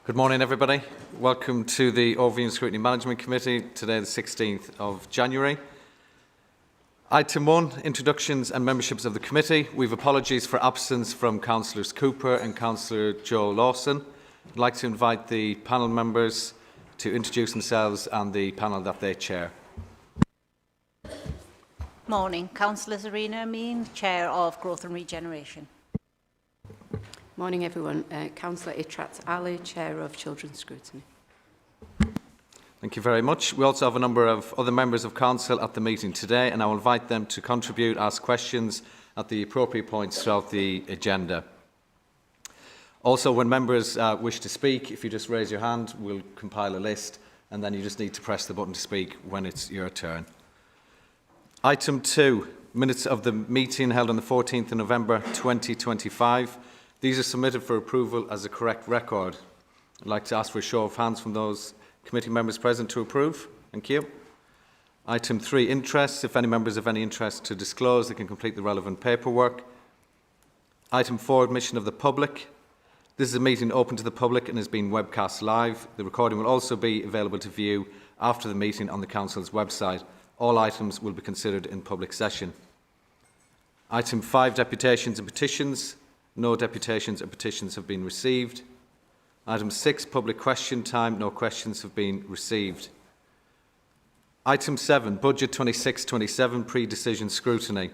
Good morning, everybody. Welcome to the Overview and Scrutiny Management Committee, today the 16th of January. Item 1, introductions and memberships of the committee. We've apologies for absence from Councillors Cooper and Councillor Joe Lawson. I'd like to invite the panel members to introduce themselves and the panel that they chair. Morning, Councillor Zarina Amin, Chair of Growth and Regeneration. Morning everyone, Councillor Itrat Ali, Chair of Children's Scrutiny. Thank you very much. We also have a number of other members of Council at the meeting today, and I will invite them to contribute, ask questions at the appropriate points throughout the agenda. Also, when members wish to speak, if you just raise your hand, we'll compile a list, and then you just need to press the button to speak when it's your turn. Item 2, minutes of the meeting held on the 14th of November 2025. These are submitted for approval as a correct record. I'd like to ask for a show of hands from those committee members present to approve. Thank you. Item 3, interests. If any members have any interest to disclose, they can complete the relevant paperwork. Item 4, admission of the public. This is a meeting open to the public and is being webcast live. The recording will also be available to view after the meeting on the Council's website. All items will be considered in public session. Item 5, deputations and petitions. No deputations and petitions have been received. Item 6, public question time. No questions have been received. Item 7, Budget 26-27, pre-decision scrutiny.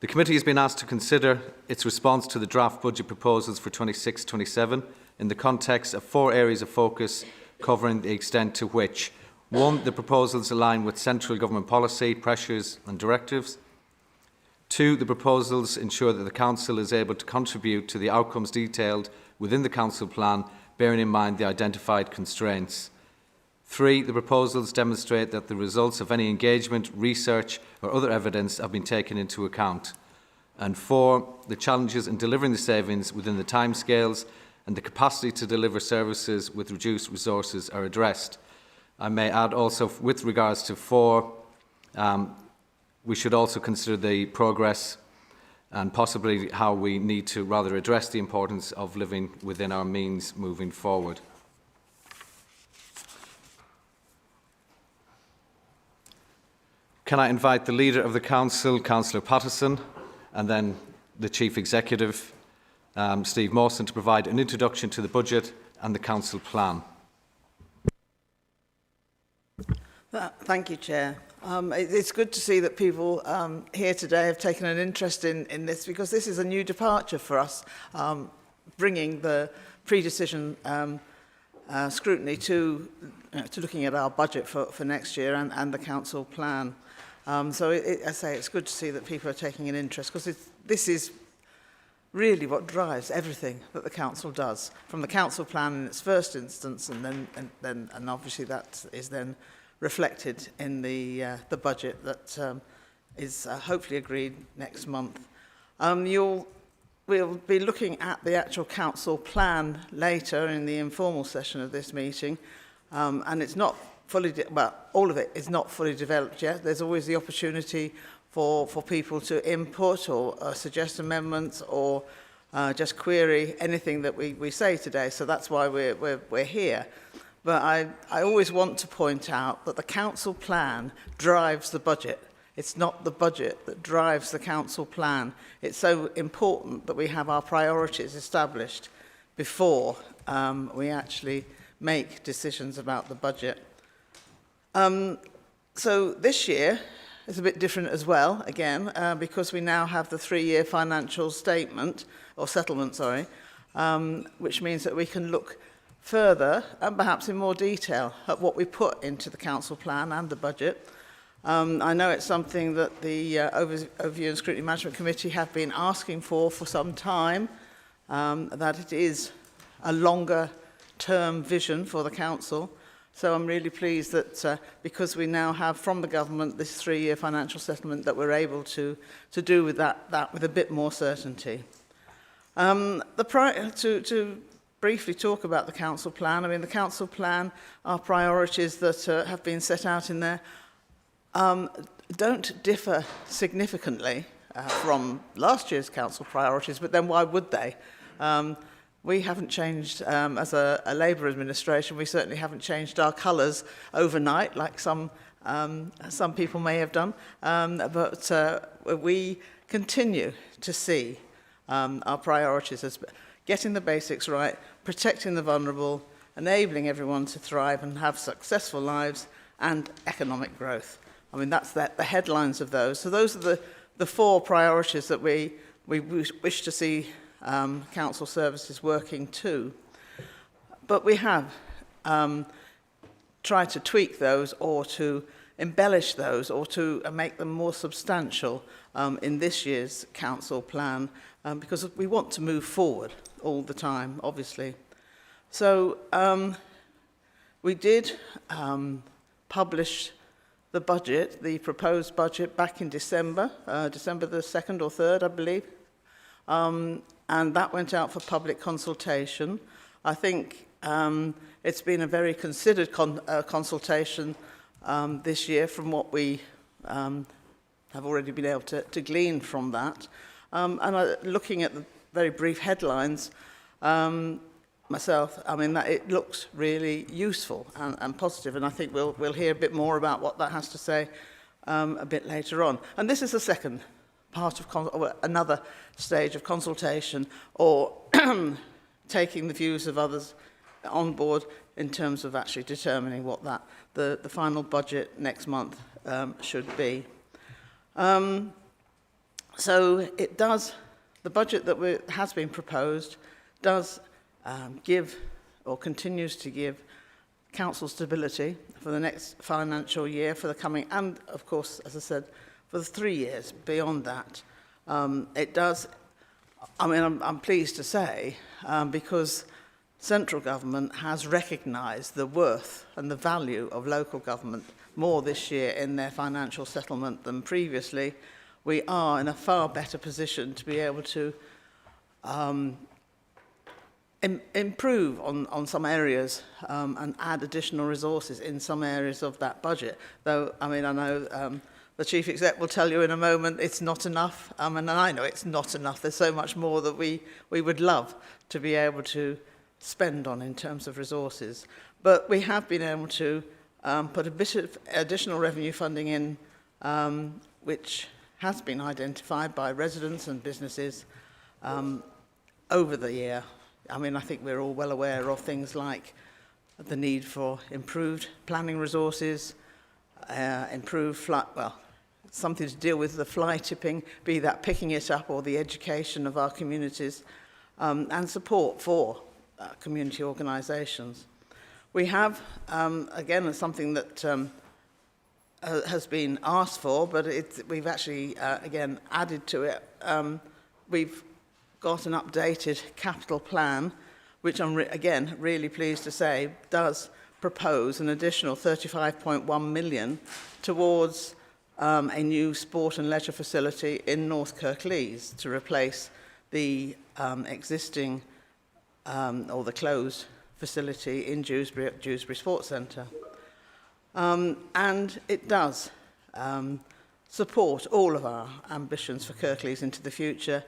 The committee has been asked to consider its response to the draft budget proposals for 26-27 in the context of 4 areas of focus covering the extent to which 1, the proposals align with central government policy, pressures and directives. 2, the proposals ensure that the Council is able to contribute to the outcomes detailed within the Council plan, bearing in mind the identified constraints. 3, the proposals demonstrate that the results of any engagement, research or other evidence have been taken into account. And 4, the challenges in delivering the savings within the timescales and the capacity to deliver services with reduced resources are addressed. I may add also, with regards to 4, we should also consider the progress and possibly how we need to rather address the importance of living within our means moving forward. Can I invite the Leader of the Council, Councillor Patterson, and then the Chief Executive, Steve Mawson, to provide an introduction to the budget and the Council plan. Thank you, Chair. It's good to see that people here today have taken an interest in this, because this is a new departure for us, bringing the pre-decision scrutiny to looking at our budget for next year and the Council plan. So I say it's good to see that people are taking an interest, because this is really what drives everything that the Council does, from the Council plan in its first instance, and obviously that is then reflected in the budget that is hopefully agreed next month. We'll be looking at the actual Council plan later in the informal session of this meeting, and it's not fully, all of it is not fully developed yet. There's always the opportunity for people to input or suggest amendments or just query anything that we say today. So that's why we're here. But I always want to point out that the Council plan drives the budget. It's not the budget that drives the Council plan. It's so important that we have our priorities established before we actually make decisions about the budget. So this year is a bit different as well, again, because we now have the 3-year financial statement, or settlement, sorry, which means that we can look further and perhaps in more detail at what we put into the Council plan and the budget. I know it's something that the Overview and Scrutiny Management Committee have been asking for some time, that it is a longer term vision for the Council. So I'm really pleased that because we now have from the government this 3-year financial settlement, that we're able to do with that with a bit more certainty. To briefly talk about the Council plan. I mean, the Council plan, our priorities that have been set out in there don't differ significantly from last year's Council priorities, but then why would they? we haven't changed as a Labour administration. We certainly haven't changed our colours overnight, like some people may have done. But we continue to see our priorities as getting the basics right, protecting the vulnerable, enabling everyone to thrive and have successful lives, and economic growth. I mean, that's the headlines of those. So those are the four priorities that we wish to see council services working to. But we have tried to tweak those or to embellish those or to make them more substantial in this year's council plan because we want to move forward all the time, obviously. So we did publish the budget, the proposed budget, back in December, December the 2nd or 3rd, I believe. And that went out for public consultation. I think it's been a very considered consultation this year from what we have already been able to glean from that. And looking at the very brief headlines, myself, I mean, that it looks really useful and positive, and I think we'll hear a bit more about what that has to say a bit later on. And this is the second part of another stage of consultation or taking the views of others on board in terms of actually determining what the final budget next month should be. So it does, the budget that has been proposed does give or continues to give council stability for the next financial year, for the coming, and of course, as I said, for the 3 years beyond that. It does, I mean, I'm pleased to say, because central government has recognised the worth and the value of local government more this year in their financial settlement than previously. We are in a far better position to be able to improve on some areas and add additional resources in some areas of that budget. Though, I mean, I know the Chief Exec will tell you in a moment it's not enough, and I know it's not enough. There's so much more that we would love to be able to spend on in terms of resources. But we have been able to put a bit of additional revenue funding in, which has been identified by residents and businesses over the year. I mean, I think we're all well aware of things like the need for improved planning resources, improved something to deal with the fly tipping, be that picking it up or the education of our communities, and support for community organisations. We have, again, it's something that has been asked for, but we've actually, again, added to it. We've got an updated capital plan, which I'm, again, really pleased to say, does propose an additional 35.1 million towards a new sport and leisure facility in North Kirklees to replace the existing or the closed facility in Dewsbury Sports Centre. And it does support all of our ambitions for Kirklees into the future,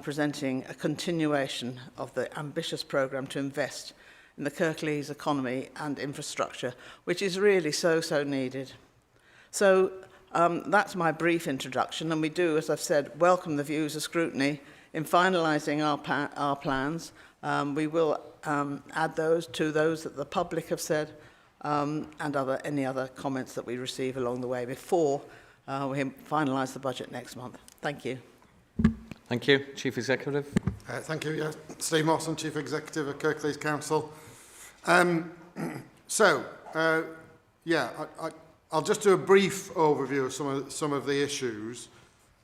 presenting a continuation of the ambitious programme to invest in the Kirklees economy and infrastructure, which is really so needed. So that's my brief introduction, and we do, as I've said, welcome the views of Scrutiny in finalising our plans. We will add those to those that the public have said and any other comments that we receive along the way before we finalise the budget next month. Thank you. Thank you. Chief Executive. Thank you. Yeah. Steve Mawson, Chief Executive of Kirklees Council. I'll just do a brief overview of some of the issues,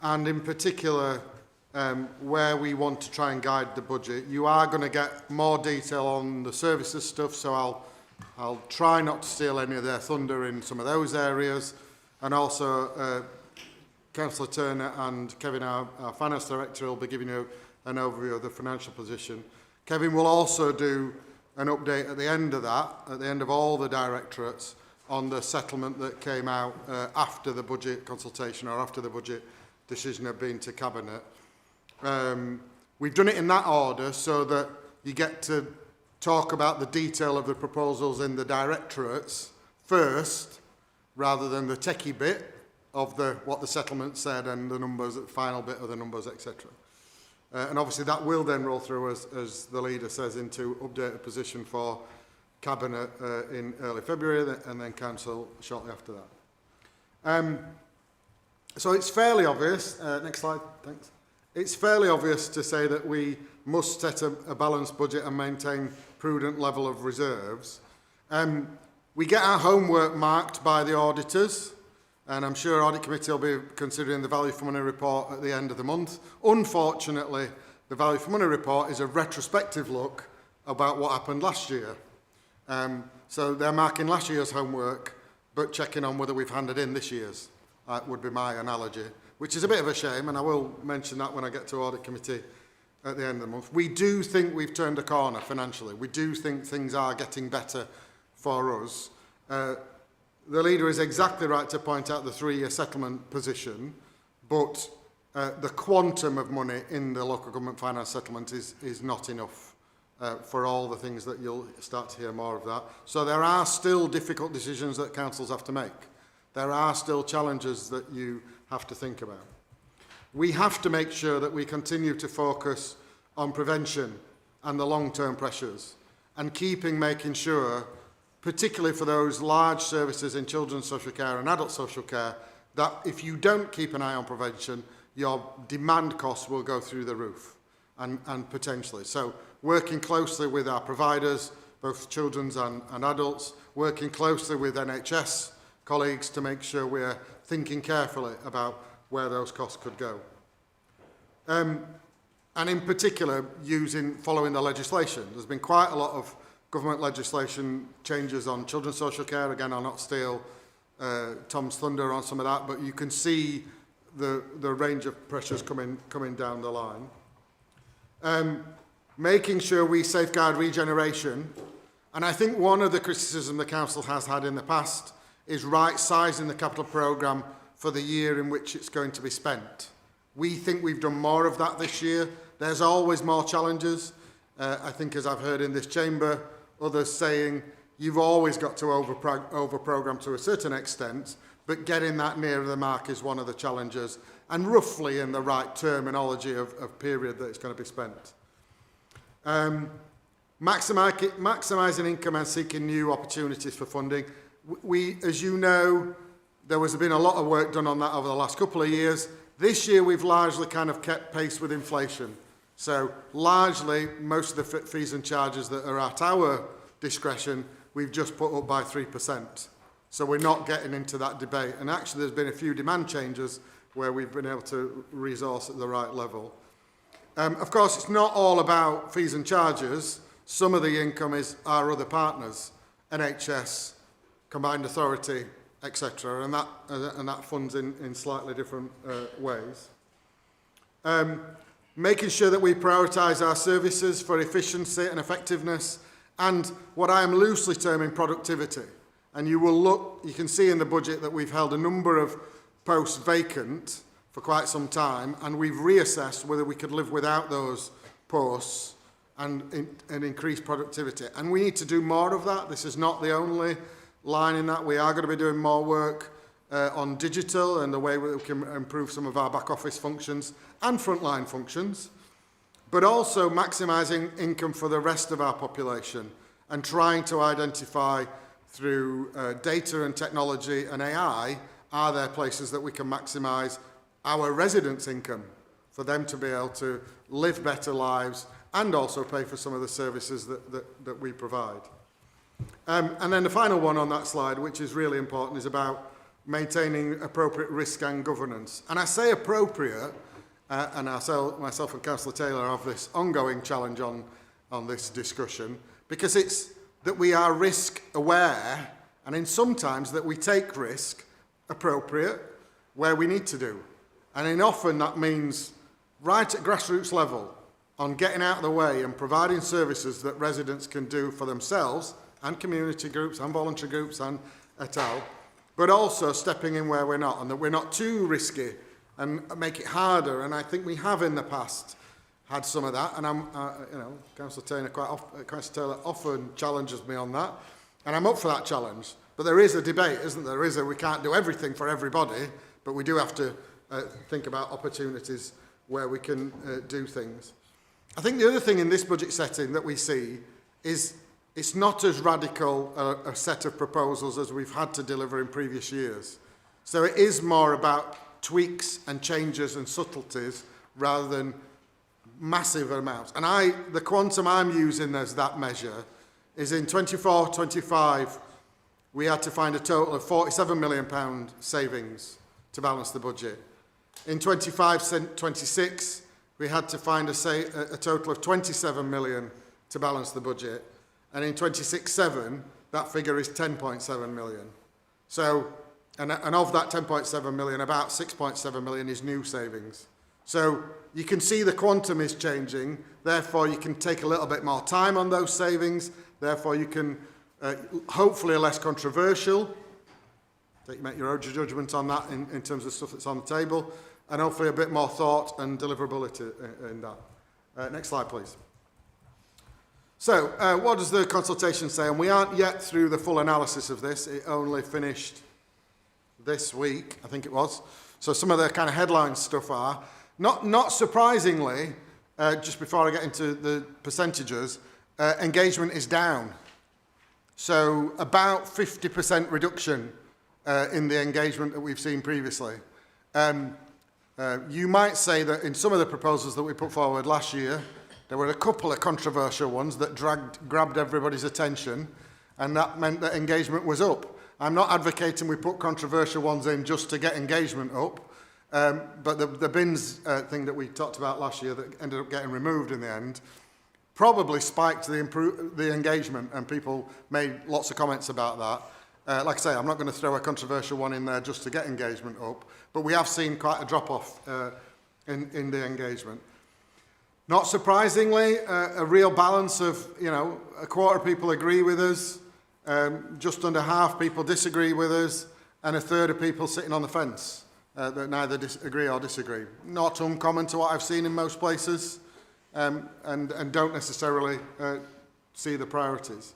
and in particular where we want to try and guide the budget. You are going to get more detail on the services stuff, so I'll try not to steal any of their thunder in some of those areas, and also Councillor Turner and Kevin, our Finance Director, will be giving you an overview of the financial position. Kevin will also do an update at the end of that, at the end of all the directorates, on the settlement that came out after the budget consultation or after the budget decision had been to Cabinet. We've done it in that order so that you get to talk about the detail of the proposals in the directorates first, rather than the techie bit of what the settlement said and the numbers, the final bit of the numbers, etc. And obviously that will then roll through, as the leader says, into updated position for Cabinet in early February, and then Council shortly after that. So it's fairly obvious, next slide, thanks. It's fairly obvious to say that we must set a balanced budget and maintain prudent level of reserves. We get our homework marked by the auditors, and I'm sure Audit Committee will be considering the value for money report at the end of the month. Unfortunately, the value for money report is a retrospective look about what happened last year. So they're marking last year's homework, but checking on whether we've handed in this year's, would be my analogy, which is a bit of a shame, and I will mention that when I get to Audit Committee at the end of the month. We do think we've turned a corner financially. We do think things are getting better for us. The leader is exactly right to point out the 3-year settlement position, but the quantum of money in the local government finance settlement is not enough for all the things that you'll start to hear more of that. So there are still difficult decisions that councils have to make. There are still challenges that you have to think about. We have to make sure that we continue to focus on prevention and the long-term pressures, and making sure, particularly for those large services in children's social care and adult social care, that if you don't keep an eye on prevention, your demand costs will go through the roof, and potentially. So working closely with our providers, both children's and adults, working closely with NHS colleagues to make sure we're thinking carefully about where those costs could go. And in particular, following the legislation. There's been quite a lot of government legislation changes on children's social care. Again, I'll not steal Tom's thunder on some of that, but you can see the range of pressures coming down the line. Making sure we safeguard regeneration. And I think one of the criticism the Council has had in the past is right-sizing the capital programme for the year in which it's going to be spent. We think we've done more of that this year. There's always more challenges. I think, as I've heard in this chamber, others saying, you've always got to over-programme to a certain extent, but getting that nearer the mark is one of the challenges, and roughly in the right terminology of period that it's going to be spent. Maximising income and seeking new opportunities for funding. We, as you know, there has been a lot of work done on that over the last couple of years. This year we've largely kind of kept pace with inflation. So largely most of the fees and charges that are at our discretion, we've just put up by 3%. So we're not getting into that debate. And actually there's been a few demand changes where we've been able to resource at the right level. Of course, it's not all about fees and charges. Some of the income is our other partners, NHS, Combined Authority, etc., and that funds in slightly different ways. Making sure that we prioritise our services for efficiency and effectiveness, and what I am loosely terming productivity. And you can see in the budget that we've held a number of posts vacant for quite some time, and we've reassessed whether we could live without those posts and increase productivity. And we need to do more of that. This is not the only line in that. We are going to be doing more work on digital and the way we can improve some of our back office functions and frontline functions, but also maximising income for the rest of our population and trying to identify through data and technology and AI, are there places that we can maximise our residents' income for them to be able to live better lives and also pay for some of the services that we provide. And then the final one on that slide, which is really important, is about maintaining appropriate risk and governance. And I say appropriate, and myself and Councillor Taylor have this ongoing challenge on this discussion, because it's that we are risk aware, and in sometimes that we take risk appropriate where we need to do. And in often that means right at grassroots level on getting out of the way and providing services that residents can do for themselves and community groups and voluntary groups and et al., but also stepping in where we're not, and that we're not too risky and make it harder. And I think we have in the past had some of that, and I'm, Councillor Taylor often challenges me on that, and I'm up for that challenge. But there is a debate, isn't there? We can't do everything for everybody, but we do have to think about opportunities where we can do things. I think the other thing in this budget setting that we see is it's not as radical a set of proposals as we've had to deliver in previous years. So it is more about tweaks and changes and subtleties rather than massive amounts. And the quantum I'm using as that measure is in 24-25, we had to find a total of £47 million savings to balance the budget. In 25-26, we had to find a total of 27 million to balance the budget. And in 26-7, that figure is 10.7 million. So, and of that 10.7 million, about 6.7 million is new savings. So you can see the quantum is changing, therefore you can take a little bit more time on those savings, therefore you can, hopefully less controversial, make your own judgment on that in terms of stuff that's on the table, and hopefully a bit more thought and deliverability in that. Next slide, please. So, what does the consultation say? And we aren't yet through the full analysis of this. It only finished this week, I think it was. So some of the kind of headline stuff are, not surprisingly, just before I get into the percentages, engagement is down. So about 50% reduction in the engagement that we've seen previously. You might say that in some of the proposals that we put forward last year, there were a couple of controversial ones that grabbed everybody's attention, and that meant that engagement was up. I'm not advocating we put controversial ones in just to get engagement up, but the bins thing that we talked about last year that ended up getting removed in the end probably spiked the engagement, and people made lots of comments about that. Like I say, I'm not going to throw a controversial one in there just to get engagement up, but we have seen quite a drop-off in the engagement. Not surprisingly, a real balance of, a quarter of people agree with us, just under half people disagree with us, and a third of people sitting on the fence that neither agree or disagree. Not uncommon to what I've seen in most places, and don't necessarily see the priorities.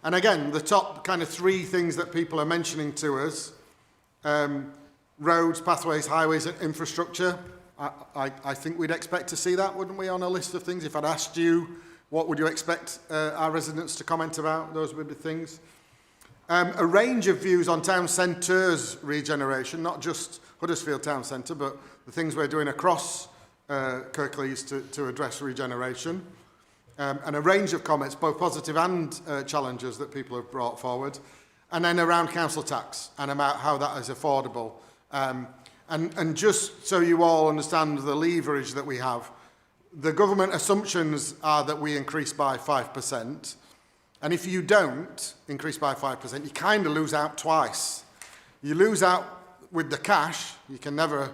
And again, the top kind of three things that people are mentioning to us, roads, pathways, highways, and infrastructure. I think we'd expect to see that, wouldn't we, on a list of things? If I'd asked you, what would you expect our residents to comment about? Those would be things. A range of views on town centres regeneration, not just Huddersfield Town Centre, but the things we're doing across Kirklees to address regeneration. And a range of comments, both positive and challenges that people have brought forward. And then around council tax and about how that is affordable. And just so you all understand the leverage that we have, the government assumptions are that we increase by 5%. And if you don't increase by 5%, you kind of lose out twice. You lose out with the cash. You can never,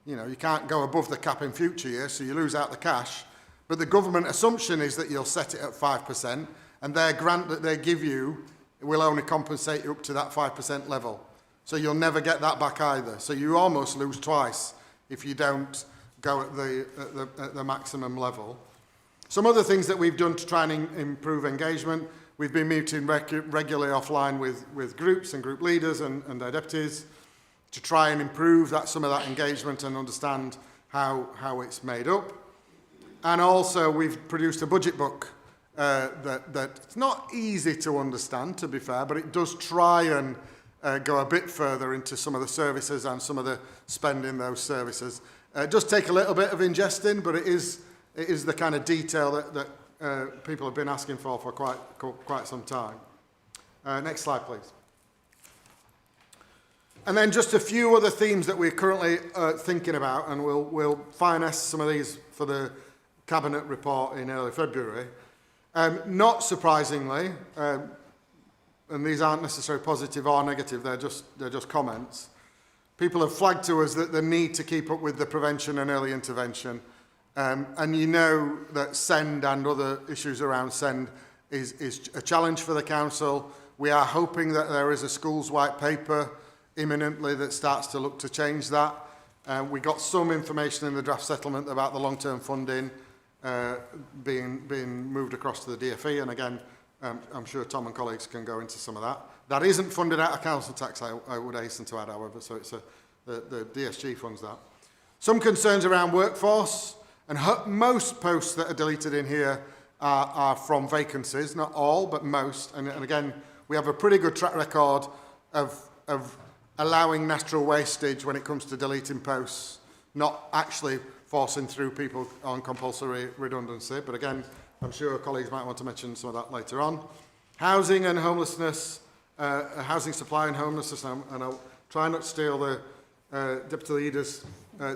you can't go above the cap in future years, so you lose out the cash. But the government assumption is that you'll set it at 5%, and their grant that they give you will only compensate you up to that 5% level. So you'll never get that back either. So you almost lose twice if you don't go at the maximum level. Some other things that we've done to try and improve engagement, we've been meeting regularly offline with groups and group leaders and their deputies to try and improve some of that engagement and understand how it's made up. And also we've produced a budget book that's not easy to understand, to be fair, but it does try and go a bit further into some of the services and some of the spend in those services. It does take a little bit of ingesting, but it is the kind of detail that people have been asking for quite some time. Next slide, please. And then just a few other themes that we're currently thinking about, and we'll finesse some of these for the Cabinet report in early February. Not surprisingly, and these aren't necessarily positive or negative, they're just comments. People have flagged to us that the need to keep up with the prevention and early intervention. And you know that SEND and other issues around SEND is a challenge for the council. We are hoping that there is a schools white paper imminently that starts to look to change that. We got some information in the draft settlement about the long-term funding. being moved across to the DFE, and again, I'm sure Tom and colleagues can go into some of that. That isn't funded out of council tax, I would hasten to add, however, so it's the DSG funds that. Some concerns around workforce, and most posts that are deleted in here are from vacancies, not all, but most, and again, we have a pretty good track record of allowing natural wastage when it comes to deleting posts, not actually forcing through people on compulsory redundancy, but again, I'm sure colleagues might want to mention some of that later on. Housing and homelessness, housing supply and homelessness, and I'll try not to steal the Deputy Leader's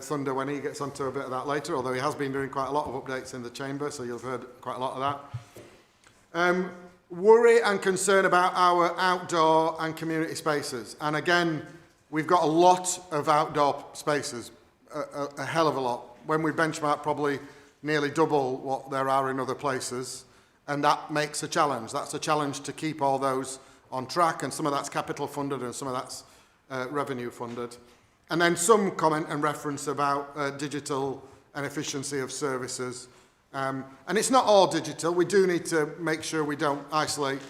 thunder when he gets onto a bit of that later, although he has been doing quite a lot of updates in the chamber, so you'll have heard quite a lot of that. Worry and concern about our outdoor and community spaces. And again, we've got a lot of outdoor spaces, a hell of a lot. When we benchmark, probably nearly double what there are in other places. And that makes a challenge. That's a challenge to keep all those on track. And some of that's capital funded and some of that's revenue funded. And then some comment and reference about digital and efficiency of services. And it's not all digital. We do need to make sure we don't isolate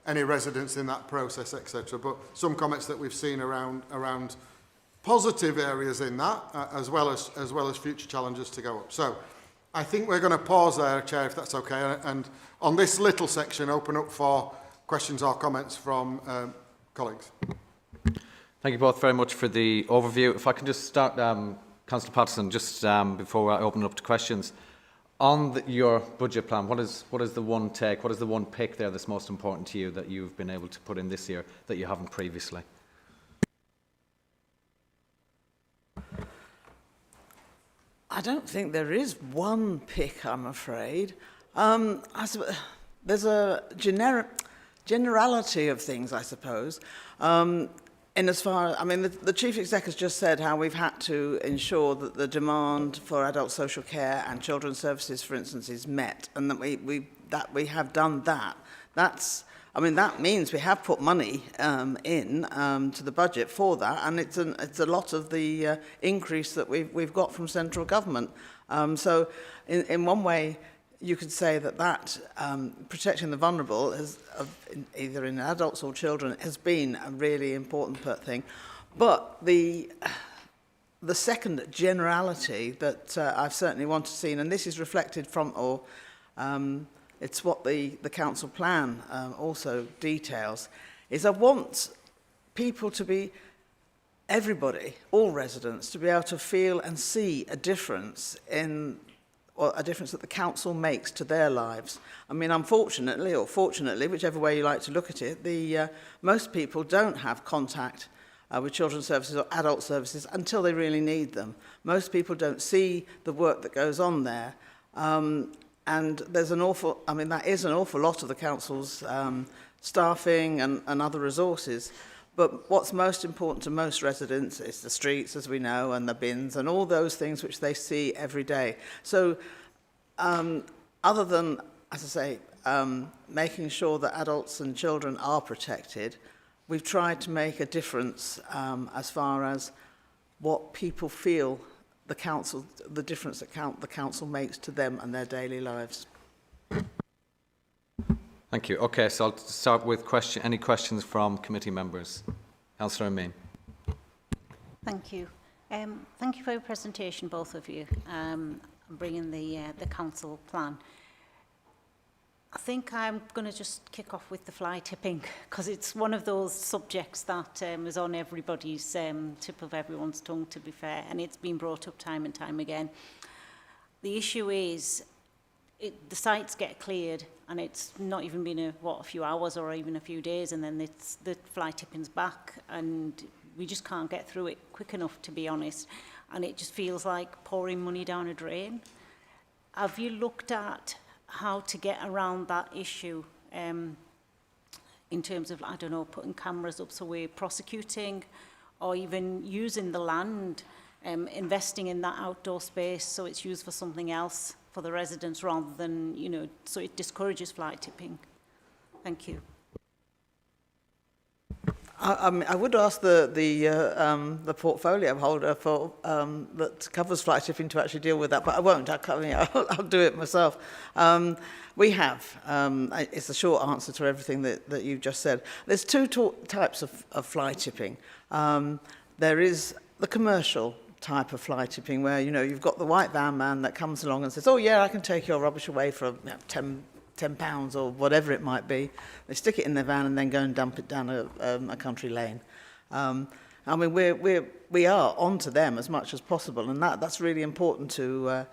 any residents in that process, etc. But some comments that we've seen around positive areas in that, as well as future challenges to go up. So I think we're going to pause there, Chair, if that's okay. And on this little section, open up for questions or comments from colleagues. Thank you both very much for the overview. If I can just start, Councillor Patterson, just before I open up to questions. On your budget plan, what is the one take, what is the one pick there that's most important to you that you've been able to put in this year that you haven't previously? I don't think there is one pick, I'm afraid. There's a generality of things, I suppose. In as far, I mean, the Chief Exec has just said how we've had to ensure that the demand for adult social care and children's services, for instance, is met, and that we have done that. That means we have put money in to the budget for that, and it's a lot of the increase that we've got from central government. So, in one way, you could say that protecting the vulnerable, either in adults or children, has been a really important thing. But the second generality that I've certainly wanted to see, and this is reflected from, it's what the council plan also details, is I want people to be, everybody, all residents, to be able to feel and see a difference that the council makes to their lives. I mean, unfortunately, or fortunately, whichever way you like to look at it, most people don't have contact with children's services or adult services until they really need them. Most people don't see the work that goes on there. And there's that is an awful lot of the council's staffing and other resources. But what's most important to most residents is the streets, as we know, and the bins, and all those things which they see every day. So, other than, as I say, making sure that adults and children are protected, we've tried to make a difference as far as what people feel the difference that the council makes to them and their daily lives. Thank you. Okay, so I'll start with any questions from committee members. Councillor Amin. Thank you. Thank you for your presentation, both of you, bringing the council plan. I think I'm going to just kick off with the fly tipping, because it's one of those subjects that is on everybody's tip of everyone's tongue, to be fair, and it's been brought up time and time again. The issue is the sites get cleared, and it's not even been a few hours or even a few days, and then the fly tipping's back, and we just can't get through it quick enough, to be honest, and it just feels like pouring money down a drain. Have you looked at how to get around that issue in terms of, I don't know, putting cameras up so we're prosecuting, or even using the land, investing in that outdoor space so it's used for something else for the residents, rather than, so it discourages fly tipping? Thank you. I would ask the portfolio holder for that covers fly tipping to actually deal with that, but I won't. I'll do it myself. We have. It's a short answer to everything that you've just said. There's two types of fly tipping. There is the commercial type of fly tipping where, you know, you've got the white van man that comes along and says, oh yeah, I can take your rubbish away for £10 or whatever it might be. They stick it in their van and then go and dump it down a country lane. I mean, we are onto them as much as possible, and that's really important to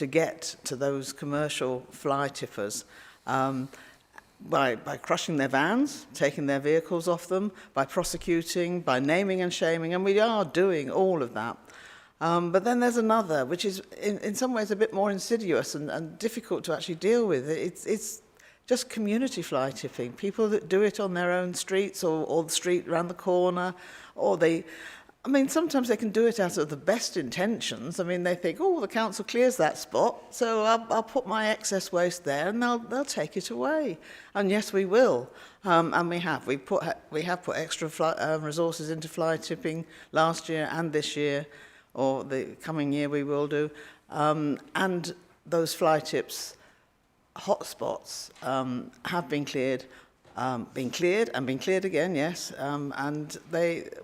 get to those commercial fly tippers. By crushing their vans, taking their vehicles off them, by prosecuting, by naming and shaming, and we are doing all of that. But then there's another, which is in some ways a bit more insidious and difficult to actually deal with. It's just community fly tipping. People that do it on their own streets or the street around the corner, or sometimes they can do it out of the best intentions. I mean, they think, oh, the council clears that spot, so I'll put my excess waste there and they'll take it away. And yes, we will. And we have. We have put extra resources into fly tipping last year and this year, or the coming year we will do. And those fly tips hotspots have been cleared. Been cleared again, yes, and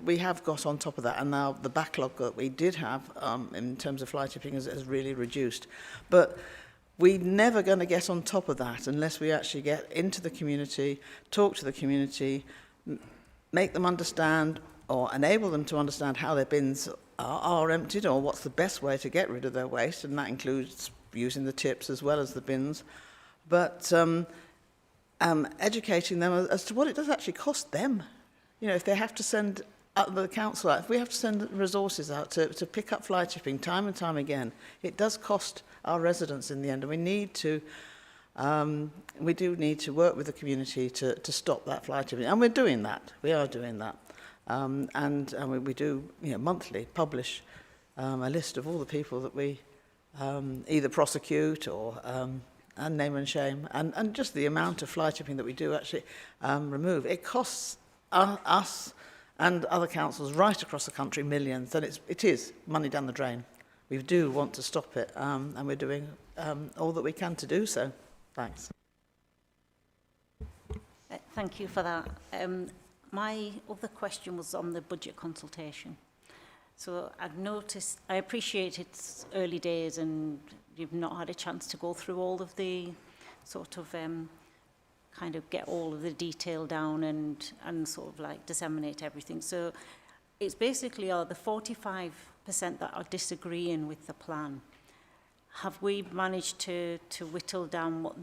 we have got on top of that, and now the backlog that we did have in terms of fly tipping has really reduced. But we're never going to get on top of that unless we actually get into the community, talk to the community, make them understand or enable them to understand how their bins are emptied or what's the best way to get rid of their waste, and that includes using the tips as well as the bins. But educating them as to what it does actually cost them. You know, if they have to send the council out, if we have to send resources out to pick up fly tipping time and time again, it does cost our residents in the end, and we do need to work with the community to stop that fly tipping, and we're doing that. We are doing that, and we do, you know, monthly publish a list of all the people that we either prosecute or and name and shame, and just the amount of fly tipping that we do actually remove. It costs us and other councils right across the country millions, and it is money down the drain. We do want to stop it, and we're doing all that we can to do so. Thanks. Thank you for that. My other question was on the budget consultation. So I've noticed, I appreciate it's early days and you've not had a chance to go through all of the sort of kind of get all of the detail down and sort of like disseminate everything. So it's basically the 45% that are disagreeing with the plan. Have we managed to whittle down what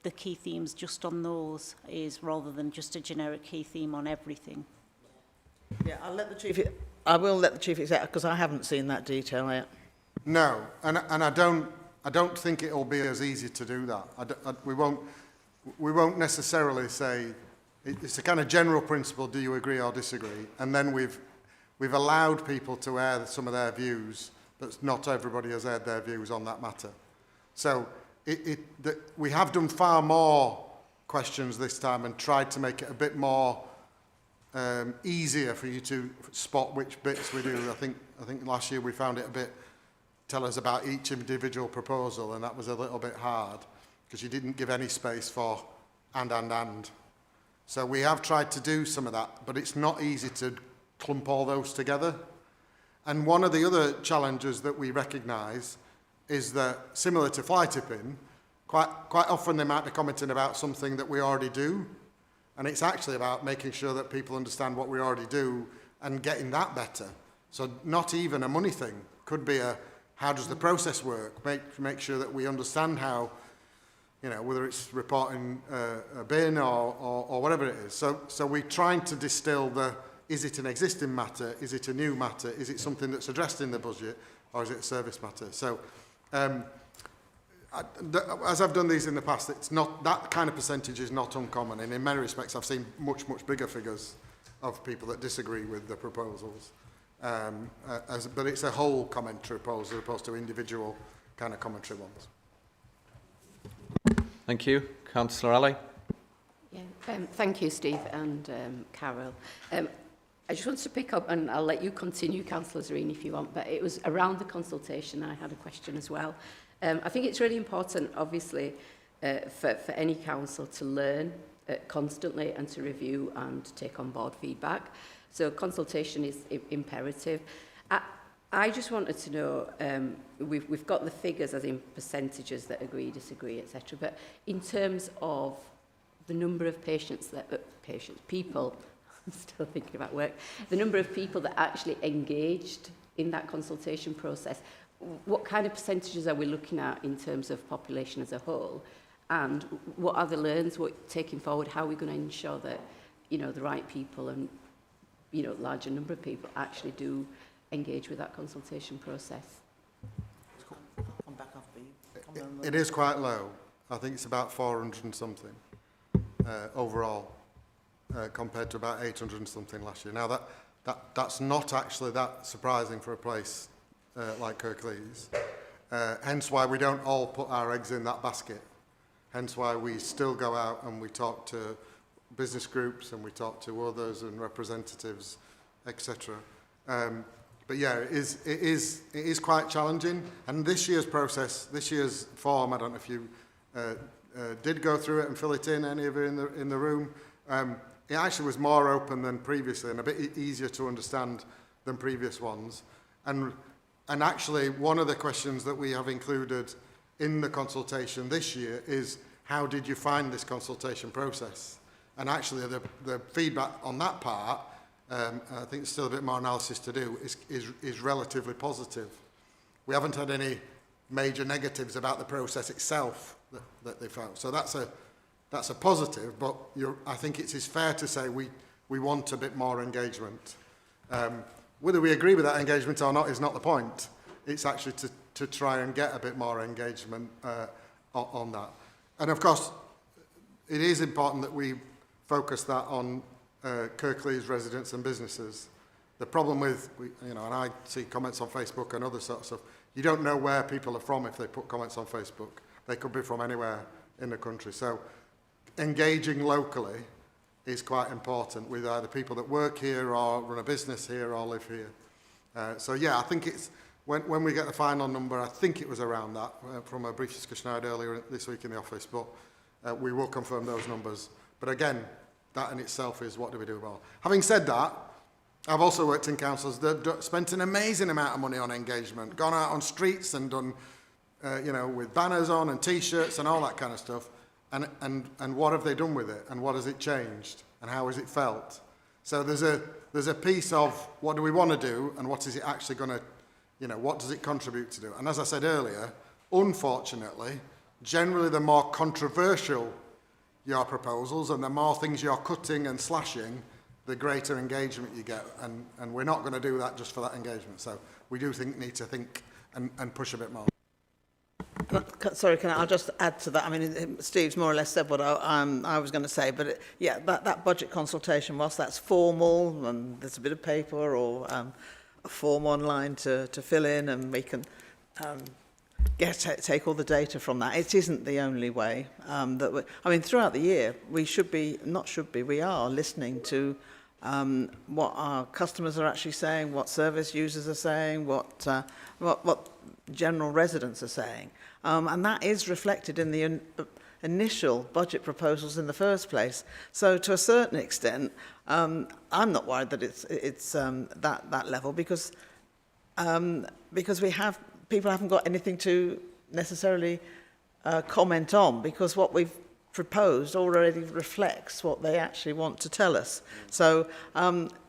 the key themes just on those is, rather than just a generic key theme on everything? Yeah, I will let the chief exec, because I haven't seen that detail yet. No, and I don't think it'll be as easy to do that. We won't necessarily say it's a kind of general principle. Do you agree or disagree? And then we've allowed people to air some of their views, but not everybody has aired their views on that matter. So we have done far more questions this time and tried to make it a bit more easier for you to spot which bits we do. I think last year we found it a bit, tell us about each individual proposal, and that was a little bit hard because you didn't give any space for and. So we have tried to do some of that, but it's not easy to clump all those together. And one of the other challenges that we recognise is that, similar to fly tipping, quite often they might be commenting about something that we already do. And it's actually about making sure that people understand what we already do and getting that better. So not even a money thing. Could be how does the process work? Make sure that we understand how, you know, whether it's reporting a bin or whatever it is. So we're trying to distill is it an existing matter? Is it a new matter? Is it something that's addressed in the budget? Or is it a service matter? So as I've done these in the past, it's not, that kind of percentage is not uncommon, and in many respects I've seen much bigger figures of people that disagree with the proposals. But it's a whole commentary proposal as opposed to individual kind of commentary ones. Thank you. Councillor Ali. Yeah, thank you, Steve and Carol. I just wanted to pick up, and I'll let you continue, Councillor Zareen, if you want, but it was around the consultation. I had a question as well. I think it's really important, obviously, for any council to learn constantly and to review and take on board feedback. So consultation is imperative. I just wanted to know, we've got the figures as in percentages that agree, disagree, etc. But in terms of the number of people, I'm still thinking about work, the number of people that actually engaged in that consultation process, what kind of percentages are we looking at in terms of population as a whole? And what are the learns, what taking forward, how are we going to ensure that, you know, the right people and, you know, larger number of people actually do engage with that consultation process? Come back after you. It is quite low. I think it's about 400 and something overall, compared to about 800 and something last year. Now that's not actually that surprising for a place like Kirklees. Hence why we don't all put our eggs in that basket. Hence why we still go out and we talk to business groups and we talk to others and representatives, etc. But yeah, it is quite challenging. And this year's process, this year's form, I don't know if you did go through it and fill it in, any of you in the room. It actually was more open than previously and a bit easier to understand than previous ones. And actually, one of the questions that we have included in the consultation this year is, how did you find this consultation process? And actually, the feedback on that part, I think there's still a bit more analysis to do, is relatively positive. We haven't had any major negatives about the process itself that they found. So that's a positive, but I think it is fair to say we want a bit more engagement. Whether we agree with that engagement or not is not the point. It's actually to try and get a bit more engagement on that. And of course, it is important that we focus that on Kirklees residents and businesses. The problem with, and I see comments on Facebook and other sorts of, you don't know where people are from if they put comments on Facebook. They could be from anywhere in the country. So engaging locally is quite important with either people that work here or run a business here or live here. So yeah, I think it's, when we get the final number, I think it was around that from a brief discussion I had earlier this week in the office, but we will confirm those numbers. But again, that in itself is what do we do about. Having said that, I've also worked in councils that spent an amazing amount of money on engagement, gone out on streets and done, with banners on and T-shirts and all that kind of stuff. And what have they done with it? And what has it changed? And how has it felt? So there's a piece of what do we want to do and what is it actually going to, what does it contribute to do? And as I said earlier, unfortunately, generally the more controversial your proposals and the more things you're cutting and slashing, the greater engagement you get. And we're not going to do that just for that engagement. So we do need to think and push a bit more. Sorry, I'll just add to that. I mean, Steve's more or less said what I was going to say, but that budget consultation, whilst that's formal and there's a bit of paper or a form online to fill in and we can take all the data from that, it isn't the only way. Throughout the year, we are listening to what our customers are actually saying, what service users are saying, what general residents are saying. And that is reflected in the initial budget proposals in the first place. So to a certain extent, I'm not worried that it's that level because people haven't got anything to necessarily comment on, because what we've proposed already reflects what they actually want to tell us. So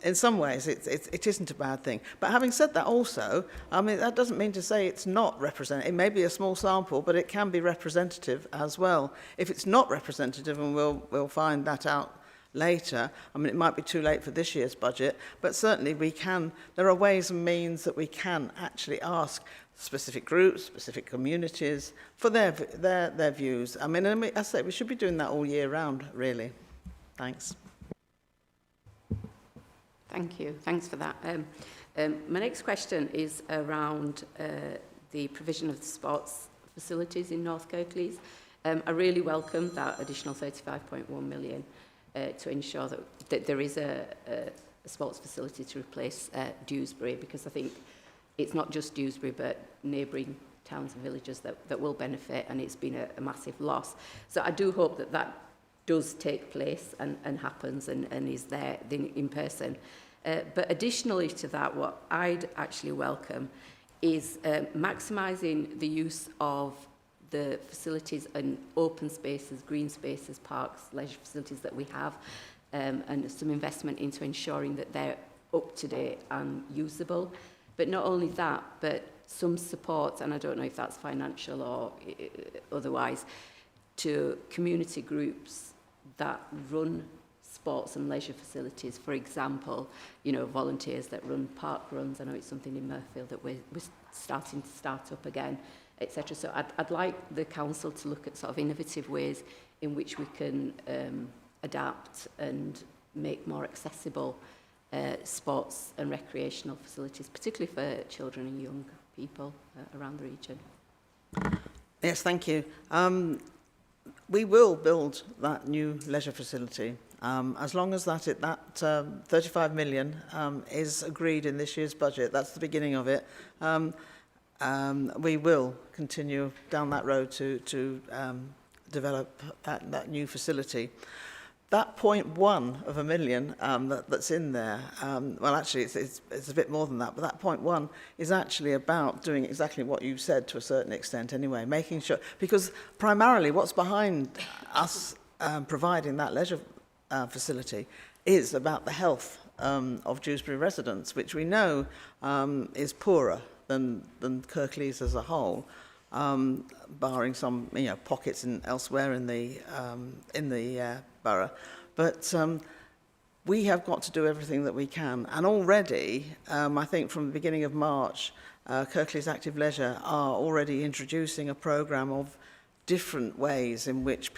in some ways it isn't a bad thing. But having said that also, that doesn't mean to say it's not representative. It may be a small sample, but it can be representative as well. If it's not representative, and we'll find that out later, it might be too late for this year's budget, but certainly there are ways and means that we can actually ask specific groups, specific communities for their views. As I say, we should be doing that all year round, really. Thanks. Thank you. Thanks for that. My next question is around the provision of the sports facilities in North Kirklees. I really welcome that additional 35.1 million to ensure that there is a sports facility to replace Dewsbury, because I think it's not just Dewsbury but neighbouring towns and villages that will benefit, and it's been a massive loss. So I do hope that does take place and happens and is there in person. But additionally to that, what I'd actually welcome is maximising the use of the facilities and open spaces, green spaces, parks, leisure facilities that we have, and some investment into ensuring that they're up to date and usable. But not only that, but some support, and I don't know if that's financial or otherwise, to community groups that run sports and leisure facilities. For example, you know, volunteers that run park runs. I know it's something in Murfield that we're starting to start up again, etc. So I'd like the council to look at sort of innovative ways in which we can adapt and make more accessible sports and recreational facilities, particularly for children and young people around the region. Yes, thank you. We will build that new leisure facility as long as that 35 million is agreed in this year's budget. That's the beginning of it. We will continue down that road to develop that new facility. That 0.1 of a million that's in there, well, actually, it's a bit more than that, but that 0.1 is actually about doing exactly what you said to a certain extent anyway, making sure, because primarily what's behind us providing that leisure facility is about the health of Dewsbury residents, which we know is poorer than Kirklees as a whole, barring some pockets elsewhere in the borough. But we have got to do everything that we can. And already, I think from the beginning of March, Kirklees Active Leisure are already introducing a programme of different ways in which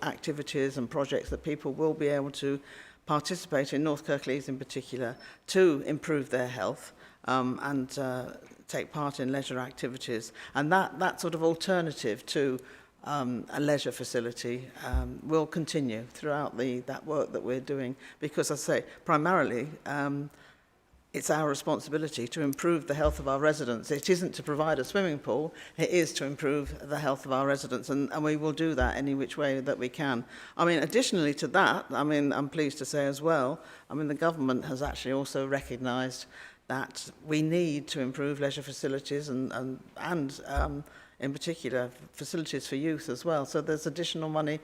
activities and projects that people will be able to participate in, North Kirklees in particular, to improve their health and take part in leisure activities. And that sort of alternative to a leisure facility will continue throughout that work that we're doing, because, as I say, primarily it's our responsibility to improve the health of our residents. It isn't to provide a swimming pool, it is to improve the health of our residents, and we will do that any which way that we can. I mean, additionally to that, I'm pleased to say as well, the government has actually also recognised that we need to improve leisure facilities and in particular facilities for youth as well. So there's additional money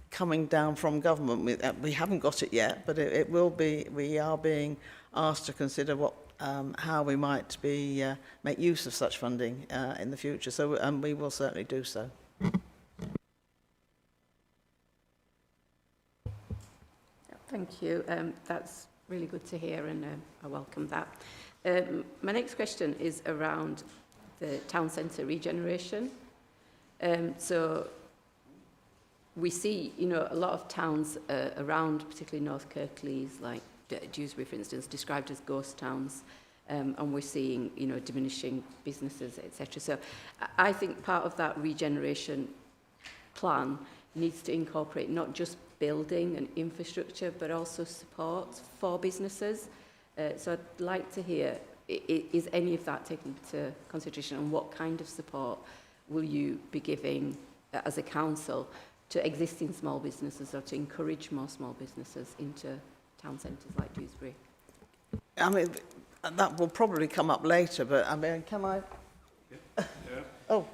coming down from government. We haven't got it yet, but it will be. We are being asked to consider how we might make use of such funding in the future. So we will certainly do so. Thank you. That's really good to hear, and I welcome that. My next question is around the town centre regeneration. So we see, a lot of towns around, particularly North Kirklees, like Dewsbury, for instance, described as ghost towns, and we're seeing, diminishing businesses, etc. So I think part of that regeneration plan needs to incorporate not just building and infrastructure, but also support for businesses. So I'd like to hear, is any of that taken into consideration, and what kind of support will you be giving as a council to existing small businesses, or to encourage more small businesses into town centres like Dewsbury? That will probably come up later, but can I? Yeah. Oh.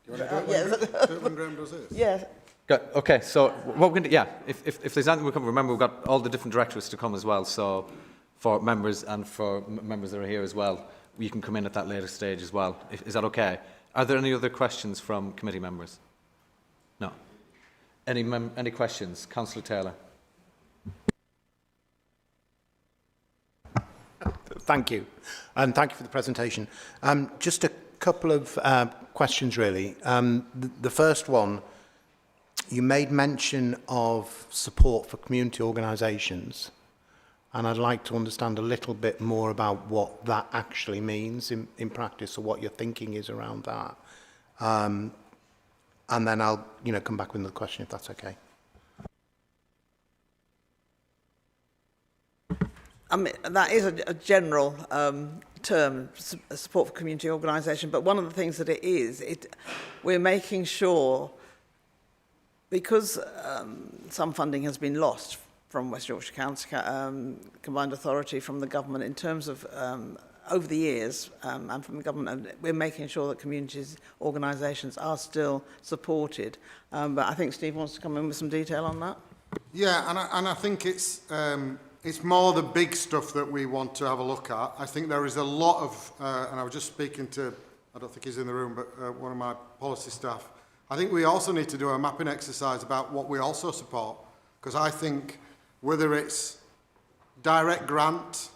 Do you want to do it when Graham does this? Yeah. Good. Okay, so what we're going to, if there's anything we can remember, we've got all the different directorates to come as well, so for members and for members that are here as well, you can come in at that later stage as well. Is that okay? Are there any other questions from committee members? No. Any questions? Councillor Taylor. Thank you, and thank you for the presentation. Just a couple of questions, really. The first one, you made mention of support for community organisations, and I'd like to understand a little bit more about what that actually means in practice, or what your thinking is around that. and then I'll come back with another question if that's okay. I mean, that is a general term, support for community organisation, but one of the things that it is, we're making sure, because some funding has been lost from West Yorkshire County Combined Authority, from the government, in terms of over the years, and from the government, we're making sure that communities, organisations are still supported. But I think Steve wants to come in with some detail on that. Yeah, and I think it's more the big stuff that we want to have a look at. I think there is a lot of, and I was just speaking to, I don't think he's in the room, but one of my policy staff. I think we also need to do a mapping exercise about what we also support, because I think whether it's direct grant,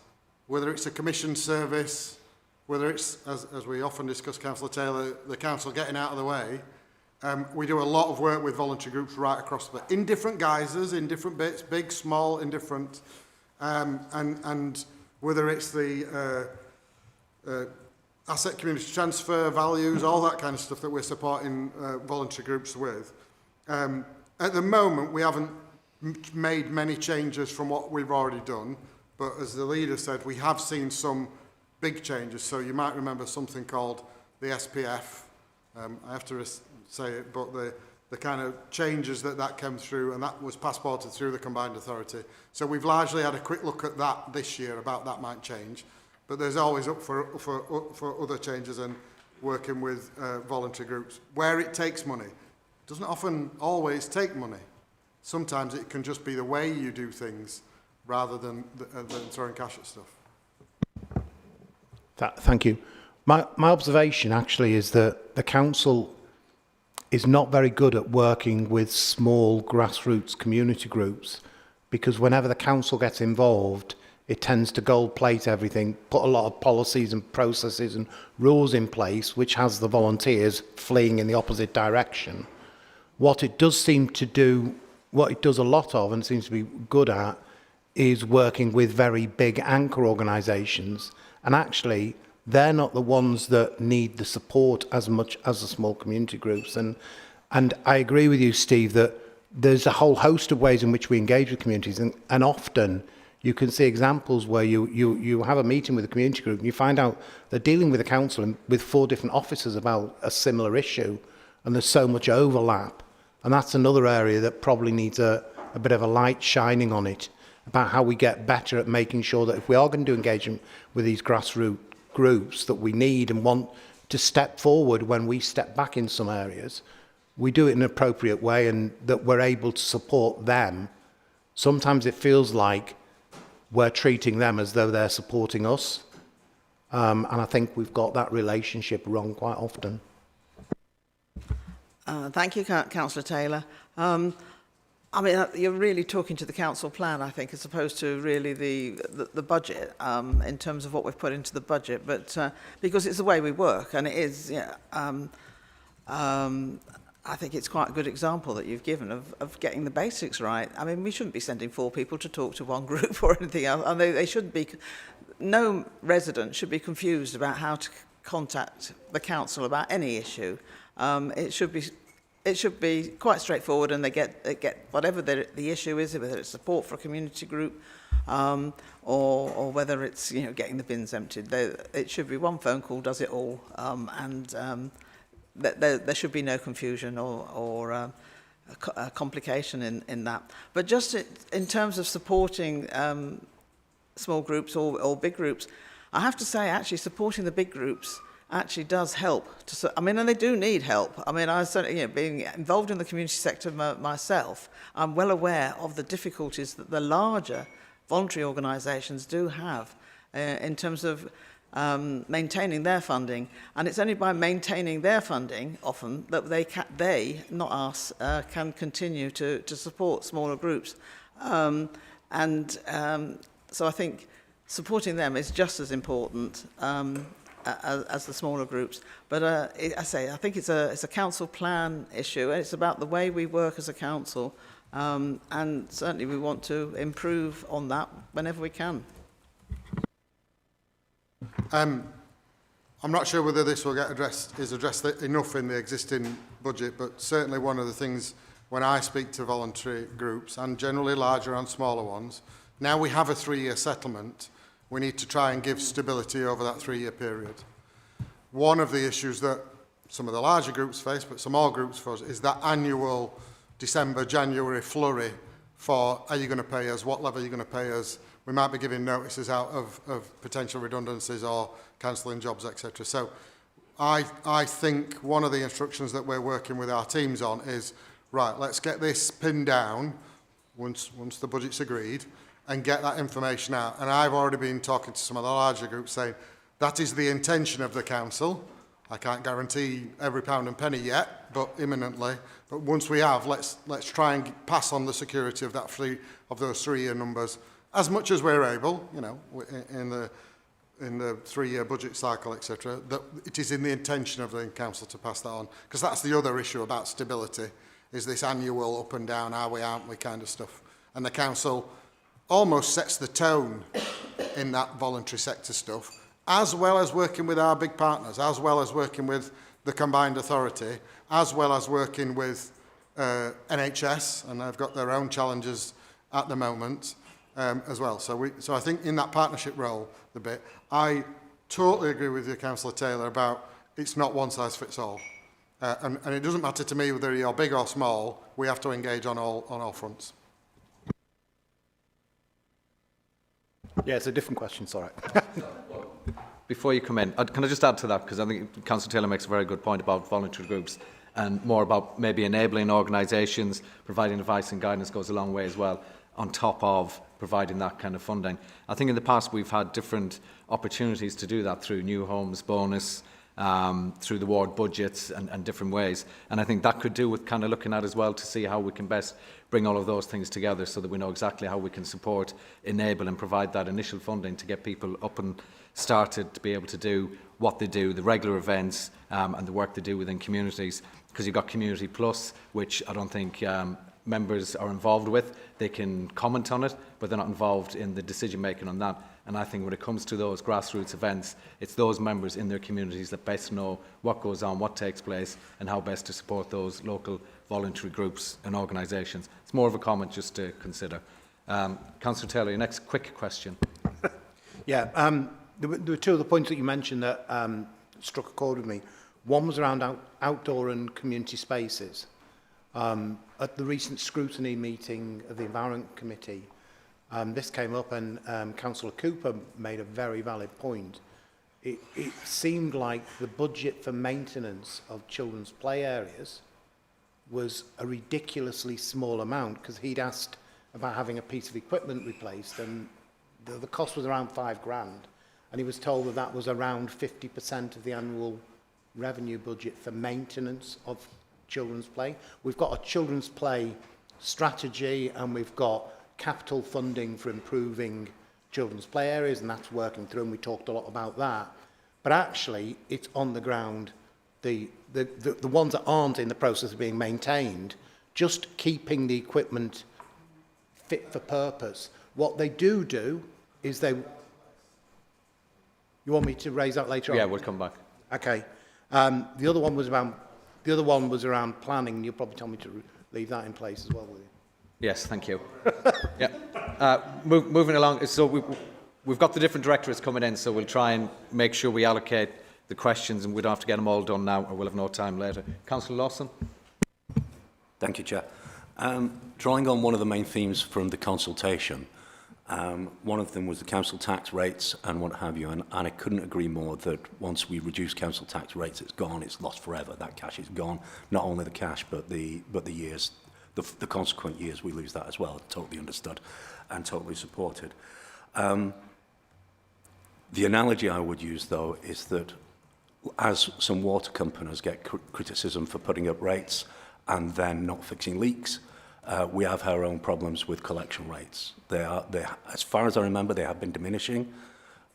whether it's a commission service, whether it's, as we often discuss, Councillor Taylor, the council getting out of the way, we do a lot of work with voluntary groups right across the, in different guises, in different bits, big, small, in different, and whether it's the asset community transfer values, all that kind of stuff that we're supporting voluntary groups with. At the moment, we haven't made many changes from what we've already done, but as the leader said, we have seen some big changes. So you might remember something called the SPF. I have to say it, but the kind of changes that came through, and that was passported through the Combined Authority. So we've largely had a quick look at that this year, about that might change. But there's always up for other changes and working with voluntary groups. Where it takes money, it doesn't often always take money. Sometimes it can just be the way you do things rather than throwing cash at stuff. Thank you. My observation actually is that the council is not very good at working with small grassroots community groups, because whenever the council gets involved, it tends to gold plate everything, put a lot of policies and processes and rules in place, which has the volunteers fleeing in the opposite direction. What it does seem to do, what it does a lot of and seems to be good at, is working with very big anchor organisations, and actually they're not the ones that need the support as much as the small community groups. And I agree with you, Steve, that there's a whole host of ways in which we engage with communities, and often you can see examples where you have a meeting with a community group and you find out they're dealing with a council and with 4 different officers about a similar issue, and there's so much overlap. And that's another area that probably needs a bit of a light shining on it, about how we get better at making sure that if we are going to do engagement with these grassroots groups that we need and want to step forward when we step back in some areas, we do it in an appropriate way and that we're able to support them. Sometimes it feels like we're treating them as though they're supporting us. And I think we've got that relationship wrong quite often. Thank you, Councillor Taylor. I mean, you're really talking to the council plan, I think, as opposed to really the budget, in terms of what we've put into the budget. But because it's the way we work, and it is, yeah, I think it's quite a good example that you've given of getting the basics right. I mean, we shouldn't be sending 4 people to talk to one group or anything else. And they shouldn't be, no resident should be confused about how to contact the council about any issue. It should be quite straightforward, and they get whatever the issue is, whether it's support for a community group, or whether it's getting the bins emptied. It should be one phone call does it all, and there should be no confusion or a complication in that. But just in terms of supporting small groups or big groups, I have to say actually supporting the big groups actually does help. I mean, and they do need help. I mean, I certainly, being involved in the community sector myself, I'm well aware of the difficulties that the larger voluntary organisations do have in terms of maintaining their funding. And it's only by maintaining their funding, often, that they, not us, can continue to support smaller groups. So I think supporting them is just as important as the smaller groups. But I think it's a council plan issue, and it's about the way we work as a council, and certainly we want to improve on that whenever we can. I'm not sure whether this will get addressed enough in the existing budget, but certainly one of the things when I speak to voluntary groups, and generally larger and smaller ones, now we have a 3-year settlement, we need to try and give stability over that 3-year period. One of the issues that some of the larger groups face, but some all groups face, is that annual December, January flurry for, are you going to pay us, what level are you going to pay us? We might be giving notices out of potential redundancies or cancelling jobs, etc. So I think one of the instructions that we're working with our teams on is, right, let's get this pinned down once the budget's agreed and get that information out. And I've already been talking to some of the larger groups saying, that is the intention of the council. I can't guarantee every pound and penny yet, but imminently. But once we have, let's try and pass on the security of those 3-year numbers as much as we're able, you know, in the 3-year budget cycle, etc. That it is in the intention of the council to pass that on, because that's the other issue about stability, is this annual up and down, are we, aren't we kind of stuff. And the council almost sets the tone in that voluntary sector stuff, as well as working with our big partners, as well as working with the combined authority, as well as working with NHS, and they've got their own challenges at the moment as well. So I think in that partnership role, I totally agree with you, Councillor Taylor, about it's not one size fits all. And it doesn't matter to me whether you're big or small, we have to engage on all fronts. Yeah, it's a different question, sorry. Before you come in, can I just add to that, because I think Councillor Taylor makes a very good point about voluntary groups and more about maybe enabling organisations, providing advice and guidance goes a long way as well, on top of providing that kind of funding. I think in the past we've had different opportunities to do that through new homes bonus, through the ward budgets and different ways. And I think that could do with kind of looking at as well to see how we can best bring all of those things together so that we know exactly how we can support, enable and provide that initial funding to get people up and started to be able to do what they do, the regular events and the work they do within communities. Because you've got Community Plus, which I don't think members are involved with. They can comment on it, but they're not involved in the decision making on that. And I think when it comes to those grassroots events, it's those members in their communities that best know what goes on, what takes place, and how best to support those local voluntary groups and organisations. It's more of a comment just to consider. Councillor Taylor, your next quick question. Yeah, there were two of the points that you mentioned that struck a chord with me. One was around outdoor and community spaces. At the recent scrutiny meeting of the Environment Committee, this came up and Councillor Cooper made a very valid point. It seemed like the budget for maintenance of children's play areas was a ridiculously small amount, because he'd asked about having a piece of equipment replaced and the cost was around £5,000, and he was told that that was around 50% of the annual revenue budget for maintenance of children's play. We've got a children's play strategy and we've got capital funding for improving children's play areas, and that's working through, and we talked a lot about that. But actually, it's on the ground, the ones that aren't in the process of being maintained, just keeping the equipment fit for purpose. What they do is they... You want me to raise that later on? Yeah, we'll come back. Okay. The other one was around planning. You'll probably tell me to leave that in place as well, will you? Yes, thank you. Yeah. Moving along, so we've got the different directorates coming in, so we'll try and make sure we allocate the questions, and we don't have to get them all done now, or we'll have no time later. Councillor Lawson. Thank you, Chair. Drawing on one of the main themes from the consultation, one of them was the council tax rates and what have you, and I couldn't agree more that once we reduce council tax rates, it's gone, it's lost forever. That cash is gone. Not only the cash, but the years, the consequent years, we lose that as well. Totally understood and totally supported. The analogy I would use, though, is that as some water companies get criticism for putting up rates and then not fixing leaks, we have our own problems with collection rates. They as far as I remember, they have been diminishing,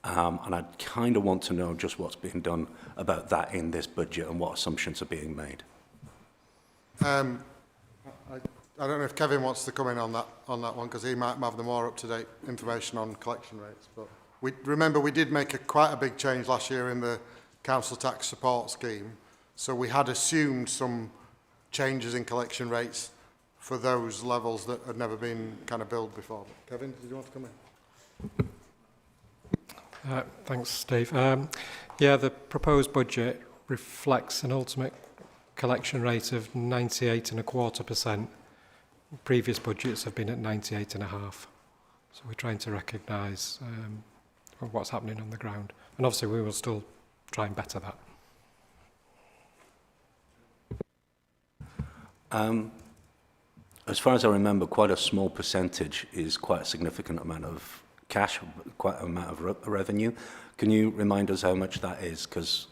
and I kind of want to know just what's being done about that in this budget and what assumptions are being made. I don't know if Kevin wants to come in on that one, because he might have the more up-to-date information on collection rates. But remember we did make quite a big change last year in the council tax support scheme. So we had assumed some changes in collection rates for those levels that had never been kind of billed before. Kevin, did you want to come in? Thanks, Steve. Yeah, the proposed budget reflects an ultimate collection rate of 98.25%. Previous budgets have been at 98.5%. So we're trying to recognise what's happening on the ground. And obviously we will still try and better that. As far as I remember, quite a small percentage is quite a significant amount of cash, quite an amount of revenue. Can you remind us how much that is? Because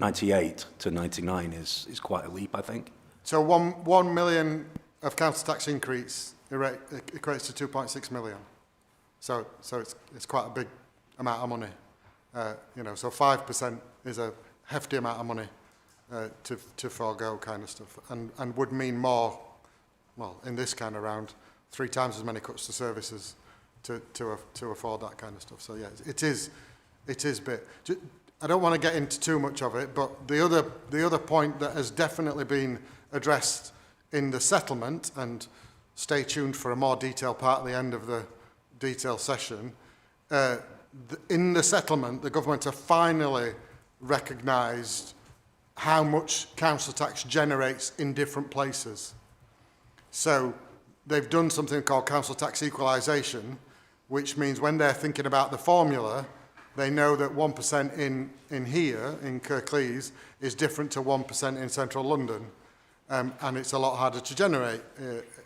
98 to 99 is quite a leap, I think. So 1 million of council tax increase equates to 2.6 million. So it's quite a big amount of money. So 5% is a hefty amount of money to forego kind of stuff, and would mean more. Well, in this kind of round, 3 times as many cuts to services to afford that kind of stuff. So yeah, it is bit. I don't want to get into too much of it, but the other point that has definitely been addressed in the settlement, and stay tuned for a more detailed part at the end of the detailed session. In the settlement, the government have finally recognised how much council tax generates in different places. So they've done something called council tax equalisation, which means when they're thinking about the formula, they know that 1% in here, in Kirklees, is different to 1% in central London. And it's a lot harder to generate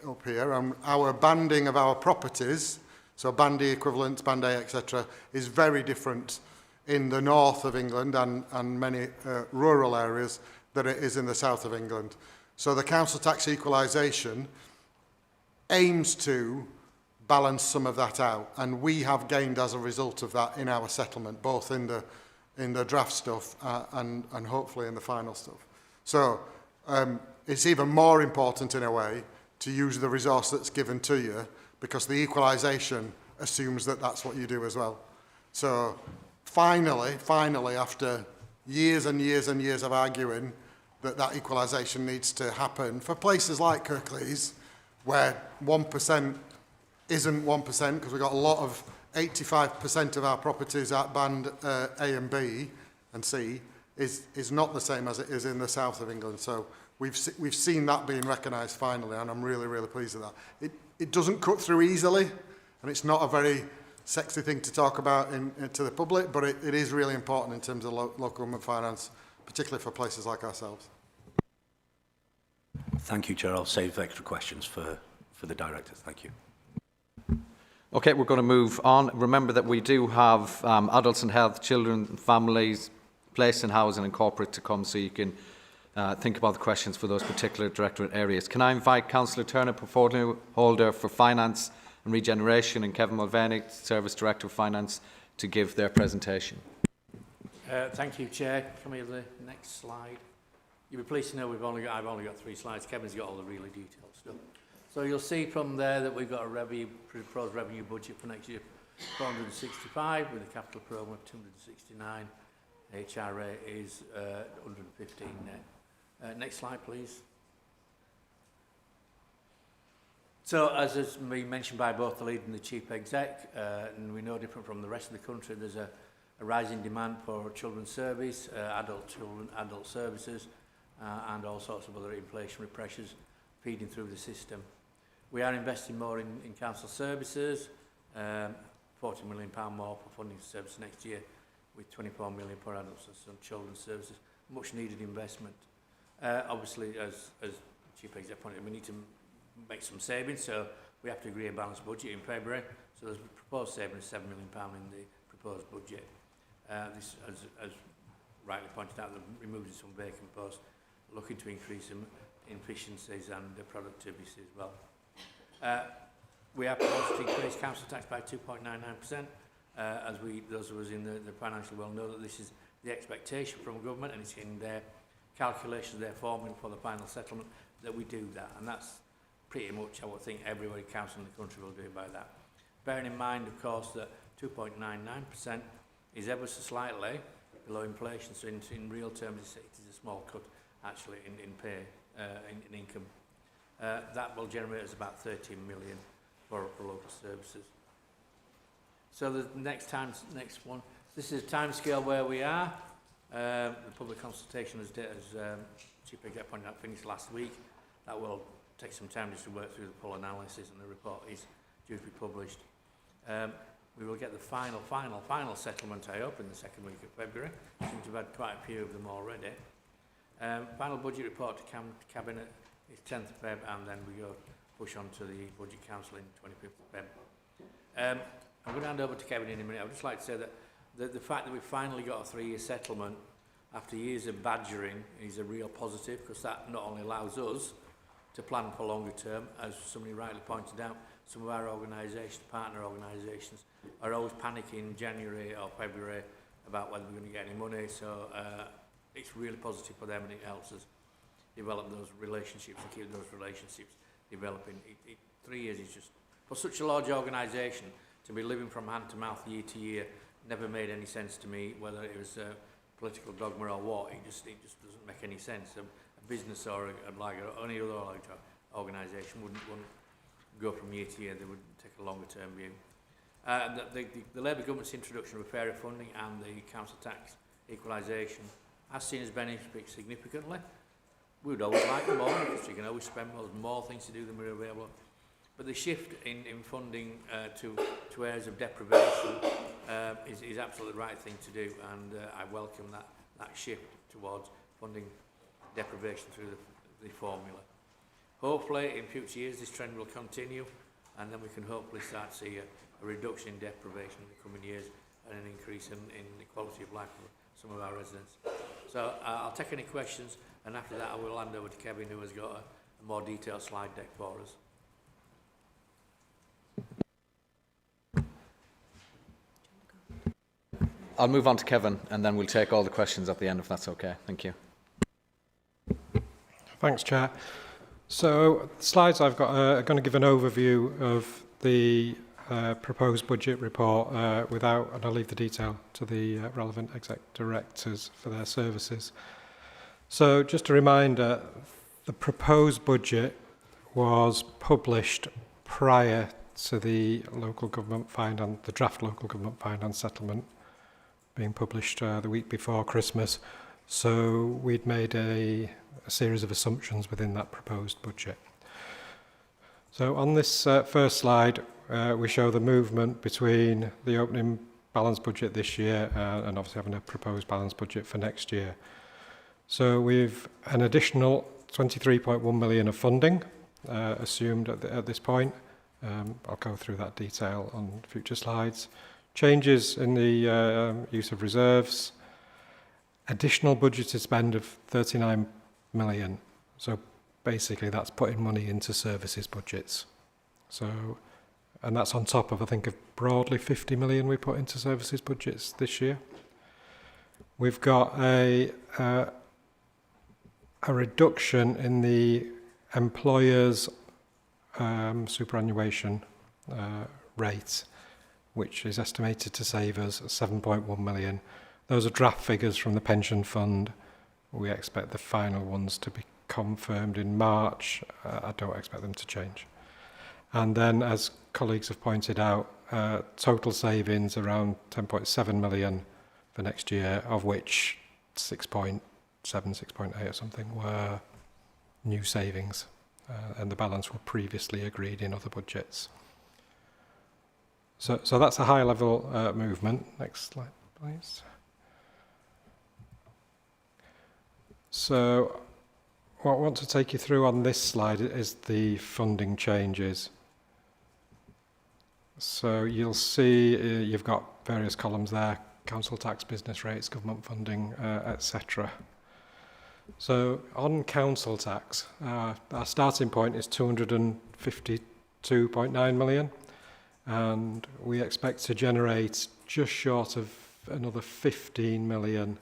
up here. And our banding of our properties, so Band E equivalents, Band A, etc., is very different in the north of England and many rural areas than it is in the south of England. So the council tax equalisation aims to balance some of that out, and we have gained as a result of that in our settlement, both in the draft stuff and hopefully in the final stuff. So it's even more important in a way to use the resource that's given to you, because the equalisation assumes that that's what you do as well. So finally, after years and years and years of arguing that equalisation needs to happen for places like Kirklees, where 1% isn't 1%, because we've got a lot of 85% of our properties at Band A and B and C is not the same as it is in the south of England. So we've seen that being recognised finally, and I'm really, really pleased with that. It doesn't cut through easily, and it's not a very sexy thing to talk about to the public, but it is really important in terms of local government finance, particularly for places like ourselves. Thank you, Chair. I'll save extra questions for the directors. Thank you. Okay, we're going to move on. Remember that we do have adults and health, children, families, place and housing and corporate to come, so you can think about the questions for those particular directorate areas. Can I invite Councillor Turner, portfolio holder for Finance and Regeneration, and Kevin Mulvaney, Service Director of Finance, to give their presentation. Thank you, Chair. Come here to the next slide. You'll be pleased to know I've only got 3 slides. Kevin's got all the really detailed stuff. So you'll see from there that we've got a proposed revenue budget for next year, 465, with a capital programme of 269. HRA is 115 net. Next slide, please. So, as has been mentioned by both the lead and the chief exec, and we're no different from the rest of the country, there's a rising demand for children's service, adult services, and all sorts of other inflationary pressures feeding through the system. We are investing more in council services, £40 million more for funding services next year, with 24 million for adults and some children's services. Much needed investment. Obviously, as Chief Executive pointed out, we need to make some savings, so we have to agree a balanced budget in February. So there's a proposed saving of £7 million in the proposed budget. This, as rightly pointed out, they're removing some vacant posts, looking to increase some efficiencies and productivity as well. We are proposed to increase council tax by 2.99%. As those of us in the financial world know that this is the expectation from government, and it's in their calculations, their formula for the final settlement, that we do that. And that's pretty much, I would think, every council in the country will do by that. Bearing in mind, of course, that 2.99% is ever so slightly below inflation. So in real terms, it is a small cut actually in pay, in income. That will generate us about 13 million for local services. So the next one, this is a time scale where we are. The public consultation as Chief Executive pointed out, finished last week. That will take some time just to work through the poll analysis, and the report is due to be published. We will get the final settlement, I hope, in the second week of February. Seems to have had quite a few of them already. Final budget report to Cabinet is 10th of Feb, and then we go push on to the Budget Council in 25th of Feb. I'm going to hand over to Kevin in a minute. I would just like to say that the fact that we've finally got a 3-year settlement after years of badgering is a real positive, because that not only allows us to plan for longer term, as somebody rightly pointed out, some of our organisations, partner organisations, are always panicking in January or February about whether we're going to get any money, so it's really positive for them, and it helps us develop those relationships and keep those relationships developing. 3 years is just, for such a large organisation, to be living from hand to mouth year to year never made any sense to me, whether it was political dogma or what. It just doesn't make any sense. A business or any other organisation wouldn't go from year to year. They would take a longer term view. The Labour government's introduction of fairer funding and the council tax equalisation has seen us benefit significantly. We would always like more, because you can always spend more things to do than we're available. But the shift in funding to areas of deprivation is absolutely the right thing to do, and I welcome that shift towards funding deprivation through the formula. Hopefully in future years this trend will continue, and then we can hopefully start to see a reduction in deprivation in the coming years and an increase in the quality of life for some of our residents. So I'll take any questions, and after that I will hand over to Kevin, who has got a more detailed slide deck for us. I'll move on to Kevin, and then we'll take all the questions at the end, if that's okay. Thank you. Thanks, Chair. So the slides I've got are going to give an overview of the proposed budget report and I'll leave the detail to the relevant exec directors for their services. So just a reminder, the proposed budget was published prior to the the draft local government finance settlement being published the week before Christmas. So we'd made a series of assumptions within that proposed budget. So on this first slide, we show the movement between the opening balanced budget this year and obviously having a proposed balanced budget for next year. So we've an additional 23.1 million of funding assumed at this point. I'll go through that detail on future slides. Changes in the use of reserves, additional budgeted spend of 39 million. So basically that's putting money into services budgets. So, and that's on top of, I think, of broadly 50 million we put into services budgets this year. We've got a reduction in the employer's superannuation rate, which is estimated to save us 7.1 million. Those are draft figures from the pension fund. We expect the final ones to be confirmed in March. I don't expect them to change. And then, as colleagues have pointed out, total savings around 10.7 million for next year, of which 6.7, 6.8 or something were new savings, and the balance were previously agreed in other budgets. So that's a high level movement. Next slide, please. So what I want to take you through on this slide is the funding changes. So you'll see you've got various columns there: council tax, business rates, government funding, etc. So on council tax, our starting point is 252.9 million, and we expect to generate just short of another 15 million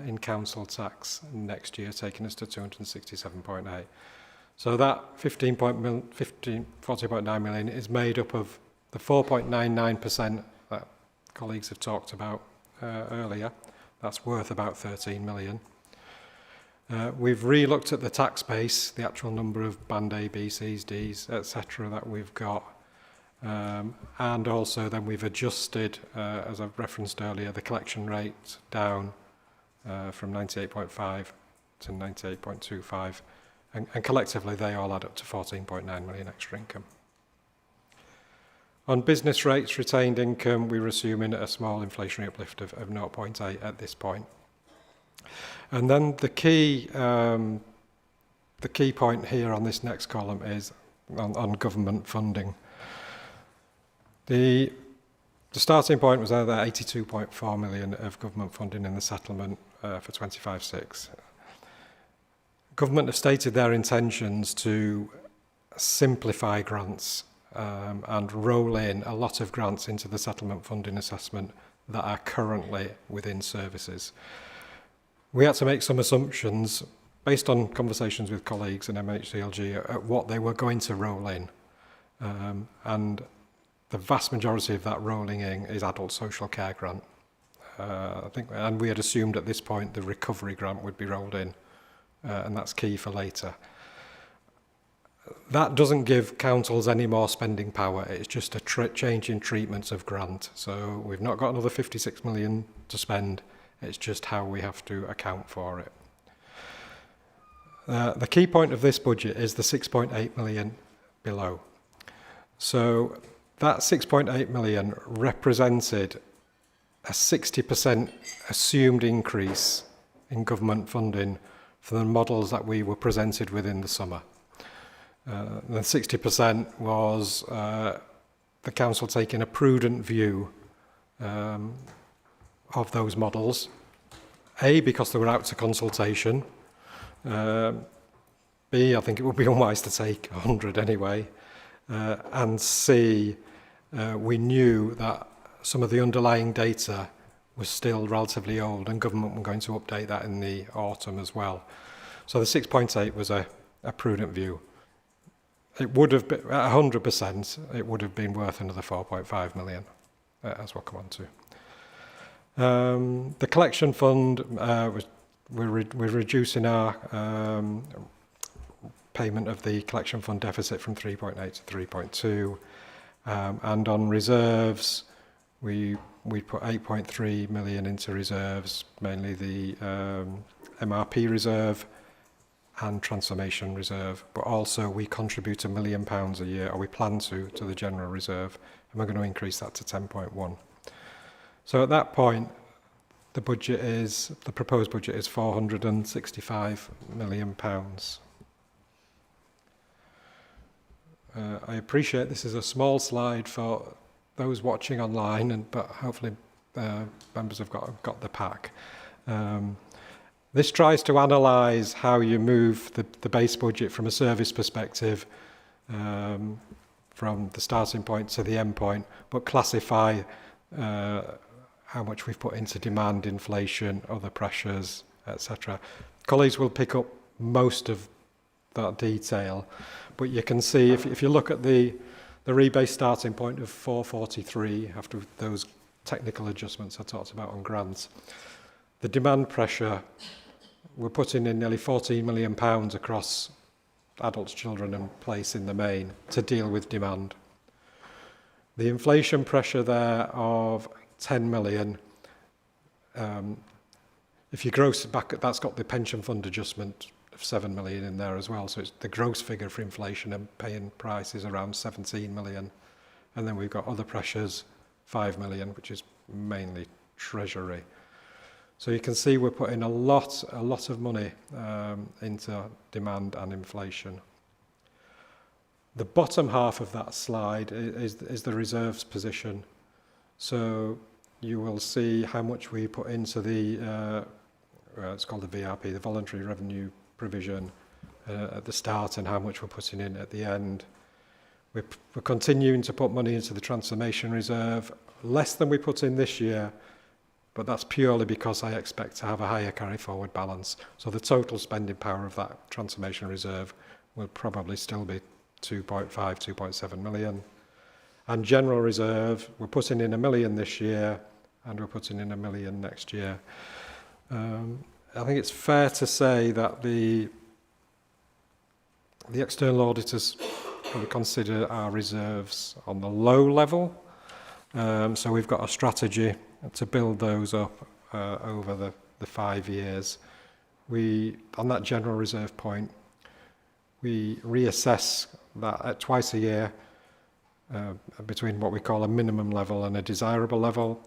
in council tax next year, taking us to 267.8. So that 40.9 million is made up of the 4.99% that colleagues have talked about earlier. That's worth about 13 million. We've re-looked at the tax base, the actual number of band A, B, Cs, Ds, etc. that we've got. And also then we've adjusted, as I've referenced earlier, the collection rate down from 98.5 to 98.25. And collectively they all add up to 14.9 million extra income. On business rates, retained income, we're assuming a small inflationary uplift of 0.8 at this point. And then the key point here on this next column is on government funding. The starting point was there 82.4 million of government funding in the settlement for 25/6. Government have stated their intentions to simplify grants and roll in a lot of grants into the settlement funding assessment that are currently within services. We had to make some assumptions based on conversations with colleagues in MHCLG at what they were going to roll in. And the vast majority of that rolling in is adult social care grant. I think, and we had assumed at this point the recovery grant would be rolled in, and that's key for later. That doesn't give councils any more spending power. It's just a change in treatment of grant. So we've not got another 56 million to spend. It's just how we have to account for it. The key point of this budget is the 6.8 million below. So that 6.8 million represented a 60% assumed increase in government funding for the models that we were presented with in the summer. The 60% was the council taking a prudent view of those models. A, because they were out to consultation. B, I think it would be unwise to take 100 anyway. And C, we knew that some of the underlying data was still relatively old and government were going to update that in the autumn as well. So the 6.8 was a prudent view. It would have been, at 100%, it would have been worth another 4.5 million, as we'll come on to. The collection fund, we're reducing our payment of the collection fund deficit from 3.8 to 3.2. And on reserves, we put 8.3 million into reserves, mainly the MRP reserve and transformation reserve, but also we contribute £1 million a year, or we plan to the general reserve, and we're going to increase that to 10.1. So at that point, the proposed budget is £465 million. I appreciate this is a small slide for those watching online, but hopefully members have got the pack. This tries to analyse how you move the base budget from a service perspective, from the starting point to the end point, but classify how much we've put into demand, inflation, other pressures, etc. Colleagues will pick up most of that detail, but you can see if you look at the rebase starting point of 443 after those technical adjustments I talked about on grants, the demand pressure, we're putting in nearly £14 million across adults, children and place in the main to deal with demand. The inflation pressure there of 10 million, if you gross it back, that's got the pension fund adjustment of 7 million in there as well. So it's the gross figure for inflation and paying prices around 17 million. And then we've got other pressures, 5 million, which is mainly treasury. So you can see we're putting a lot of money into demand and inflation. The bottom half of that slide is the reserves position. So you will see how much we put into the, it's called the VRP, the Voluntary Revenue Provision, at the start, and how much we're putting in at the end. We're continuing to put money into the Transformation Reserve, less than we put in this year, but that's purely because I expect to have a higher carry-forward balance. So the total spending power of that Transformation Reserve will probably still be 2.5, 2.7 million. And General Reserve, we're putting in £1 million this year, and we're putting in £1 million next year. I think it's fair to say that the external auditors probably consider our reserves on the low level. So we've got a strategy to build those up over the 5 years. On that general reserve point, we reassess that at twice a year between what we call a minimum level and a desirable level.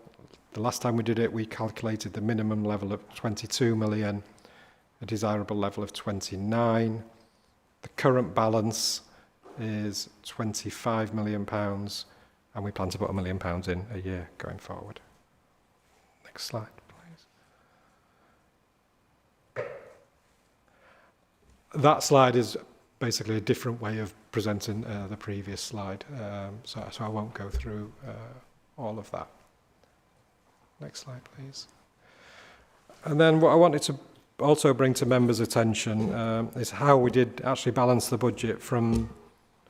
The last time we did it, we calculated the minimum level of 22 million, a desirable level of 29. The current balance is 25 million pounds, and we plan to put £1 million in a year going forward. Next slide, please. That slide is basically a different way of presenting the previous slide, so I won't go through all of that. Next slide, please. And then what I wanted to also bring to members' attention is how we did actually balance the budget from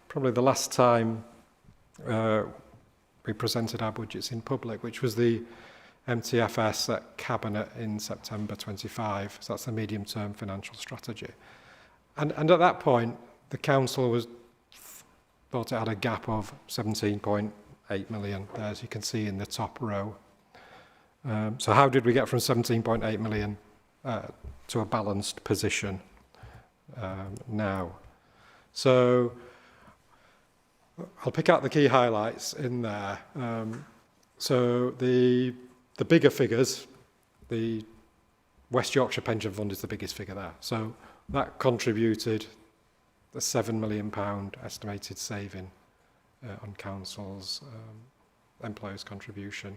probably the last time we presented our budgets in public, which was the MTFS at Cabinet in September 25. So that's the medium-term financial strategy. And at that point, the council thought it had a gap of 17.8 million, there, as you can see in the top row. So how did we get from 17.8 million to a balanced position now? So I'll pick out the key highlights in there. So the bigger figures, the West Yorkshire Pension Fund is the biggest figure there. So that contributed a £7 million estimated saving on council's employers' contribution.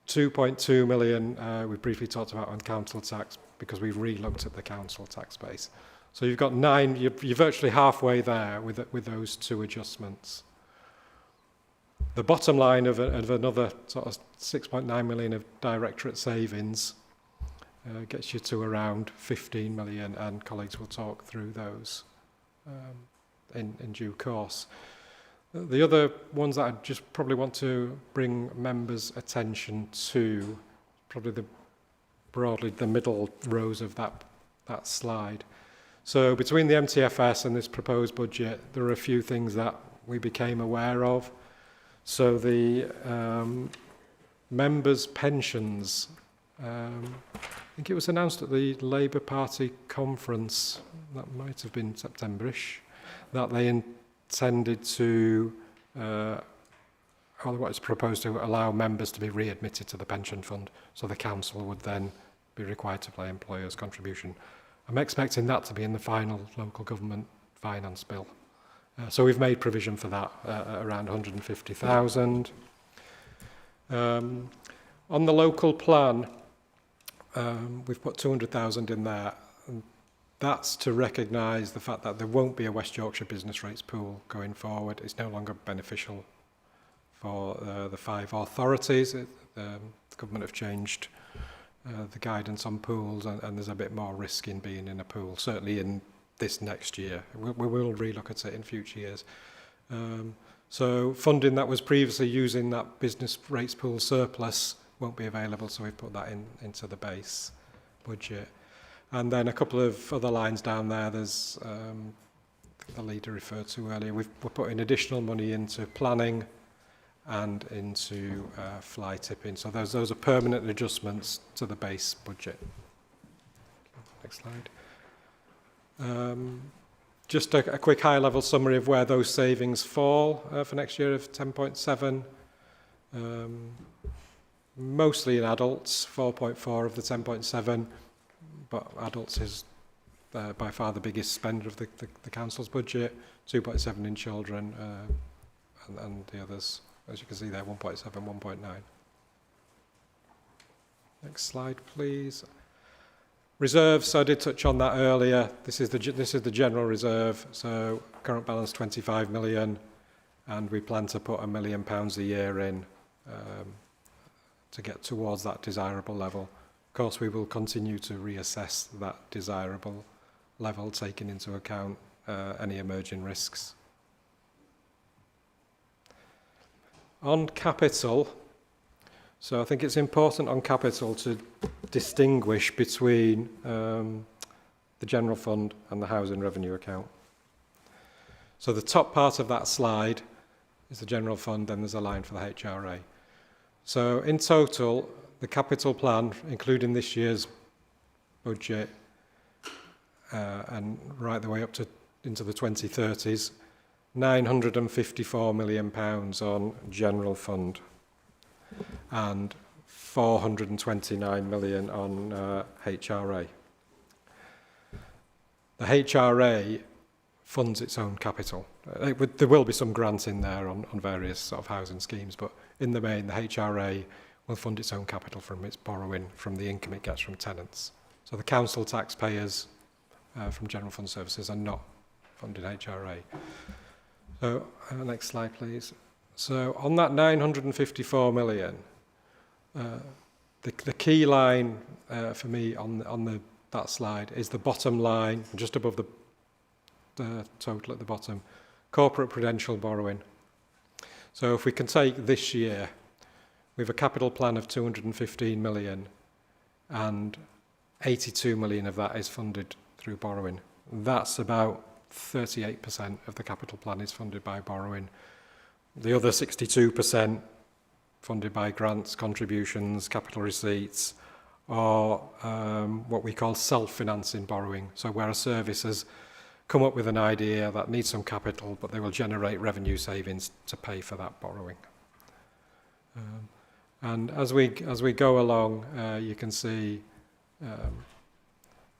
2.2 million we briefly talked about on council tax because we've re-looked at the council tax base. So you've got 9, you're virtually halfway there with those two adjustments. The bottom line of another sort of 6.9 million of directorate savings gets you to around 15 million, and colleagues will talk through those in due course. The other ones that I just probably want to bring members' attention to, probably broadly the middle rows of that slide. So between the MTFS and this proposed budget, there are a few things that we became aware of. So the members' pensions, I think it was announced at the Labour Party conference, that might have been September-ish, that they intended to, or what is proposed to allow members to be readmitted to the pension fund, so the council would then be required to pay employers' contribution. I'm expecting that to be in the final local government finance bill. So we've made provision for that around 150,000. On the local plan, we've put 200,000 in there. And that's to recognise the fact that there won't be a West Yorkshire business rates pool going forward. It's no longer beneficial for the 5 authorities. The government have changed the guidance on pools, and there's a bit more risk in being in a pool, certainly in this next year. We will relook at it in future years. So funding that was previously using that business rates pool surplus won't be available, so we've put that into the base budget. And then a couple of other lines down there, there's the leader referred to earlier. We're putting additional money into planning and into fly tipping. So those are permanent adjustments to the base budget. Next slide. Just a quick high-level summary of where those savings fall for next year of 10.7. Mostly in adults, 4.4 of the 10.7, but adults is by far the biggest spender of the council's budget, 2.7 in children, and the others, as you can see there, 1.7, 1.9. Next slide, please. Reserves, so I did touch on that earlier. This is the general reserve, so current balance 25 million, and we plan to put £1 million a year in to get towards that desirable level. Of course, we will continue to reassess that desirable level, taking into account any emerging risks. On capital, So I think it's important on capital to distinguish between the general fund and the housing revenue account. So the top part of that slide is the general fund, then there's a line for the HRA. So in total, the capital plan, including this year's budget and right the way up to into the 2030s, £954 million on general fund and 429 million on HRA. The HRA funds its own capital. There will be some grant in there on various sort of housing schemes, but in the main, the HRA will fund its own capital from its borrowing from the income it gets from tenants. So the council taxpayers from general fund services are not funding HRA. So next slide, please. So on that 954 million, the key line for me on that slide is the bottom line, just above the total at the bottom, corporate prudential borrowing. So if we can take this year, we have a capital plan of 215 million and 82 million of that is funded through borrowing. That's about 38% of the capital plan is funded by borrowing. The other 62% funded by grants, contributions, capital receipts, or what we call self-financing borrowing. So where a service has come up with an idea that needs some capital, but they will generate revenue savings to pay for that borrowing. And as we go along, you can see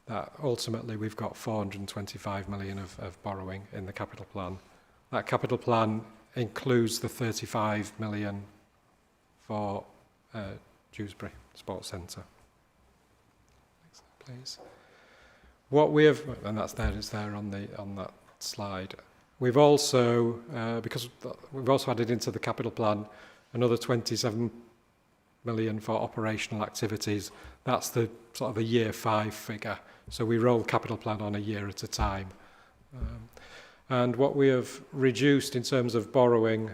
that ultimately we've got 425 million of borrowing in the capital plan. That capital plan includes the 35 million for Dewsbury Sports Centre. Next slide, please. What we have, and that's there, it's there on that slide. We've also, because we've also added into the capital plan another 27 million for operational activities. That's the sort of the year 5 figure. So we roll capital plan on a year at a time. And what we have reduced in terms of borrowing,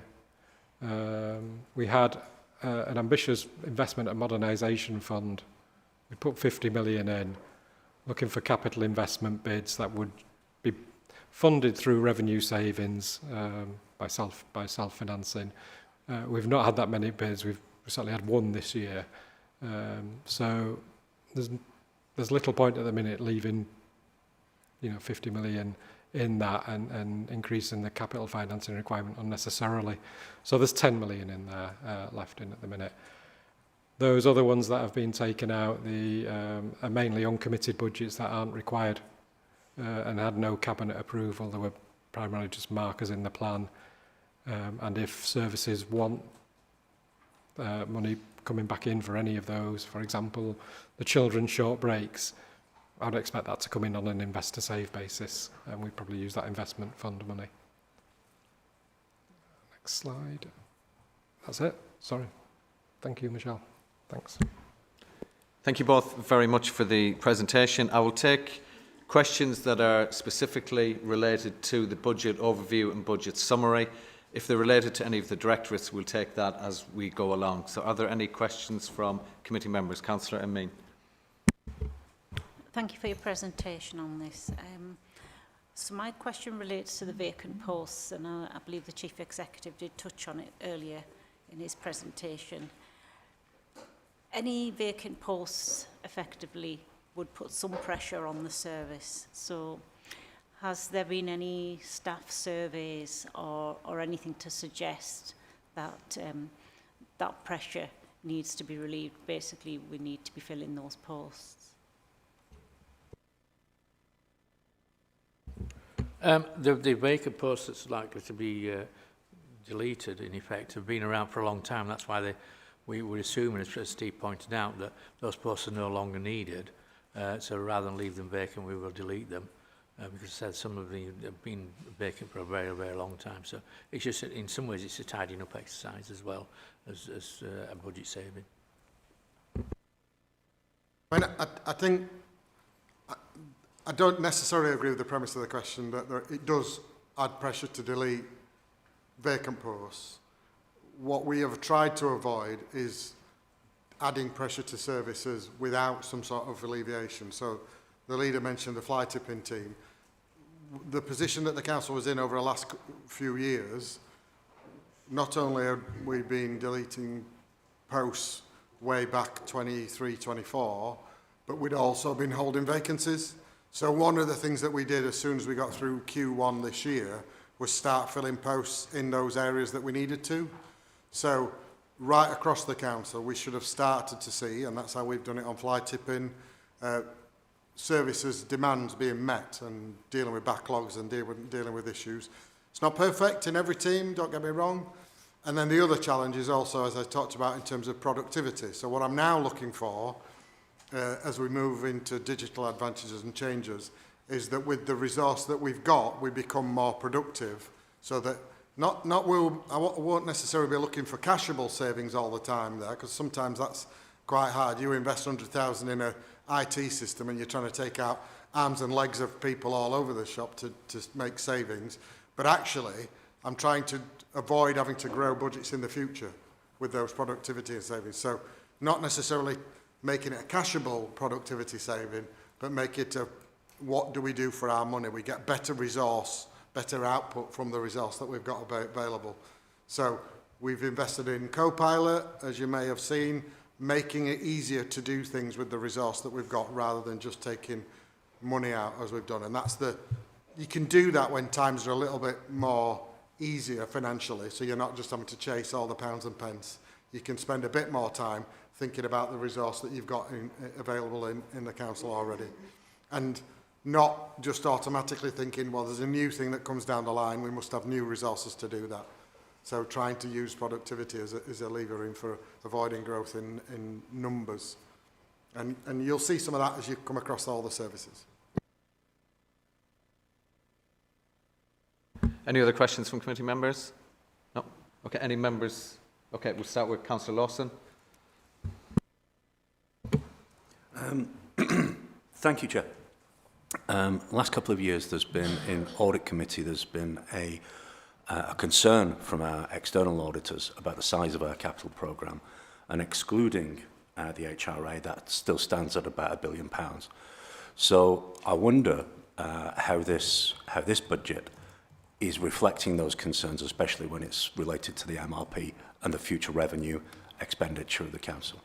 we had an ambitious investment and modernisation fund. We put 50 million in, looking for capital investment bids that would be funded through revenue savings by self-financing. We've not had that many bids. We've certainly had one this year. So there's little point at the minute leaving 50 million in that and increasing the capital financing requirement unnecessarily. So there's 10 million in there left in at the minute. Those other ones that have been taken out are mainly uncommitted budgets that aren't required and had no cabinet approval. They were primarily just markers in the plan. And if services want money coming back in for any of those, for example, the children's short breaks, I'd expect that to come in on an investor save basis, and we'd probably use that investment fund money. Next slide. That's it. Sorry. Thank you, Michelle. Thanks. Thank you both very much for the presentation. I will take questions that are specifically related to the budget overview and budget summary. If they're related to any of the directorates, we'll take that as we go along. So are there any questions from committee members? Councillor Amin. Thank you for your presentation on this. So my question relates to the vacant posts, and I believe the Chief Executive did touch on it earlier in his presentation. Any vacant posts effectively would put some pressure on the service. So has there been any staff surveys or anything to suggest that that pressure needs to be relieved? Basically, we need to be filling those posts. The vacant posts that's likely to be deleted, in effect, have been around for a long time. That's why we would assume, as Steve pointed out, that those posts are no longer needed. So rather than leave them vacant, we will delete them. Because I said some of them have been vacant for a very, very long time. So it's just, in some ways, it's a tidying up exercise as well as a budget saving. I think I don't necessarily agree with the premise of the question that it does add pressure to delete vacant posts. What we have tried to avoid is adding pressure to services without some sort of alleviation. So the leader mentioned the fly tipping team. The position that the council was in over the last few years, not only have we been deleting posts way back 23, 24, but we'd also been holding vacancies. So one of the things that we did as soon as we got through Q1 this year was start filling posts in those areas that we needed to. So right across the council, we should have started to see, and that's how we've done it on fly tipping, services demands being met and dealing with backlogs and dealing with issues. It's not perfect in every team, don't get me wrong. And then the other challenge is also, as I talked about, in terms of productivity. So what I'm now looking for, as we move into digital advantages and changes, is that with the resource that we've got, we become more productive, so that I won't necessarily be looking for cashable savings all the time there, because sometimes that's quite hard. You invest 100,000 in a IT system and you're trying to take out arms and legs of people all over the shop to make savings. But actually, I'm trying to avoid having to grow budgets in the future with those productivity and savings. So not necessarily making it a cashable productivity saving, but make it a what do we do for our money? We get better resource, better output from the resource that we've got available. So we've invested in Copilot, as you may have seen, making it easier to do things with the resource that we've got rather than just taking money out as we've done. And you can do that when times are a little bit more easier financially, so you're not just having to chase all the pounds and pence. You can spend a bit more time thinking about the resource that you've got available in the council already. And not just automatically thinking, well, there's a new thing that comes down the line, we must have new resources to do that. So trying to use productivity as a lever in for avoiding growth in numbers. And you'll see some of that as you come across all the services. Any other questions from committee members? No? Okay, any members? Okay, we'll start with Councillor Lawson. Thank you, Chair. Last couple of years, there's been, in Audit Committee, there's been a concern from our external auditors about the size of our capital programme, and excluding the HRA, that still stands at about £1 billion. So I wonder how this budget is reflecting those concerns, especially when it's related to the MRP and the future revenue expenditure of the council.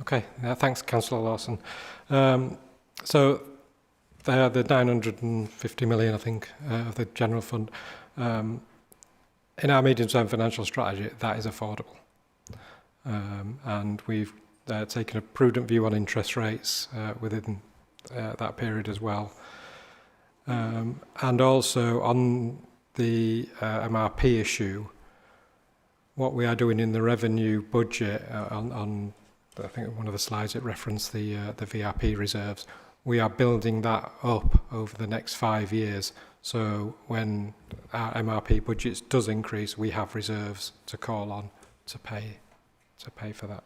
Okay, thanks, Councillor Lawson. So the 950 million, I think, of the general fund, in our medium-term financial strategy, that is affordable. And we've taken a prudent view on interest rates within that period as well. And also on the MRP issue, what we are doing in the revenue budget on I think one of the slides it referenced the VRP reserves. We are building that up over the next 5 years. So when our MRP budgets does increase, we have reserves to call on to pay for that.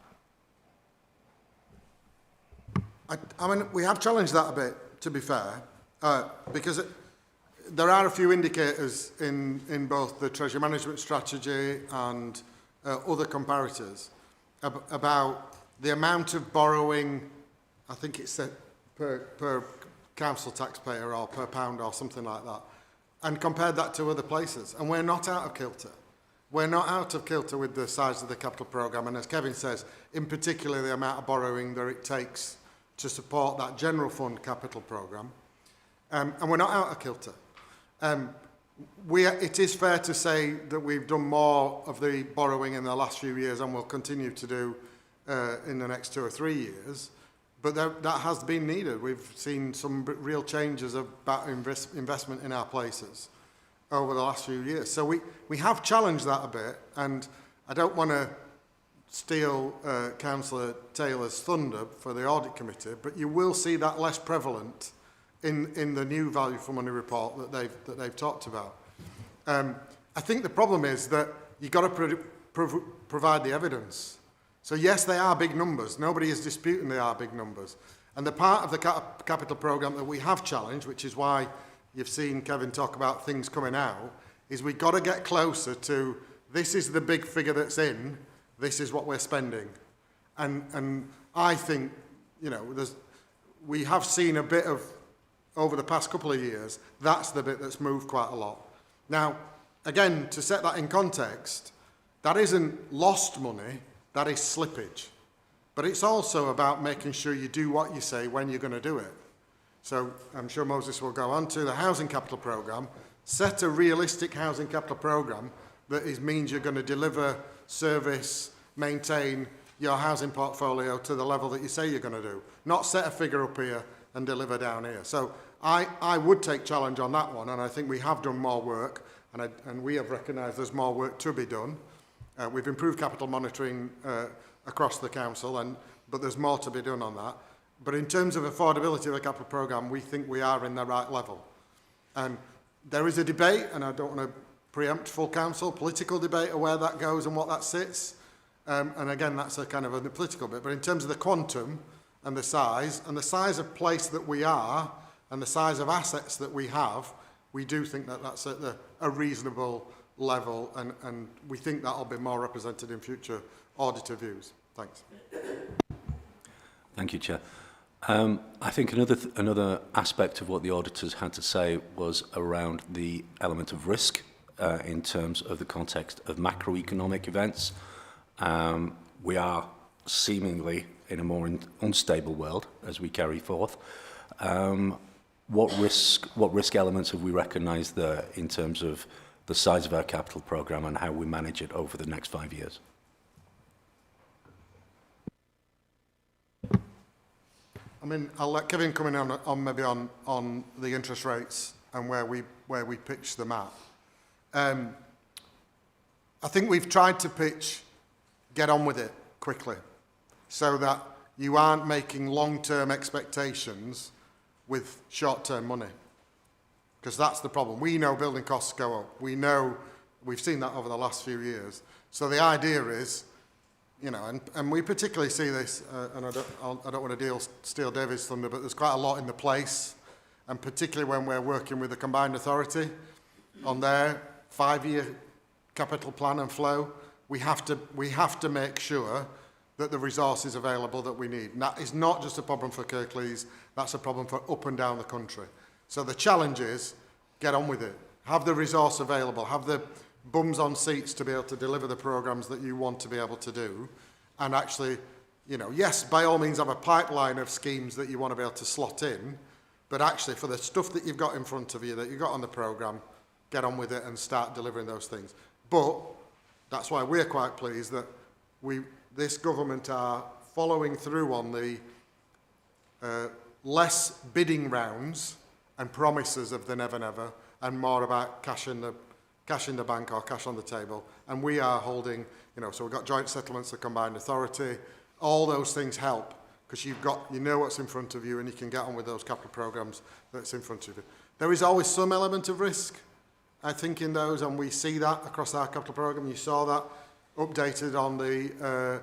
I mean, we have challenged that a bit, to be fair, because there are a few indicators in both the treasury management strategy and other comparators about the amount of borrowing, I think it's per council taxpayer or per pound or something like that, and compared that to other places. And we're not out of kilter. We're not out of kilter with the size of the capital programme, and as Kevin says, in particular the amount of borrowing that it takes to support that general fund capital programme. And we're not out of kilter. It is fair to say that we've done more of the borrowing in the last few years and will continue to do in the next 2 or 3 years, but that has been needed. We've seen some real changes about investment in our places over the last few years. So we have challenged that a bit, and I don't want to steal Councillor Taylor's thunder for the Audit Committee, but you will see that less prevalent in the new value for money report that they've talked about. I think the problem is that you've got to provide the evidence. So yes, they are big numbers. Nobody is disputing they are big numbers. And the part of the capital programme that we have challenged, which is why you've seen Kevin talk about things coming out, is we've got to get closer to, this is the big figure that's in, this is what we're spending. And I think, you know, we have seen a bit of, over the past couple of years, that's the bit that's moved quite a lot. Now, again, to set that in context, that isn't lost money, that is slippage. But it's also about making sure you do what you say when you're going to do it. So I'm sure Moses will go on to the housing capital programme, set a realistic housing capital programme that means you're going to deliver, service, maintain your housing portfolio to the level that you say you're going to do. Not set a figure up here and deliver down here. So I would take challenge on that one, and I think we have done more work, and we have recognised there's more work to be done. We've improved capital monitoring across the council, but there's more to be done on that. But in terms of affordability of the capital programme, we think we are in the right level. And there is a debate, and I don't want to preempt full council, political debate of where that goes and what that sits. And again, that's a kind of a political bit. But in terms of the quantum and the size of place that we are and the size of assets that we have, we do think that that's at a reasonable level, and we think that'll be more represented in future auditor views. Thanks. Thank you, Chair. I think another aspect of what the auditors had to say was around the element of risk in terms of the context of macroeconomic events. We are seemingly in a more unstable world as we carry forth. What risk elements have we recognised there in terms of the size of our capital programme and how we manage it over the next 5 years? I mean, I'll let Kevin come in on the interest rates and where we pitch them at. I think we've tried to pitch, get on with it quickly, so that you aren't making long-term expectations with short-term money, because that's the problem. We know building costs go up. We know, we've seen that over the last few years. So the idea is, you know, and we particularly see this, and I don't want to steal David's thunder, but there's quite a lot in the place, and particularly when we're working with the combined authority on their 5-year capital plan and flow, we have to make sure that the resource is available that we need. And that is not just a problem for Kirklees, that's a problem for up and down the country. So the challenge is, get on with it. Have the resource available, have the bums on seats to be able to deliver the programmes that you want to be able to do. And actually, you know, yes, by all means have a pipeline of schemes that you want to be able to slot in, but actually for the stuff that you've got in front of you, that you've got on the programme, get on with it and start delivering those things. But that's why we're quite pleased that this government are following through on the less bidding rounds and promises of the never never, and more about cash in the bank or cash on the table. And we are holding, you know, so we've got joint settlements, the combined authority. All those things help, because you know what's in front of you, and you can get on with those capital programmes that's in front of you. There is always some element of risk, I think, in those, and we see that across our capital programme. You saw that updated on the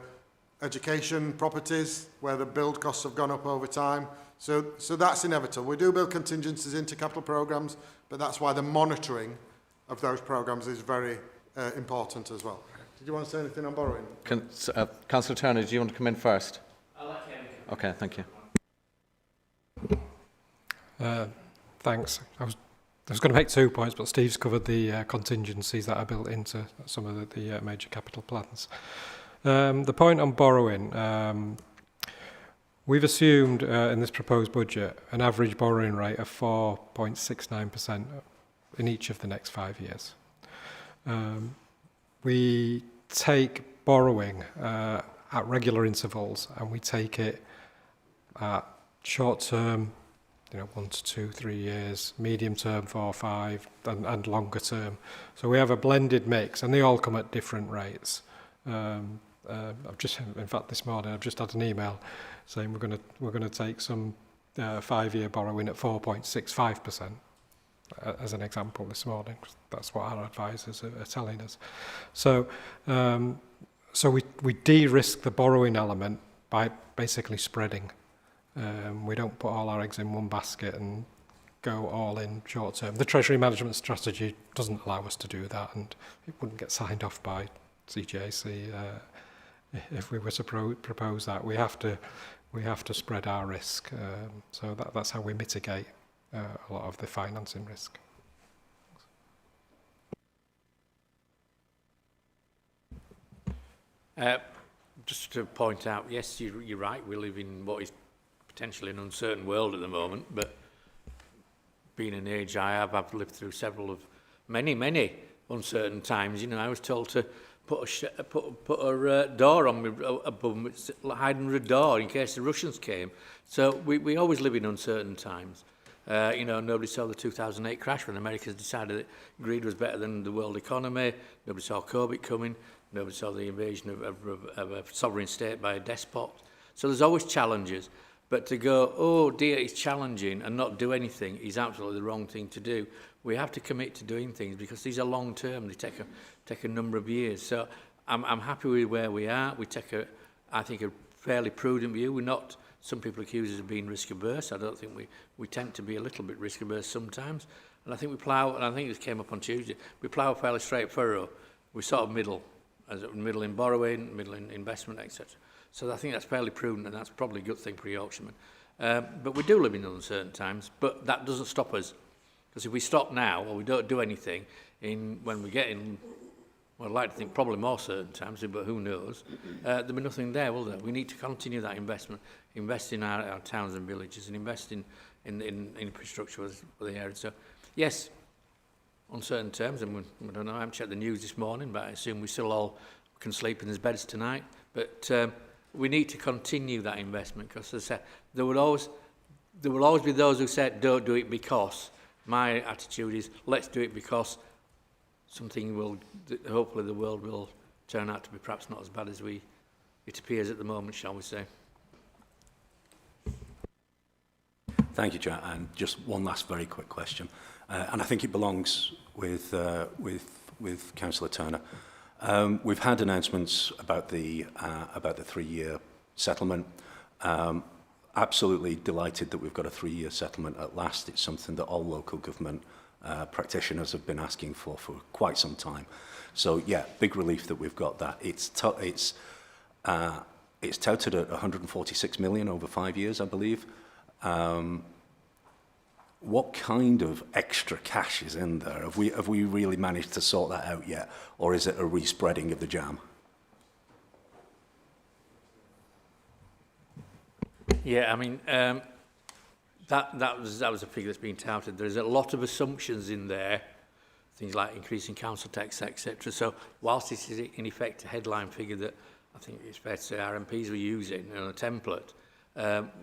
education properties, where the build costs have gone up over time. So that's inevitable. We do build contingencies into capital programmes, but that's why the monitoring of those programmes is very important as well. Did you want to say anything on borrowing? Councillor Turner, do you want to come in first? I'll let Kevin come in. Okay, thank you. Thanks. I was going to make 2 points, but Steve's covered the contingencies that are built into some of the major capital plans. The point on borrowing, we've assumed in this proposed budget an average borrowing rate of 4.69% in each of the next 5 years. We take borrowing at regular intervals, and we take it at short term, 1 to 2, 3 years, medium term 4, 5, and longer term. So we have a blended mix, and they all come at different rates. In fact, this morning I've just had an email saying we're going to take some 5-year borrowing at 4.65%. As an example this morning. That's what our advisors are telling us. So we de-risk the borrowing element by basically spreading. We don't put all our eggs in one basket and go all in short term. The Treasury Management Strategy doesn't allow us to do that, and it wouldn't get signed off by CJC if we were to propose that. We have to spread our risk, so that's how we mitigate a lot of the financing risk. Just to point out, yes, you're right, we live in what is potentially an uncertain world at the moment, but being an age I have, I've lived through several of many uncertain times. You know, I was told to put a door on me, hide under a door in case the Russians came. So we always live in uncertain times. You know, nobody saw the 2008 crash when America decided that greed was better than the world economy. Nobody saw COVID coming. Nobody saw the invasion of a sovereign state by a despot. So there's always challenges. But to go, oh dear, it's challenging, and not do anything is absolutely the wrong thing to do. We have to commit to doing things because these are long term. They take a number of years. So I'm happy with where we are. We take I think a fairly prudent view. We're not. Some people accuse us of being risk averse. I don't think we tend to be a little bit risk averse sometimes. And I think we plough. And I think this came up on Tuesday. We plough a fairly straight furrow. We're sort of middle in borrowing, middle in investment, etc. So I think that's fairly prudent, and that's probably a good thing for Yorkshiremen. But we do live in uncertain times, but that doesn't stop us. Because if we stop now, or we don't do anything, when we get in, well, I'd like to think probably more certain times, but who knows, there'll be nothing there, will there? We need to continue that investment, invest in our towns and villages, and invest in infrastructure for the area. So, yes, uncertain terms, and I don't know, I haven't checked the news this morning, but I assume we still all can sleep in his beds tonight. But we need to continue that investment because, as I said, there will always be those who said, don't do it because. My attitude is, let's do it because something will, hopefully the world will turn out to be perhaps not as bad as it appears at the moment, shall we say. Thank you, Chair. And just one last very quick question, and I think it belongs with Councillor Turner. We've had announcements about the 3-year settlement. Absolutely delighted that we've got a 3-year settlement at last. It's something that all local government practitioners have been asking for quite some time. So yeah, big relief that we've got that. It's touted at 146 million over 5 years, I believe. What kind of extra cash is in there? Have we really managed to sort that out yet, or is it a respreading of the jam? Yeah, I mean, that was a figure that's been touted. There's a lot of assumptions in there, things like increasing council tax, etc. So whilst this is in effect a headline figure that I think it's fair to say our MPs were using in a template,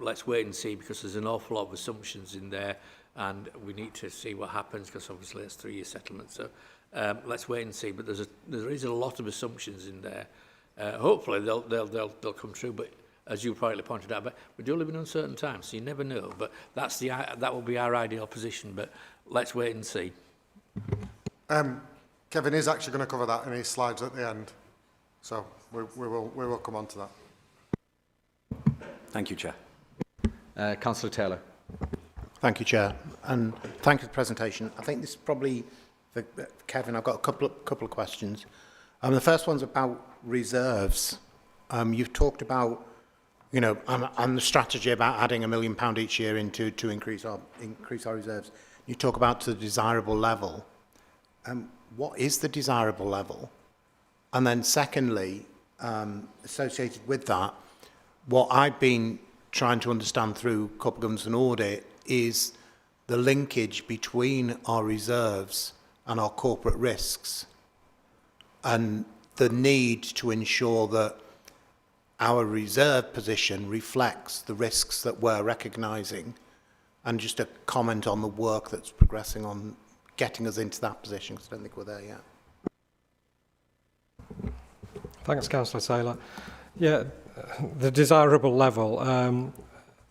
let's wait and see because there's an awful lot of assumptions in there, and we need to see what happens because obviously it's 3-year settlement. So let's wait and see. But there is a lot of assumptions in there. Hopefully they'll come true. But as you rightly pointed out, but we do live in uncertain times, so you never know. But that will be our ideal position. But let's wait and see. Kevin is actually going to cover that in his slides at the end, so we will come on to that. Thank you, Chair. Councillor Taylor. Thank you, Chair, and thank you for the presentation. I think this is probably for Kevin. I've got a couple of questions. The first one's about reserves. You've talked about, you know, and the strategy about adding £1 million each year into to increase our reserves. You talk about the desirable level. What is the desirable level? And then secondly, associated with that, what I've been trying to understand through corporate governance and audit is the linkage between our reserves and our corporate risks, and the need to ensure that our reserve position reflects the risks that we're recognising, and just a comment on the work that's progressing on getting us into that position, because I don't think we're there yet. Thanks, Councillor Taylor. Yeah, the desirable level,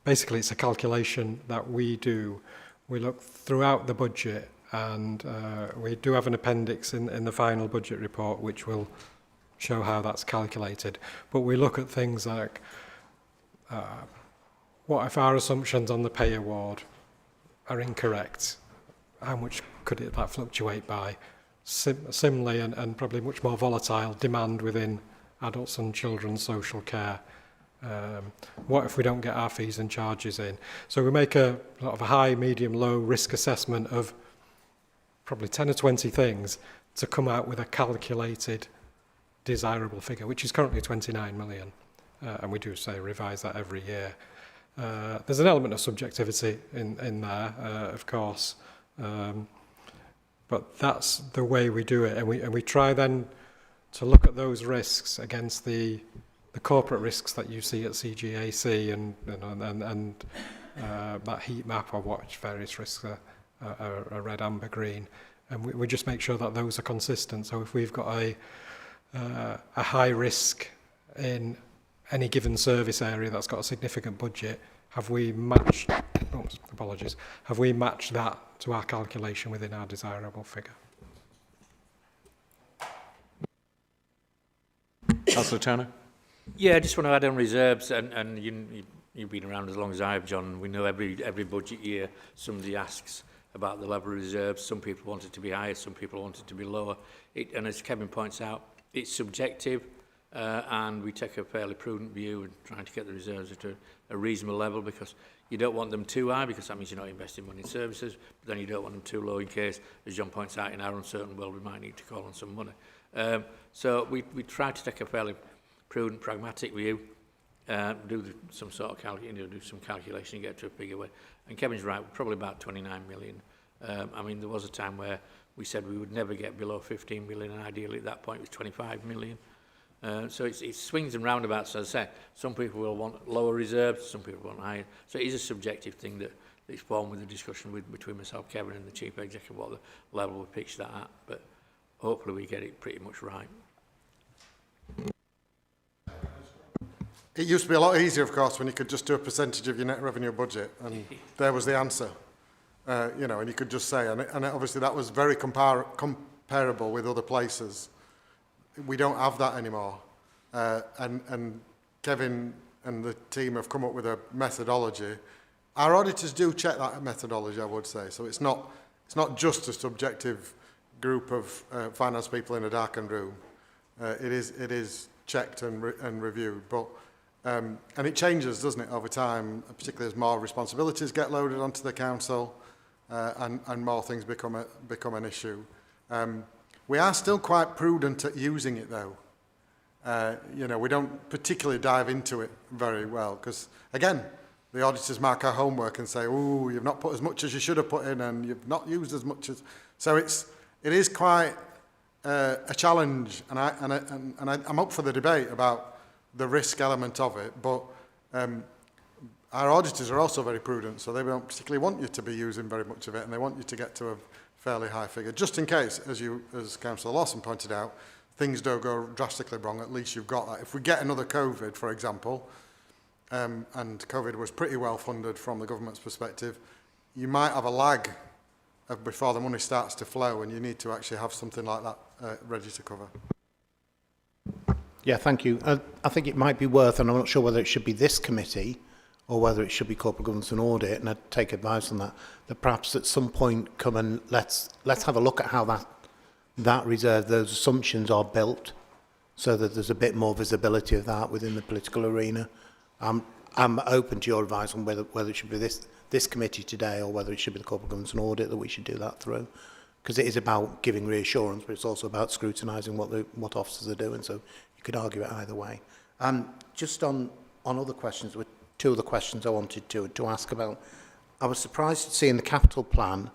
basically it's a calculation that we do. We look throughout the budget, and we do have an appendix in the final budget report which will show how that's calculated. But we look at things like what if our assumptions on the pay award are incorrect, how much could that fluctuate by? Similarly, and probably much more volatile, demand within adults and children's social care. What if we don't get our fees and charges in? So we make a sort of a high, medium, low risk assessment of probably 10 or 20 things to come out with a calculated desirable figure, which is currently 29 million. And we do say revise that every year. There's an element of subjectivity in there, of course. But that's the way we do it. And we try then to look at those risks against the corporate risks that you see at CGAC and that heat map of what various risks are red, amber, green. And we just make sure that those are consistent. So if we've got a high risk in any given service area that's got a significant budget, have we matched that to our calculation within our desirable figure? Councillor Turner. Yeah, I just want to add on reserves, and you've been around as long as I have, John. We know every budget year somebody asks about the level of reserves. Some people want it to be higher, some people want it to be lower. And as Kevin points out, it's subjective, and we take a fairly prudent view and trying to get the reserves at a reasonable level, because you don't want them too high, because that means you're not investing money in services, but then you don't want them too low in case, as John points out, in our uncertain world, we might need to call on some money. So we try to take a fairly prudent, pragmatic view, do some sort of do some calculation and get to a figure where, and Kevin's right, probably about 29 million. I mean, there was a time where we said we would never get below 15 million, and ideally at that point it was 25 million. So it swings and roundabouts, as I say. Some people will want lower reserves, some people want higher. So it is a subjective thing that's formed with the discussion between myself, Kevin, and the Chief Executive, what the level we pitch that at. But hopefully we get it pretty much right. It used to be a lot easier, of course, when you could just do a percentage of your net revenue budget, and there was the answer. You know, and you could just say, and obviously that was very comparable with other places. We don't have that anymore. And Kevin and the team have come up with a methodology. Our auditors do check that methodology, I would say. So it's not just a subjective group of finance people in a darkened room. It is checked and reviewed, but and it changes, doesn't it, over time, particularly as more responsibilities get loaded onto the council and more things become an issue. We are still quite prudent at using it, though. You know, we don't particularly dive into it very well because, again, the auditors mark our homework and say, "Oh, you've not put as much as you should have put in, and you've not used as much as." So it is quite a challenge, and I'm up for the debate about the risk element of it. But our auditors are also very prudent, so they don't particularly want you to be using very much of it, and they want you to get to a fairly high figure, just in case, as Councillor Lawson pointed out, things don't go drastically wrong. At least you've got that. If we get another COVID, for example, and COVID was pretty well funded from the government's perspective, you might have a lag before the money starts to flow, and you need to actually have something like that ready to cover. Yeah, thank you. I think it might be worth, and I'm not sure whether it should be this committee or whether it should be corporate governance and audit, and I'd take advice on that perhaps at some point come and let's have a look at how that reserve, those assumptions are built, so that there's a bit more visibility of that within the political arena. I'm open to your advice on whether it should be this committee today or whether it should be the corporate governance and audit that we should do that through, because it is about giving reassurance, but it's also about scrutinising what officers are doing. So you could argue it either way. Just on other questions, with two other questions I wanted to ask about. I was surprised to see in the capital plan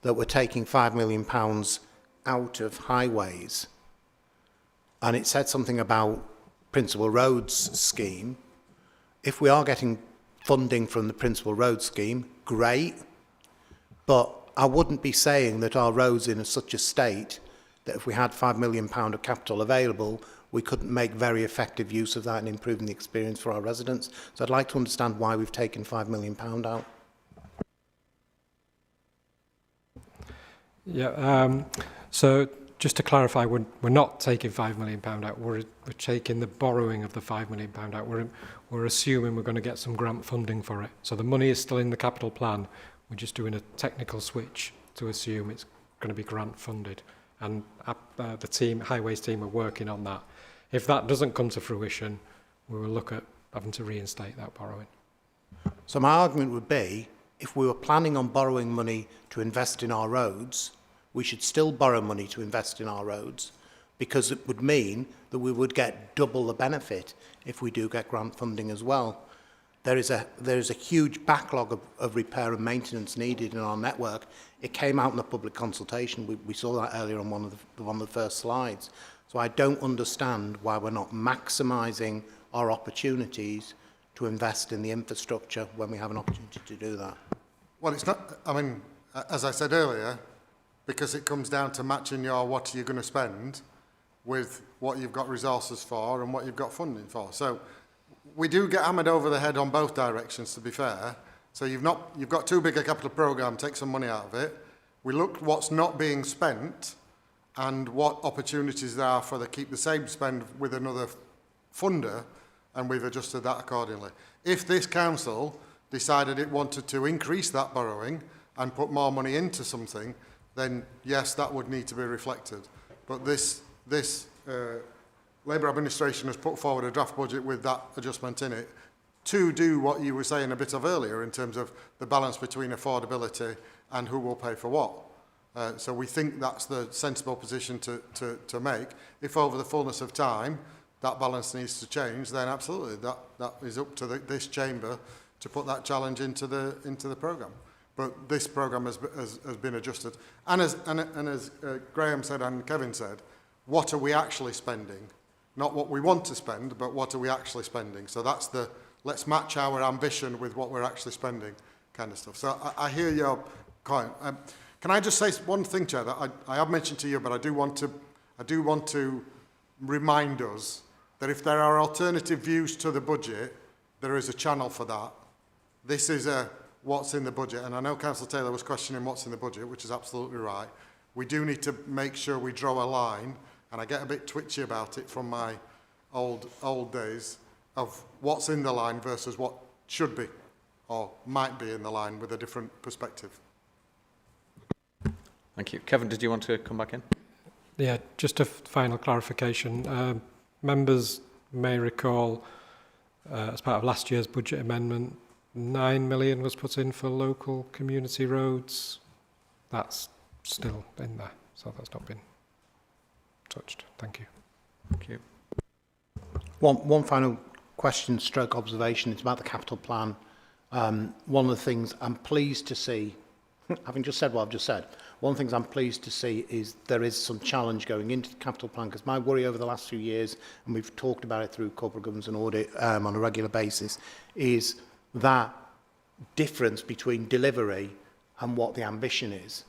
that we're taking £5 million out of highways, and it said something about Principal Roads scheme. If we are getting funding from the Principal Roads scheme, great, but I wouldn't be saying that our roads are in such a state that if we had £5 million of capital available, we couldn't make very effective use of that in improving the experience for our residents. So I'd like to understand why we've taken £5 million out. Yeah, so just to clarify, we're not taking £5 million out, we're taking the borrowing of the £5 million out. We're assuming we're going to get some grant funding for it. So the money is still in the capital plan. We're just doing a technical switch to assume it's going to be grant funded. And the team, Highways team, are working on that. If that doesn't come to fruition, we will look at having to reinstate that borrowing. So my argument would be, if we were planning on borrowing money to invest in our roads, we should still borrow money to invest in our roads, because it would mean that we would get double the benefit if we do get grant funding as well. There is a huge backlog of repair and maintenance needed in our network. It came out in the public consultation. We saw that earlier on one of the first slides. So I don't understand why we're not maximising our opportunities to invest in the infrastructure when we have an opportunity to do that. Well, it's not, I mean, as I said earlier, because it comes down to matching your what are you going to spend with what you've got resources for and what you've got funding for. So we do get hammered over the head on both directions, to be fair. So you've got too big a capital programme, take some money out of it. We look what's not being spent and what opportunities there are for keep the same spend with another funder, and we've adjusted that accordingly. If this council decided it wanted to increase that borrowing and put more money into something, then yes, that would need to be reflected. But this Labour administration has put forward a draft budget with that adjustment in it to do what you were saying a bit of earlier in terms of the balance between affordability and who will pay for what. So we think that's the sensible position to make. If over the fullness of time that balance needs to change, then absolutely that is up to this chamber to put that challenge into the programme. But this programme has been adjusted. And as Graham said and Kevin said, what are we actually spending? Not what we want to spend, but what are we actually spending? So that's let's match our ambition with what we're actually spending kind of stuff. So I hear your point. Can I just say one thing, Chair, that I have mentioned to you, but I do want to remind us that if there are alternative views to the budget, there is a channel for that. This is what's in the budget, and I know Councillor Taylor was questioning what's in the budget, which is absolutely right. We do need to make sure we draw a line, and I get a bit twitchy about it from my old days of what's in the line versus what should be or might be in the line with a different perspective. Thank you. Kevin, did you want to come back in? Yeah, just a final clarification. Members may recall, as part of last year's budget amendment, 9 million was put in for local community roads. That's still in there, so that's not been touched. Thank you. Thank you. One final question, stroke observation. It's about the capital plan. One of the things I'm pleased to see, having just said what I've just said, one of the things I'm pleased to see is there is some challenge going into the capital plan, because my worry over the last few years, and we've talked about it through corporate governance and audit on a regular basis, is that difference between delivery and what the ambition is.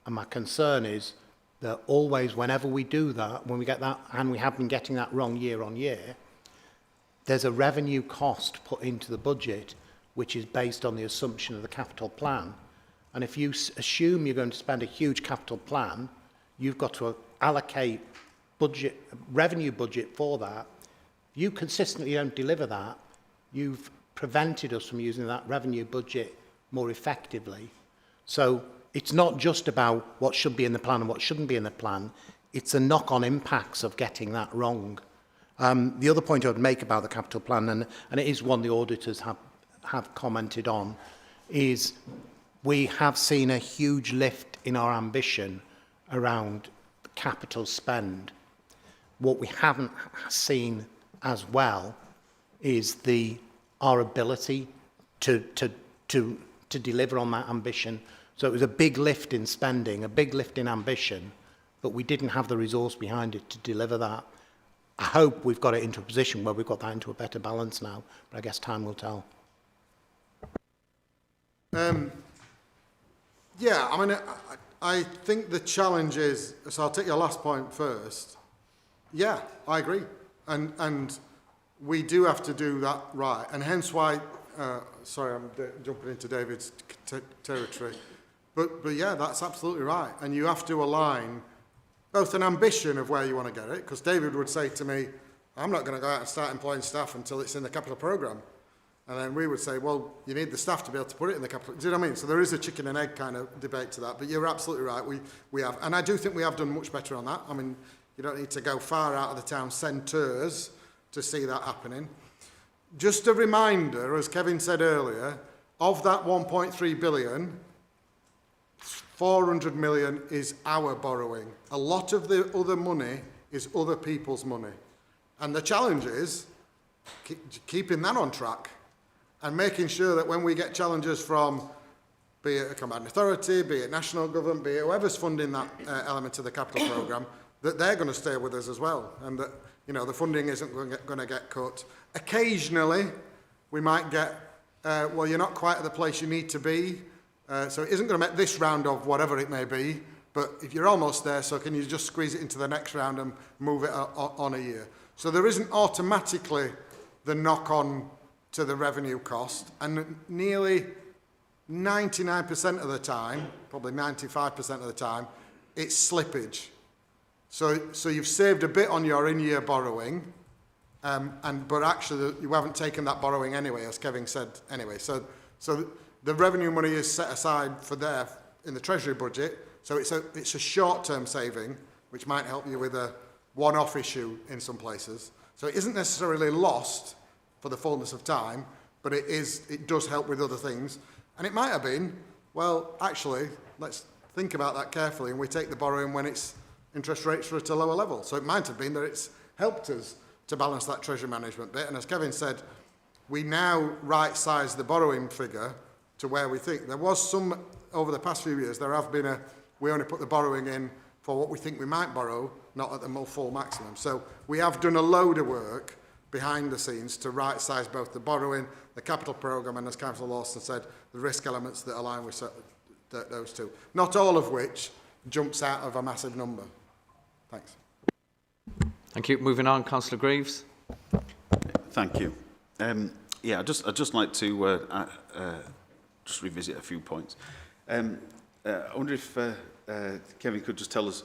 And my concern is that always, whenever we do that, when we get that, and we have been getting that wrong year on year, there's a revenue cost put into the budget which is based on the assumption of the capital plan. And if you assume you're going to spend a huge capital plan, you've got to allocate revenue budget for that. If you consistently don't deliver that, you've prevented us from using that revenue budget more effectively. So it's not just about what should be in the plan and what shouldn't be in the plan. It's the knock-on impacts of getting that wrong. The other point I would make about the capital plan, and it is one the auditors have commented on, is we have seen a huge lift in our ambition around capital spend. What we haven't seen as well is our ability to deliver on that ambition. So it was a big lift in spending, a big lift in ambition, but we didn't have the resource behind it to deliver that. I hope we've got it into a position where we've got that into a better balance now, but I guess time will tell. Yeah, I mean, I think the challenge is, so I'll take your last point first. Yeah, I agree. And we do have to do that right. And hence why, sorry, I'm jumping into David's territory. But yeah, that's absolutely right. And you have to align both an ambition of where you want to get it, because David would say to me, I'm not going to go out and start employing staff until it's in the capital programme. And then we would say, well, you need the staff to be able to put it in the capital. Do you know what I mean? So there is a chicken and egg kind of debate to that. But you're absolutely right. We have. And I do think we have done much better on that. I mean, you don't need to go far out of the town centres to see that happening. Just a reminder, as Kevin said earlier, of that 1.3 billion, 400 million is our borrowing. A lot of the other money is other people's money. And the challenge is keeping that on track and making sure that when we get challenges from, be it a combined authority, be it national government, be it whoever's funding that element of the capital programme, that they're going to stay with us as well, and that, you know, the funding isn't going to get cut. Occasionally, we might get, well, you're not quite at the place you need to be, so it isn't going to make this round of whatever it may be, but if you're almost there, so can you just squeeze it into the next round and move it on a year? So there isn't automatically the knock-on to the revenue cost, and nearly 99% of the time, probably 95% of the time, it's slippage. So you've saved a bit on your in-year borrowing, but actually you haven't taken that borrowing anyway, as Kevin said anyway. So the revenue money is set aside for there in the Treasury budget. So it's a short-term saving, which might help you with a one-off issue in some places. So it isn't necessarily lost for the fullness of time, but it does help with other things. And it might have been, well, actually, let's think about that carefully, and we take the borrowing when its interest rates are at a lower level. So it might have been that it's helped us to balance that treasury management bit. And as Kevin said, we now right-size the borrowing figure to where we think. There was some, over the past few years, there have been we only put the borrowing in for what we think we might borrow, not at the full maximum. So we have done a load of work behind the scenes to right-size both the borrowing, the capital programme, and as Councillor Lawson said, the risk elements that align with those two. Not all of which jumps out of a massive number. Thanks. Thank you. Moving on, Councillor Greaves. Thank you. Yeah, I'd just like to just revisit a few points. I wonder if Kevin could just tell us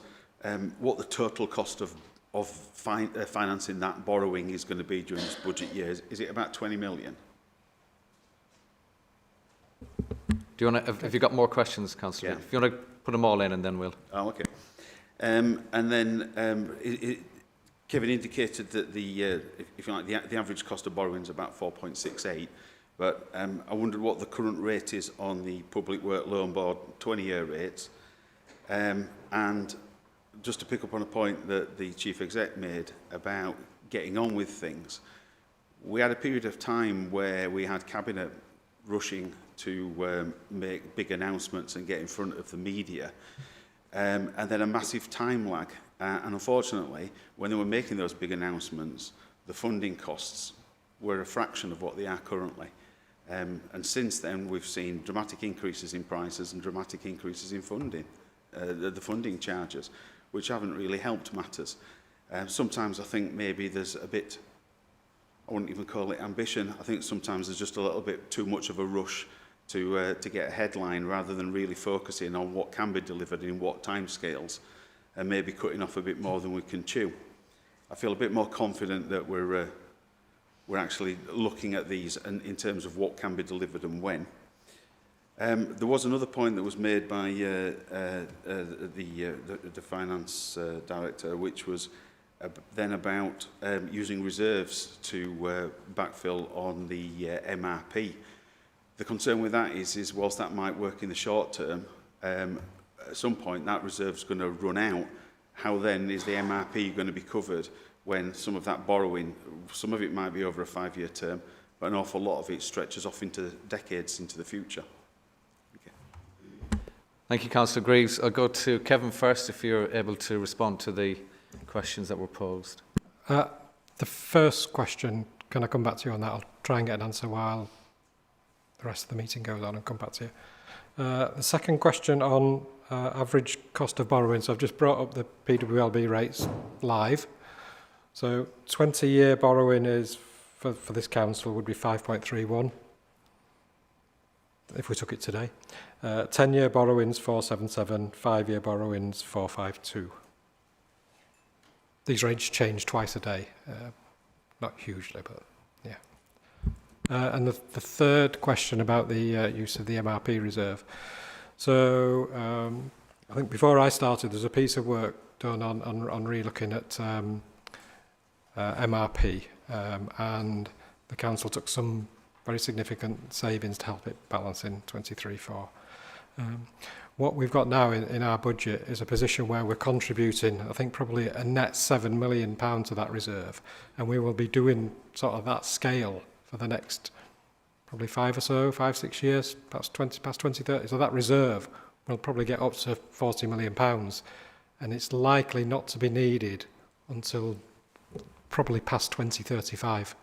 what the total cost of financing that borrowing is going to be during this budget year. Is it about 20 million? Do you want to, have you got more questions, Councillor? Yeah. If you want to put them all in and then we'll... Oh, okay. And then Kevin indicated that if you like, the average cost of borrowing is about 4.68, but I wondered what the current rate is on the Public Work Loan Board 20-year rates. And just to pick up on a point that the Chief Exec made about getting on with things, we had a period of time where we had Cabinet rushing to make big announcements and get in front of the media, and then a massive time lag. And unfortunately, when they were making those big announcements, the funding costs were a fraction of what they are currently. And since then, we've seen dramatic increases in prices and dramatic increases in funding, the funding charges, which haven't really helped matters. Sometimes I think maybe there's a bit, I wouldn't even call it ambition. I think sometimes there's just a little bit too much of a rush to get a headline rather than really focusing on what can be delivered in what timescales and maybe cutting off a bit more than we can chew. I feel a bit more confident that we're actually looking at these in terms of what can be delivered and when. There was another point that was made by the finance director, which was then about using reserves to backfill on the MRP. The concern with that is whilst that might work in the short term, at some point that reserve's going to run out. How then is the MRP going to be covered when some of that borrowing, some of it might be over a 5-year term, but an awful lot of it stretches off into decades into the future? Okay. Thank you, Councillor Greaves. I'll go to Kevin first, if you're able to respond to the questions that were posed. The first question, can I come back to you on that? I'll try and get an answer while the rest of the meeting goes on and come back to you. The second question on average cost of borrowing. So I've just brought up the PWLB rates live. So 20-year borrowing is, for this council, would be 5.31 if we took it today. 10-year borrowings 477, 5-year borrowings 452. These rates change twice a day, not hugely, but yeah. And the third question about the use of the MRP reserve. So I think before I started, there's a piece of work done on re-looking at MRP, and the council took some very significant savings to help it balance in 23-4. What we've got now in our budget is a position where we're contributing, I think, probably a net £7 million to that reserve, and we will be doing sort of that scale for the next probably 5 or so, 5-6 years, perhaps past 2030. So that reserve will probably get up to £40 million, and it's likely not to be needed until probably past 2035.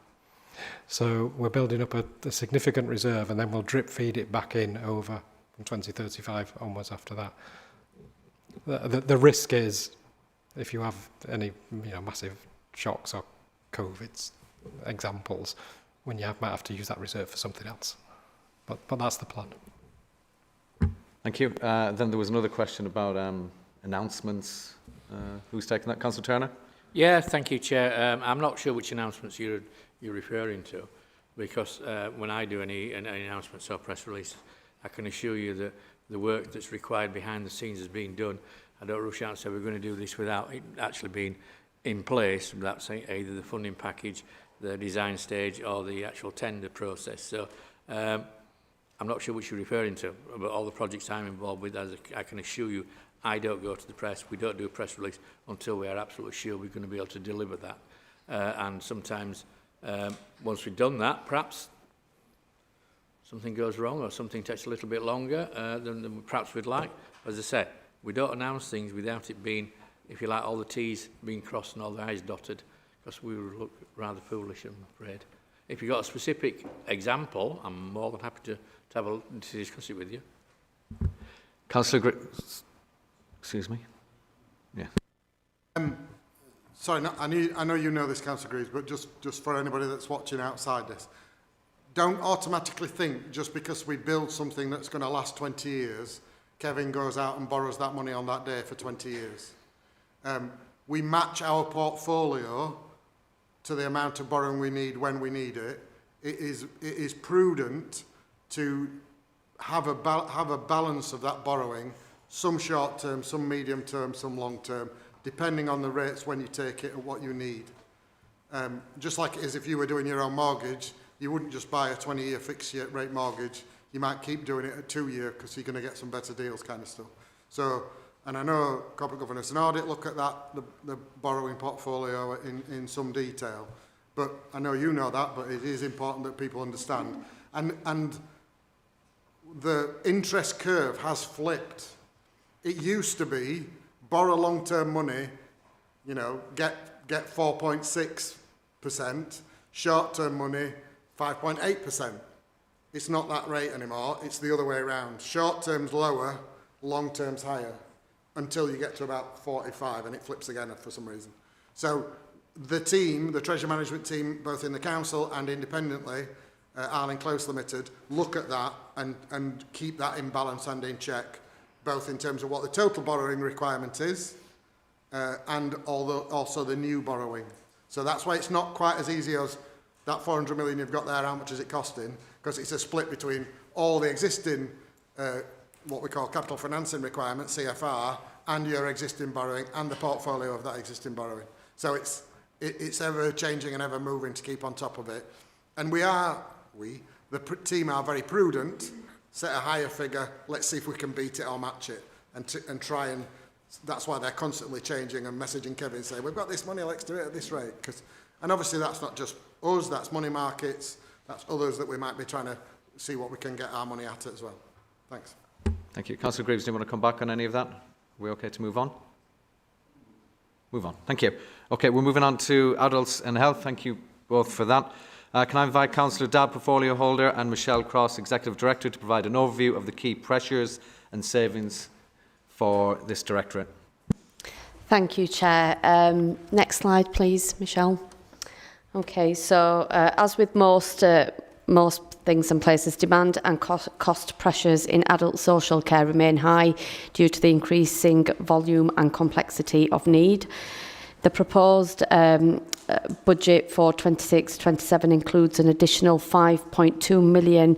So we're building up a significant reserve, and then we'll drip feed it back in over from 2035 onwards after that. The risk is, if you have any massive shocks or COVID examples, when you might have to use that reserve for something else. But that's the plan. Thank you. Then there was another question about announcements. Who's taking that? Councillor Turner? Yeah, thank you, Chair. I'm not sure which announcements you're referring to, because when I do any announcements or press releases, I can assure you that the work that's required behind the scenes is being done. I don't rush out and say we're going to do this without it actually being in place, without saying either the funding package, the design stage, or the actual tender process. So I'm not sure which you're referring to, but all the projects I'm involved with, as I can assure you, I don't go to the press. We don't do a press release until we are absolutely sure we're going to be able to deliver that. And sometimes, once we've done that, perhaps something goes wrong or something takes a little bit longer than perhaps we'd like. As I said, we don't announce things without it being, if you like, all the T's being crossed and all the I's dotted, because we would look rather foolish, I'm afraid. If you've got a specific example, I'm more than happy to discuss it with you. Councillor excuse me. Yeah. Sorry, I know you know this, Councillor Greaves, but just for anybody that's watching outside this, don't automatically think just because we build something that's going to last 20 years, Kevin goes out and borrows that money on that day for 20 years. We match our portfolio to the amount of borrowing we need when we need it. It is prudent to have a balance of that borrowing, some short term, some medium term, some long term, depending on the rates when you take it and what you need. Just like it is if you were doing your own mortgage, you wouldn't just buy a 20-year fixed rate mortgage. You might keep doing it at 2-year because you're going to get some better deals kind of stuff. So, and I know Corporate Governance and Audit look at that, the borrowing portfolio in some detail. But I know you know that, but it is important that people understand. And the interest curve has flipped. It used to be borrow long-term money, get 4.6%, short-term money, 5.8%. It's not that rate anymore. It's the other way around. Short-term's lower, long-term's higher, until you get to about 45, and it flips again for some reason. So the team, the treasury management team, both in the council and independently, Arling Close Limited, look at that and keep that in balance and in check, both in terms of what the total borrowing requirement is and also the new borrowing. So that's why it's not quite as easy as that 400 million you've got there, how much is it costing? Because it's a split between all the existing, what we call capital financing requirements, CFR, and your existing borrowing and the portfolio of that existing borrowing. So it's ever changing and ever moving to keep on top of it. And the team are very prudent, set a higher figure, let's see if we can beat it or match it, and try and, that's why they're constantly changing and messaging Kevin saying, we've got this money, let's do it at this rate. And obviously that's not just us, that's money markets, that's others that we might be trying to see what we can get our money at as well. Thanks. Thank you. Councillor Greaves, do you want to come back on any of that? Are we okay to move on? Move on. Thank you. Okay, we're moving on to adults and health. Thank you both for that. Can I invite Councillor Dabb, portfolio holder, and Michelle Cross, Executive Director, to provide an overview of the key pressures and savings for this directorate? Thank you, Chair. Next slide, please, Michelle. Okay, so as with most things and places, demand and cost pressures in adult social care remain high due to the increasing volume and complexity of need. The proposed budget for 26-27 includes an additional £5.2 million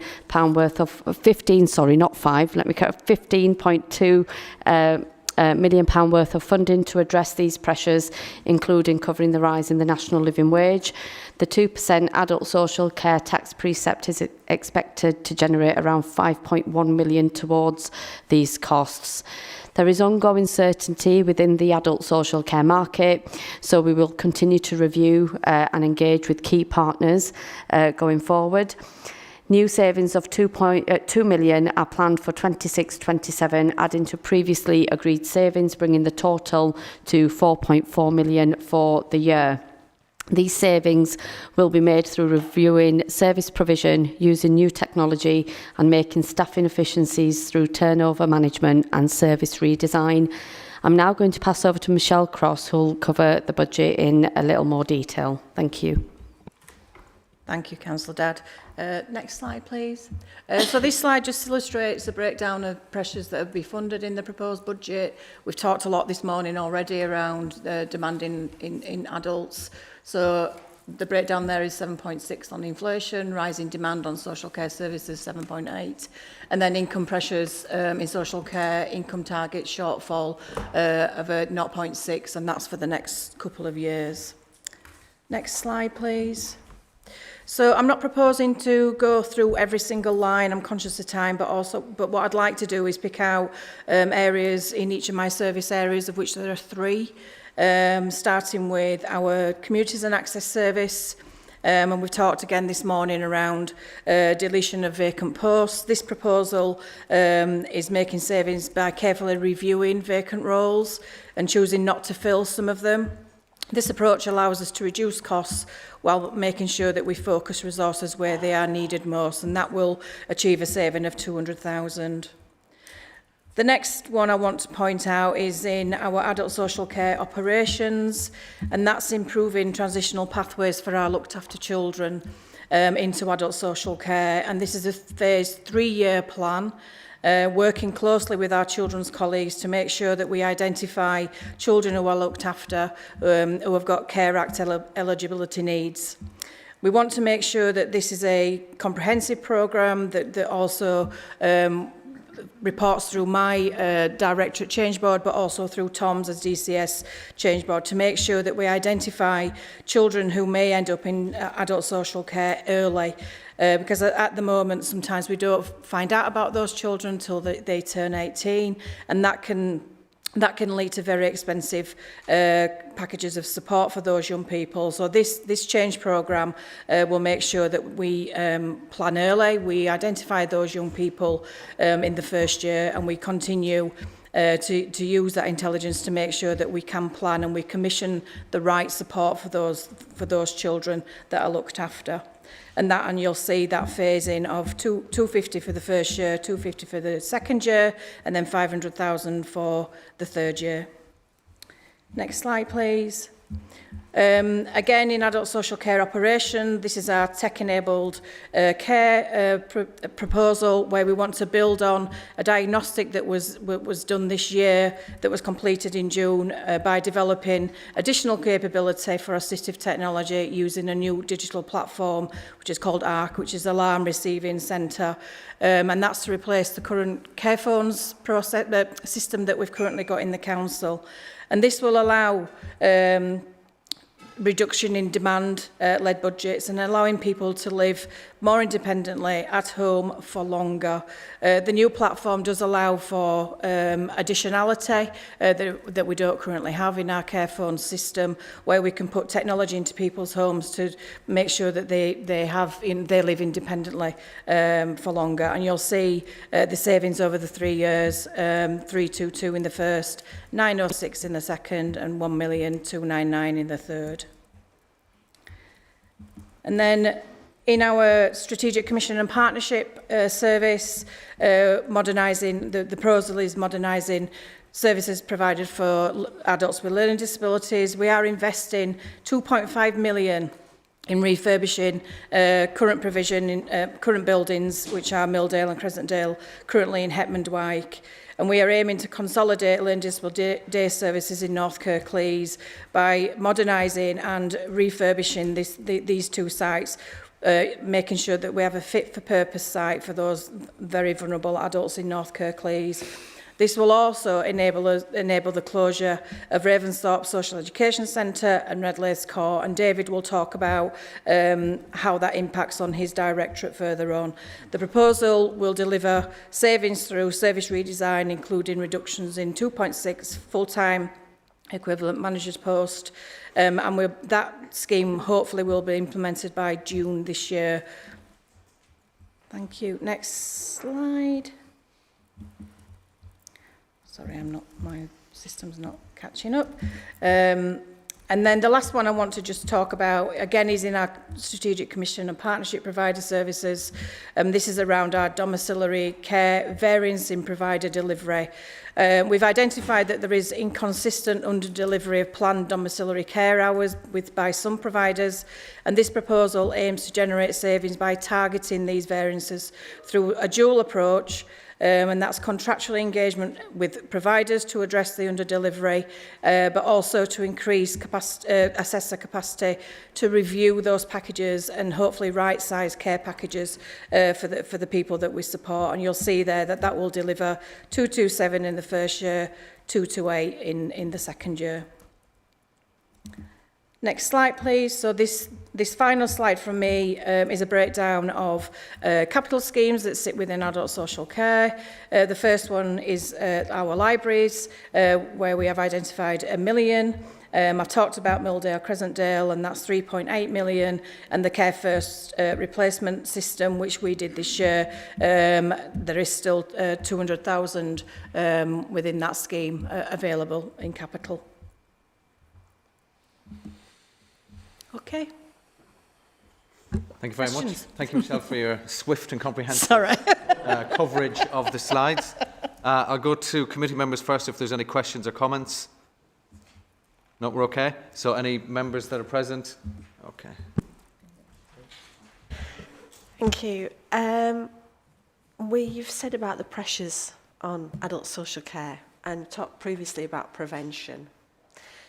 worth of 15.2 £1 million worth of funding to address these pressures, including covering the rise in the national living wage. The 2% adult social care tax precept is expected to generate around £5.1 million towards these costs. There is ongoing certainty within the adult social care market, so we will continue to review and engage with key partners going forward. New savings of £2 million are planned for 26-27, adding to previously agreed savings, bringing the total to £4.4 million for the year. These savings will be made through reviewing service provision, using new technology and making staffing efficiencies through turnover management and service redesign. I'm now going to pass over to Michelle Cross, who will cover the budget in a little more detail. Thank you. Thank you, Councillor Dadd. Next slide, please. So this slide just illustrates the breakdown of pressures that will be funded in the proposed budget. We've talked a lot this morning already around demand in adults. So the breakdown there is 7.6 on inflation, rising demand on social care services 7.8, and then income pressures in social care, income target shortfall of 0.6, and that's for the next couple of years. Next slide, please. So I'm not proposing to go through every single line, I'm conscious of time, but what I'd like to do is pick out areas in each of my service areas, of which there are 3, starting with our Communities and Access Service. And we've talked again this morning around deletion of vacant posts. This proposal is making savings by carefully reviewing vacant roles and choosing not to fill some of them. This approach allows us to reduce costs while making sure that we focus resources where they are needed most, and that will achieve a saving of £200,000. The next one I want to point out is in our adult social care operations, and that's improving transitional pathways for our looked after children into adult social care. And this is a phased 3-year plan, working closely with our children's colleagues to make sure that we identify children who are looked after, who have got Care Act eligibility needs. We want to make sure that this is a comprehensive programme that also reports through my Directorate Change Board, but also through Tom's as DCS Change Board, to make sure that we identify children who may end up in adult social care early. Because at the moment, sometimes we don't find out about those children until they turn 18, and that can lead to very expensive packages of support for those young people. So this change programme will make sure that we plan early, we identify those young people in the first year, and we continue to use that intelligence to make sure that we can plan and we commission the right support for those children that are looked after. And you'll see that phasing of 250 for the first year, 250 for the second year, and then 500,000 for the third year. Next slide, please. Again, in adult social care operation, this is our tech-enabled care proposal, where we want to build on a diagnostic that was done this year, that was completed in June, by developing additional capability for assistive technology using a new digital platform, which is called ARC, which is Alarm Receiving Centre. And that's to replace the current care phones system that we've currently got in the council. And this will allow reduction in demand-led budgets and allowing people to live more independently at home for longer. The new platform does allow for additionality that we don't currently have in our care phone system, where we can put technology into people's homes to make sure that they live independently for longer. And you'll see the savings over the 3 years, 322 in the first, 906 in the second, and 1,299 in the third. And then in our Strategic Commission and Partnership service, modernising, the proposal is modernising services provided for adults with learning disabilities. We are investing £2.5 million in refurbishing current provision in current buildings, which are Milldale and Crescentdale, currently in Hetman Dwike. And we are aiming to consolidate learning disability day services in North Kirklees by modernising and refurbishing these two sites, making sure that we have a fit-for-purpose site for those very vulnerable adults in North Kirklees. This will also enable the closure of Ravensthorpe Social Education Centre and Redlace Court, and David will talk about how that impacts on his directorate further on. The proposal will deliver savings through service redesign, including reductions in 2.6 full-time equivalent manager's post, and that scheme hopefully will be implemented by June this year. Thank you. Next slide. Sorry, my system's not catching up. And then the last one I want to just talk about, again, is in our Strategic Commission and Partnership Provider Services. This is around our domiciliary care variance in provider delivery. We've identified that there is inconsistent under-delivery of planned domiciliary care hours by some providers, and this proposal aims to generate savings by targeting these variances through a dual approach, and that's contractual engagement with providers to address the under-delivery, but also to increase assessor capacity to review those packages and hopefully right-size care packages for the people that we support. And you'll see there that will deliver 227 in the first year, 228 in the second year. Next slide, please. So this final slide from me is a breakdown of capital schemes that sit within adult social care. The first one is our libraries, where we have identified £1 million. I've talked about Milldale, Crescentdale, and that's 3.8 million, and the Care First replacement system, which we did this year. There is still 200,000 within that scheme available in capital. Okay. Thank you very much. Questions? Thank you, Michelle, for your swift and comprehensive Sorry. coverage of the slides. I'll go to committee members first if there's any questions or comments. No, we're okay. So any members that are present? Okay. Thank you. You've said about the pressures on adult social care and talked previously about prevention.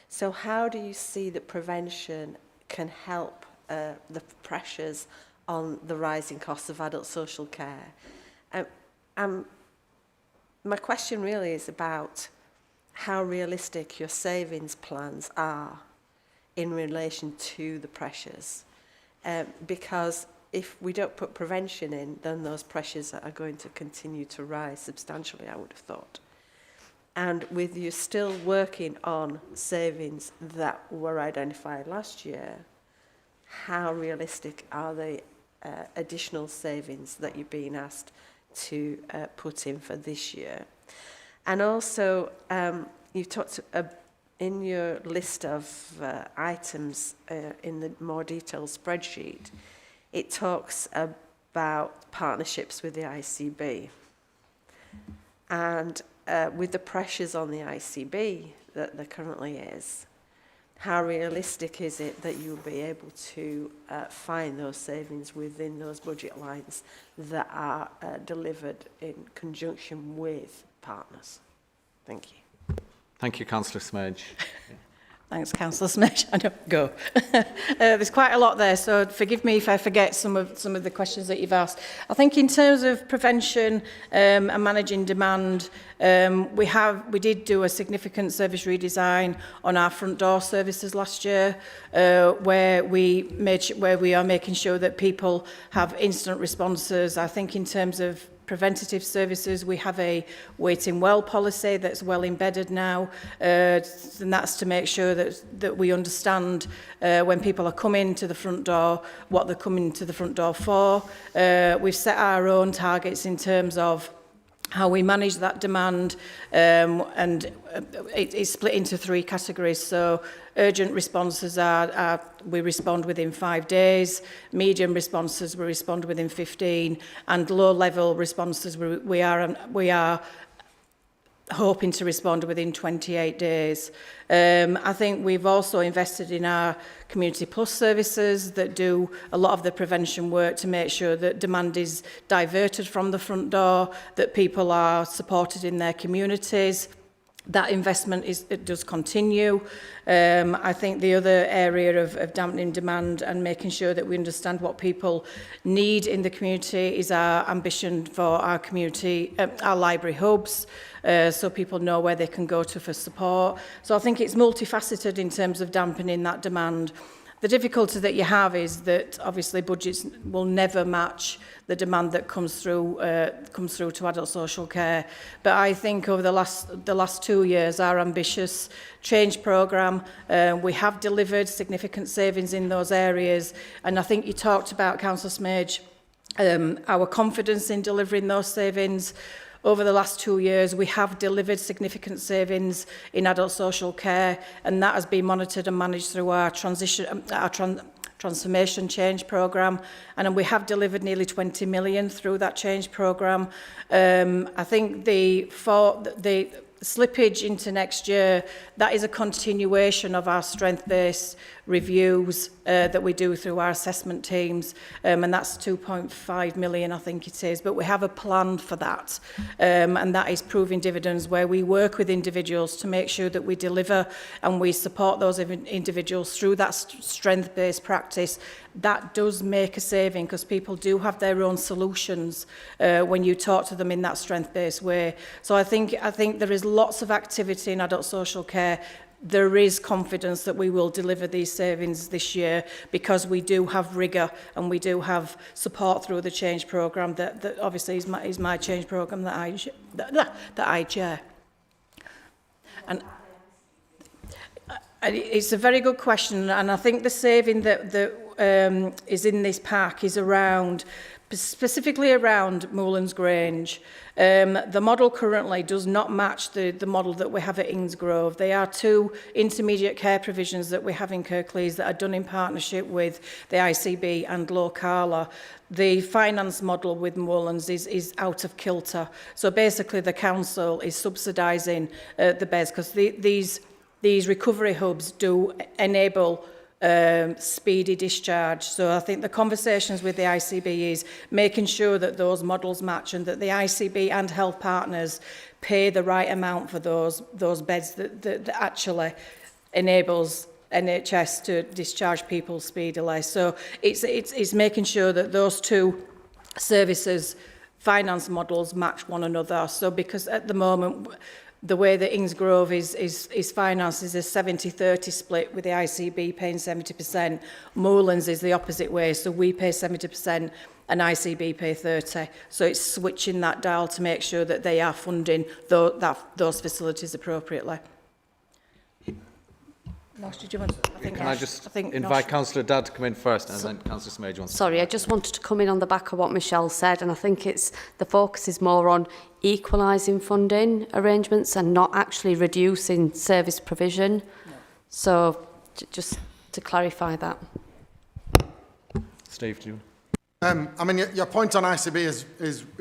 So how do you see that prevention can help the pressures on the rising costs of adult social care? My question really is about how realistic your savings plans are in relation to the pressures. Because if we don't put prevention in, then those pressures are going to continue to rise substantially, I would have thought. And with you still working on savings that were identified last year, how realistic are the additional savings that you're being asked to put in for this year? And also, you talked in your list of items in the more detailed spreadsheet, it talks about partnerships with the ICB. And with the pressures on the ICB that there currently is, how realistic is it that you'll be able to find those savings within those budget lines that are delivered in conjunction with partners? Thank you. Thank you, Councillor Smedge. Thanks, Councillor Smedge. I don't go. There's quite a lot there, so forgive me if I forget some of the questions that you've asked. I think in terms of prevention and managing demand, we did do a significant service redesign on our front door services last year, where we are making sure that people have instant responses. I think in terms of preventative services, we have a waiting well policy that's well embedded now, and that's to make sure that we understand when people are coming to the front door, what they're coming to the front door for. We've set our own targets in terms of how we manage that demand, and it's split into 3 categories. So urgent responses are we respond within 5 days, medium responses we respond within 15, and low level responses we are hoping to respond within 28 days. I think we've also invested in our Community Plus services that do a lot of the prevention work to make sure that demand is diverted from the front door, that people are supported in their communities. That investment it does continue. I think the other area of dampening demand and making sure that we understand what people need in the community is our ambition for our community, our library hubs, so people know where they can go to for support. So I think it's multifaceted in terms of dampening that demand. The difficulty that you have is that obviously budgets will never match the demand that comes through to adult social care. But I think over the last 2 years, our ambitious change programme, we have delivered significant savings in those areas. And I think you talked about, Councillor Smage, our confidence in delivering those savings. Over the last 2 years, we have delivered significant savings in adult social care, and that has been monitored and managed through our transformation change programme, and we have delivered nearly 20 million through that change programme. I think the slippage into next year, that is a continuation of our strength-based reviews that we do through our assessment teams, and that's 2.5 million, I think it is, but we have a plan for that, and that is proving dividends where we work with individuals to make sure that we deliver and we support those individuals through that strength-based practice. That does make a saving because people do have their own solutions when you talk to them in that strength-based way. So I think there is lots of activity in adult social care. There is confidence that we will deliver these savings this year because we do have rigour and we do have support through the change programme that obviously is my change programme that I chair. And it's a very good question, and I think the saving that is in this pack is specifically around Moulins Grange. The model currently does not match the model that we have at Ingsgrove. They are two intermediate care provisions that we have in Kirklees that are done in partnership with the ICB and Locala. The finance model with Moulins is out of kilter. So basically the council is subsidising the beds because these recovery hubs do enable speedy discharge. So I think the conversations with the ICB is making sure that those models match and that the ICB and health partners pay the right amount for those beds that actually enables NHS to discharge people speedily. So it's making sure that those two services finance models match one another. So because at the moment the way that Ingsgrove is financed is a 70-30 split with the ICB paying 70%. Moulins is the opposite way, so we pay 70% and ICB pay 30%. So it's switching that dial to make sure that they are funding those facilities appropriately. Nosh, did you want to, Can I just invite Councillor Dadd to come in first and then Councillor Smage wants to. Sorry, I just wanted to come in on the back of what Michelle said, and I think the focus is more on equalising funding arrangements and not actually reducing service provision. No. So just to clarify that. Steve, do you? I mean, your point on ICB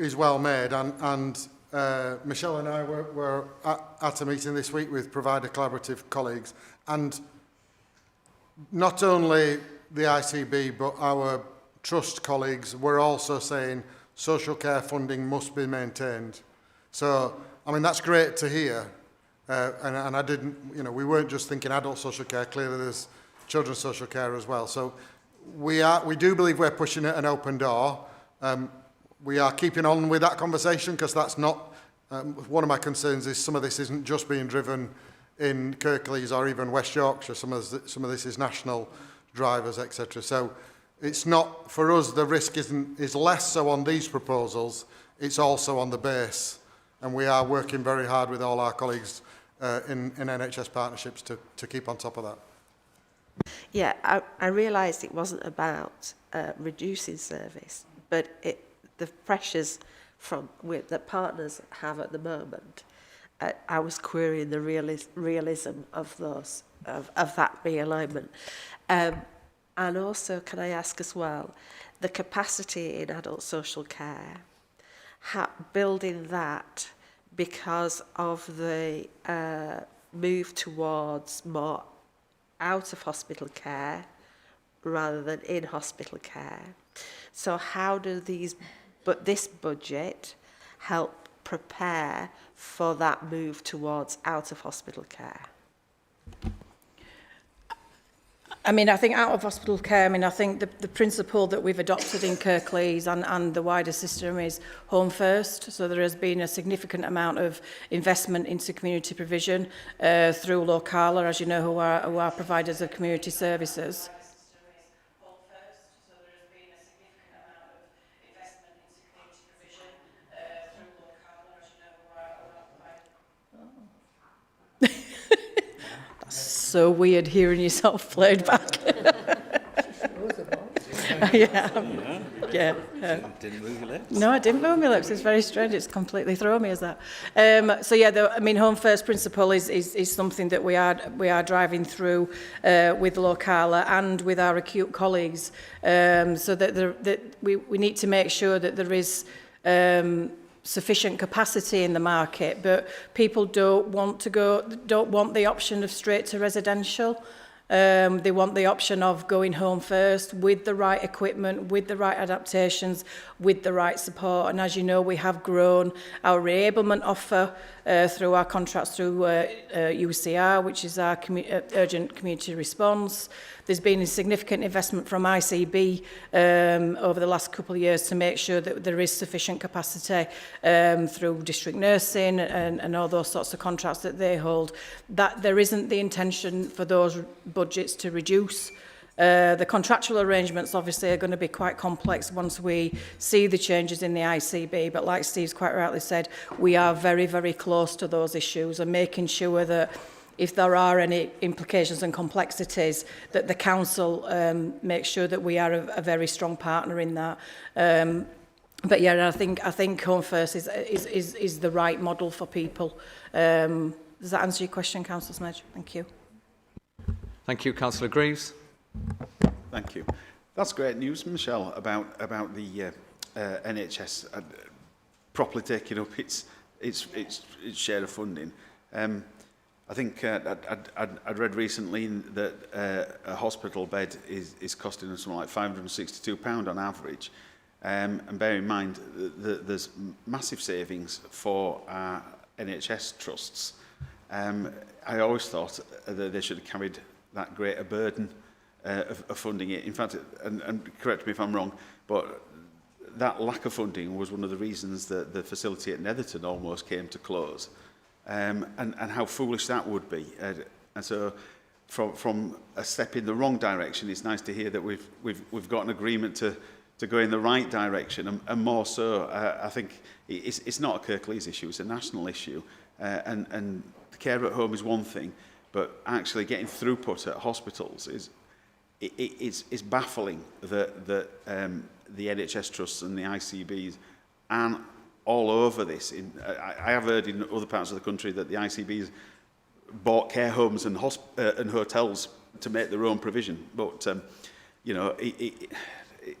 is well made, and Michelle and I were at a meeting this week with provider collaborative colleagues, and not only the ICB but our trust colleagues were also saying social care funding must be maintained. So, I mean, that's great to hear, and I didn't, we weren't just thinking adult social care, clearly there's children's social care as well. So we do believe we're pushing an open door. We are keeping on with that conversation because that's not, one of my concerns is some of this isn't just being driven in Kirklees or even West Yorkshire. Some of this is national drivers, etc. So it's not, for us, the risk is less so on these proposals, it's also on the base. And we are working very hard with all our colleagues in NHS partnerships to keep on top of that. Yeah, I realised it wasn't about reducing service, but the pressures that partners have at the moment, I was querying the realism of those, of that realignment. And also, can I ask as well, the capacity in adult social care, building that because of the move towards more out-of-hospital care rather than in-hospital care. So how do this budget help prepare for that move towards out-of-hospital care? I mean, I think out-of-hospital care, I mean, I think the principle that we've adopted in Kirklees and the wider system is home first. So there has been a significant amount of investment into community provision through Locala, as you know, who are providers of community services. So weird hearing yourself played back. Yeah. Didn't move your lips. No, I didn't move my lips. It's very strange. It's completely thrown me as that. So yeah, I mean, home first principle is something that we are driving through with Locala and with our acute colleagues, so that we need to make sure that there is sufficient capacity in the market, but people don't want the option of straight to residential. They want the option of going home first with the right equipment, with the right adaptations, with the right support. And as you know, we have grown our reablement offer through our contracts through UCR, which is our urgent community response. There's been a significant investment from ICB over the last couple of years to make sure that there is sufficient capacity through district nursing and all those sorts of contracts that they hold. That there isn't the intention for those budgets to reduce. The contractual arrangements obviously are going to be quite complex once we see the changes in the ICB, but like Steve's quite rightly said, we are very, very close to those issues and making sure that if there are any implications and complexities, that the council makes sure that we are a very strong partner in that. But yeah, I think Home First is the right model for people. Does that answer your question, Councillor Smedge? Thank you. Thank you, Councillor Greaves. Thank you. That's great news, Michelle, about the NHS properly taking up its share of funding. I think I'd read recently that a hospital bed is costing us something like £562 on average. And bear in mind that there's massive savings for our NHS trusts. I always thought that they should have carried that greater burden of funding it. In fact, and correct me if I'm wrong, but that lack of funding was one of the reasons that the facility at Netherton almost came to close. And how foolish that would be. And so from a step in the wrong direction, it's nice to hear that we've got an agreement to go in the right direction, and more so, I think it's not a Kirklees issue, it's a national issue. And care at home is one thing, but actually getting throughput at hospitals it's baffling that the NHS trusts and the ICBs and all over this. I have heard in other parts of the country that the ICBs bought care homes and hotels to make their own provision. But you know,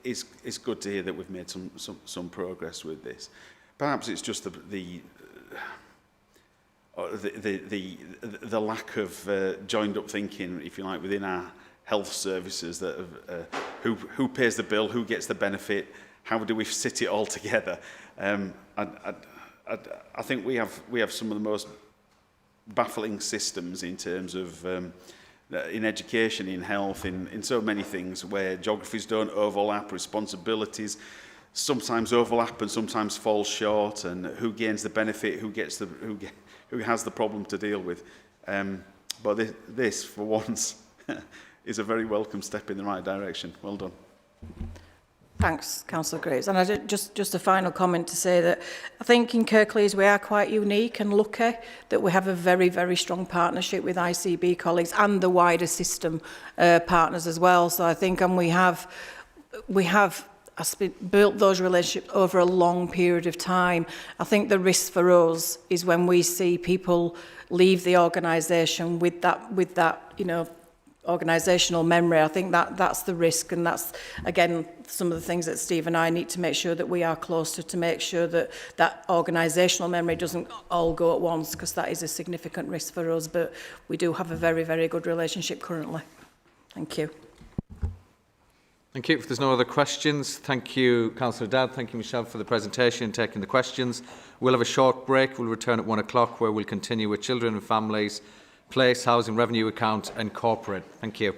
it's good to hear that we've made some progress with this. Perhaps it's just the lack of joined up thinking, if you like, within our health services, that who pays the bill, who gets the benefit, how do we sit it all together? I think we have some of the most baffling systems in terms of in education, in health, in so many things where geographies don't overlap, responsibilities sometimes overlap and sometimes fall short, and who gains the benefit, who has the problem to deal with. But this for once is a very welcome step in the right direction. Well done. Thanks, Councillor Graves. And I did just a final comment to say that I think in Kirklees we are quite unique and lucky that we have a very, very strong partnership with ICB colleagues and the wider system partners as well. So I think, and we have built those relationships over a long period of time. I think the risk for us is when we see people leave the organisation with that, you know, organisational memory. I think that's the risk, and that's, again, some of the things that Steve and I need to make sure that we are closer to make sure that that organisational memory doesn't all go at once, because that is a significant risk for us, but we do have a very, very good relationship currently. Thank you. Thank you. If there's no other questions, thank you, Councillor Dadd. Thank you, Michelle, for the presentation and taking the questions. We'll have a short break. We'll return at 1 o'clock, where we'll continue with children and families, place, housing, revenue account and corporate. Thank you.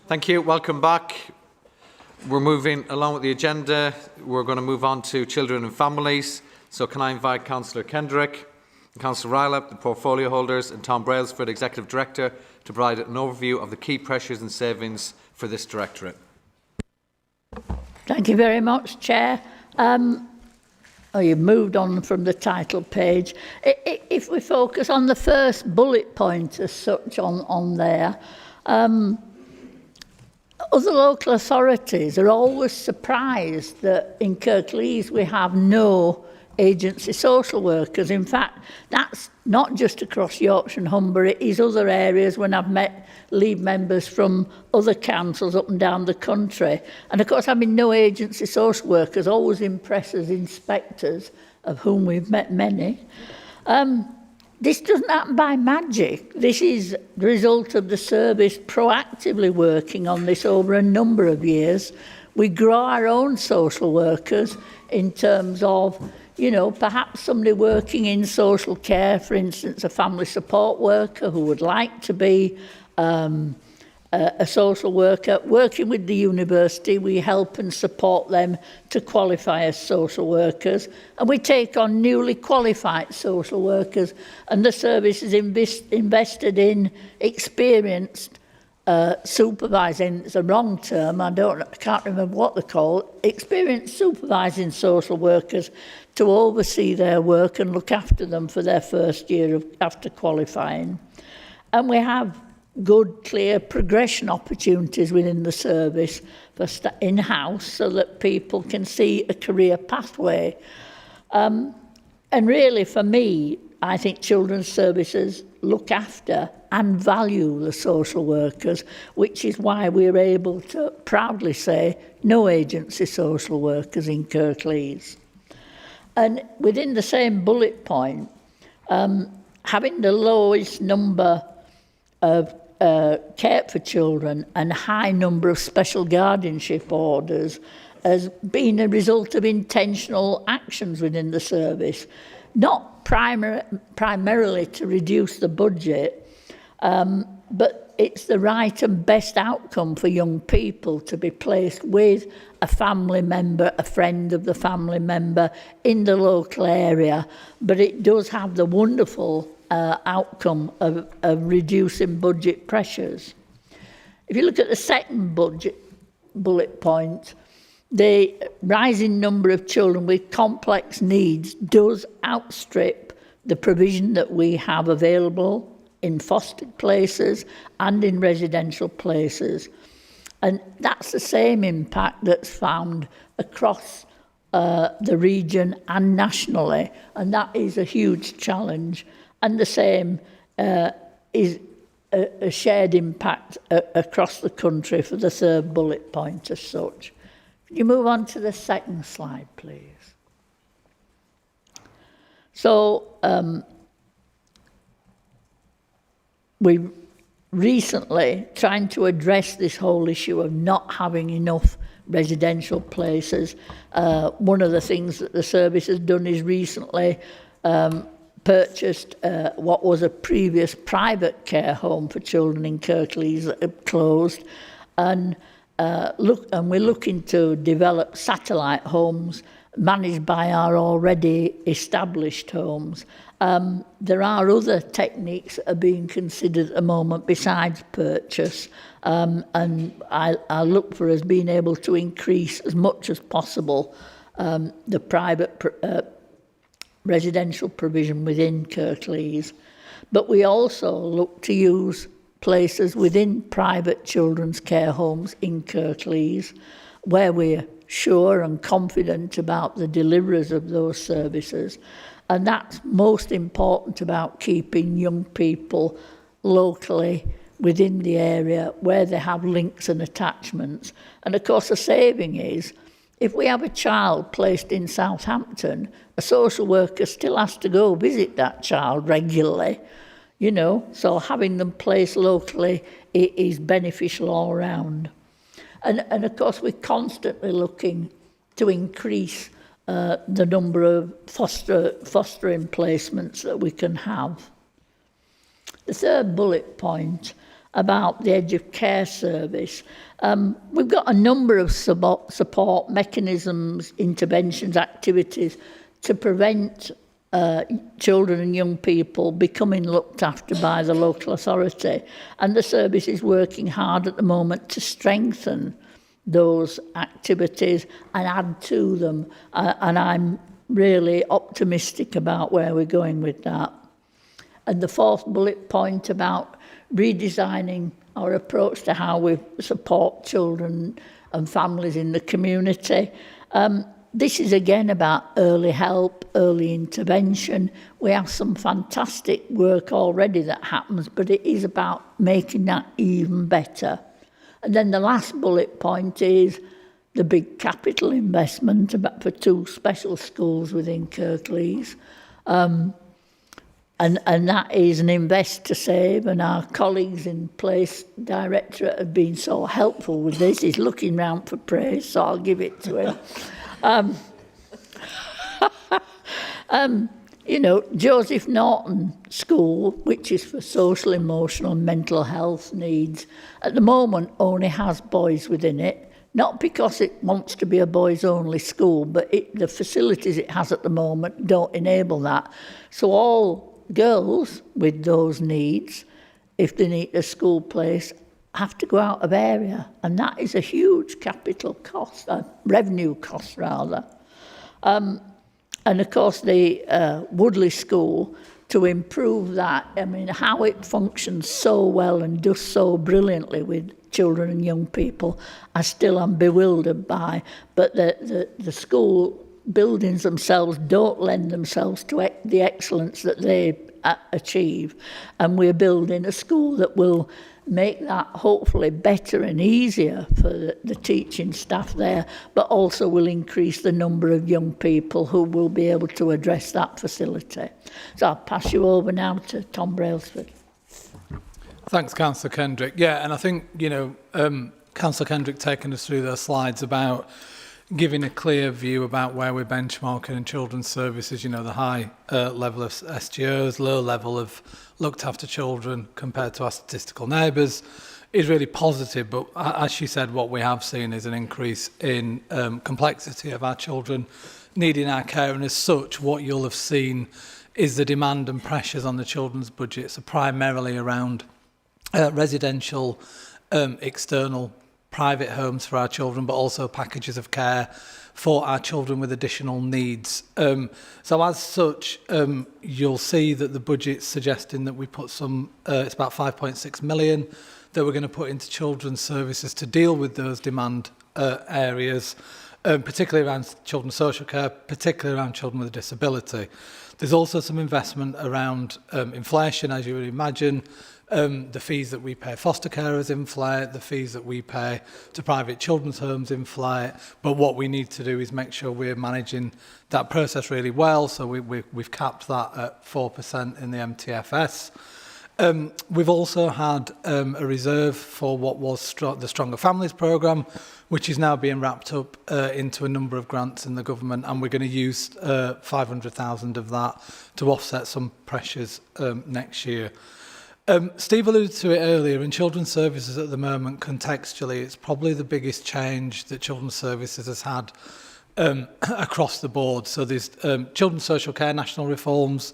Thank you. Welcome back. We're moving along with the agenda. We're going to move on to children and families. So can I invite Councillor Kendrick, Councillor Rylap, the portfolio holders, and Tom Brailsford, Executive Director, to provide an overview of the key pressures and savings for this directorate. Thank you very much, Chair. You've moved on from the title page. If we focus on the first bullet point as such on there, other local authorities are always surprised that in Kirklees we have no agency social workers. In fact, that's not just across Yorkshire and Humber, it is other areas when I've met lead members from other councils up and down the country. And of course, having no agency social workers always impresses inspectors, of whom we've met many. This doesn't happen by magic. This is the result of the service proactively working on this over a number of years. We grow our own social workers in terms of, you know, perhaps somebody working in social care, for instance, a family support worker who would like to be a social worker. Working with the university, we help and support them to qualify as social workers. And we take on newly qualified social workers. And the service is invested in experienced supervising, it's a wrong term, I can't remember what they're called, experienced supervising social workers to oversee their work and look after them for their first year after qualifying. And we have good, clear progression opportunities within the service for in-house so that people can see a career pathway. And really, for me, I think children's services look after and value the social workers, which is why we're able to proudly say no agency social workers in Kirklees. And within the same bullet point, having the lowest number of care for children and high number of special guardianship orders has been a result of intentional actions within the service, not primarily to reduce the budget, but it's the right and best outcome for young people to be placed with a family member, a friend of the family member in the local area. But it does have the wonderful outcome of reducing budget pressures. If you look at the second bullet point, the rising number of children with complex needs does outstrip the provision that we have available in fostered places and in residential places. And that's the same impact that's found across the region and nationally, and that is a huge challenge. And the same is a shared impact across the country for the third bullet point as such. Can you move on to the second slide, please? So we recently, trying to address this whole issue of not having enough residential places, one of the things that the service has done is recently purchased what was a previous private care home for children in Kirklees that had closed, and we're looking to develop satellite homes managed by our already established homes. There are other techniques that are being considered at the moment besides purchase, and I look for us being able to increase as much as possible the private residential provision within Kirklees. But we also look to use places within private children's care homes in Kirklees where we're sure and confident about the deliverers of those services. And that's most important about keeping young people locally within the area where they have links and attachments. And of course, the saving is, if we have a child placed in Southampton, a social worker still has to go visit that child regularly, you know, so having them placed locally is beneficial all around. And of course, we're constantly looking to increase the number of fostering placements that we can have. The third bullet point, about the Edge of Care service. We've got a number of support mechanisms, interventions, activities to prevent children and young people becoming looked after by the local authority. And the service is working hard at the moment to strengthen those activities and add to them. And I'm really optimistic about where we're going with that. And the fourth bullet point about redesigning our approach to how we support children and families in the community. This is again about early help, early intervention. We have some fantastic work already that happens, but it is about making that even better. And then the last bullet point is the big capital investment for 2 special schools within Kirklees. And that is an invest to save, and our colleagues in Place Directorate have been so helpful with this. He's looking round for praise, so I'll give it to him. You know, Joseph Norton School, which is for social, emotional and mental health needs, at the moment only has boys within it, not because it wants to be a boys-only school, but the facilities it has at the moment don't enable that. So all girls with those needs, if they need a school place, have to go out of area, and that is a huge capital cost, revenue cost rather. And of course the Woodley School, to improve that, I mean, how it functions so well and does so brilliantly with children and young people, I still am bewildered by, but the school buildings themselves don't lend themselves to the excellence that they achieve, and we're building a school that will make that hopefully better and easier for the teaching staff there, but also will increase the number of young people who will be able to address that facility. So I'll pass you over now to Tom Brailsford. Thanks, Councillor Kendrick. Yeah, and I think, you know, Councillor Kendrick taking us through those slides about giving a clear view about where we're benchmarking in children's services, you know, the high level of SGOs, low level of looked after children compared to our statistical neighbours is really positive. But as she said, what we have seen is an increase in complexity of our children needing our care. And as such, what you'll have seen is the demand and pressures on the children's budgets are primarily around residential, external private homes for our children, but also packages of care for our children with additional needs. So as such, you'll see that the budget's suggesting that we put some, it's about 5.6 million that we're going to put into children's services to deal with those demand areas, particularly around children's social care, particularly around children with a disability. There's also some investment around inflation, as you would imagine. The fees that we pay foster carers inflate, the fees that we pay to private children's homes inflate. But what we need to do is make sure we're managing that process really well. So we've capped that at 4% in the MTFS. We've also had a reserve for what was the Stronger Families programme, which is now being wrapped up into a number of grants in the government, and we're going to use 500,000 of that to offset some pressures next year. Steve alluded to it earlier, in children's services at the moment, contextually, it's probably the biggest change that children's services has had across the board. So there's children's social care national reforms,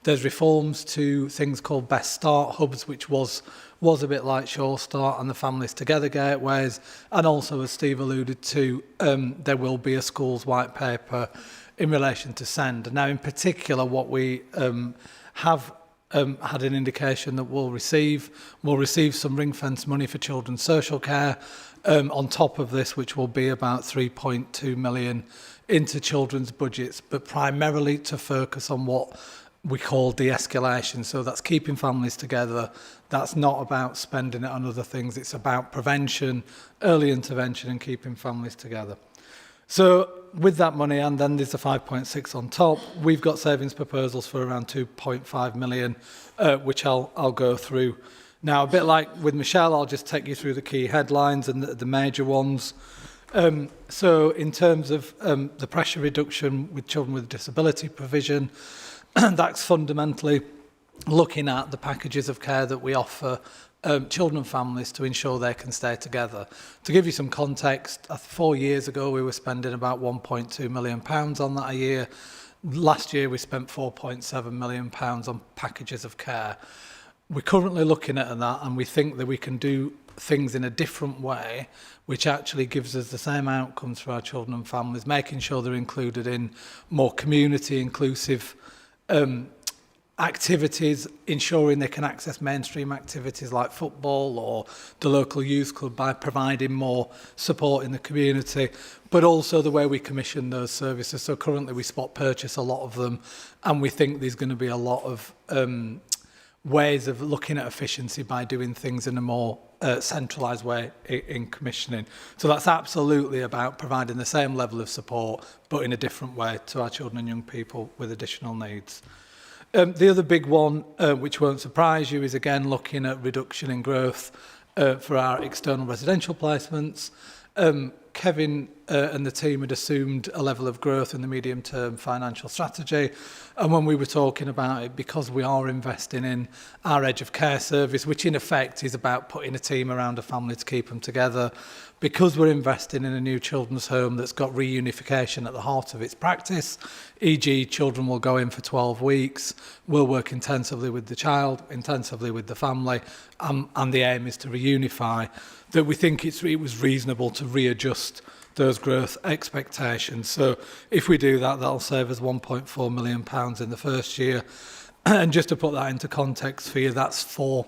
there's reforms to things called Best Start hubs, which was a bit like Sure Start and the Families Together gateways, and also, as Steve alluded to, there will be a schools white paper in relation to SEND. Now, in particular, what we have had an indication that we'll receive some ring-fence money for children's social care on top of this, which will be about 3.2 million into children's budgets, but primarily to focus on what we call de-escalation. So that's keeping families together. That's not about spending it on other things. It's about prevention, early intervention, and keeping families together. So with that money, and then there's the 5.6 on top, we've got savings proposals for around 2.5 million, which I'll go through. Now, a bit like with Michelle, I'll just take you through the key headlines and the major ones. So in terms of the pressure reduction with children with disability provision, that's fundamentally looking at the packages of care that we offer children and families to ensure they can stay together. To give you some context, 4 years ago we were spending about £1.2 million on that a year. Last year we spent £4.7 million on packages of care. We're currently looking at that, and we think that we can do things in a different way, which actually gives us the same outcomes for our children and families, making sure they're included in more community inclusive activities, ensuring they can access mainstream activities like football or the local youth club by providing more support in the community, but also the way we commission those services. So currently we spot purchase a lot of them, and we think there's going to be a lot of ways of looking at efficiency by doing things in a more centralised way in commissioning. So that's absolutely about providing the same level of support, but in a different way to our children and young people with additional needs. The other big one, which won't surprise you, is again looking at reduction in growth for our external residential placements. Kevin and the team had assumed a level of growth in the medium-term financial strategy. And when we were talking about it, because we are investing in our Edge of Care service, which in effect is about putting a team around a family to keep them together, because we're investing in a new children's home that's got reunification at the heart of its practice, e.g. children will go in for 12 weeks, we'll work intensively with the child, intensively with the family, and the aim is to reunify, that we think it was reasonable to readjust those growth expectations. So if we do that, that'll save us £1.4 million in the first year. And just to put that into context for you, that's 4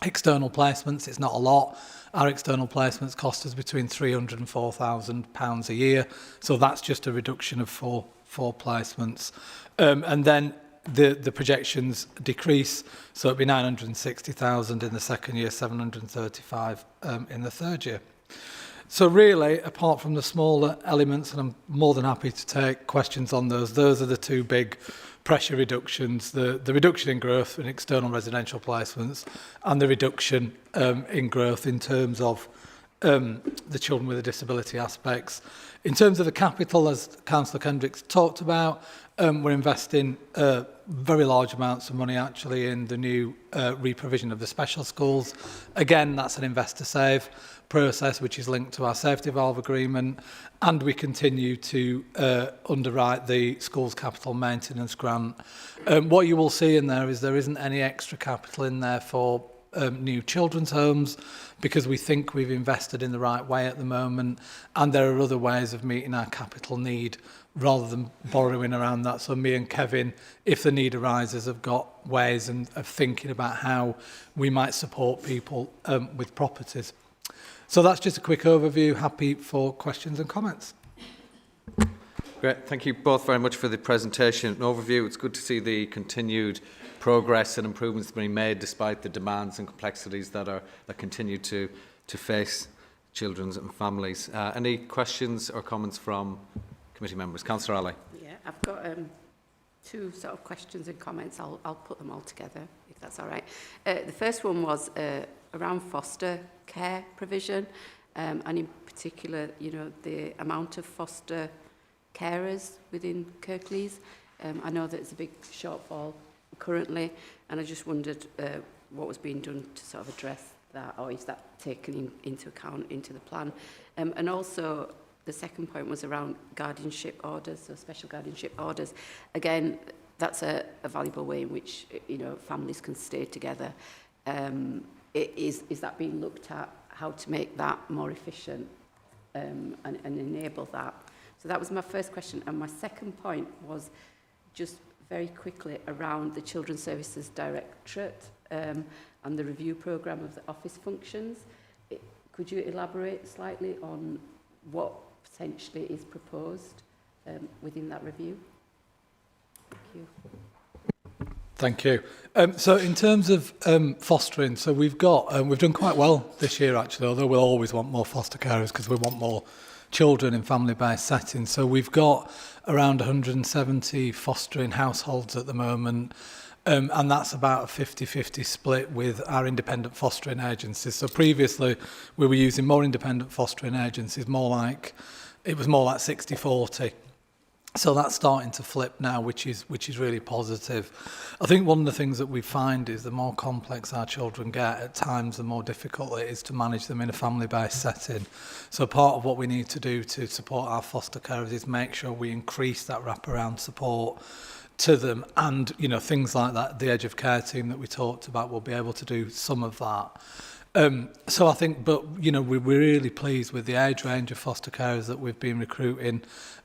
external placements. It's not a lot. Our external placements cost us between £300,000 and £4,000 a year. So that's just a reduction of four placements. And then the projections decrease. So it'll be 960,000 in the second year, 735 in the third year. So really, apart from the smaller elements, and I'm more than happy to take questions on those are the two big pressure reductions, the reduction in growth in external residential placements and the reduction in growth in terms of the children with a disability aspects. In terms of the capital, as Councillor Kendricks talked about, we're investing very large amounts of money actually in the new reprovision of the special schools. Again, that's an investor-save process which is linked to our safety valve agreement, and we continue to underwrite the school's capital maintenance grant. What you will see in there is there isn't any extra capital in there for new children's homes, because we think we've invested in the right way at the moment, and there are other ways of meeting our capital need rather than borrowing around that. So me and Kevin, if the need arises, have got ways of thinking about how we might support people with properties. So that's just a quick overview. Happy for questions and comments. Great. Thank you both very much for the presentation and overview. It's good to see the continued progress and improvements being made despite the demands and complexities that continue to face children and families. Any questions or comments from committee members? Councillor Ali. Yeah, I've got 2 sort of questions and comments. I'll put them all together, if that's all right. The first one was around foster care provision, and in particular, you know, the amount of foster carers within Kirklees. I know that it's a big shortfall currently, and I just wondered what was being done to sort of address that, or is that taken into account into the plan? And also, the second point was around guardianship orders, so special guardianship orders. Again, that's a valuable way in which, you know, families can stay together. Is that being looked at, how to make that more efficient and enable that? So that was my first question. And my second point was just very quickly around the Children's Services Directorate and the review programme of the office functions. Could you elaborate slightly on what potentially is proposed within that review? Thank you. Thank you. So in terms of fostering, so we've done quite well this year actually, although we'll always want more foster carers because we want more children in family-based settings. So we've got around 170 fostering households at the moment, and that's about a 50-50 split with our independent fostering agencies. So previously we were using more independent fostering agencies, it was more like 60-40. So that's starting to flip now, which is really positive. I think one of the things that we find is the more complex our children get, at times the more difficult it is to manage them in a family-based setting. So part of what we need to do to support our foster carers is make sure we increase that wraparound support to them, and things like that, the Edge of Care team that we talked about will be able to do some of that. So I think, but we're really pleased with the age range of foster carers that we've been recruiting,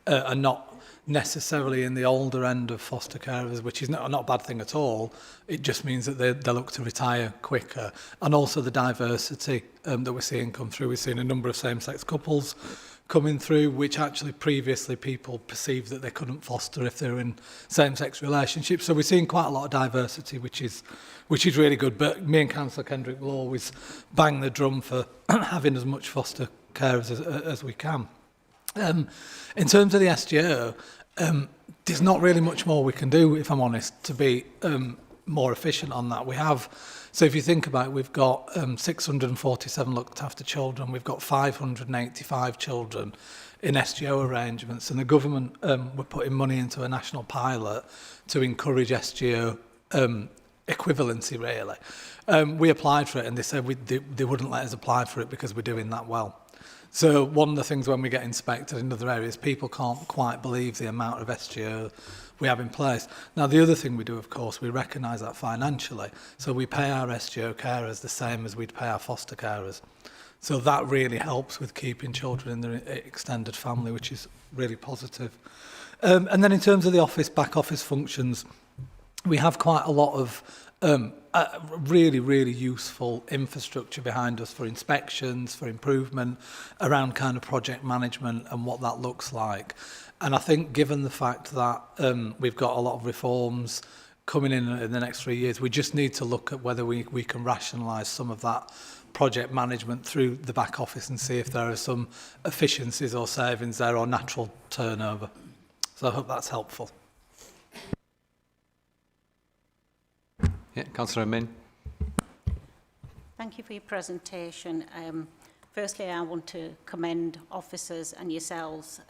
and not necessarily in the older end of foster carers, which is not a bad thing at all. It just means that they look to retire quicker. And also the diversity that we're seeing come through. We've seen a number of same-sex couples coming through, which actually previously people perceived that they couldn't foster if they were in same-sex relationships. So we're seeing quite a lot of diversity, which is really good. But me and Councillor Kendrick will always bang the drum for having as much foster carers as we can. In terms of the SGO, there's not really much more we can do, if I'm honest, to be more efficient on that. So if you think about it, we've got 647 looked after children, we've got 585 children in SGO arrangements, and the government were putting money into a national pilot to encourage SGO equivalency, really. We applied for it, and they said they wouldn't let us apply for it because we're doing that well. So one of the things when we get inspected in other areas, people can't quite believe the amount of SGO we have in place. Now, the other thing we do, of course, we recognise that financially. So we pay our SGO carers the same as we'd pay our foster carers. So that really helps with keeping children in their extended family, which is really positive. And then in terms of the back office functions, we have quite a lot of really useful infrastructure behind us for inspections, for improvement, around kind of project management and what that looks like. And I think given the fact that we've got a lot of reforms coming in the next 3 years, we just need to look at whether we can rationalise some of that project management through the back office and see if there are some efficiencies or savings there or natural turnover. So I hope that's helpful. Yeah, Councillor Min. Thank you for your presentation. Firstly, I want to commend officers and yourselves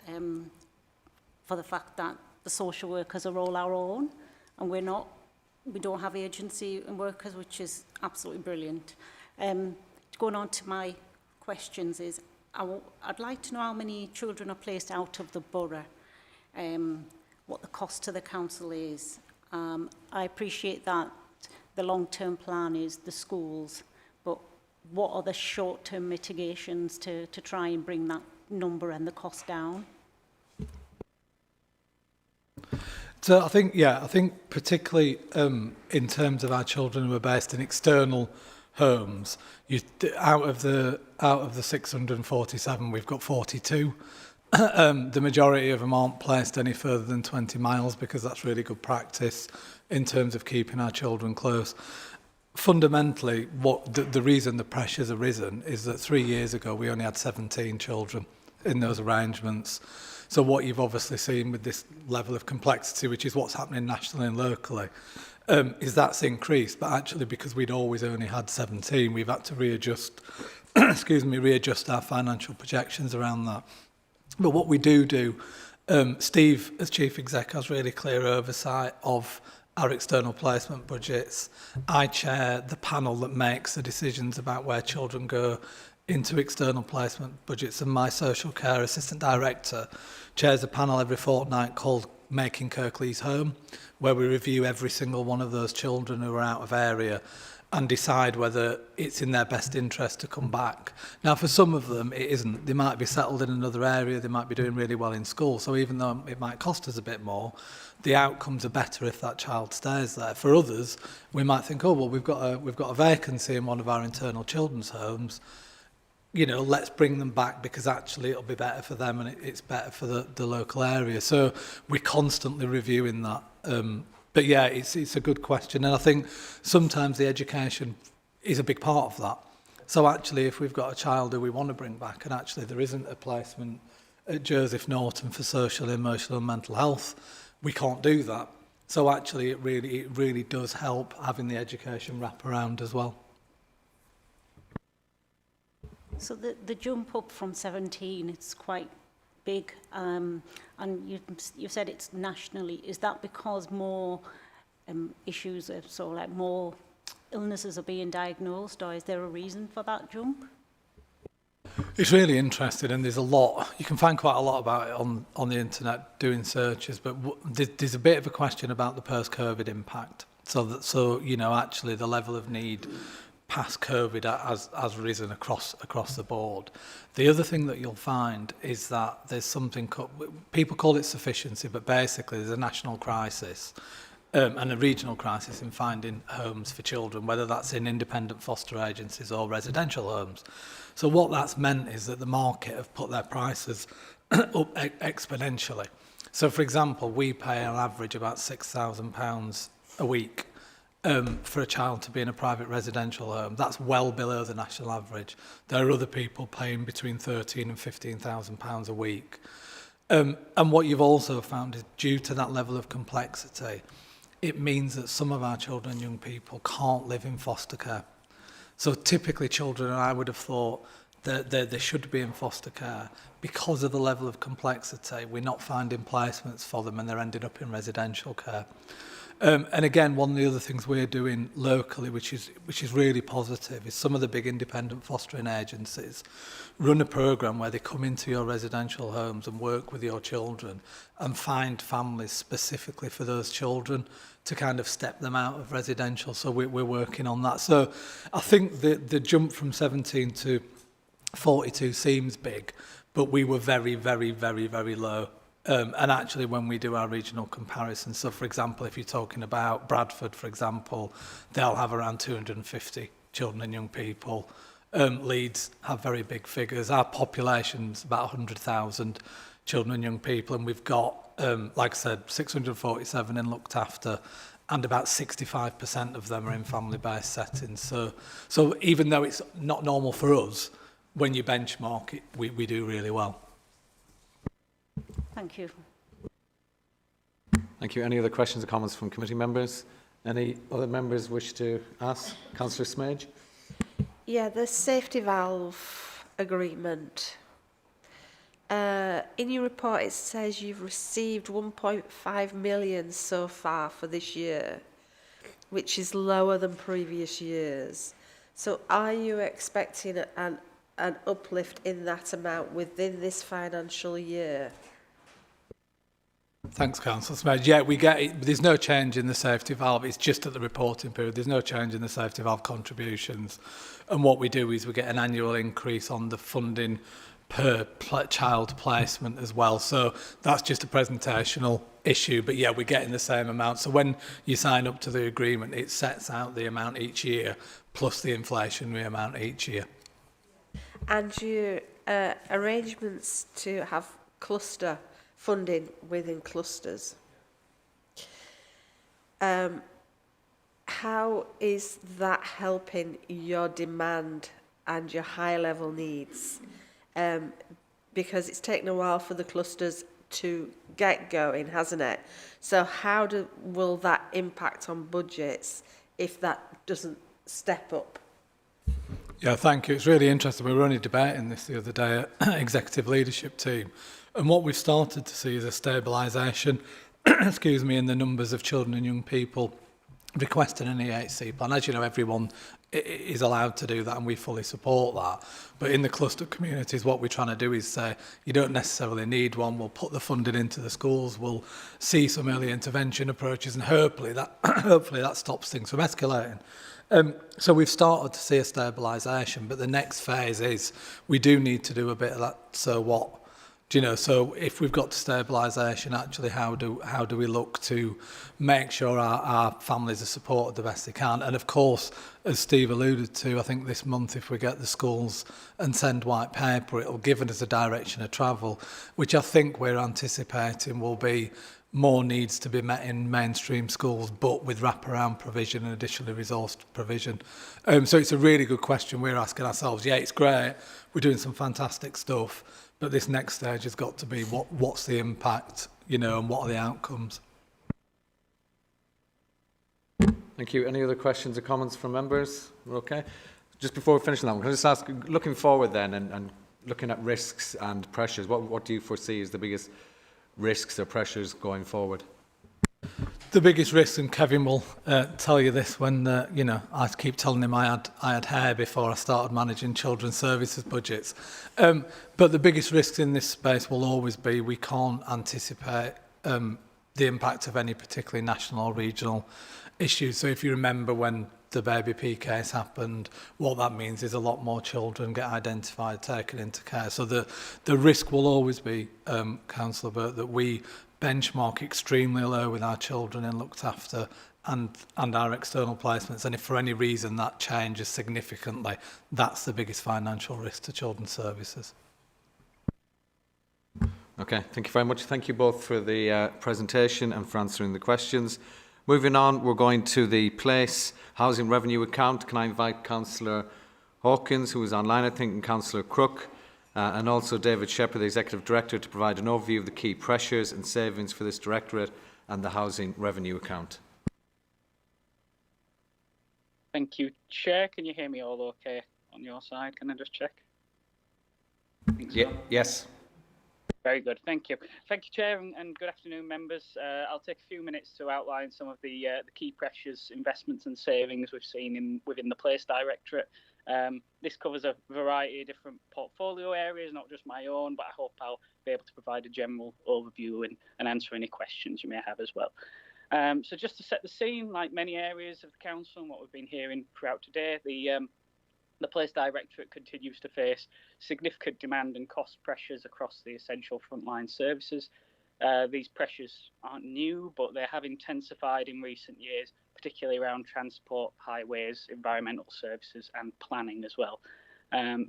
for the fact that the social workers are all our own, and we don't have agency and workers, which is absolutely brilliant. Going on to my questions is, I'd like to know how many children are placed out of the borough, what the cost to the council is. I appreciate that the long-term plan is the schools, but what are the short-term mitigations to try and bring that number and the cost down? So I think particularly in terms of our children who are based in external homes, out of the 647, we've got 42. The majority of them aren't placed any further than 20 miles because that's really good practice in terms of keeping our children close. Fundamentally, the reason the pressures have risen is that 3 years ago we only had 17 children in those arrangements. So what you've obviously seen with this level of complexity, which is what's happening nationally and locally, is that's increased. But actually, because we'd always only had 17, we've had to readjust our financial projections around that. But what we do, Steve, as Chief Exec, has really clear oversight of our external placement budgets. I chair the panel that makes the decisions about where children go into external placement budgets, and my social care assistant director chairs a panel every fortnight called Making Kirklees Home, where we review every single one of those children who are out of area and decide whether it's in their best interest to come back. Now, for some of them, it isn't. They might be settled in another area, they might be doing really well in school, so even though it might cost us a bit more, the outcomes are better if that child stays there. For others, we might think, oh, well, we've got a vacancy in one of our internal children's homes, let's bring them back because actually it'll be better for them and it's better for the local area. So we're constantly reviewing that. But yeah, it's a good question. And I think sometimes the education is a big part of that. So actually, if we've got a child who we want to bring back and actually there isn't a placement at Joseph Norton for social, emotional and mental health, we can't do that. So actually, it really does help having the education wrap around as well. So the jump up from 17, it's quite big, and you've said it's nationally. Is that because more issues, so like more illnesses are being diagnosed, or is there a reason for that jump? It's really interesting, and there's a lot. You can find quite a lot about it on the internet doing searches, but there's a bit of a question about the post-COVID impact. So you know, actually the level of need past COVID has risen across the board. The other thing that you'll find is that there's something, people call it sufficiency, but basically there's a national crisis and a regional crisis in finding homes for children, whether that's in independent foster agencies or residential homes. So what that's meant is that the market have put their prices up exponentially. So for example, we pay on average about £6,000 a week for a child to be in a private residential home. That's well below the national average. There are other people paying between £13,000 and £15,000 a week. And what you've also found is due to that level of complexity, it means that some of our children and young people can't live in foster care. So typically children, and I would have thought that they should be in foster care, because of the level of complexity, we're not finding placements for them and they're ending up in residential care. And again, one of the other things we're doing locally, which is really positive, is some of the big independent fostering agencies run a programme where they come into your residential homes and work with your children and find families specifically for those children to kind of step them out of residential. So we're working on that. So I think the jump from 17 to 42 seems big, but we were very, very, very, very low. And actually, when we do our regional comparisons, so for example, if you're talking about Bradford, for example, they'll have around 250 children and young people. Leeds have very big figures. Our population's about 100,000 children and young people, and we've got, like I said, 647 in looked after, and about 65% of them are in family-based settings. So even though it's not normal for us, when you benchmark it, we do really well. Thank you. Thank you. Any other questions or comments from committee members? Any other members wish to ask? Councillor Smage? Yeah, the safety valve agreement. In your report, it says you've received 1.5 million so far for this year, which is lower than previous years. So are you expecting an uplift in that amount within this financial year? Thanks, Councillor Smith. Yeah, we get it. There's no change in the safety valve. It's just at the reporting period. There's no change in the safety valve contributions. And what we do is we get an annual increase on the funding per child placement as well. So that's just a presentational issue. But yeah, we're getting the same amount. So when you sign up to the agreement, it sets out the amount each year plus the inflationary amount each year. And your arrangements to have cluster funding within clusters. How is that helping your demand and your high level needs? Because it's taken a while for the clusters to get going, hasn't it? So how will that impact on budgets if that doesn't step up? Yeah, thank you. It's really interesting. We were only debating this the other day at executive leadership team. And what we've started to see is a stabilisation, excuse me, in the numbers of children and young people requesting an EHC plan. As you know, everyone is allowed to do that and we fully support that. But in the cluster communities, what we're trying to do is say, you don't necessarily need one. We'll put the funding into the schools. We'll see some early intervention approaches and hopefully that stops things from escalating. So we've started to see a stabilisation, but the next phase is we do need to do a bit of that. So what? Do you know, so if we've got stabilisation, actually, how do we look to make sure our families are supported the best they can? And of course, as Steve alluded to, I think this month, if we get the schools and send white paper, it'll give us a direction of travel, which I think we're anticipating will be more needs to be met in mainstream schools, but with wraparound provision and additionally resourced provision. So it's a really good question we're asking ourselves. Yeah, it's great. We're doing some fantastic stuff. But this next stage has got to be what's the impact, you know, and what are the outcomes? Thank you. Any other questions or comments from members? We're okay. Just before we finish that, can I just ask, looking forward then, and looking at risks and pressures, what do you foresee as the biggest risks or pressures going forward? The biggest risk, and Kevin will tell you this when, you know, I keep telling him I had hair before I started managing children's services budgets. But the biggest risks in this space will always be we can't anticipate the impact of any particularly national or regional issues. So if you remember when the Baby P case happened, what that means is a lot more children get identified, taken into care. So the risk will always be, Councillor Burt, that we benchmark extremely low with our children and looked after and our external placements. And if for any reason that changes significantly, that's the biggest financial risk to children's services. Okay, thank you very much. Thank you both for the presentation and for answering the questions. Moving on, we're going to the Place Housing Revenue Account. Can I invite Councillor Hawkins, who is online, I think, and Councillor Crook, and also David Shepherd, the Executive Director, to provide an overview of the key pressures and savings for this Directorate and the Housing Revenue Account. Thank you, Chair. Can you hear me all okay on your side? Can I just check? Yes. Very good, thank you. Thank you, Chair, and good afternoon, members. I'll take a few minutes to outline some of the key pressures, investments and savings we've seen within the Place Directorate. This covers a variety of different portfolio areas, not just my own, but I hope I'll be able to provide a general overview and answer any questions you may have as well. So just to set the scene, like many areas of the Council and what we've been hearing throughout today, the Place Directorate continues to face significant demand and cost pressures across the essential frontline services. These pressures aren't new, but they have intensified in recent years, particularly around transport, highways, environmental services and planning as well.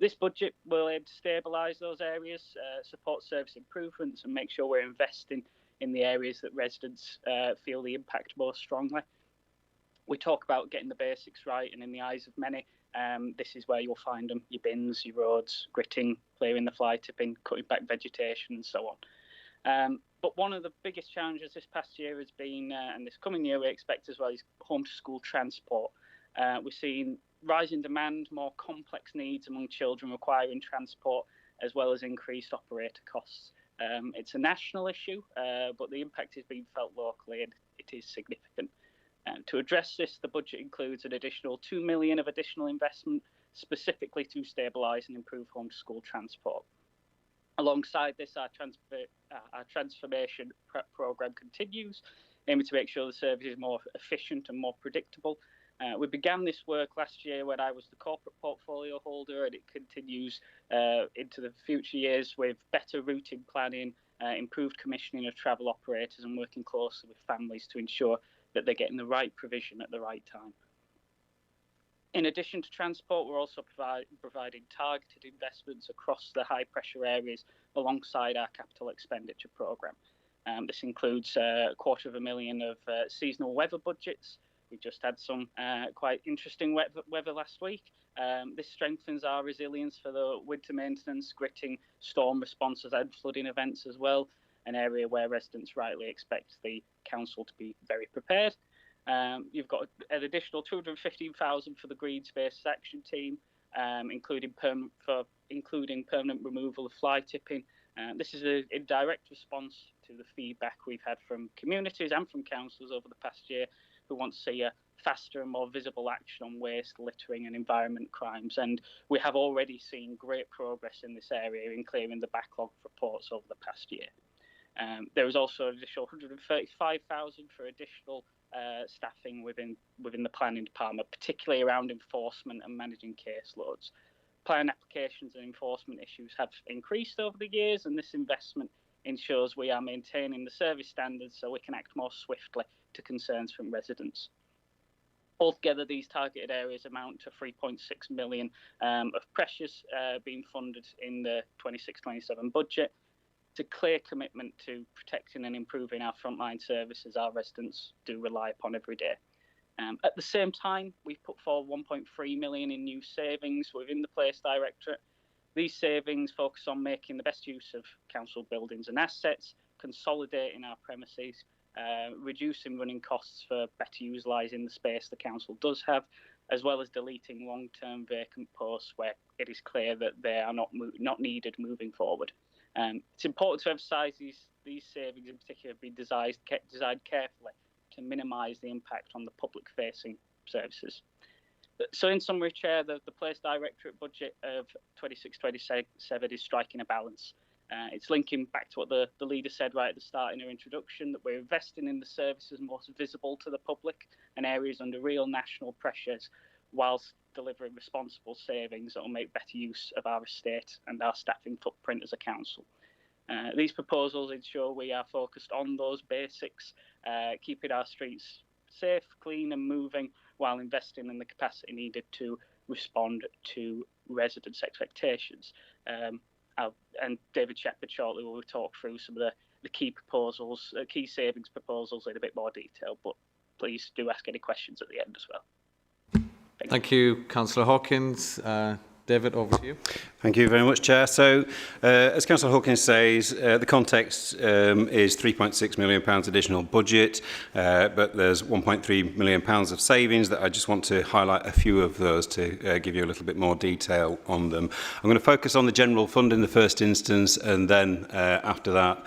This budget will aim to stabilise those areas, support service improvements and make sure we're investing in the areas that residents feel the impact most strongly. We talk about getting the basics right, and in the eyes of many, this is where you'll find them: your bins, your roads, gritting, clearing the fly tipping, cutting back vegetation and so on. But one of the biggest challenges this past year has been, and this coming year we expect as well, is home to school transport. We're seeing rising demand, more complex needs among children requiring transport, as well as increased operator costs. It's a national issue, but the impact is being felt locally and it is significant. To address this, the budget includes an additional $2 million of additional investment specifically to stabilise and improve home to school transport. Alongside this, our transformation programme continues, aiming to make sure the service is more efficient and more predictable. We began this work last year when I was the corporate portfolio holder, and it continues into the future years with better routing planning, improved commissioning of travel operators and working closely with families to ensure that they're getting the right provision at the right time. In addition to transport, we're also providing targeted investments across the high pressure areas alongside our capital expenditure programme. This includes $250,000 of seasonal weather budgets. We just had some quite interesting weather last week. This strengthens our resilience for the winter maintenance, gritting, storm responses and flooding events as well, an area where residents rightly expect the council to be very prepared. You've got an additional $215,000 for the Green Space Action Team, including permanent removal of fly tipping. This is a direct response to the feedback we've had from communities and from councillors over the past year who want to see a faster and more visible action on waste, littering and environment crimes. And we have already seen great progress in this area in clearing the backlog of reports over the past year. There was also an additional $135,000 for additional staffing within the planning department, particularly around enforcement and managing caseloads. Plan applications and enforcement issues have increased over the years, and this investment ensures we are maintaining the service standards so we can act more swiftly to concerns from residents. Altogether, these targeted areas amount to $3.6 million of pressures being funded in the 26-27 budget. It's a clear commitment to protecting and improving our frontline services our residents do rely upon every day. At the same time, we've put forward $1.3 million in new savings within the Place Directorate. These savings focus on making the best use of council buildings and assets, consolidating our premises, reducing running costs for better utilising the space the council does have, as well as deleting long-term vacant posts where it is clear that they are not needed moving forward. It's important to emphasise these savings in particular be designed carefully to minimise the impact on the public-facing services. So in summary, Chair, the Place Directorate budget of 26-27 is striking a balance. It's linking back to what the leader said right at the start in her introduction, that we're investing in the services most visible to the public and areas under real national pressures, whilst delivering responsible savings that will make better use of our estate and our staffing footprint as a council. These proposals ensure we are focused on those basics, keeping our streets safe, clean and moving, while investing in the capacity needed to respond to residents' expectations. And David Shepherd shortly will talk through some of the key proposals, key savings proposals in a bit more detail, but please do ask any questions at the end as well. Thank you, Councillor Hawkins. David, over to you. Thank you very much, Chair. So, as Councillor Hawkins says, the context is £3.6 million additional budget, but there's £1.3 million of savings that I just want to highlight a few of those to give you a little bit more detail on them. I'm going to focus on the general fund in the first instance, and then after that,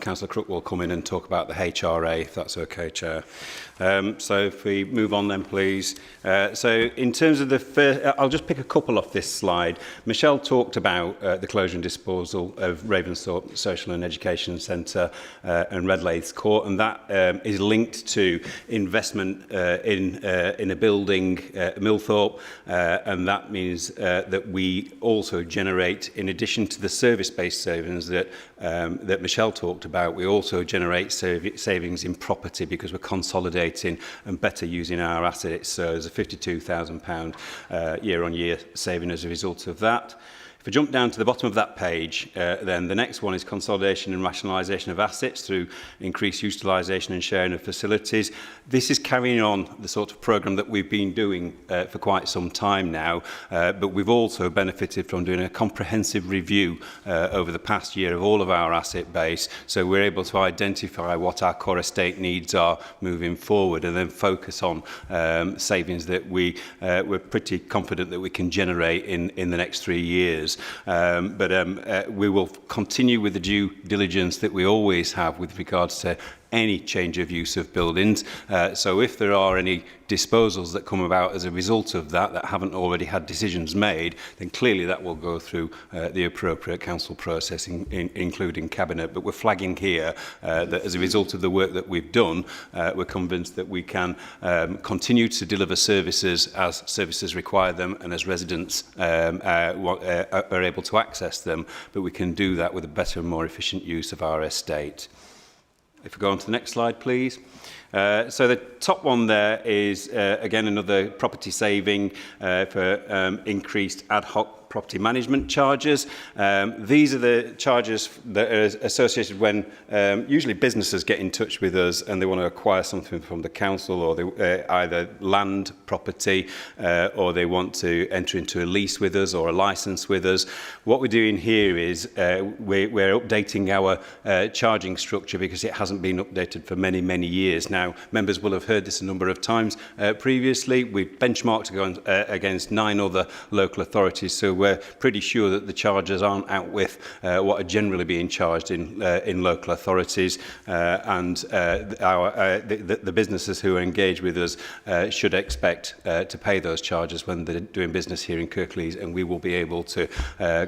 Councillor Crook will come in and talk about the HRA, if that's okay, Chair. So if we move on then, please. So in terms of the first, I'll just pick a couple off this slide. Michelle talked about the closure and disposal of Ravensthorpe Social and Education Centre and Redlaith Court, and that is linked to investment in a building, Millthorpe, and that means that we also generate, in addition to the service-based savings that Michelle talked about, we also generate savings in property because we're consolidating and better using our assets. So there's a £52,000 year-on-year saving as a result of that. If we jump down to the bottom of that page, then the next one is consolidation and rationalisation of assets through increased utilisation and sharing of facilities. This is carrying on the sort of programme that we've been doing for quite some time now, but we've also benefited from doing a comprehensive review over the past year of all of our asset base, so we're able to identify what our core estate needs are moving forward and then focus on savings that we're pretty confident that we can generate in the next 3 years. But we will continue with the due diligence that we always have with regards to any change of use of buildings. So if there are any disposals that come about as a result of that haven't already had decisions made, then clearly that will go through the appropriate council process, including Cabinet. But we're flagging here that as a result of the work that we've done, we're convinced that we can continue to deliver services as services require them and as residents are able to access them, but we can do that with a better and more efficient use of our estate. If we go on to the next slide, please. So the top one there is, again, another property saving for increased ad hoc property management charges. These are the charges that are associated when usually businesses get in touch with us and they want to acquire something from the council, or they either land, property, or they want to enter into a lease with us or a license with us. What we're doing here is we're updating our charging structure because it hasn't been updated for many, many years. Now, members will have heard this a number of times previously. We've benchmarked against 9 other local authorities, so we're pretty sure that the charges aren't out with what are generally being charged in local authorities, and the businesses who are engaged with us should expect to pay those charges when they're doing business here in Kirklees, and we will be able to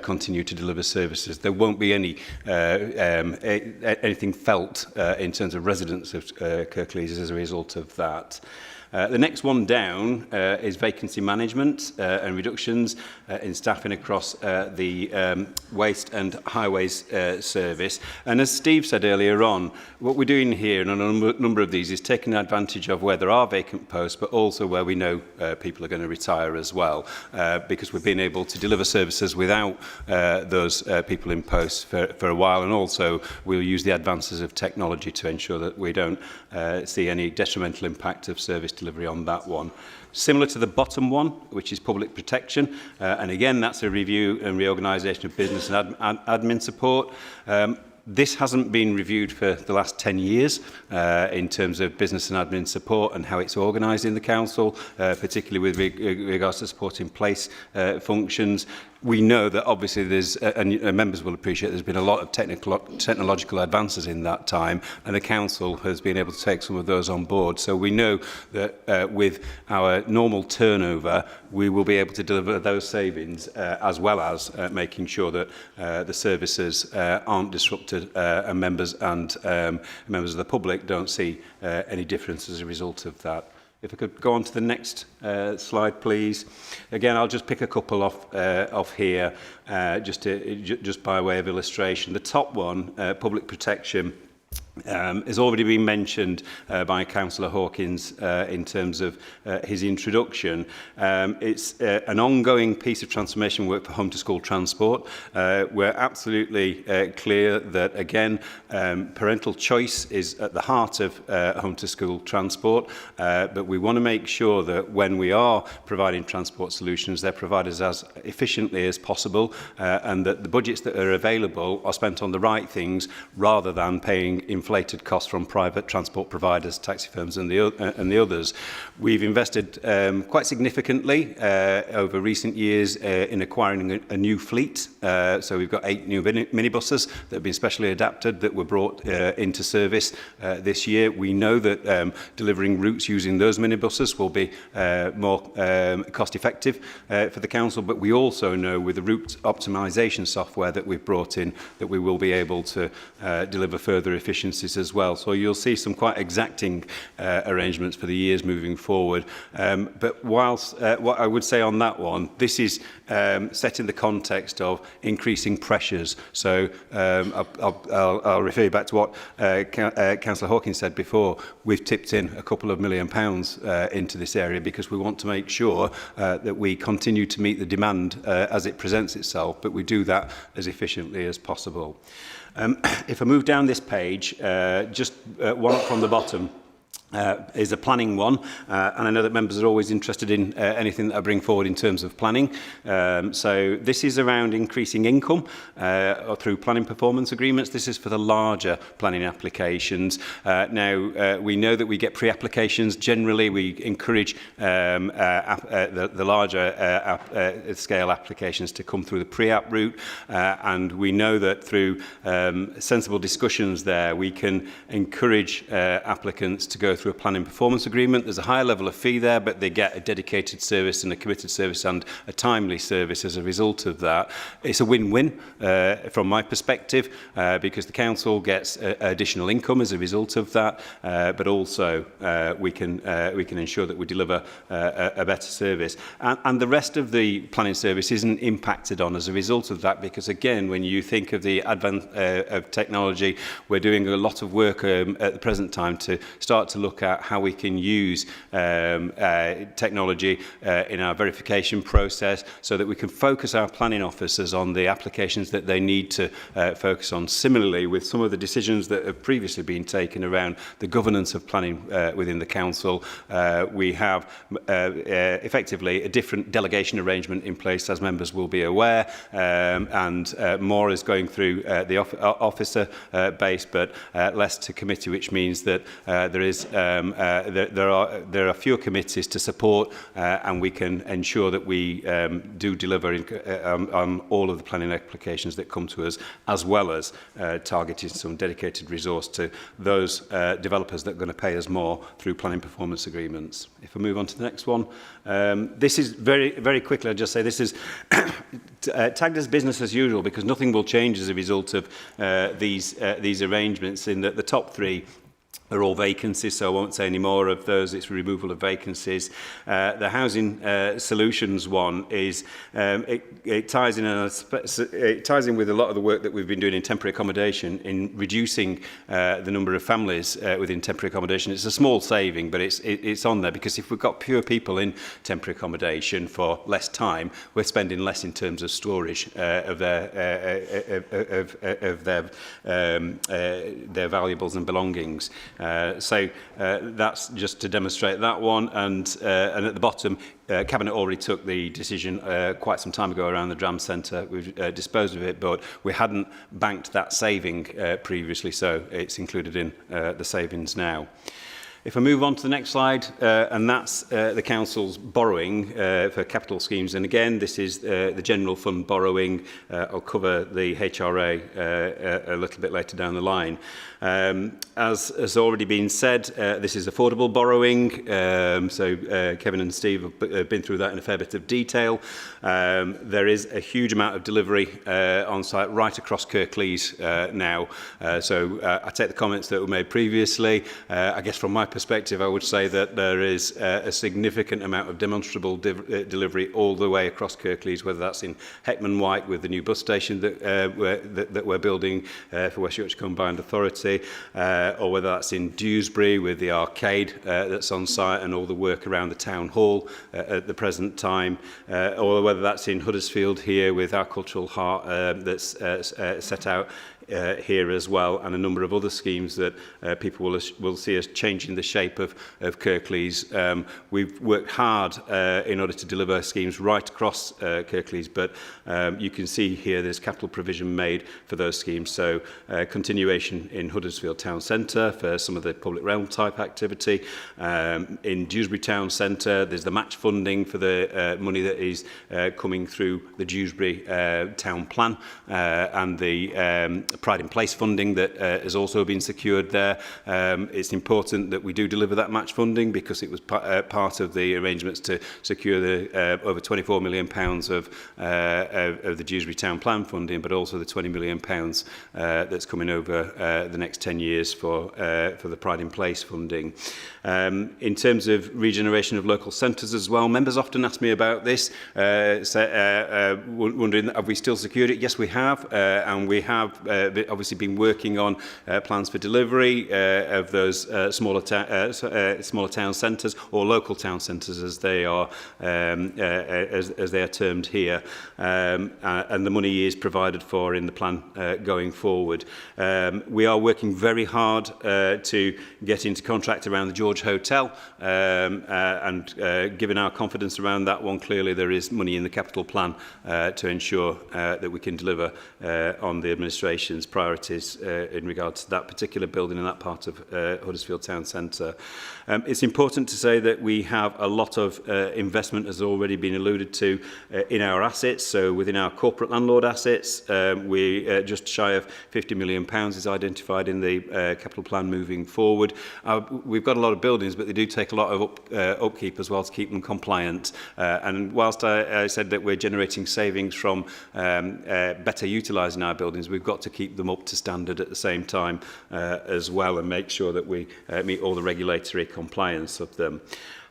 continue to deliver services. There won't be anything felt in terms of residents of Kirklees as a result of that. The next one down is vacancy management and reductions in staffing across the waste and highways service. And as Steve said earlier on, what we're doing here in a number of these is taking advantage of where there are vacant posts, but also where we know people are going to retire as well, because we've been able to deliver services without those people in posts for a while, and also we'll use the advances of technology to ensure that we don't see any detrimental impact of service delivery on that one. Similar to the bottom one, which is public protection, and again that's a review and reorganisation of business and admin support. This hasn't been reviewed for the last 10 years in terms of business and admin support and how it's organised in the council, particularly with regards to supporting place functions. We know that obviously there's, and members will appreciate, there's been a lot of technological advances in that time, and the council has been able to take some of those on board. So we know that with our normal turnover, we will be able to deliver those savings, as well as making sure that the services aren't disrupted, and members of the public don't see any difference as a result of that. If I could go on to the next slide, please. Again, I'll just pick a couple off here, just by way of illustration. The top one, public protection, has already been mentioned by Councillor Hawkins in terms of his introduction. It's an ongoing piece of transformation work for home to school transport. We're absolutely clear that, again, parental choice is at the heart of home to school transport, but we want to make sure that when we are providing transport solutions, they're provided as efficiently as possible, and that the budgets that are available are spent on the right things rather than paying inflated costs from private transport providers, taxi firms and the others. We've invested quite significantly over recent years in acquiring a new fleet. So we've got 8 new minibuses that have been specially adapted that were brought into service this year. We know that delivering routes using those minibuses will be more cost effective for the council, but we also know with the route optimisation software that we've brought in that we will be able to deliver further efficiencies as well. So you'll see some quite exacting arrangements for the years moving forward. But whilst what I would say on that one, this is set in the context of increasing pressures. So I'll refer you back to what Councillor Hawkins said before. We've tipped in a couple of £1 million into this area because we want to make sure that we continue to meet the demand as it presents itself, but we do that as efficiently as possible. If I move down this page, just one up from the bottom, is a planning one, and I know that members are always interested in anything that I bring forward in terms of planning. So this is around increasing income through planning performance agreements. This is for the larger planning applications. Now, we know that we get pre-applications. Generally, we encourage the larger scale applications to come through the pre-app route, and we know that through sensible discussions there, we can encourage applicants to go through a planning performance agreement. There's a higher level of fee there, but they get a dedicated service and a committed service and a timely service as a result of that. It's a win-win from my perspective because the council gets additional income as a result of that, but also we can ensure that we deliver a better service. And the rest of the planning service isn't impacted on as a result of that because, again, when you think of the advent of technology, we're doing a lot of work at the present time to start to look at how we can use technology in our verification process so that we can focus our planning officers on the applications that they need to focus on. Similarly, with some of the decisions that have previously been taken around the governance of planning within the council, we have effectively a different delegation arrangement in place, as members will be aware, and more is going through the officer base, but less to committee, which means that there are fewer committees to support, and we can ensure that we do deliver on all of the planning applications that come to us, as well as targeting some dedicated resource to those developers that are going to pay us more through planning performance agreements. If I move on to the next one, this is very quickly. I'll just say this is tagged as business as usual because nothing will change as a result of these arrangements. In that the top 3 are all vacancies, so I won't say any more of those. It's removal of vacancies. The housing solutions one is it ties in with a lot of the work that we've been doing in temporary accommodation in reducing the number of families within temporary accommodation. It's a small saving, but it's on there because if we've got fewer people in temporary accommodation for less time, we're spending less in terms of storage of their valuables and belongings. That's just to demonstrate that one. And at the bottom, Cabinet already took the decision quite some time ago around the Dram Centre. We've disposed of it, but we hadn't banked that saving previously, so it's included in the savings now. If I move on to the next slide, and that's the Council's borrowing for capital schemes. And again, this is the general fund borrowing. I'll cover the HRA a little bit later down the line. As has already been said, this is affordable borrowing. Kevin and Steve have been through that in a fair bit of detail. There is a huge amount of delivery on site right across Kirklees now. I take the comments that were made previously. I guess from my perspective, I would say that there is a significant amount of demonstrable delivery all the way across Kirklees, whether that's in Heckman White with the new bus station that we're building for West Yorkshire Combined Authority, or whether that's in Dewsbury with the arcade that's on site and all the work around the town hall at the present time, or whether that's in Huddersfield here with our cultural heart that's set out here as well, and a number of other schemes that people will see as changing the shape of Kirklees. We've worked hard in order to deliver schemes right across Kirklees, but you can see here there's capital provision made for those schemes. So continuation in Huddersfield Town Centre for some of the public realm type activity. In Dewsbury Town Centre, there's the match funding for the money that is coming through the Dewsbury Town Plan and the Pride in Place funding that has also been secured there. It's important that we do deliver that match funding because it was part of the arrangements to secure the over £24 million of the Dewsbury Town Plan funding, but also the £20 million that's coming over the next 10 years for the Pride in Place funding. In terms of regeneration of local centres as well, members often ask me about this, wondering, have we still secured it? Yes, we have, and we have obviously been working on plans for delivery of those smaller town centres, or local town centres as they are as they are termed here, and the money is provided for in the plan going forward. We are working very hard to get into contract around the George Hotel, and given our confidence around that one, clearly there is money in the capital plan to ensure that we can deliver on the administration's priorities in regards to that particular building in that part of Huddersfield Town Centre. It's important to say that we have a lot of investment, as already been alluded to, in our assets. So within our corporate landlord assets, we just shy of £50 million is identified in the capital plan moving forward. We've got a lot of buildings, but they do take a lot of upkeep as well to keep them compliant. And whilst I said that we're generating savings from better utilising our buildings, we've got to keep them up to standard at the same time as well, and make sure that we meet all the regulatory compliance of them.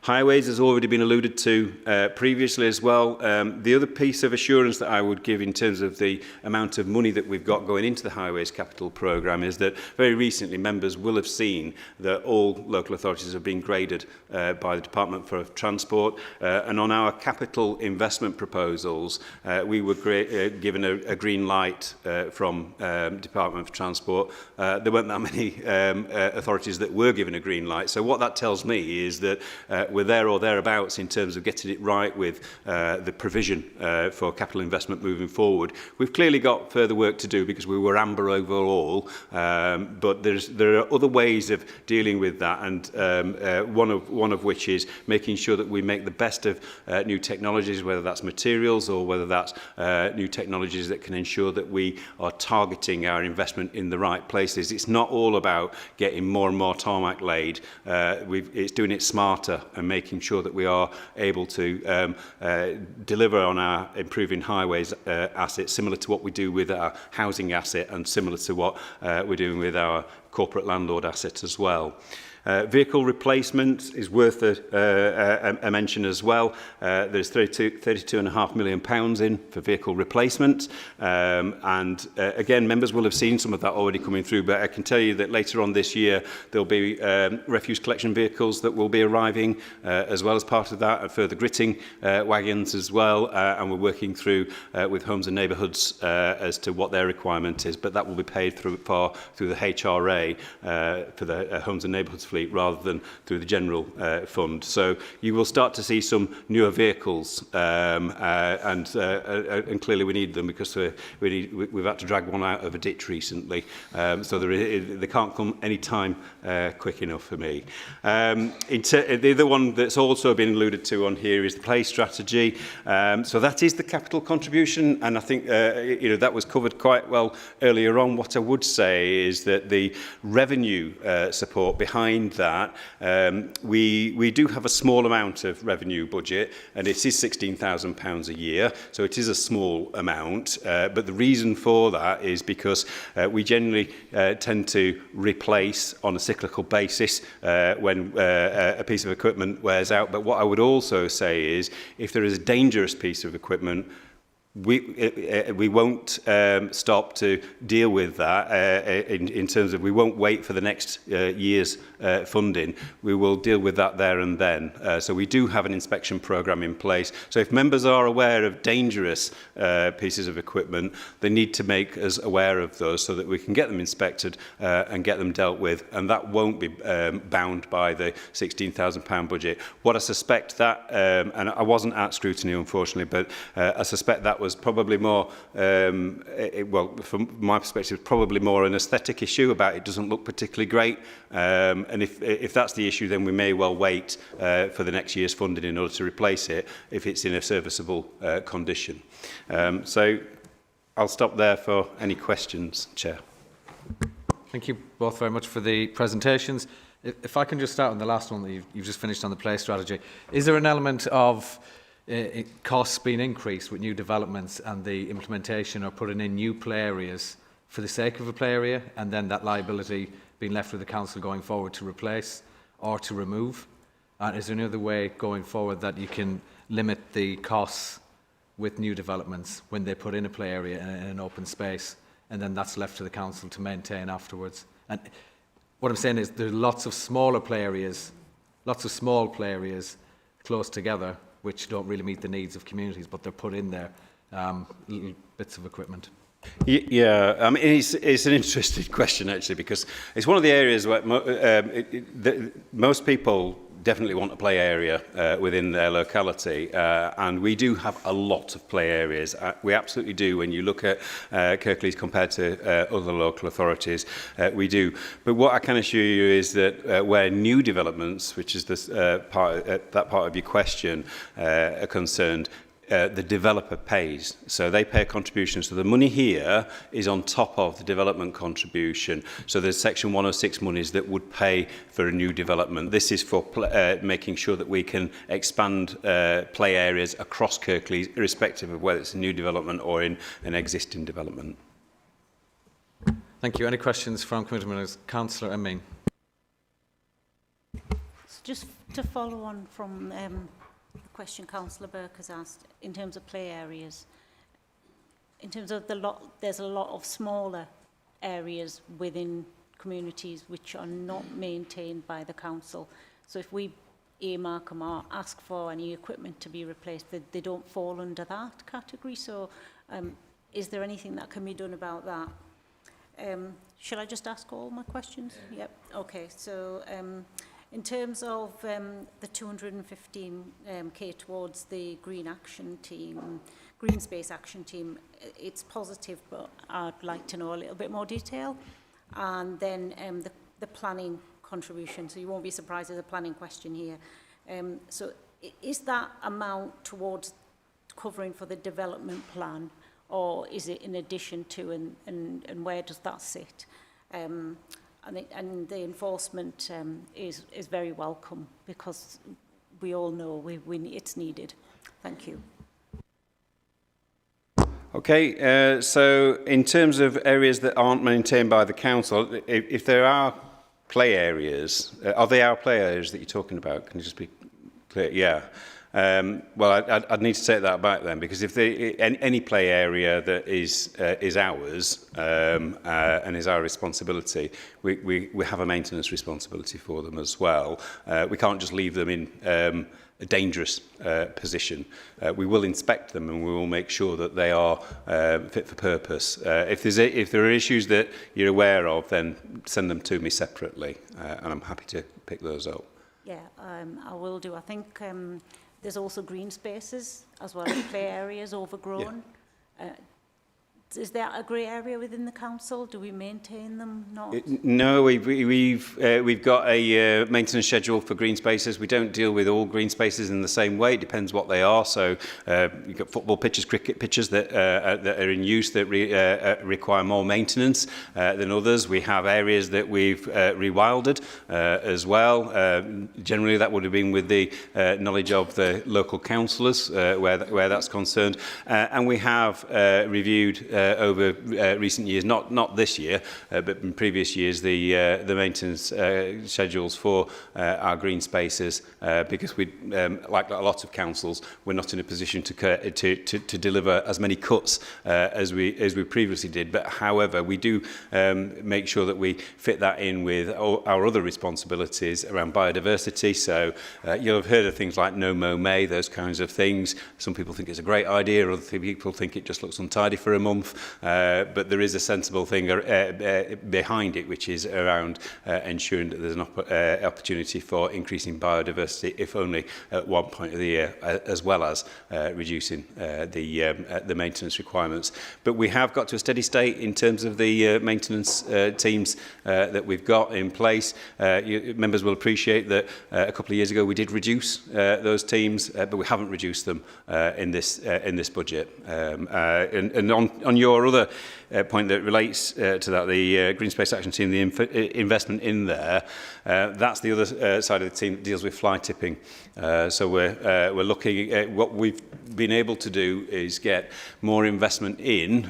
Highways has already been alluded to previously as well. The other piece of assurance that I would give in terms of the amount of money that we've got going into the Highways Capital Programme is that very recently members will have seen that all local authorities have been graded by the Department for Transport, and on our capital investment proposals we were given a green light from Department for Transport. There weren't that many authorities that were given a green light, so what that tells me is that we're there or thereabouts in terms of getting it right with the provision for capital investment moving forward. We've clearly got further work to do because we were amber overall, but there are other ways of dealing with that, and one of which is making sure that we make the best of new technologies, whether that's materials or whether that's new technologies that can ensure that we are targeting our investment in the right places. It's not all about getting more and more tarmac laid. It's doing it smarter and making sure that we are able to deliver on our improving highways assets, similar to what we do with our housing asset and similar to what we're doing with our corporate landlord asset as well. Vehicle replacement is worth a mention as well. There's £32.5 million in for vehicle replacement. Again, members will have seen some of that already coming through, but I can tell you that later on this year, there'll be refuse collection vehicles that will be arriving as well as part of that, and further gritting wagons as well. And we're working through with Homes and Neighbourhoods as to what their requirement is, but that will be paid through the HRA for the Homes and Neighbourhoods fleet rather than through the general fund. So you will start to see some newer vehicles, and clearly we need them because we've had to drag one out of a ditch recently, so they can't come any time quick enough for me. The other one that's also been alluded to on here is the play strategy. So that is the capital contribution, and I think that was covered quite well earlier on. What I would say is that the revenue support behind that, we do have a small amount of revenue budget, and it is £16,000 a year, so it is a small amount, but the reason for that is because we generally tend to replace on a cyclical basis when a piece of equipment wears out. But what I would also say is, if there is a dangerous piece of equipment, we won't stop to deal with that in terms of we won't wait for the next year's funding. We will deal with that there and then. So we do have an inspection programme in place. So if members are aware of dangerous pieces of equipment, they need to make us aware of those so that we can get them inspected and get them dealt with. And that won't be bound by the £16,000 budget. What I suspect that, and I wasn't at Scrutiny unfortunately, but I suspect that was probably more, well, from my perspective, probably more an aesthetic issue about it doesn't look particularly great. And if that's the issue, then we may well wait for the next year's funding in order to replace it if it's in a serviceable condition. So I'll stop there for any questions, Chair. Thank you both very much for the presentations. If I can just start on the last one that you've just finished on the play strategy. Is there an element of costs being increased with new developments and the implementation or putting in new play areas for the sake of a play area, and then that liability being left with the council going forward to replace or to remove? And is there any other way going forward that you can limit the costs with new developments when they put in a play area in an open space, and then that's left to the council to maintain afterwards? And what I'm saying is there are lots of smaller play areas, lots of small play areas close together which don't really meet the needs of communities, but they're put in there, little bits of equipment. Yeah, I mean, it's an interesting question, actually, because it's one of the areas where most people definitely want a play area within their locality, and we do have a lot of play areas. We absolutely do. When you look at Kirklees compared to other local authorities, we do. But what I can assure you is that where new developments, which is this, that part of your question, are concerned, the developer pays. So they pay a contribution. So the money here is on top of the development contribution. So there's Section 106 monies that would pay for a new development. This is for making sure that we can expand play areas across Kirklees, irrespective of whether it's a new development or in an existing development. Thank you. Any questions from committee members? Councillor Amin. Just to follow on from the question Councillor Burke has asked in terms of play areas, in terms of there's a lot of smaller areas within communities which are not maintained by the council. So if we earmark them or ask for any equipment to be replaced, they don't fall under that category. So is there anything that can be done about that? Shall I just ask all my questions? Yep. Okay. So in terms of the 215k towards the Green Action Team, Green Space Action Team, it's positive, but I'd like to know a little bit more detail. And then the planning contribution. So you won't be surprised there's a planning question here. So is that amount towards covering for the development plan, or is it in addition to, and where does that sit? And the enforcement is very welcome, because we all know it's needed. Thank you. Okay, so in terms of areas that aren't maintained by the council, if there are play areas, are they our play areas that you're talking about? Can you just be clear? Yeah. Well, I'd need to take that back then, because if any play area that is ours and is our responsibility, we have a maintenance responsibility for them as well. We can't just leave them in a dangerous position. We will inspect them and we will make sure that they are fit for purpose. If there are issues that you're aware of, then send them to me separately, and I'm happy to pick those up. Yeah, I will do. I think there's also green spaces as well as play areas overgrown. Yeah. Is there a grey area within the council? Do we maintain them? Not? No, we've got a maintenance schedule for green spaces. We don't deal with all green spaces in the same way. It depends what they are. So you've got football pitches, cricket pitches that are in use that require more maintenance than others. We have areas that we've rewilded as well. Generally, that would have been with the knowledge of the local councillors where that's concerned. And we have reviewed over recent years, not this year, but in previous years, the maintenance schedules for our green spaces, because we, like a lot of councils, we're not in a position to deliver as many cuts as we previously did. But however, we do make sure that we fit that in with our other responsibilities around biodiversity. So you'll have heard of things like no mow May, those kinds of things. Some people think it's a great idea, other people think it just looks untidy for a month. But there is a sensible thing behind it, which is around ensuring that there's an opportunity for increasing biodiversity, if only at one point of the year, as well as reducing the maintenance requirements. But we have got to a steady state in terms of the maintenance teams that we've got in place. Members will appreciate that a couple of years ago we did reduce those teams, but we haven't reduced them in this budget. And on your other point that relates to that, the Green Space Action Team, the investment in there, that's the other side of the team that deals with fly tipping. So we're looking at what we've been able to do is get more investment in,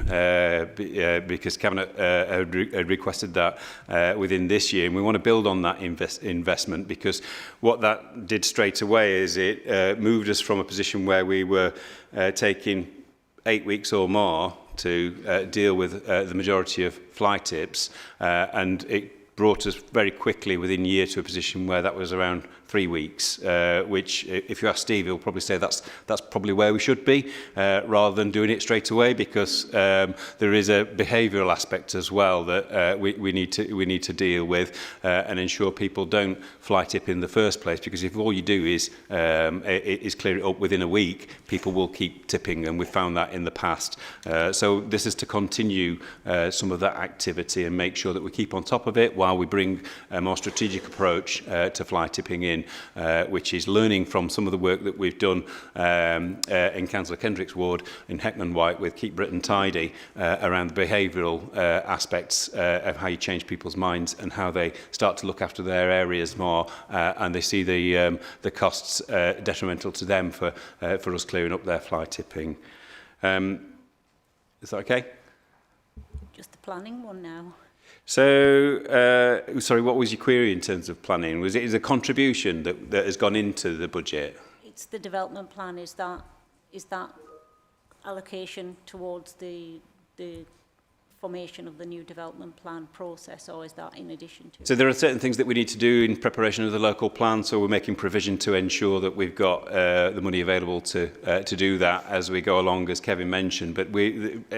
because Cabinet had requested that within this year, and we want to build on that investment, because what that did straight away is it moved us from a position where we were taking 8 weeks or more to deal with the majority of fly tips, and it brought us very quickly within a year to a position where that was around 3 weeks, which, if you ask Steve, he'll probably say that's probably where we should be, rather than doing it straight away, because there is a behavioural aspect as well that we need to deal with and ensure people don't fly tip in the first place, because if all you do is clear it up within a week, people will keep tipping, and we've found that in the past. So this is to continue some of that activity and make sure that we keep on top of it while we bring a more strategic approach to fly tipping in, which is learning from some of the work that we've done in Councillor Kendrick's ward in Heckman White with Keep Britain Tidy, around the behavioural aspects of how you change people's minds and how they start to look after their areas more, and they see the costs detrimental to them for us clearing up their fly tipping. Is that okay? Just the planning one now. So, sorry, what was your query in terms of planning? Was it a contribution that has gone into the budget? It's the development plan. Is that allocation towards the formation of the new development plan process, or is that in addition to? So there are certain things that we need to do in preparation of the local plan, so we're making provision to ensure that we've got the money available to do that as we go along, as Kevin mentioned. But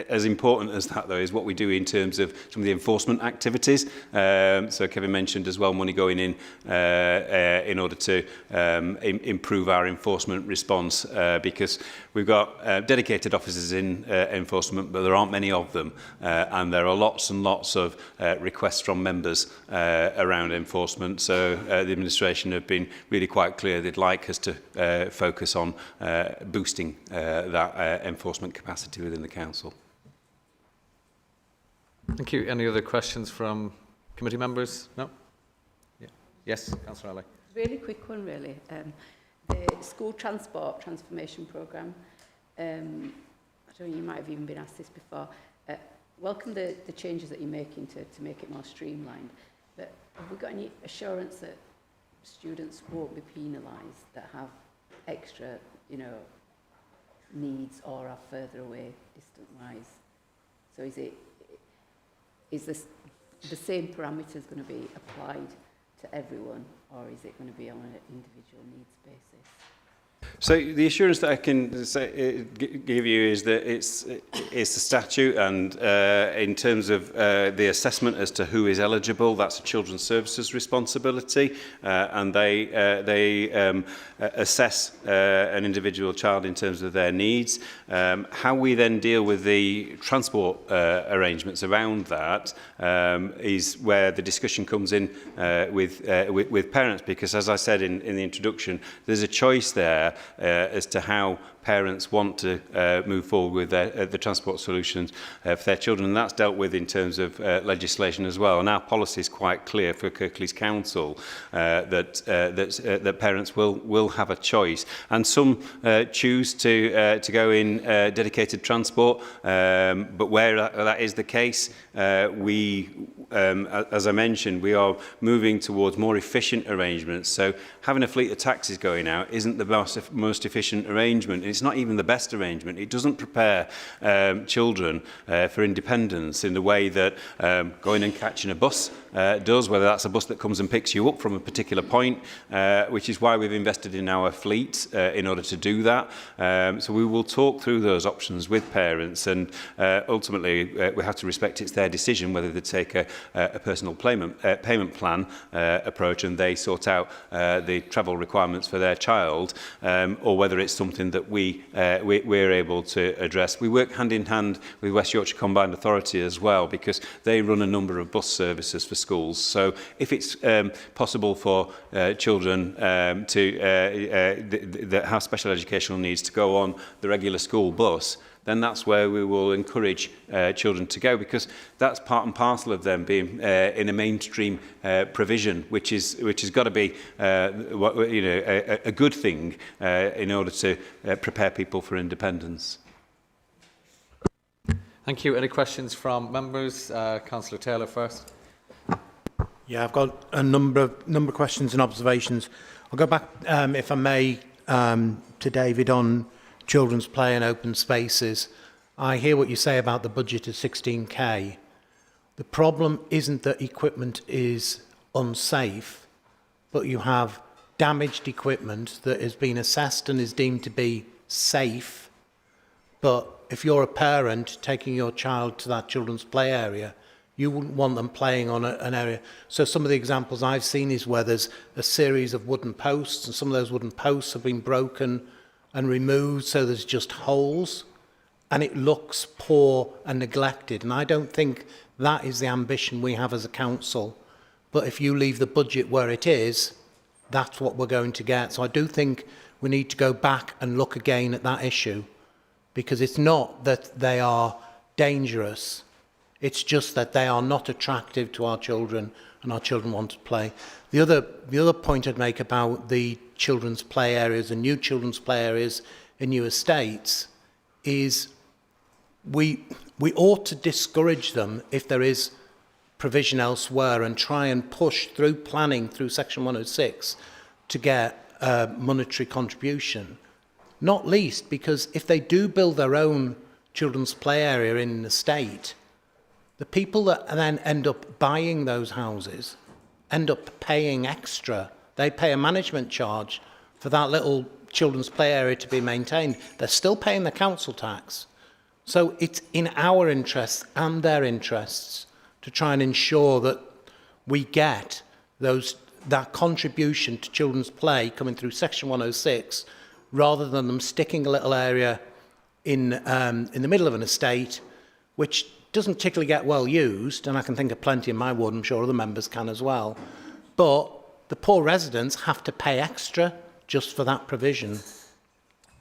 as important as that, though, is what we do in terms of some of the enforcement activities. So Kevin mentioned as well money going in order to improve our enforcement response, because we've got dedicated officers in enforcement, but there aren't many of them. And there are lots and lots of requests from members around enforcement. So the administration have been really quite clear they'd like us to focus on boosting that enforcement capacity within the council. Thank you. Any other questions from committee members? No? Yeah. Yes, Councillor Ali. Really quick one, really. The school transport transformation programme. I don't know, you might have even been asked this before. Welcome the changes that you're making to make it more streamlined. But have we got any assurance that students won't be penalised that have extra, you know, needs or are further away distance-wise? So is the same parameters going to be applied to everyone, or is it going to be on an individual needs basis? So the assurance that I can give you is that it's the statute, and in terms of the assessment as to who is eligible, that's a Children's Services responsibility, and they assess an individual child in terms of their needs. How we then deal with the transport arrangements around that is where the discussion comes in with parents, because as I said in the introduction, there's a choice there as to how parents want to move forward with the transport solutions for their children, and that's dealt with in terms of legislation as well. And our policy is quite clear for Kirklees Council that parents will have a choice, and some choose to go in dedicated transport, but where that is the case, as I mentioned, we are moving towards more efficient arrangements. So having a fleet of taxis going out isn't the most efficient arrangement. It's not even the best arrangement. It doesn't prepare children for independence in the way that going and catching a bus does, whether that's a bus that comes and picks you up from a particular point, which is why we've invested in our fleet in order to do that. So we will talk through those options with parents, and ultimately we have to respect it's their decision whether they take a personal payment plan approach and they sort out the travel requirements for their child, or whether it's something that we're able to address. We work hand in hand with West Yorkshire Combined Authority as well, because they run a number of bus services for schools. So if it's possible for children that have special educational needs to go on the regular school bus, then that's where we will encourage children to go, because that's part and parcel of them being in a mainstream provision, which has got to be a good thing in order to prepare people for independence. Thank you. Any questions from members? Councillor Taylor first. Yeah, I've got a number of questions and observations. I'll go back, if I may, to David on children's play and open spaces. I hear what you say about the budget of 16k. The problem isn't that equipment is unsafe, but you have damaged equipment that has been assessed and is deemed to be safe. But if you're a parent taking your child to that children's play area, you wouldn't want them playing on an area. So some of the examples I've seen is where there's a series of wooden posts, and some of those wooden posts have been broken and removed, so there's just holes, and it looks poor and neglected. And I don't think that is the ambition we have as a council. But if you leave the budget where it is, that's what we're going to get. So I do think we need to go back and look again at that issue, because it's not that they are dangerous. It's just that they are not attractive to our children, and our children want to play. The other point I'd make about the children's play areas and new children's play areas in new estates is we ought to discourage them if there is provision elsewhere, and try and push through planning through Section 106 to get a monetary contribution. Not least because if they do build their own children's play area in an estate, the people that then end up buying those houses end up paying extra. They pay a management charge for that little children's play area to be maintained. They're still paying the council tax. So it's in our interests and their interests to try and ensure that we get that contribution to children's play coming through Section 106, rather than them sticking a little area in the middle of an estate, which doesn't particularly get well used, and I can think of plenty in my ward, I'm sure other members can as well. But the poor residents have to pay extra just for that provision.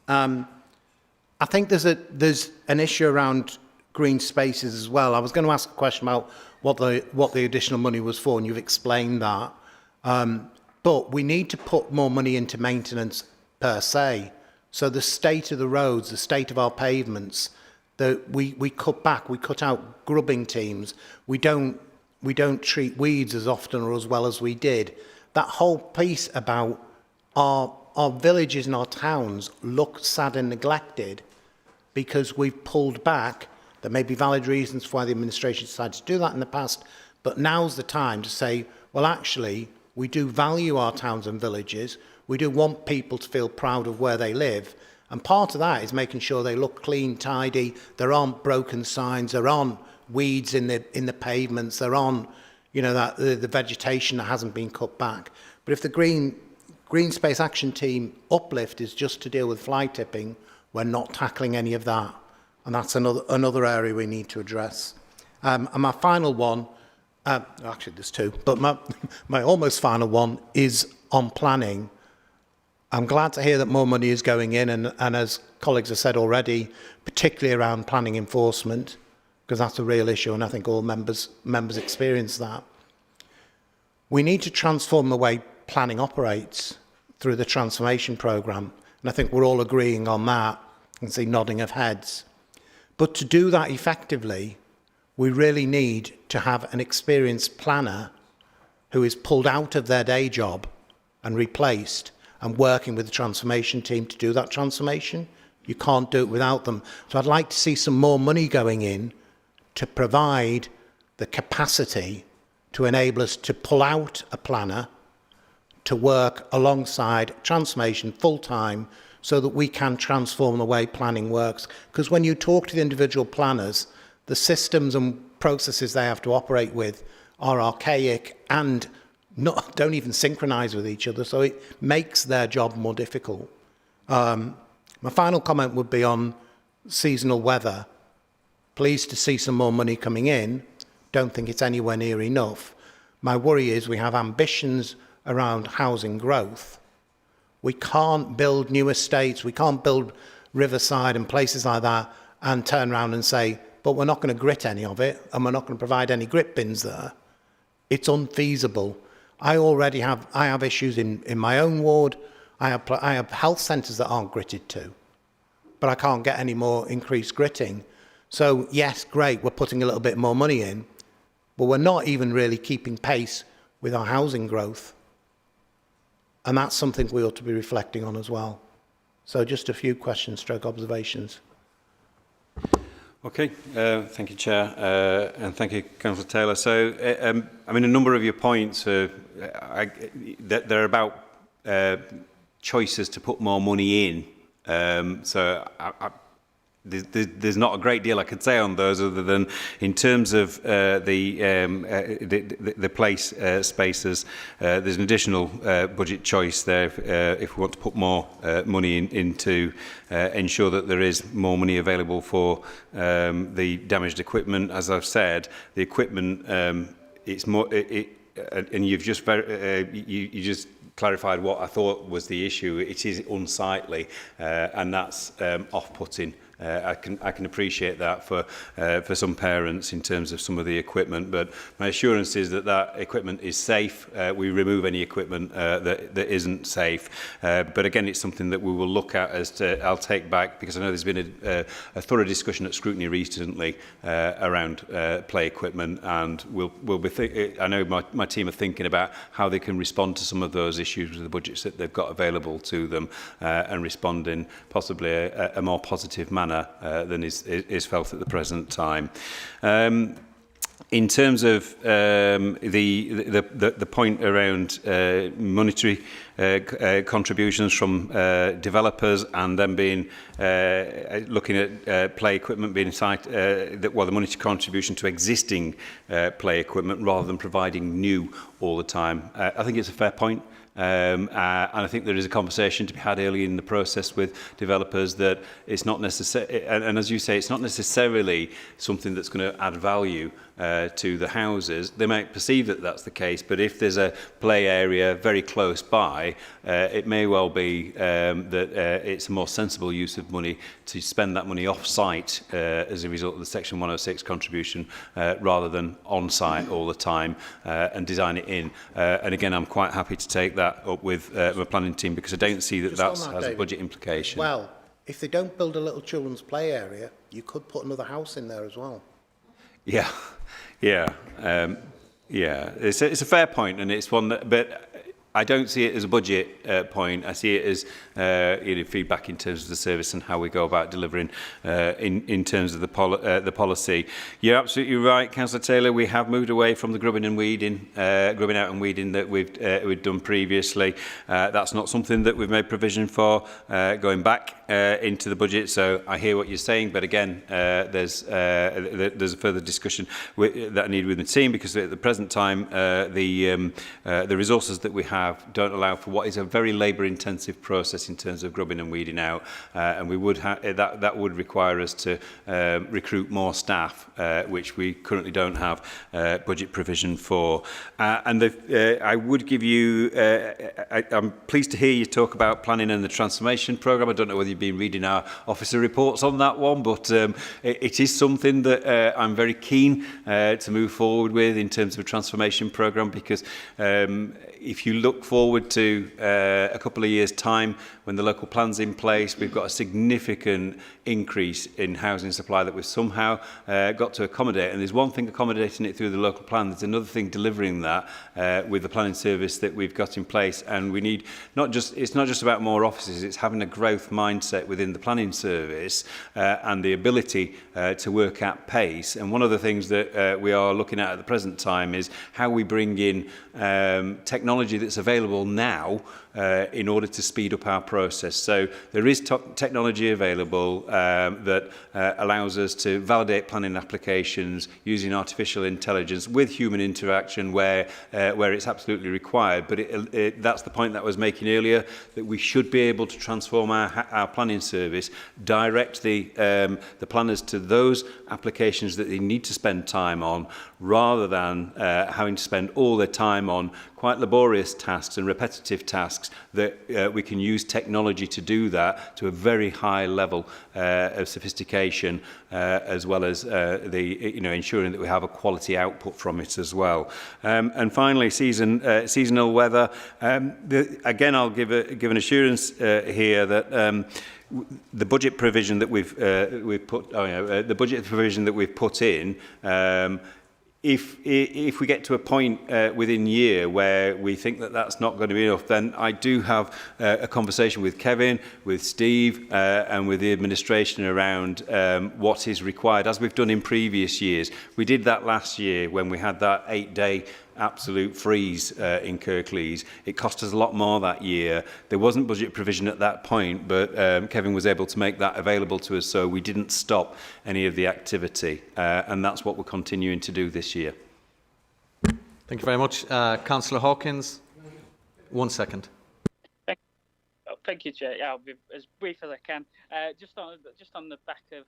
I think there's an issue around green spaces as well. I was going to ask a question about what the additional money was for, and you've explained that. But we need to put more money into maintenance per se. So the state of the roads, the state of our pavements, we cut back, we cut out grubbing teams. We don't we don't treat weeds as often or as well as we did. That whole piece about our villages and our towns look sad and neglected because we've pulled back. There may be valid reasons for why the administration decided to do that in the past, but now's the time to say, well, actually, we do value our towns and villages. We do want people to feel proud of where they live. And part of that is making sure they look clean, tidy, there aren't broken signs, there aren't weeds in the pavements, there aren't, you know, that the vegetation that hasn't been cut back. But if the Green Space Action Team uplift is just to deal with fly tipping, we're not tackling any of that. And that's another area we need to address. And my final one, actually there's two, but my almost final one is on planning. I'm glad to hear that more money is going in, and as colleagues have said already, particularly around planning enforcement, because that's a real issue, and I think all members experience that. We need to transform the way planning operates through the transformation programme, and I think we're all agreeing on that, and see nodding of heads. But to do that effectively, we really need to have an experienced planner who is pulled out of their day job and replaced and working with the transformation team to do that transformation. You can't do it without them. So I'd like to see some more money going in to provide the capacity to enable us to pull out a planner to work alongside transformation full-time so that we can transform the way planning works. Because when you talk to the individual planners, the systems and processes they have to operate with are archaic and don't even synchronise with each other, so it makes their job more difficult. My final comment would be on seasonal weather. Pleased to see some more money coming in. Don't think it's anywhere near enough. My worry is we have ambitions around housing growth. We can't build new estates, we can't build Riverside and places like that and turn around and say, but we're not going to grit any of it and we're not going to provide any grit bins there. It's unfeasible. I have issues in my own ward. I have health centres that aren't gritted to, but I can't get any more increased gritting. So yes, great, we're putting a little bit more money in, but we're not even really keeping pace with our housing growth. And that's something we ought to be reflecting on as well. So just a few questions, stroke observations. Okay, thank you, Chair, and thank you, Councillor Taylor. So, I mean, a number of your points, they're about choices to put more money in. There's not a great deal I could say on those other than in terms of the place spaces, there's an additional budget choice there if we want to put more money into ensure that there is more money available for the damaged equipment. As I've said, the equipment, it's more, and you've just you just clarified what I thought was the issue. It is unsightly, and that's off-putting. I can appreciate that for some parents in terms of some of the equipment, but my assurance is that equipment is safe. We remove any equipment that isn't safe. But again, it's something that we will look at I'll take back, because I know there's been a thorough discussion at Scrutiny recently around play equipment, and we'll be I know my team are thinking about how they can respond to some of those issues with the budgets that they've got available to them, and respond in possibly a more positive manner than is felt at the present time. In terms of the point around monetary contributions from developers, and then being looking at play equipment being the monetary contribution to existing play equipment rather than providing new all the time, I think it's a fair point. And I think there is a conversation to be had early in the process with developers that it's not necessary, and as you say, it's not necessarily something that's going to add value to the houses. They might perceive that that's the case, but if there's a play area very close by, it may well be that it's a more sensible use of money to spend that money off-site as a result of the Section 106 contribution rather than on-site all the time, and design it in. And again, I'm quite happy to take that up with my planning team, because I don't see that has a budget implication. Well, if they don't build a little children's play area, you could put another house in there as well. Yeah, yeah. Yeah, it's a fair point, and it's one that, but I don't see it as a budget point. I see it as feedback in terms of the service and how we go about delivering in terms of the policy. You're absolutely right, Councillor Taylor. We have moved away from the grubbing and weeding, grubbing out and weeding that we've done previously. That's not something that we've made provision for going back into the budget. So I hear what you're saying, but again, there's a further discussion that I need with the team, because at the present time, the resources that we have don't allow for what is a very labour-intensive process in terms of grubbing and weeding out, and we would that would require us to recruit more staff, which we currently don't have budget provision for. I would give you. I'm pleased to hear you talk about planning and the transformation programme. I don't know whether you've been reading our officer reports on that one, but it is something that I'm very keen to move forward with in terms of a transformation programme, because if you look forward to a couple of years' time, when the local plan's in place, we've got a significant increase in housing supply that we've somehow got to accommodate. And there's one thing accommodating it through the local plan, there's another thing delivering that with the planning service that we've got in place. And we need it's not just about more offices, it's having a growth mindset within the planning service and the ability to work at pace. And one of the things that we are looking at the present time is how we bring in technology that's available now in order to speed up our process. So there is technology available that allows us to validate planning applications using artificial intelligence with human interaction where it's absolutely required. But that's the point that I was making earlier, that we should be able to transform our planning service, direct the planners to those applications that they need to spend time on, rather than having to spend all their time on quite laborious tasks and repetitive tasks, that we can use technology to do that to a very high level of sophistication, as well as ensuring that we have a quality output from it as well. And finally, seasonal weather. Again, I'll give an assurance here that the budget provision that we've put in. If we get to a point within year where we think that that's not going to be enough, then I do have a conversation with Kevin, with Steve, and with the administration around what is required, as we've done in previous years. We did that last year when we had that 8-day absolute freeze in Kirklees. It cost us a lot more that year. There wasn't budget provision at that point, but Kevin was able to make that available to us, so we didn't stop any of the activity, and that's what we're continuing to do this year. Thank you very much. Councillor Hawkins, 1 second. Thank you, Chair. Yeah, I'll be as brief as I can. Just on the back of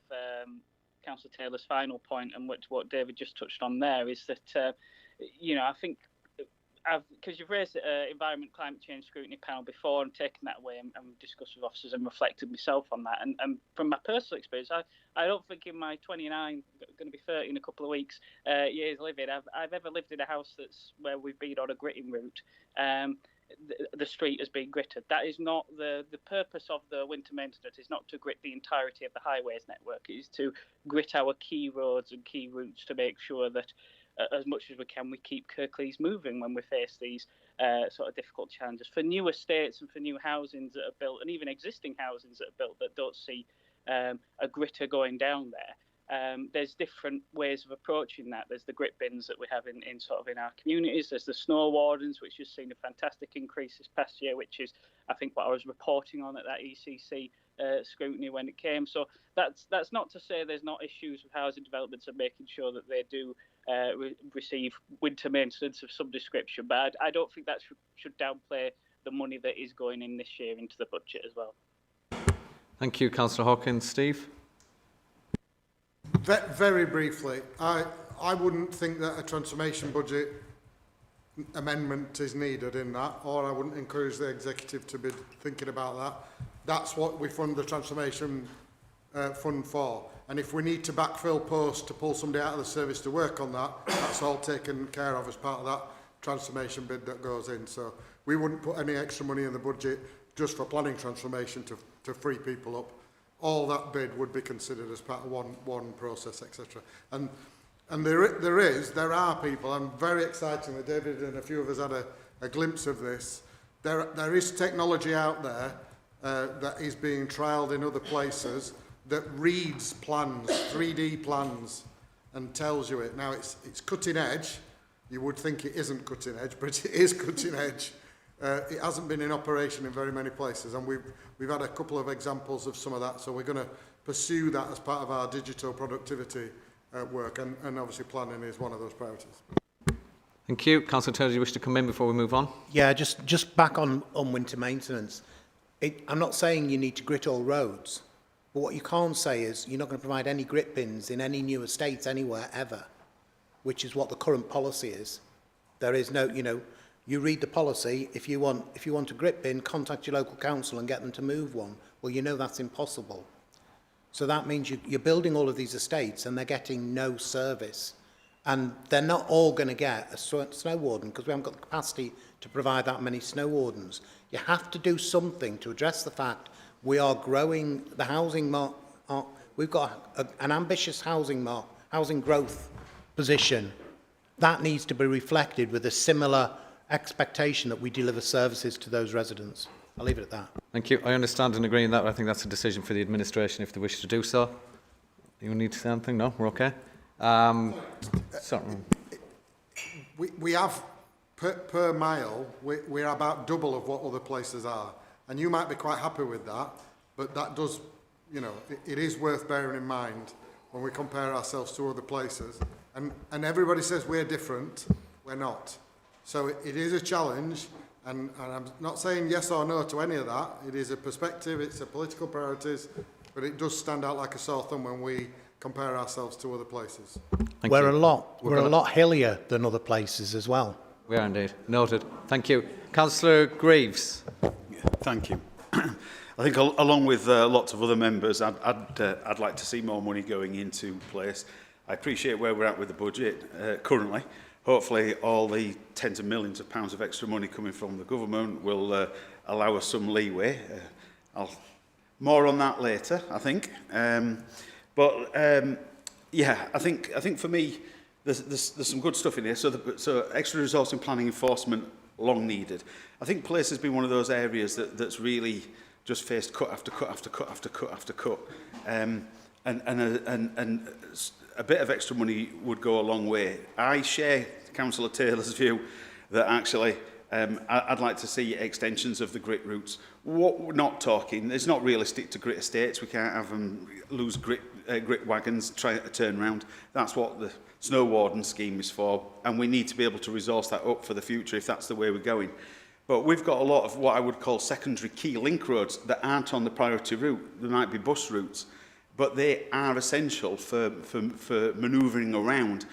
Councillor Taylor's final point, and what David just touched on there, is that I think, because you've raised the Environment Climate Change Scrutiny panel before and taken that away and discussed with officers and reflected myself on that. And from my personal experience, I don't think in my 29, going to be 30 in a couple of weeks, years living, I've ever lived in a house that's where we've been on a gritting route. The street has been gritted. That is not the purpose of the winter maintenance. Is not to grit the entirety of the highways network. It is to grit our key roads and key routes to make sure that as much as we can, we keep Kirklees moving when we face these sort of difficult challenges. For new estates and for new housings that are built, and even existing housings that are built that don't see a gritter going down there, there's different ways of approaching that. There's the grit bins that we have in our communities. There's the snow wardens, which has seen a fantastic increase this past year, which is, I think, what I was reporting on at that ECC scrutiny when it came. So that's not to say there's not issues with housing developments and making sure that they do receive winter maintenance of some description, but I don't think that should downplay the money that is going in this year into the budget as well. Thank you, Councillor Hawkins. Steve? Very briefly, I wouldn't think that a transformation budget amendment is needed in that, or I wouldn't encourage the executive to be thinking about that. That's what we fund the transformation fund for. And if we need to backfill posts to pull somebody out of the service to work on that, that's all taken care of as part of that transformation bid that goes in. So we wouldn't put any extra money in the budget just for planning transformation to free people up. All that bid would be considered as part of one process, etc. And And there are people, and very excitingly, David and a few of us had a glimpse of this. There is technology out there that is being trialled in other places that reads plans, 3D plans, and tells you it. Now, it's cutting edge. You would think it isn't cutting edge, but it is cutting edge. It hasn't been in operation in very many places, and we've had a couple of examples of some of that, so we're going to pursue that as part of our digital productivity work, and obviously planning is one of those priorities. Thank you. Councillor Turner, do you wish to come in before we move on? Yeah, just back on winter maintenance. I'm not saying you need to grit all roads, but what you can't say is you're not going to provide any grit bins in any new estates anywhere ever, which is what the current policy is. There is no, you read the policy. If you want a grit bin, contact your local council and get them to move one. Well, that's impossible. So that means you're building all of these estates and they're getting no service. And they're not all going to get a snow warden because we haven't got the capacity to provide that many snow wardens. You have to do something to address the fact we are growing the housing market. We've got an ambitious housing growth position. That needs to be reflected with a similar expectation that we deliver services to those residents. I'll leave it at that. Thank you. I understand and agree in that. I think that's a decision for the administration if they wish to do so. You need to say anything? No? We're okay? Sorry. We have, per mile, we're about double of what other places are. And you might be quite happy with that, but that does, it is worth bearing in mind when we compare ourselves to other places. And everybody says we're different. We're not. So it is a challenge. And I'm not saying yes or no to any of that. It is a perspective, it's a political priorities, but it does stand out like a sore thumb when we compare ourselves to other places. We're a lot hillier than other places as well. We are indeed. Noted. Thank you. Councillor Greaves. Thank you. I think along with lots of other members, I'd like to see more money going into place. I appreciate where we're at with the budget currently. Hopefully all the tens of millions of pounds of extra money coming from the government will allow us some leeway. More on that later, I think. Yeah, I think for me, there's some good stuff in here. So extra resource in planning enforcement, long needed. I think place has been one of those areas that's really just faced cut after cut after cut after cut after cut. And a bit of extra money would go a long way. I share Councillor Taylor's view that actually I'd like to see extensions of the grit routes. What we're not talking, it's not realistic to grit estates. We can't have them lose grit wagons, try to turn around. That's what the snow warden scheme is for, and we need to be able to resource that up for the future if that's the way we're going. But we've got a lot of what I would call secondary key link roads that aren't on the priority route. There might be bus routes, but they are essential for manoeuvring around.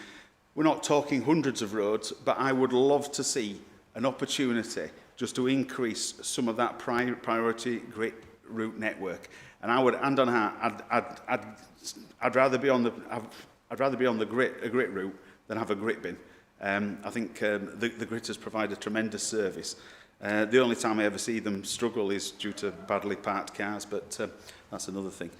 We're not talking hundreds of roads, but I would love to see an opportunity just to increase some of that priority grit route network. And I would, hand on heart, I'd rather be on the grit route than have a grit bin. I think the gritters provide a tremendous service. The only time I ever see them struggle is due to badly parked cars, but that's another thing.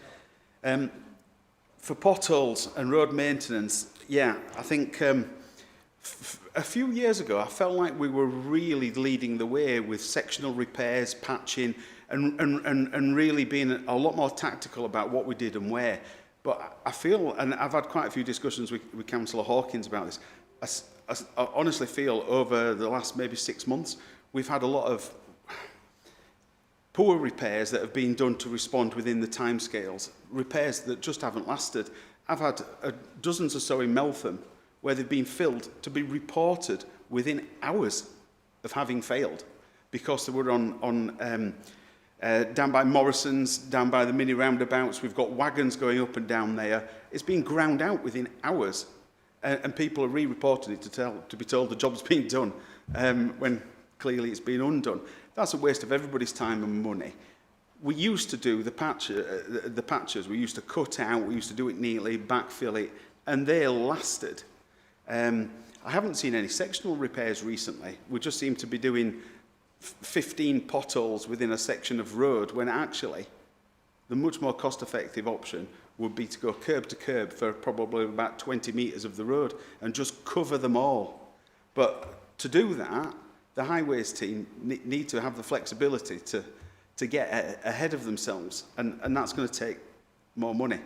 For potholes and road maintenance, yeah, I think a few years ago I felt like we were really leading the way with sectional repairs, patching, and really being a lot more tactical about what we did and where. But I feel, and I've had quite a few discussions with Councillor Hawkins about this, I honestly feel over the last maybe 6 months, we've had a lot of poor repairs that have been done to respond within the timescales, repairs that just haven't lasted. I've had dozens or so in Meltham where they've been filled to be reported within hours of having failed because they were on down by Morrison's, down by the mini roundabouts. We've got wagons going up and down there. It's been ground out within hours, and people are re-reporting it to be told the job's been done when clearly it's been undone. That's a waste of everybody's time and money. We used to do the patches. We used to cut out. We used to do it neatly, backfill it, and they lasted. I haven't seen any sectional repairs recently. We just seem to be doing 15 potholes within a section of road when actually The much more cost-effective option would be to go curb to curb for probably about 20 metres of the road and just cover them all. But to do that, the highways team need to have the flexibility to get ahead of themselves, and that's going to take more money.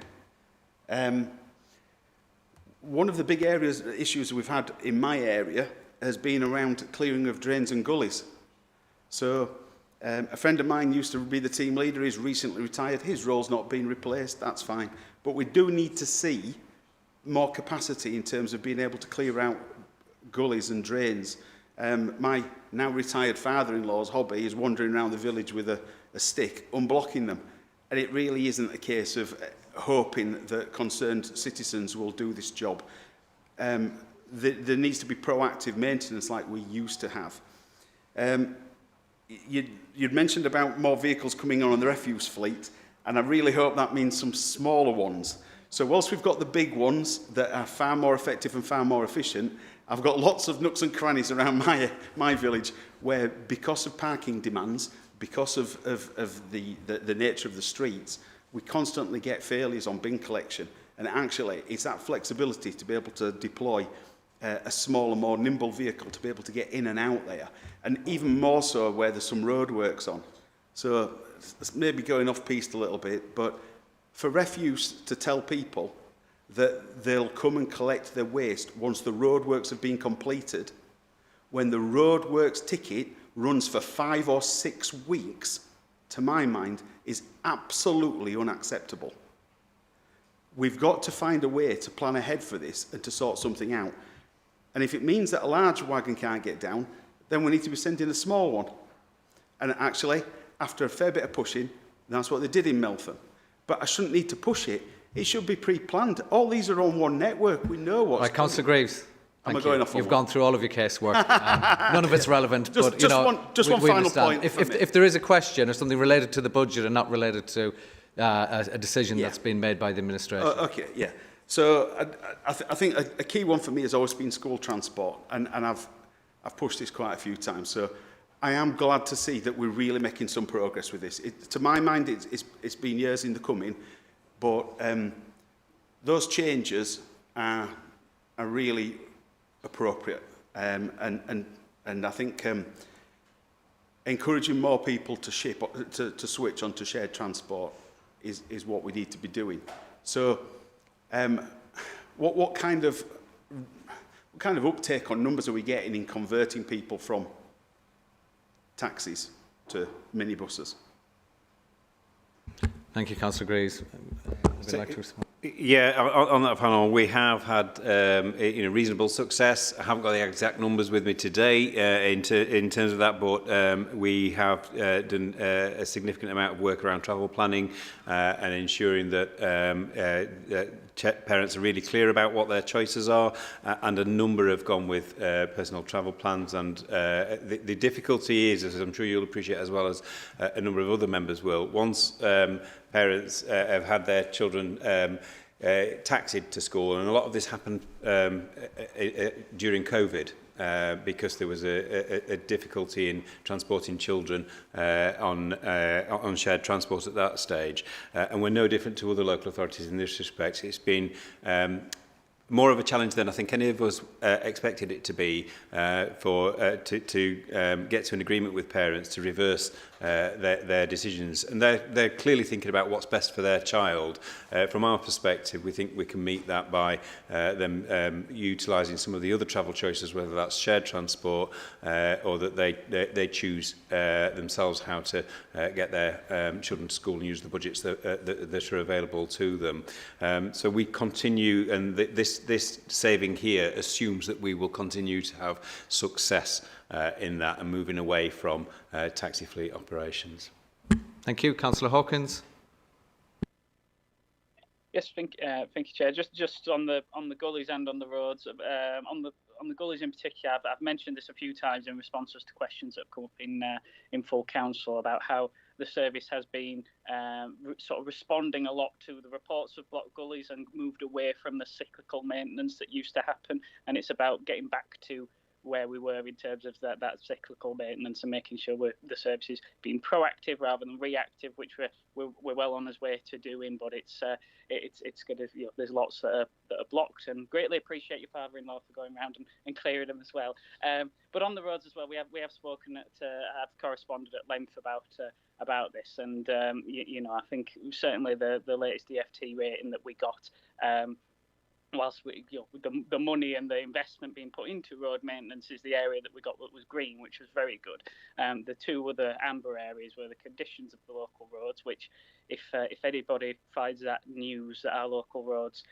One of the big issues we've had in my area has been around clearing of drains and gullies. So a friend of mine used to be the team leader. He's recently retired. His role's not been replaced. That's fine. But we do need to see more capacity in terms of being able to clear out gullies and drains. My now retired father-in-law's hobby is wandering around the village with a stick, unblocking them. And it really isn't a case of hoping that concerned citizens will do this job. There needs to be proactive maintenance like we used to have. You'd mentioned about more vehicles coming on the refuse fleet, and I really hope that means some smaller ones. So whilst we've got the big ones that are far more effective and far more efficient, I've got lots of nooks and crannies around my village where, because of parking demands, because of the nature of the streets, we constantly get failures on bin collection. And actually, it's that flexibility to be able to deploy a smaller, more nimble vehicle to be able to get in and out there. And even more so where there's some roadworks on. So it's maybe going off-piste a little bit, but for refuse to tell people that they'll come and collect their waste once the roadworks have been completed, when the roadworks ticket runs for 5 or 6 weeks, to my mind, is absolutely unacceptable. We've got to find a way to plan ahead for this and to sort something out. And if it means that a large wagon can't get down, then we need to be sending a small one. And actually, after a fair bit of pushing, that's what they did in Meltham. But I shouldn't need to push it. It should be pre-planned. All these are on one network. We know what's Right, Councillor Graves. Am I going off on You've one? gone through all of your casework. None of it's relevant, but you just know, one we final understand. point. If there is a question or something related to the budget and not related to a decision that's been made by the administration. Okay, yeah. So I think a key one for me has always been school transport, and I've pushed this quite a few times. So I am glad to see that we're really making some progress with this. To my mind, it's been years in the coming, but those changes are really appropriate, and I think encouraging more people to switch onto shared transport is what we need to be doing. So, what kind of uptake on numbers are we getting in converting people from taxis to minibuses? Thank you, Councillor Graves. Would you like to respond? Yeah, on that panel, we have had reasonable success. I haven't got the exact numbers with me today in terms of that, but we have done a significant amount of work around travel planning and ensuring that parents are really clear about what their choices are, and a number have gone with personal travel plans. And the difficulty is, as I'm sure you'll appreciate as well as a number of other members will, once parents have had their children taxied to school, and a lot of this happened during COVID, because there was a difficulty in transporting children on shared transport at that stage. And we're no different to other local authorities in this respect. It's been more of a challenge than I think any of us expected it to be to get to an agreement with parents to reverse their decisions. And they're clearly thinking about what's best for their child. From our perspective, we think we can meet that by them utilising some of the other travel choices, whether that's shared transport or that they choose themselves how to get their children to school and use the budgets that are available to them. So we continue, and this saving here assumes that we will continue to have success in that and moving away from taxi fleet operations. Thank you, Councillor Hawkins. Yes, thank you, Chair. Just on the gullies and on the roads, on the gullies in particular, I've mentioned this a few times in responses to questions that have come up in full council about how the service has been sort of responding a lot to the reports of blocked gullies and moved away from the cyclical maintenance that used to happen, and it's about getting back to where we were in terms of that cyclical maintenance and making sure the service is being proactive rather than reactive, which we're well on his way to doing. But it's going to, there's lots that are blocked, and greatly appreciate your father-in-law for going around and clearing them as well. But on the roads as well, we have spoken have corresponded at length about this, and I think certainly the latest DFT rating that we got, whilst the money and the investment being put into road maintenance is the area that we got that was green, which was very good. The two other amber areas were the conditions of the local roads, which if anybody finds that news that our local roads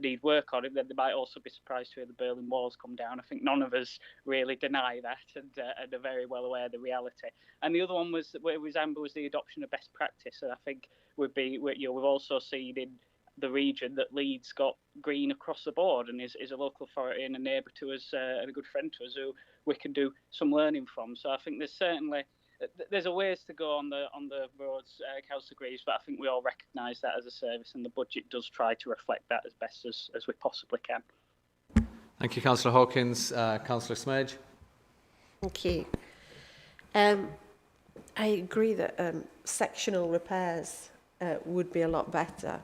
need work on it, then they might also be surprised to hear the Berlin Walls come down. I think none of us really deny that, and are very well aware of the reality. And the other one was amber, was the adoption of best practice, and I think we've also seen in the region that Leeds got green across the board, and is a local authority and a neighbour to us and a good friend to us who we can do some learning from. So I think there's a ways to go on the roads. Councillor agrees, but I think we all recognise that as a service, and the budget does try to reflect that as best as we possibly can. Thank you, Councillor Hawkins. Councillor Smedge. Thank you. I agree that sectional repairs would be a lot better.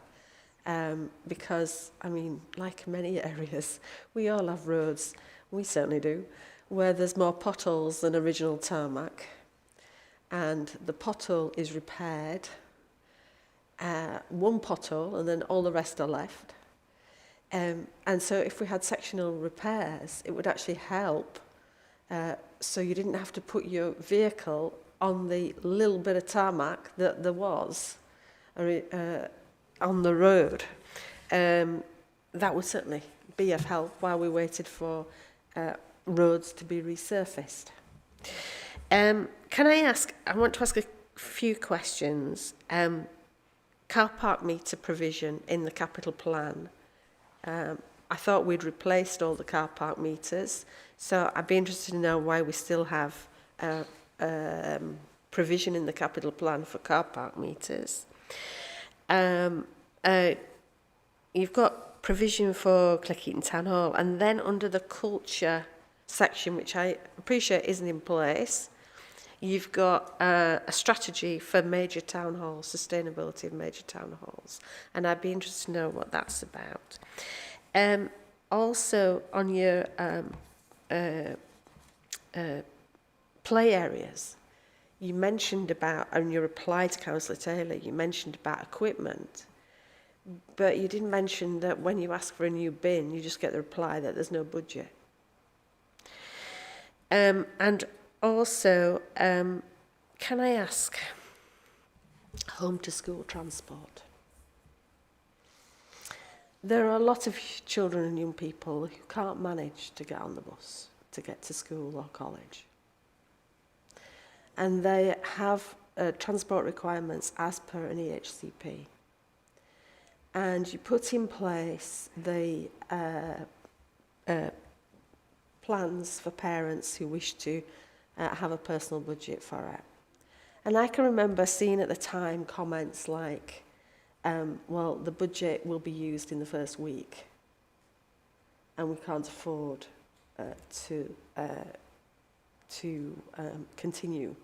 Because, I mean, like many areas, we all have roads, we certainly do, where there's more potholes than original tarmac, and the pothole is repaired, one pothole, and then all the rest are left. And so if we had sectional repairs, it would actually help, so you didn't have to put your vehicle on the little bit of tarmac that there was on the road. That would certainly be of help while we waited for roads to be resurfaced. I want to ask a few questions. Car park meter provision in the capital plan. I thought we'd replaced all the car park meters, so I'd be interested to know why we still have provision in the capital plan for car park meters. You've got provision for Cleckheaton Town Hall, and then under the culture section, which I appreciate isn't in place, you've got a strategy for major town halls, sustainability of major town halls, and I'd be interested to know what that's about. Also, on your play areas, you mentioned about, in your reply to Councillor Taylor, you mentioned about equipment, but you didn't mention that when you ask for a new bin, you just get the reply that there's no budget. And also, can I ask, home to school transport? There are a lot of children and young people who can't manage to get on the bus to get to school or college. And they have transport requirements as per an EHCP. And you put in place the plans for parents who wish to have a personal budget for it. And I can remember seeing at the time comments like, well, the budget will be used in the first week, and we can't afford to continue.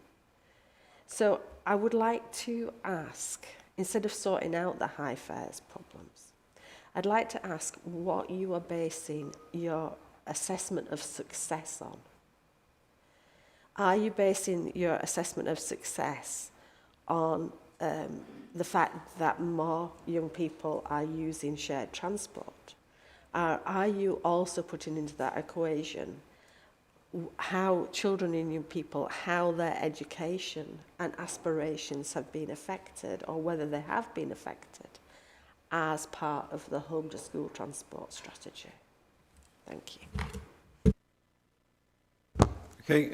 So I would like to ask, instead of sorting out the high fares problems, I'd like to ask what you are basing your assessment of success on. Are you basing your assessment of success on the fact that more young people are using shared transport? Are you also putting into that equation how children and young people, how their education and aspirations have been affected, or whether they have been affected as part of the home to school transport strategy? Thank you. Okay,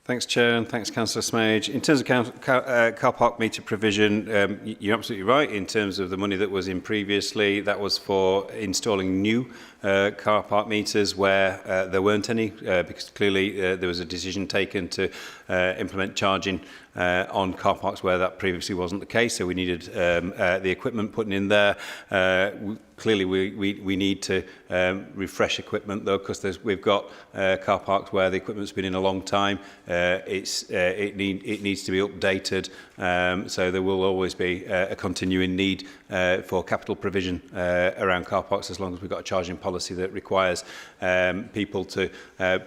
thanks Chair, and thanks Councillor Smage. In terms of car park meter provision, you're absolutely right. In terms of the money that was in previously, that was for installing new car park meters where there weren't any, because clearly there was a decision taken to implement charging on car parks where that previously wasn't the case. So we needed the equipment put in there. Clearly, we need to refresh equipment, though, because we've got car parks where the equipment's been in a long time. It needs to be updated, so there will always be a continuing need for capital provision around car parks, as long as we've got a charging policy that requires people to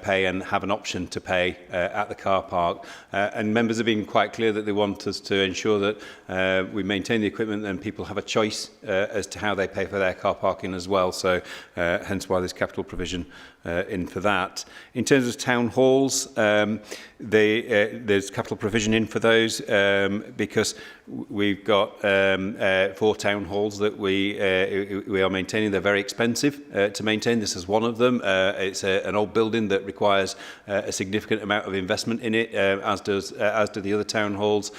pay and have an option to pay at the car park. And members have been quite clear that they want us to ensure that we maintain the equipment and people have a choice as to how they pay for their car parking as well. So hence why there's capital provision in for that. In terms of town halls, there's capital provision in for those because we've got 4 town halls that we are maintaining. They're very expensive to maintain. This is one of them. It's an old building that requires a significant amount of investment in it, as do the other town halls.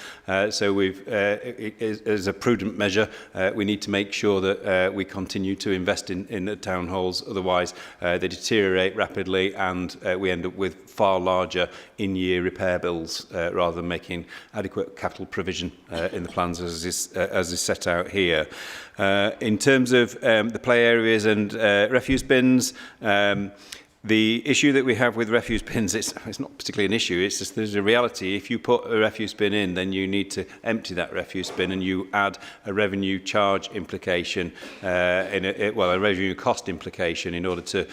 So we've, as a prudent measure, we need to make sure that we continue to invest in the town halls. Otherwise, they deteriorate rapidly, and we end up with far larger in-year repair bills rather than making adequate capital provision in the plans as is set out here. In terms of the play areas and refuse bins, the issue that we have with refuse bins, it's not particularly an issue, it's just there's a reality. If you put a refuse bin in, then you need to empty that refuse bin, and you add a revenue charge implication, a revenue cost implication in order to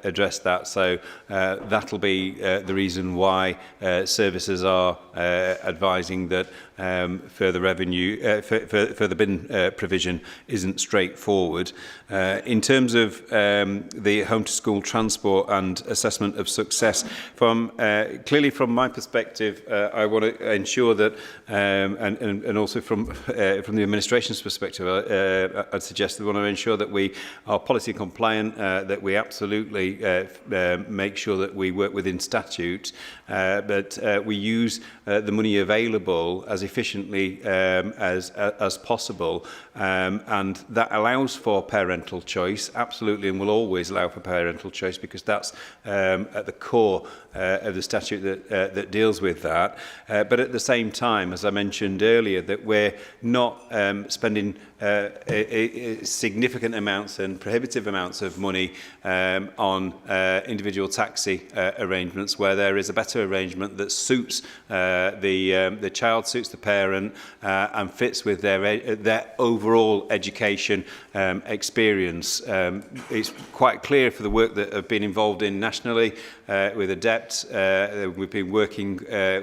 address that. So that'll be the reason why services are advising that further revenue, further bin provision isn't straightforward. In terms of the home to school transport and assessment of success, clearly from my perspective, I want to ensure that, and also from the administration's perspective, I'd suggest that we want to ensure that we are policy compliant, that we absolutely make sure that we work within statute, but we use the money available as efficiently as possible, and that allows for parental choice, absolutely, and will always allow for parental choice, because that's at the core of the statute that deals with that. But at the same time, as I mentioned earlier, that we're not spending significant amounts and prohibitive amounts of money on individual taxi arrangements, where there is a better arrangement that suits the child, suits the parent, and fits with their overall education experience. It's quite clear for the work that have been involved in nationally with ADEPT. We've been working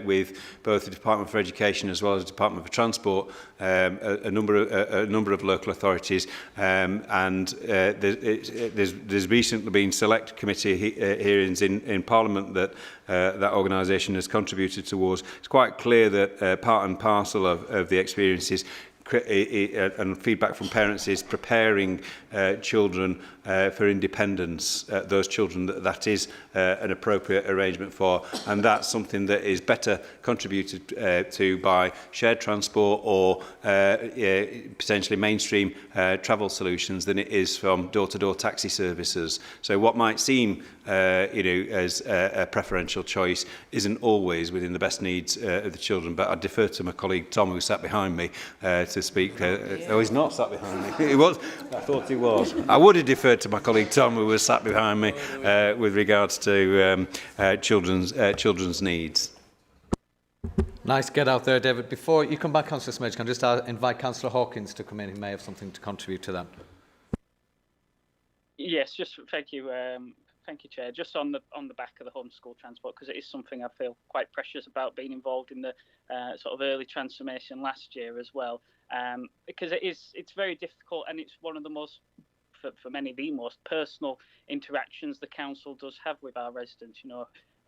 with both the Department for Education as well as the Department for Transport, a number of local authorities, and there's recently been select committee hearings in Parliament that that organisation has contributed towards. It's quite clear that part and parcel of the experiences and feedback from parents is preparing children for independence, those children that is an appropriate arrangement for, and that's something that is better contributed to by shared transport or potentially mainstream travel solutions than it is from door-to-door taxi services. So what might seem as a preferential choice isn't always within the best needs of the children. But I defer to my colleague Tom, who sat behind me, to speak. Oh, he's not sat behind me. He was. I thought he was. I would have deferred to my colleague Tom, who was sat behind me, with regards to children's needs. Nice get out there, David. Before you come back, Councillor Smedge, can I just invite Councillor Hawkins to come in, who may have something to contribute to that. Yes, just thank you. Thank you, Chair. Just on the back of the home school transport, because it is something I feel quite precious about, being involved in the sort of early transformation last year as well, because it's very difficult, and it's one of the most, for many, the most personal interactions the council does have with our residents. You know,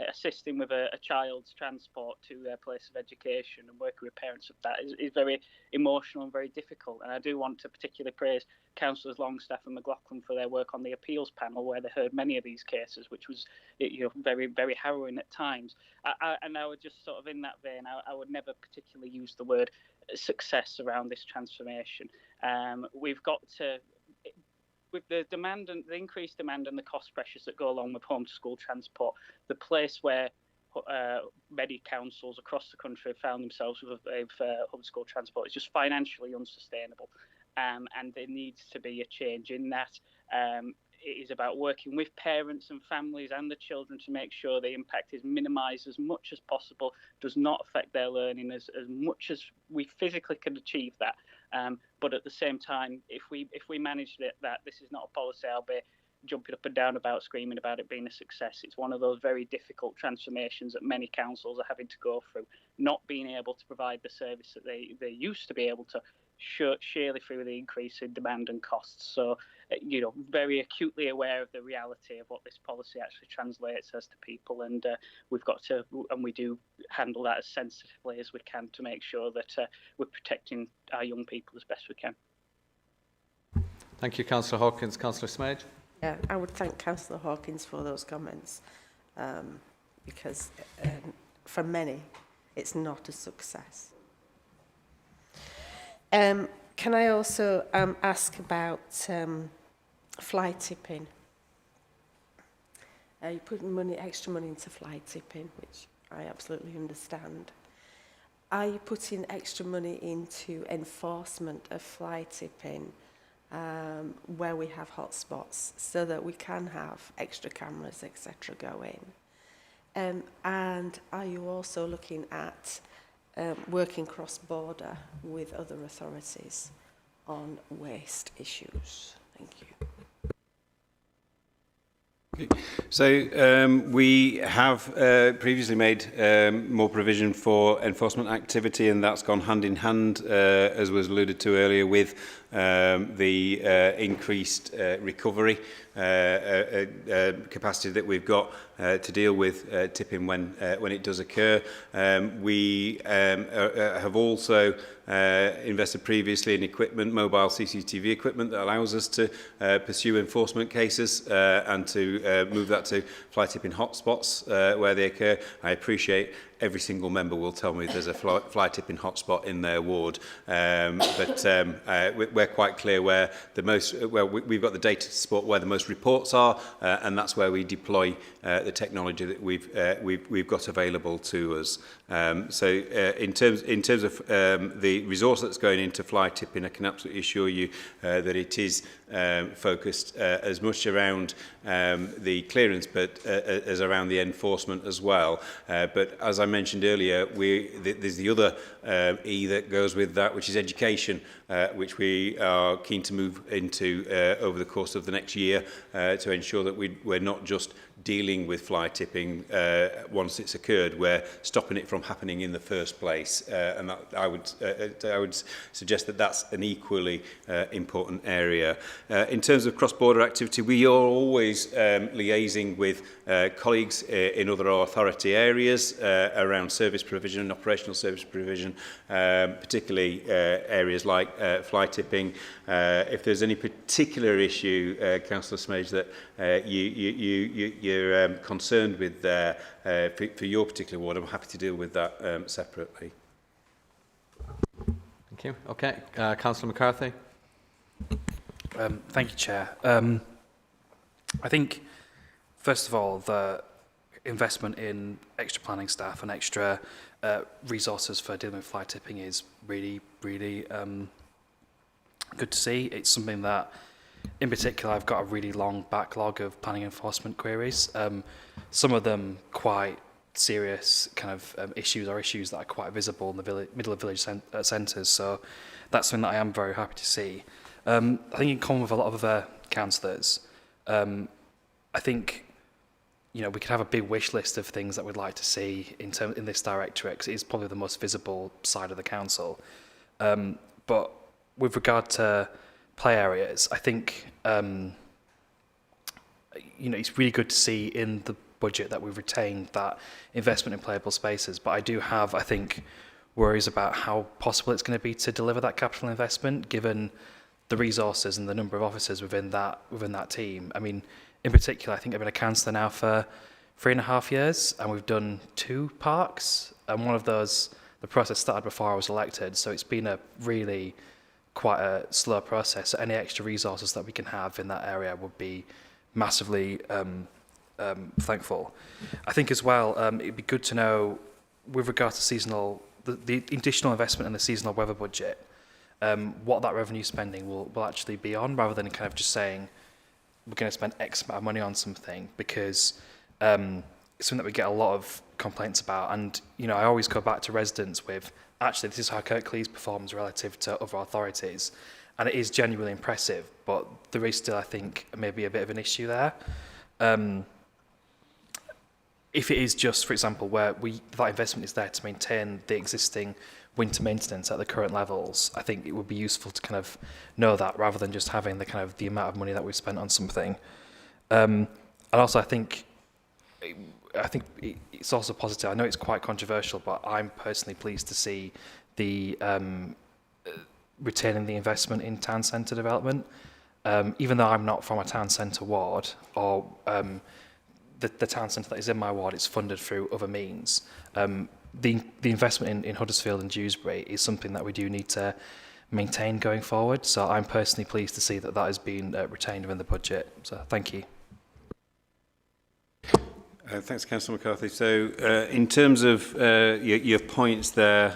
assisting with a child's transport to their place of education and working with parents of that is very emotional and very difficult. And I do want to particularly praise Councillors Longstaff and McLaughlin for their work on the appeals panel, where they heard many of these cases, which was very, very harrowing at times. And I would just sort of, in that vein, I would never particularly use the word success around this transformation. We've got to, with the demand and the increased demand and the cost pressures that go along with home to school transport, the place where many councils across the country have found themselves with hub school transport. It's just financially unsustainable, and there needs to be a change in that. It is about working with parents and families and the children to make sure the impact is minimised as much as possible, does not affect their learning as much as we physically can achieve that. But at the same time, if we manage that this is not a policy I'll be jumping up and down about, screaming about it being a success. It's one of those very difficult transformations that many councils are having to go through, not being able to provide the service that they used to be able to, surely through the increase in demand and costs. So, very acutely aware of the reality of what this policy actually translates as to people, and we've got to, and we do handle that as sensitively as we can to make sure that we're protecting our young people as best we can. Thank you, Councillor Hawkins. Councillor Smage. Yeah, I would thank Councillor Hawkins for those comments, because for many, it's not a success. Can I also ask about fly tipping? You're putting extra money into fly tipping, which I absolutely understand. Are you putting extra money into enforcement of fly tipping where we have hotspots so that we can have extra cameras, etc. go in? And are you also looking at working cross-border with other authorities on waste issues? Thank you. So we have previously made more provision for enforcement activity, and that's gone hand in hand, as was alluded to earlier, with the increased recovery capacity that we've got to deal with tipping when it does occur. We have also invested previously in equipment, mobile CCTV equipment that allows us to pursue enforcement cases and to move that to fly tipping hotspots where they occur. I appreciate every single member will tell me there's a fly tipping hotspot in their ward, but we're quite clear where we've got the data to support where the most reports are, and that's where we deploy the technology that we've got available to us. So in terms of the resource that's going into fly tipping, I can absolutely assure you that it is focused as much around the clearance, but as around the enforcement as well. But as I mentioned earlier, there's the other E that goes with that, which is education, which we are keen to move into over the course of the next year to ensure that we're not just dealing with fly tipping once it's occurred, we're stopping it from happening in the first place. And that, I would suggest that that's an equally important area. In terms of cross-border activity, we are always liaising with colleagues in other authority areas around service provision and operational service provision, particularly areas like fly tipping. If there's any particular issue, Councillor Smage, that you're concerned with there for your particular ward, I'm happy to deal with that separately. Thank you. Okay, Councillor McCarthy. Thank you, Chair. I think, first of all, the investment in extra planning staff and extra resources for dealing with fly tipping is really, really good to see. It's something that, in particular, I've got a really long backlog of planning enforcement queries. Some of them quite serious kind of issues that are quite visible in the middle of village centres. So that's something that I am very happy to see. I think in common with a lot of other councillors, I think we could have a big wish list of things that we'd like to see in this directorate, because it is probably the most visible side of the council. But with regard to play areas, I think it's really good to see in the budget that we've retained that investment in playable spaces. But I do have, I think, worries about how possible it's going to be to deliver that capital investment, given the resources and the number of officers within that team. I mean, in particular, I think I've been a councillor now for 3.5 years, and we've done 2 parks, and one of those, the process started before I was elected, so it's been a really quite a slow process. So any extra resources that we can have in that area would be massively thankful. I think as well, it'd be good to know, with regard to seasonal, the additional investment in the seasonal weather budget, what that revenue spending will actually be on, rather than kind of just saying we're going to spend X amount of money on something, because it's something that we get a lot of complaints about. And, you know, I always go back to residents with, actually, this is how Kirklees performs relative to other authorities. And it is genuinely impressive, but there is still, I think, maybe a bit of an issue there. If it is just, for example, where that investment is there to maintain the existing winter maintenance at the current levels, I think it would be useful to kind of know that, rather than just having the kind of the amount of money that we've spent on something. And also, I think it's also positive. I know it's quite controversial, but I'm personally pleased to see the retaining the investment in town centre development. Even though I'm not from a town centre ward, or the town centre that is in my ward is funded through other means. The investment in Huddersfield and Dewsbury is something that we do need to maintain going forward. So I'm personally pleased to see that that has been retained within the budget. So thank you. Thanks, Councillor McCarthy. So in terms of your points there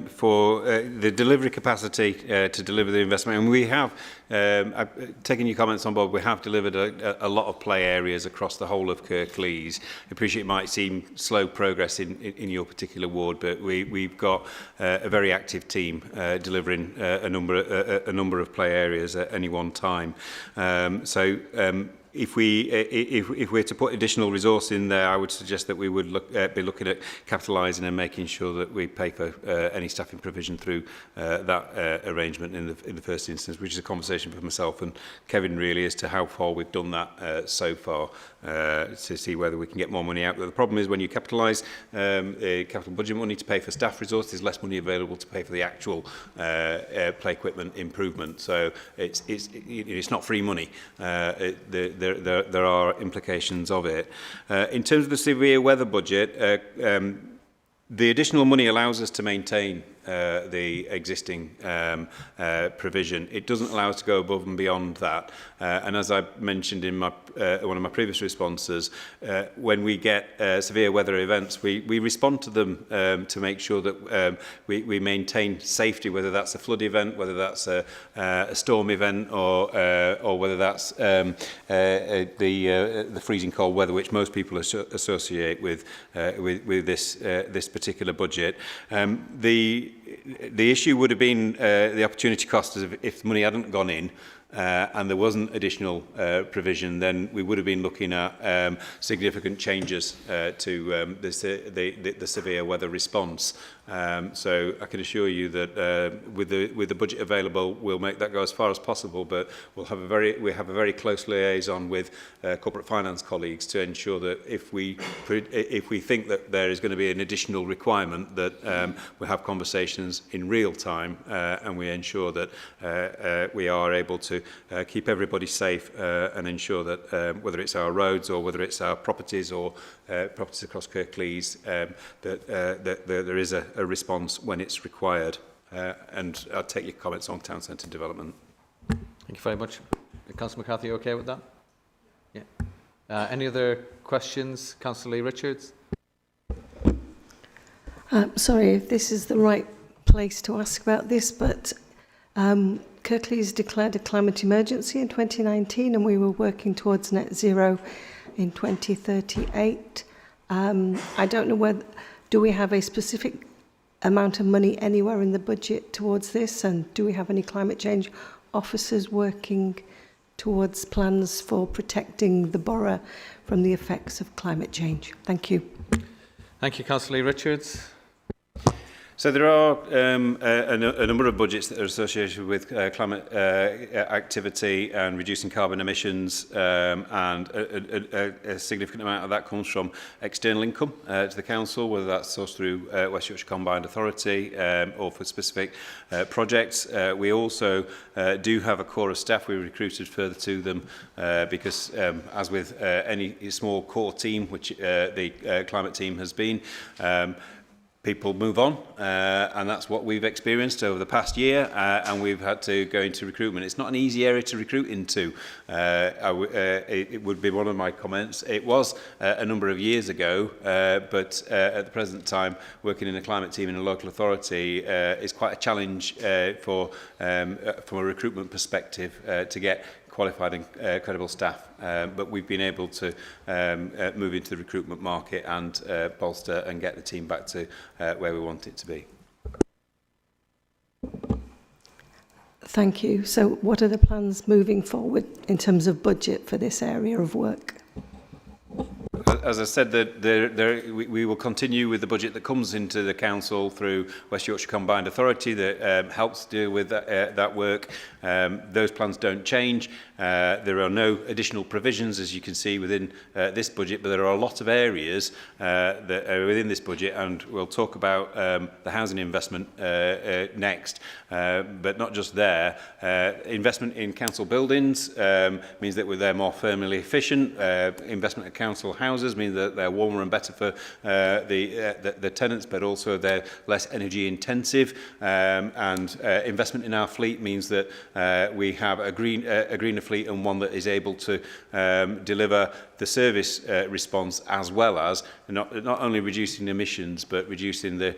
for the delivery capacity to deliver the investment, and we have, taken your comments on board, we have delivered a lot of play areas across the whole of Kirklees. I appreciate it might seem slow progress in your particular ward, but we've got a very active team delivering a number of play areas at any one time. If we're to put additional resource in there, I would suggest that we would be looking at capitalising and making sure that we pay for any staffing provision through that arrangement in the first instance, which is a conversation for myself and Kevin really as to how far we've done that so far, to see whether we can get more money out. But the problem is when you capitalise capital budget money to pay for staff resource, there's less money available to pay for the actual play equipment improvement. So it's not free money. There are implications of it. In terms of the severe weather budget, the additional money allows us to maintain the existing provision. It doesn't allow us to go above and beyond that. And as I mentioned in my one of my previous responses, when we get severe weather events, we respond to them to make sure that we maintain safety, whether that's a flood event, whether that's a storm event, or whether that's the freezing cold weather, which most people associate with this particular budget. The issue would have been the opportunity cost if money hadn't gone in. And there wasn't additional provision, then we would have been looking at significant changes to the severe weather response. So I can assure you that with the budget available, we'll make that go as far as possible. But we have a very close liaison with corporate finance colleagues to ensure that if we think that there is going to be an additional requirement, that we have conversations in real time and we ensure that we are able to keep everybody safe and ensure that whether it's our roads or whether it's our properties or properties across Kirklees, that there is a response when it's required. And I'll take your comments on town centre development. Thank you very much. Councillor McCarthy, you okay with that? Yeah. Any other questions? Councillor Lee Richards? Sorry if this is the right place to ask about this, but Kirklees declared a climate emergency in 2019 and we were working towards net zero in 2038. I don't know whether, do we have a specific amount of money anywhere in the budget towards this, and do we have any climate change officers working towards plans for protecting the borough from the effects of climate change? Thank you. Thank you, Councillor Lee Richards. So there are a number of budgets that are associated with climate activity and reducing carbon emissions, and a significant amount of that comes from external income to the council, whether that's sourced through West Yorkshire Combined Authority or for specific projects. We also do have a core of staff. We recruited further to them because, as with any small core team, which the climate team has been, people move on, and that's what we've experienced over the past year, and we've had to go into recruitment. It's not an easy area to recruit into. It would be one of my comments. It was a number of years ago, but at the present time, working in a climate team in a local authority is quite a challenge from a recruitment perspective to get qualified and credible staff, but we've been able to move into the recruitment market and bolster and get the team back to where we want it to be. Thank you. So what are the plans moving forward in terms of budget for this area of work? As I said, we will continue with the budget that comes into the council through West Yorkshire Combined Authority that helps deal with that work. Those plans don't change. There are no additional provisions, as you can see, within this budget, but there are a lot of areas that are within this budget, and we'll talk about the housing investment next, but not just there. Investment in council buildings means that they're more firmly efficient. Investment in council houses means that they're warmer and better for the tenants, but also they're less energy intensive. And investment in our fleet means that we have a greener fleet, and one that is able to deliver the service response, as well as not only reducing emissions but reducing the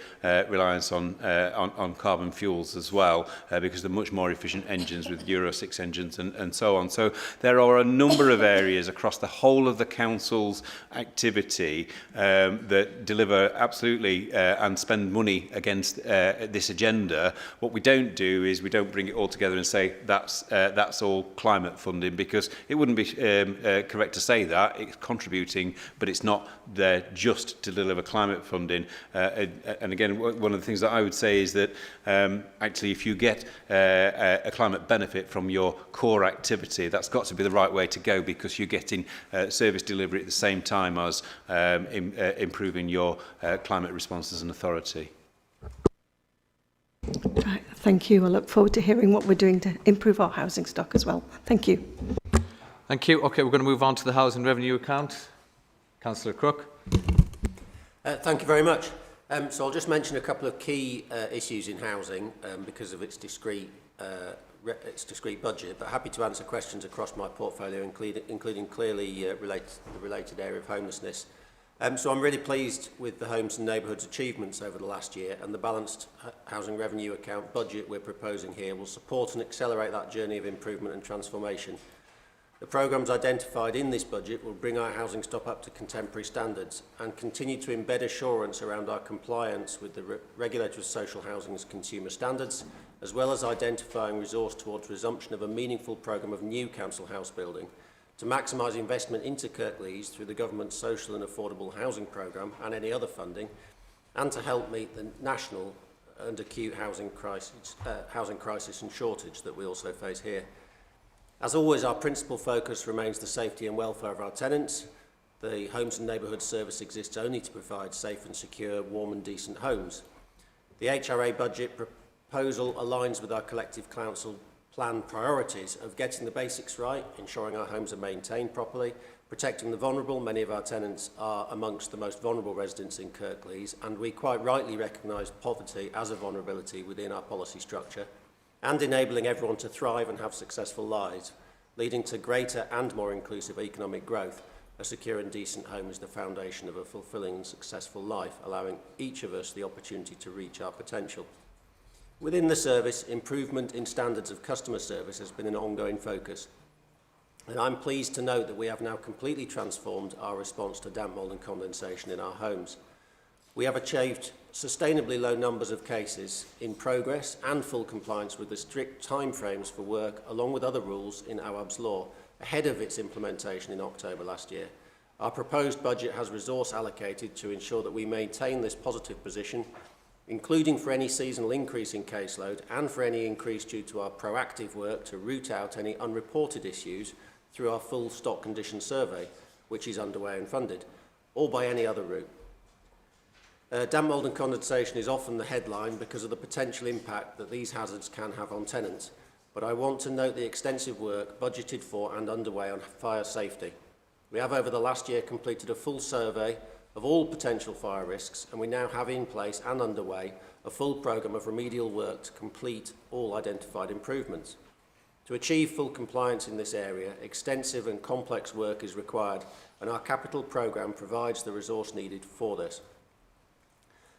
reliance on carbon fuels as well, because they're much more efficient engines with Euro 6 engines and so on. So there are a number of areas across the whole of the council's activity that deliver absolutely and spend money against this agenda. What we don't do is we don't bring it all together and say that's all climate funding, because it wouldn't be correct to say that. It's contributing, but it's not there just to deliver climate funding. And again, one of the things that I would say is that actually, if you get a climate benefit from your core activity, that's got to be the right way to go, because you're getting service delivery at the same time as improving your climate response as an authority. Right, thank you. I look forward to hearing what we're doing to improve our housing stock as well. Thank you. Thank you. Okay, we're going to move on to the housing revenue account. Councillor Crook. Thank you very much. So I'll just mention a couple of key issues in housing because of its discrete budget, but happy to answer questions across my portfolio, including clearly the related area of homelessness. So I'm really pleased with the Homes and Neighbourhoods achievements over the last year, and the balanced housing revenue account budget we're proposing here will support and accelerate that journey of improvement and transformation. The programmes identified in this budget will bring our housing stock up to contemporary standards and continue to embed assurance around our compliance with the Regulator of Social Housing's consumer standards, as well as identifying resource towards resumption of a meaningful programme of new council house building to maximise investment into Kirklees through the government's social and affordable housing programme and any other funding, and to help meet the national and acute housing crisis and shortage that we also face here. As always, our principal focus remains the safety and welfare of our tenants. The Homes and Neighbourhood Service exists only to provide safe and secure, warm and decent homes. The HRA budget proposal aligns with our collective council plan priorities of getting the basics right, ensuring our homes are maintained properly, protecting the vulnerable. Many of our tenants are amongst the most vulnerable residents in Kirklees, and we quite rightly recognise poverty as a vulnerability within our policy structure, and enabling everyone to thrive and have successful lives, leading to greater and more inclusive economic growth. A secure and decent home is the foundation of a fulfilling and successful life, allowing each of us the opportunity to reach our potential. Within the service, improvement in standards of customer service has been an ongoing focus, and I'm pleased to note that we have now completely transformed our response to damp mould and condensation in our homes. We have achieved sustainably low numbers of cases in progress and full compliance with the strict timeframes for work, along with other rules in Awab's law, ahead of its implementation in October last year. Our proposed budget has resource allocated to ensure that we maintain this positive position, including for any seasonal increase in caseload and for any increase due to our proactive work to root out any unreported issues through our full stock condition survey, which is underway and funded, or by any other route. Damp mould and condensation is often the headline because of the potential impact that these hazards can have on tenants, but I want to note the extensive work budgeted for and underway on fire safety. We have over the last year completed a full survey of all potential fire risks, and we now have in place and underway a full programme of remedial work to complete all identified improvements. To achieve full compliance in this area, extensive and complex work is required, and our capital programme provides the resource needed for this.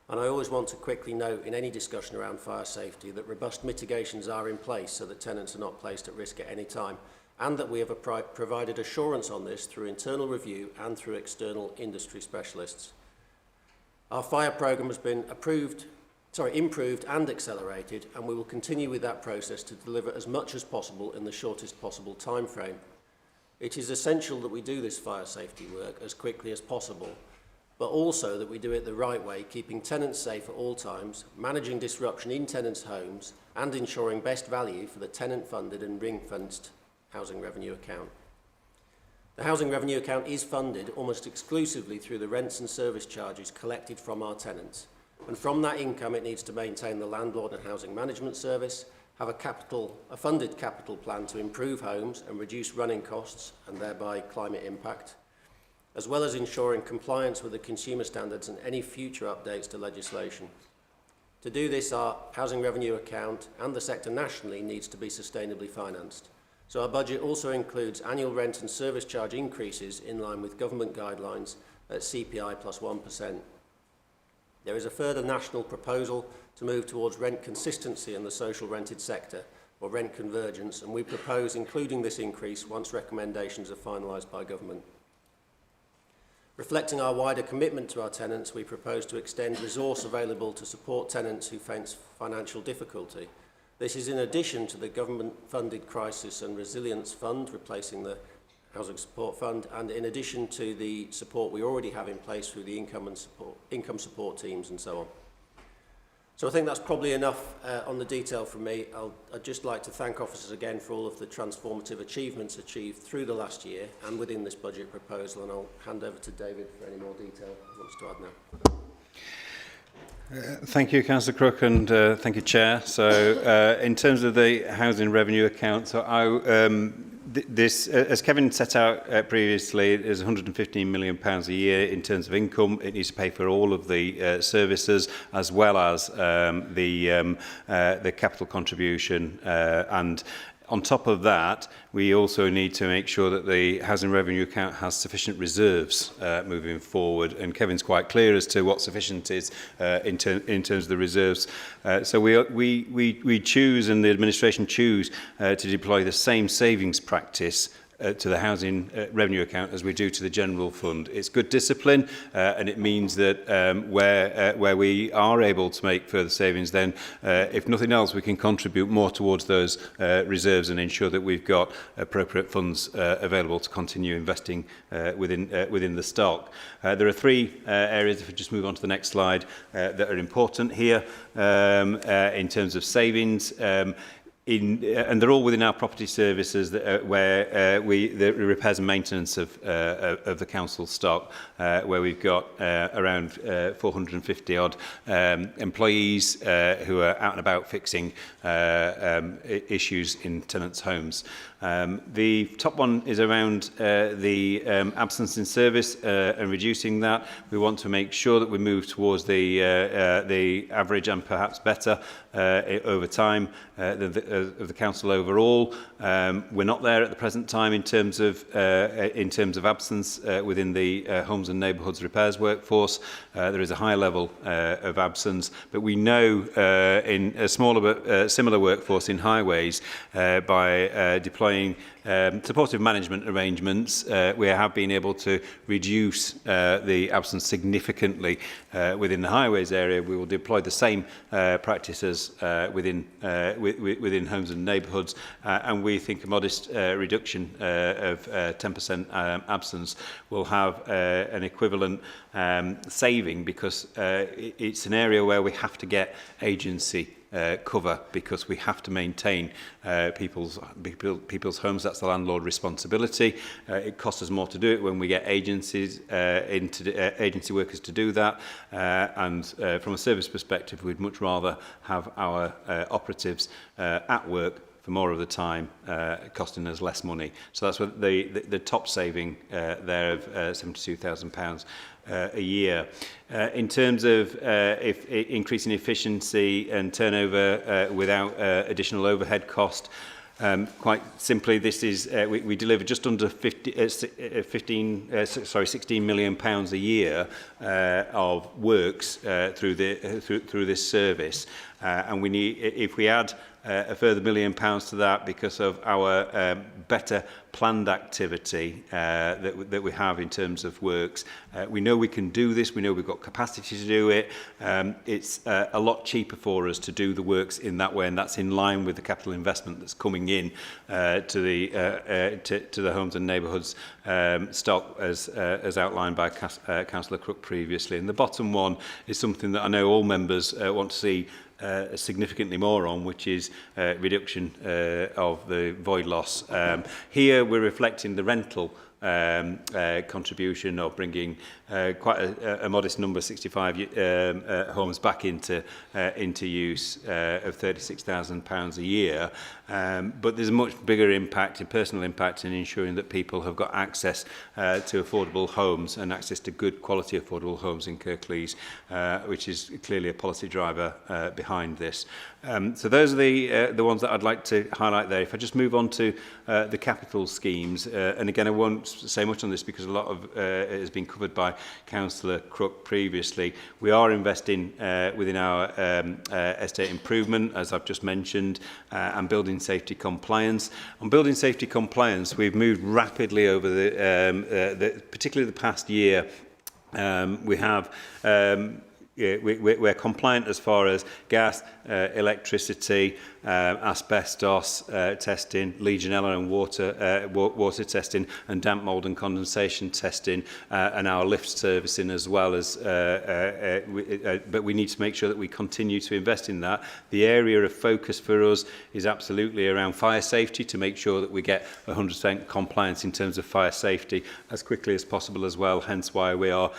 And I always want to quickly note in any discussion around fire safety that robust mitigations are in place so that tenants are not placed at risk at any time, and that we have provided assurance on this through internal review and through external industry specialists. Our fire programme has been improved and accelerated, and we will continue with that process to deliver as much as possible in the shortest possible time frame. It is essential that we do this fire safety work as quickly as possible, but also that we do it the right way, keeping tenants safe at all times, managing disruption in tenants' homes, and ensuring best value for the tenant-funded and ring-fenced housing revenue account. The housing revenue account is funded almost exclusively through the rents and service charges collected from our tenants. And from that income, it needs to maintain the landlord and housing management service, have a funded capital plan to improve homes and reduce running costs and thereby climate impact, as well as ensuring compliance with the consumer standards and any future updates to legislation. To do this, our housing revenue account and the sector nationally needs to be sustainably financed. So our budget also includes annual rent and service charge increases in line with government guidelines at CPI plus 1%. There is a further national proposal to move towards rent consistency in the social rented sector, or rent convergence, and we propose including this increase once recommendations are finalised by government. Reflecting our wider commitment to our tenants, we propose to extend resource available to support tenants who face financial difficulty. This is in addition to the government-funded Crisis and Resilience Fund, replacing the Housing Support Fund, and in addition to the support we already have in place through the income support teams and so on. So I think that's probably enough on the detail from me. I'd just like to thank officers again for all of the transformative achievements achieved through the last year and within this budget proposal, and I'll hand over to David for any more detail he wants to add now. Thank you, Councillor Crook, and thank you, Chair. So in terms of the housing revenue account, so this, as Kevin set out previously, is £115 million a year in terms of income. It needs to pay for all of the services as well as the capital contribution. And on top of that, we also need to make sure that the housing revenue account has sufficient reserves moving forward. And Kevin's quite clear as to what sufficient is in terms of the reserves. So we choose, and the administration choose, to deploy the same savings practice to the housing revenue account as we do to the general fund. It's good discipline, and it means that where we are able to make further savings, then if nothing else, we can contribute more towards those reserves and ensure that we've got appropriate funds available to continue investing within the stock. There are three areas, if we just move on to the next slide, that are important here in terms of savings. And they're all within our property services where the repairs and maintenance of the council stock, where we've got around 450 odd employees who are out and about fixing issues in tenants' homes. The top one is around the absence in service and reducing that. We want to make sure that we move towards the average and perhaps better over time of the council overall. We're not there at the present time in terms of absence within the homes and neighbourhoods repairs workforce. There is a high level of absence, but we know in a smaller but similar workforce in highways by deploying supportive management arrangements, we have been able to reduce the absence significantly within the highways area. We will deploy the same practices within homes and neighbourhoods, and we think a modest reduction of 10% absence will have an equivalent saving, because it's an area where we have to get agency cover, because we have to maintain people's homes. That's the landlord responsibility. It costs us more to do it when we get agency workers to do that. And from a service perspective, we'd much rather have our operatives at work more of the time, costing us less money. So that's what the top saving there of £72,000 a year. In terms of increasing efficiency and turnover without additional overhead cost, quite simply, this is we deliver just under 16 million pounds a year of works through this service, and we need, if we add a further £1 million to that because of our better planned activity that we have in terms of works. We know we can do this. We know we've got capacity to do it. It's a lot cheaper for us to do the works in that way, and that's in line with the capital investment that's coming in to the homes and neighbourhoods stock as outlined by Councillor Crook previously. And the bottom one is something that I know all members want to see significantly more on, which is reduction of the void loss. Here we're reflecting the rental contribution of bringing quite a modest number, 65 homes back into use of £36,000 a year. But there's a much bigger impact, a personal impact, in ensuring that people have got access to affordable homes and access to good quality affordable homes in Kirklees, which is clearly a policy driver behind this. So those are the ones that I'd like to highlight there. If I just move on to the capital schemes, and again I won't say much on this because a lot of it has been covered by Councillor Crook previously. We are investing within our estate improvement, as I've just mentioned, and building safety compliance. On building safety compliance, we've moved rapidly over particularly the past year. We have we're compliant as far as gas, electricity, asbestos testing, Legionella and water testing, and damp mould and condensation testing, and our lift servicing as well as. But we need to make sure that we continue to invest in that. The area of focus for us is absolutely around fire safety, to make sure that we get 100% compliance in terms of fire safety as quickly as possible as well. Hence why we are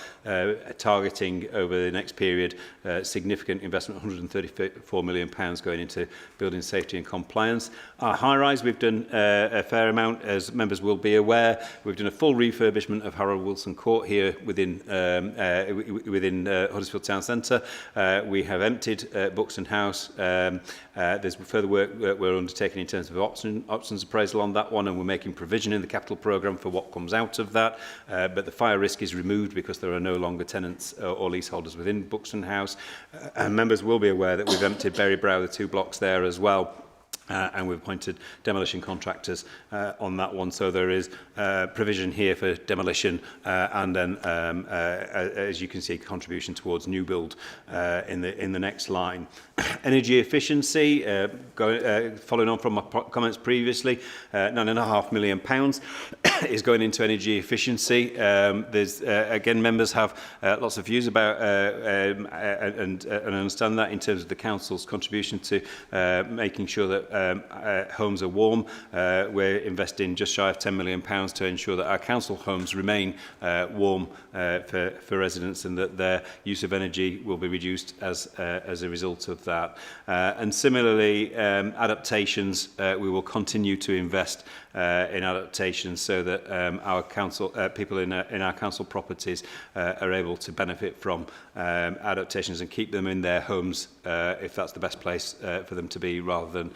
targeting over the next period significant investment, £134 million going into building safety and compliance. Our high-rise, we've done a fair amount, as members will be aware. We've done a full refurbishment of Harold Wilson Court here within Huddersfield Town Centre. We have emptied Buxton House. There's further work we're undertaking in terms of options appraisal on that one, and we're making provision in the capital programme for what comes out of that. But the fire risk is removed because there are no longer tenants or leaseholders within Buxton House. And members will be aware that we've emptied Berry Brow, the 2 blocks there as well. And we've appointed demolition contractors on that one, so there is provision here for demolition and then, as you can see, contribution towards new build in the next line. Energy efficiency, following on from my comments previously, £9.5 million is going into energy efficiency. There's again, members have lots of views about and understand that in terms of the council's contribution to making sure that homes are warm. We're investing just shy of £10 million to ensure that our council homes remain warm for residents, and that their use of energy will be reduced as a result of that. And similarly, adaptations, we will continue to invest in adaptations so that our council people in our council properties are able to benefit from adaptations and keep them in their homes if that's the best place for them to be, rather than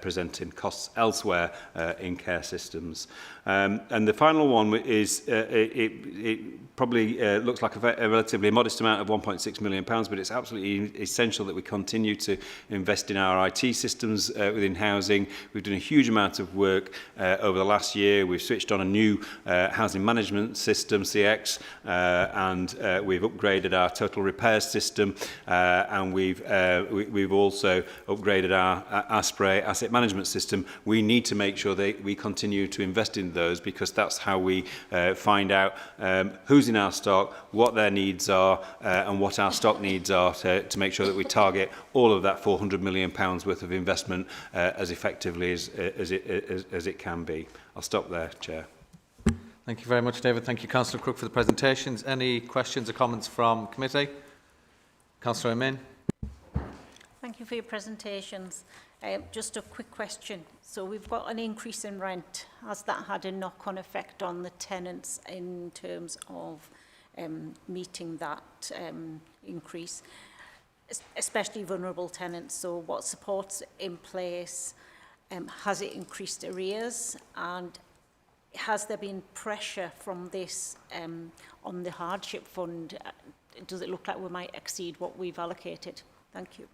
presenting costs elsewhere in care systems. And the final one is, it probably looks like a relatively modest amount of £1.6 million, but it's absolutely essential that we continue to invest in our IT systems within housing. We've done a huge amount of work over the last year. We've switched on a new housing management system, CX, and we've upgraded our total repairs system, and we've also upgraded our ASPRE asset management system. We need to make sure that we continue to invest in those, because that's how we find out who's in our stock, what their needs are, and what our stock needs are, to make sure that we target all of that £400 million worth of investment as effectively as it can be. I'll stop there, Chair. Thank you very much, David. Thank you, Councillor Crook, for the presentations. Any questions or comments from committee? Councillor Amin. Thank you for your presentations. Just a quick question. So we've got an increase in rent. Has that had a knock-on effect on the tenants in terms of meeting that increase, especially vulnerable tenants? So what support's in place? Has it increased arrears? And has there been pressure from this on the hardship fund? Does it look like we might exceed what we've allocated? Thank you.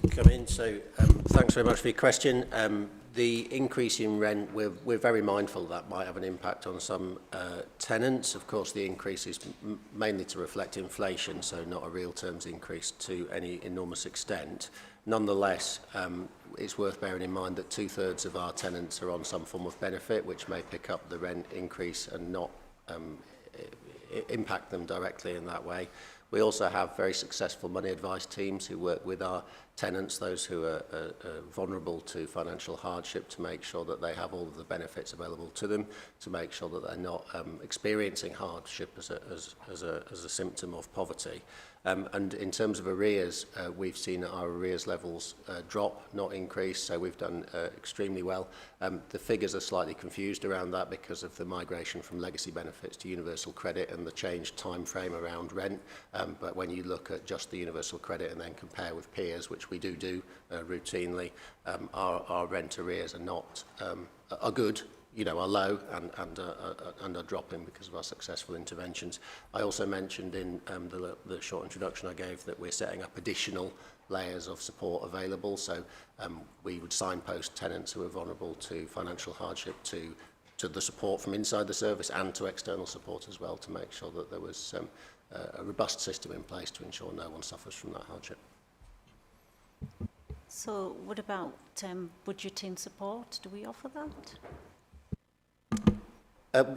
Come in. So thanks very much for your question. The increase in rent, we're very mindful that might have an impact on some tenants. Of course, the increase is mainly to reflect inflation, so not a real terms increase to any enormous extent. Nonetheless, it's worth bearing in mind that 2/3 of our tenants are on some form of benefit, which may pick up the rent increase and not impact them directly in that way. We also have very successful money advice teams who work with our tenants, those who are vulnerable to financial hardship, to make sure that they have all of the benefits available to them, to make sure that they're not experiencing hardship as a symptom of poverty. And in terms of arrears, we've seen our arrears levels drop, not increase, so we've done extremely well. The figures are slightly confused around that because of the migration from legacy benefits to universal credit and the changed time frame around rent. But when you look at just the universal credit and then compare with peers, which we do routinely, our rent arrears are good, are low and are dropping because of our successful interventions. I also mentioned in the short introduction I gave that we're setting up additional layers of support available. So we would signpost tenants who are vulnerable to financial hardship to the support from inside the service and to external support as well, to make sure that there was a robust system in place to ensure no one suffers from that hardship. So what about budgeting support? Do we offer that?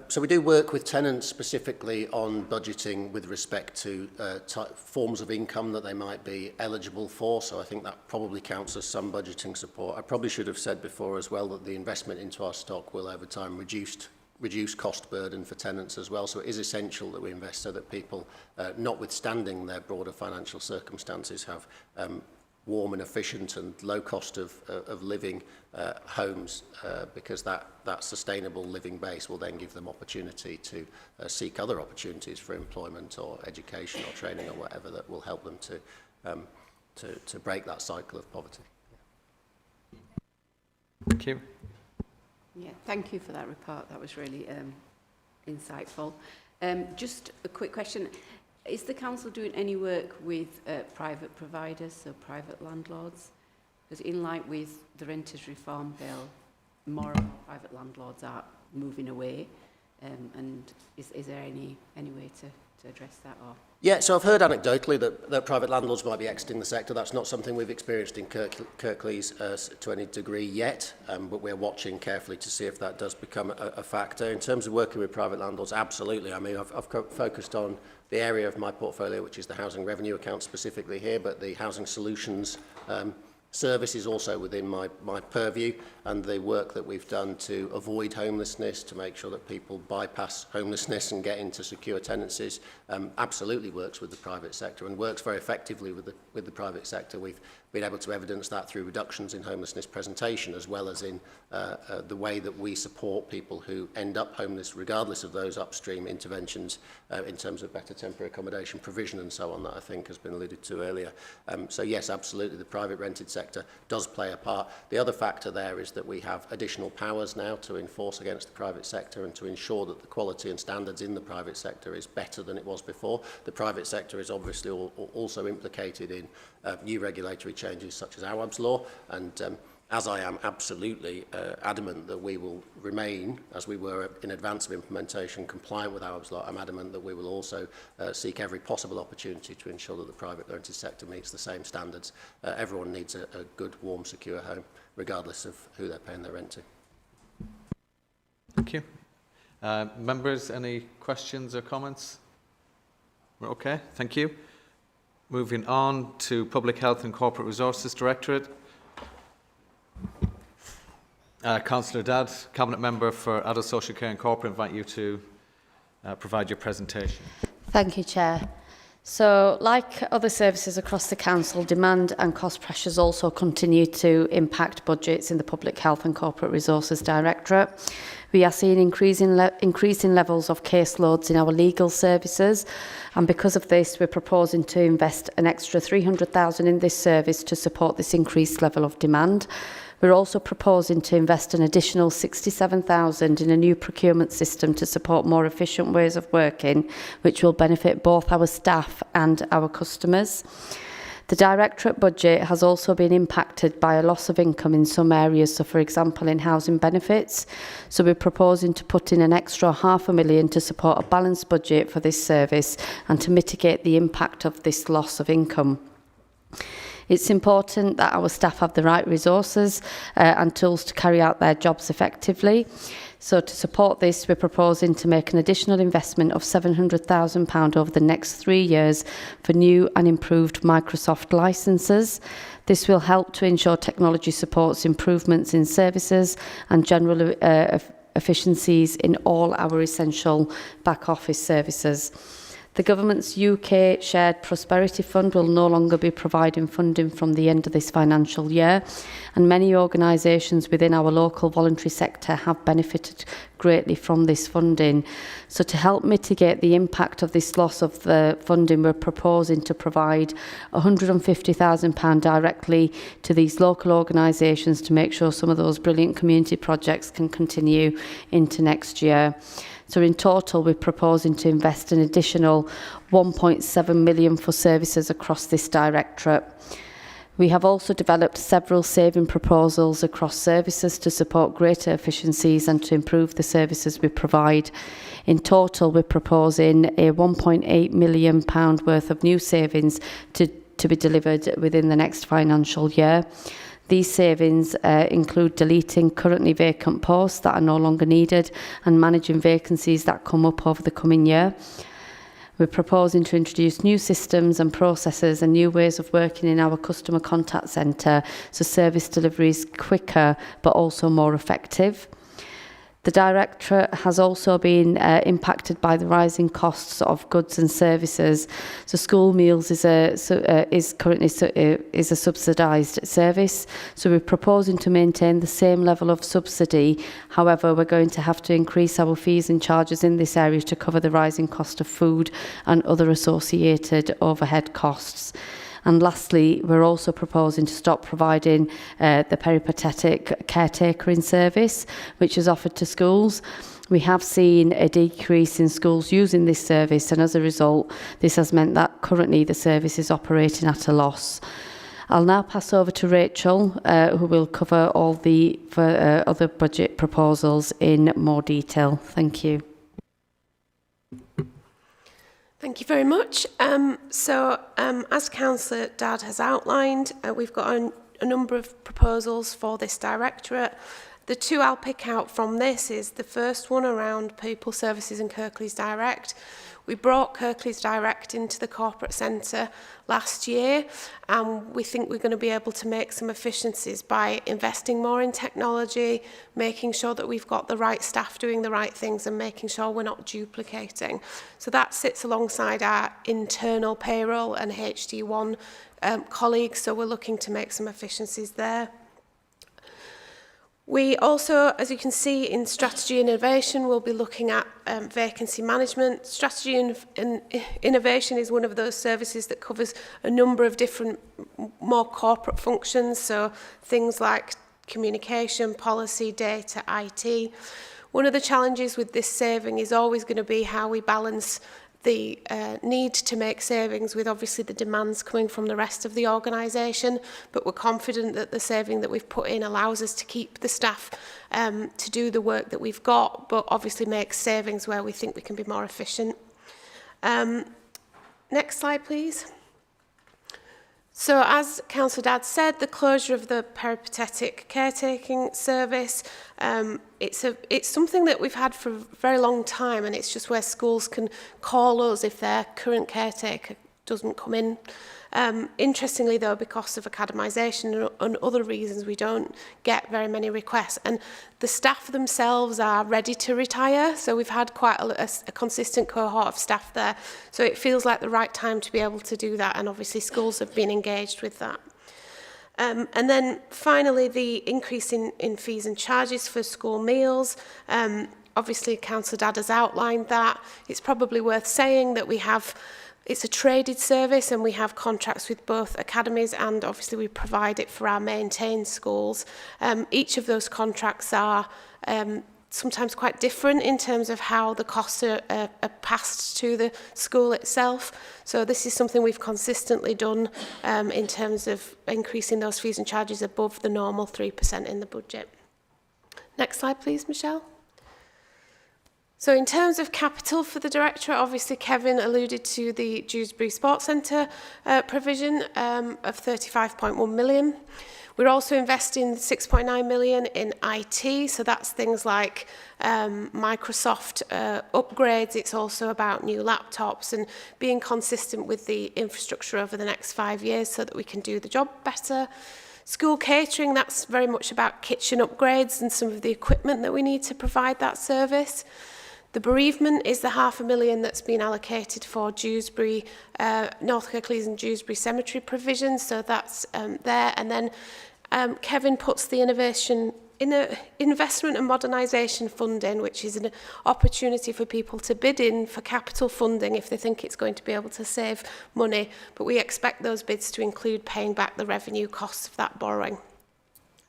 So we do work with tenants specifically on budgeting with respect to forms of income that they might be eligible for. So I think that probably counts as some budgeting support. I probably should have said before as well that the investment into our stock will over time reduce cost burden for tenants as well. So it is essential that we invest so that people, notwithstanding their broader financial circumstances, have warm and efficient and low cost of living homes, because that sustainable living base will then give them opportunity to seek other opportunities for employment or education or training or whatever that will help them to break that cycle of poverty. Thank you. Yeah, thank you for that report. That was really insightful. Just a quick question. Is the council doing any work with private providers, so private landlords? Because in line with the Renters Reform Bill, more and more private landlords are moving away. And is there any way to address that? Or? Yeah, so I've heard anecdotally that private landlords might be exiting the sector. That's not something we've experienced in Kirklees to any degree yet, but we're watching carefully to see if that does become a factor. In terms of working with private landlords, absolutely. I mean, I've focused on the area of my portfolio, which is the housing revenue account specifically here, but the housing solutions service is also within my purview, and the work that we've done to avoid homelessness, to make sure that people bypass homelessness and get into secure tenancies, absolutely works with the private sector and works very effectively with the private sector. We've been able to evidence that through reductions in homelessness presentation, as well as in the way that we support people who end up homeless, regardless of those upstream interventions in terms of better temporary accommodation provision and so on, that I think has been alluded to earlier. So yes, absolutely, the private rented sector does play a part. The other factor there is that we have additional powers now to enforce against the private sector and to ensure that the quality and standards in the private sector is better than it was before. The private sector is obviously also implicated in new regulatory changes such as AWAB's law, and as I am absolutely adamant that we will remain, as we were in advance of implementation, compliant with AWAB's law, I'm adamant that we will also seek every possible opportunity to ensure that the private rented sector meets the same standards. Everyone needs a good, warm, secure home, regardless of who they're paying their rent to. Thank you. Members, any questions or comments? We're okay, thank you. Moving on to Public Health and Corporate Resources Directorate. Councillor Dadd, Cabinet Member for Adult Social Care and Corporate, invite you to provide your presentation. Thank you, Chair. So, like other services across the council, demand and cost pressures also continue to impact budgets in the Public Health and Corporate Resources Directorate. We are seeing increasing levels of caseloads in our legal services, and because of this, we're proposing to invest an extra $300,000 in this service to support this increased level of demand. We're also proposing to invest an additional $67,000 in a new procurement system to support more efficient ways of working, which will benefit both our staff and our customers. The Directorate budget has also been impacted by a loss of income in some areas, so for example in housing benefits. So we're proposing to put in an extra $500,000 to support a balanced budget for this service and to mitigate the impact of this loss of income. It's important that our staff have the right resources and tools to carry out their jobs effectively. So to support this, we're proposing to make an additional investment of £700,000 over the next 3 years for new and improved Microsoft licences. This will help to ensure technology supports improvements in services and general efficiencies in all our essential back office services. The Government's UK Shared Prosperity Fund will no longer be providing funding from the end of this financial year, and many organisations within our local voluntary sector have benefited greatly from this funding. So to help mitigate the impact of this loss of the funding, we're proposing to provide £150,000 directly to these local organisations to make sure some of those brilliant community projects can continue into next year. So in total, we're proposing to invest an additional £1.7 million for services across this directorate. We have also developed several saving proposals across services to support greater efficiencies and to improve the services we provide. In total, we're proposing a £1.8 million worth of new savings to be delivered within the next financial year. These savings include deleting currently vacant posts that are no longer needed and managing vacancies that come up over the coming year. We're proposing to introduce new systems and processes and new ways of working in our customer contact centre so service delivery is quicker but also more effective. The Directorate has also been impacted by the rising costs of goods and services. So school meals is currently a subsidised service. So we're proposing to maintain the same level of subsidy. However, we're going to have to increase our fees and charges in this area to cover the rising cost of food and other associated overhead costs. And lastly, we're also proposing to stop providing the peripatetic caretaking service, which is offered to schools. We have seen a decrease in schools using this service, and as a result, this has meant that currently the service is operating at a loss. I'll now pass over to Rachel, who will cover all the other budget proposals in more detail. Thank you. Thank you very much. As Councillor Dadd has outlined, we've got a number of proposals for this directorate. The two I'll pick out from this is the first one around People Services and Kirklees Direct. We brought Kirklees Direct into the corporate centre last year, and we think we're going to be able to make some efficiencies by investing more in technology, making sure that we've got the right staff doing the right things and making sure we're not duplicating. So that sits alongside our internal payroll and HD1 colleagues, so we're looking to make some efficiencies there. We also, as you can see, in strategy and innovation, we'll be looking at vacancy management. Strategy and innovation is one of those services that covers a number of different, more corporate functions, so things like communication, policy, data, IT. One of the challenges with this saving is always going to be how we balance the need to make savings with obviously the demands coming from the rest of the organisation, but we're confident that the saving that we've put in allows us to keep the staff to do the work that we've got, but obviously make savings where we think we can be more efficient. Next slide, please. So as Councillor Dadd said, the closure of the peripatetic caretaking service, it's something that we've had for a very long time, and it's just where schools can call us if their current caretaker doesn't come in. Interestingly, though, because of academisation and other reasons, we don't get very many requests. And the staff themselves are ready to retire, so we've had quite a consistent cohort of staff there. So it feels like the right time to be able to do that, and obviously schools have been engaged with that. And then finally, the increase in fees and charges for school meals. Obviously, Councillor Dadd has outlined that. It's probably worth saying that it's a traded service, and we have contracts with both academies, and obviously we provide it for our maintained schools. Each of those contracts are sometimes quite different in terms of how the costs are passed to the school itself. So this is something we've consistently done in terms of increasing those fees and charges above the normal 3% in the budget. Next slide, please, Michelle. So in terms of capital for the Directorate, obviously Kevin alluded to the Dewsbury Sports Centre provision of 35.1 million. We're also investing 6.9 million in IT, so that's things like Microsoft upgrades. It's also about new laptops and being consistent with the infrastructure over the next 5 years so that we can do the job better. School catering, that's very much about kitchen upgrades and some of the equipment that we need to provide that service. The bereavement is the £500,000 that's been allocated for Dewsbury, North Kirklees and Dewsbury Cemetery provisions, so that's there. And then Kevin puts the investment and modernisation fund in, which is an opportunity for people to bid in for capital funding if they think it's going to be able to save money. But we expect those bids to include paying back the revenue costs of that borrowing.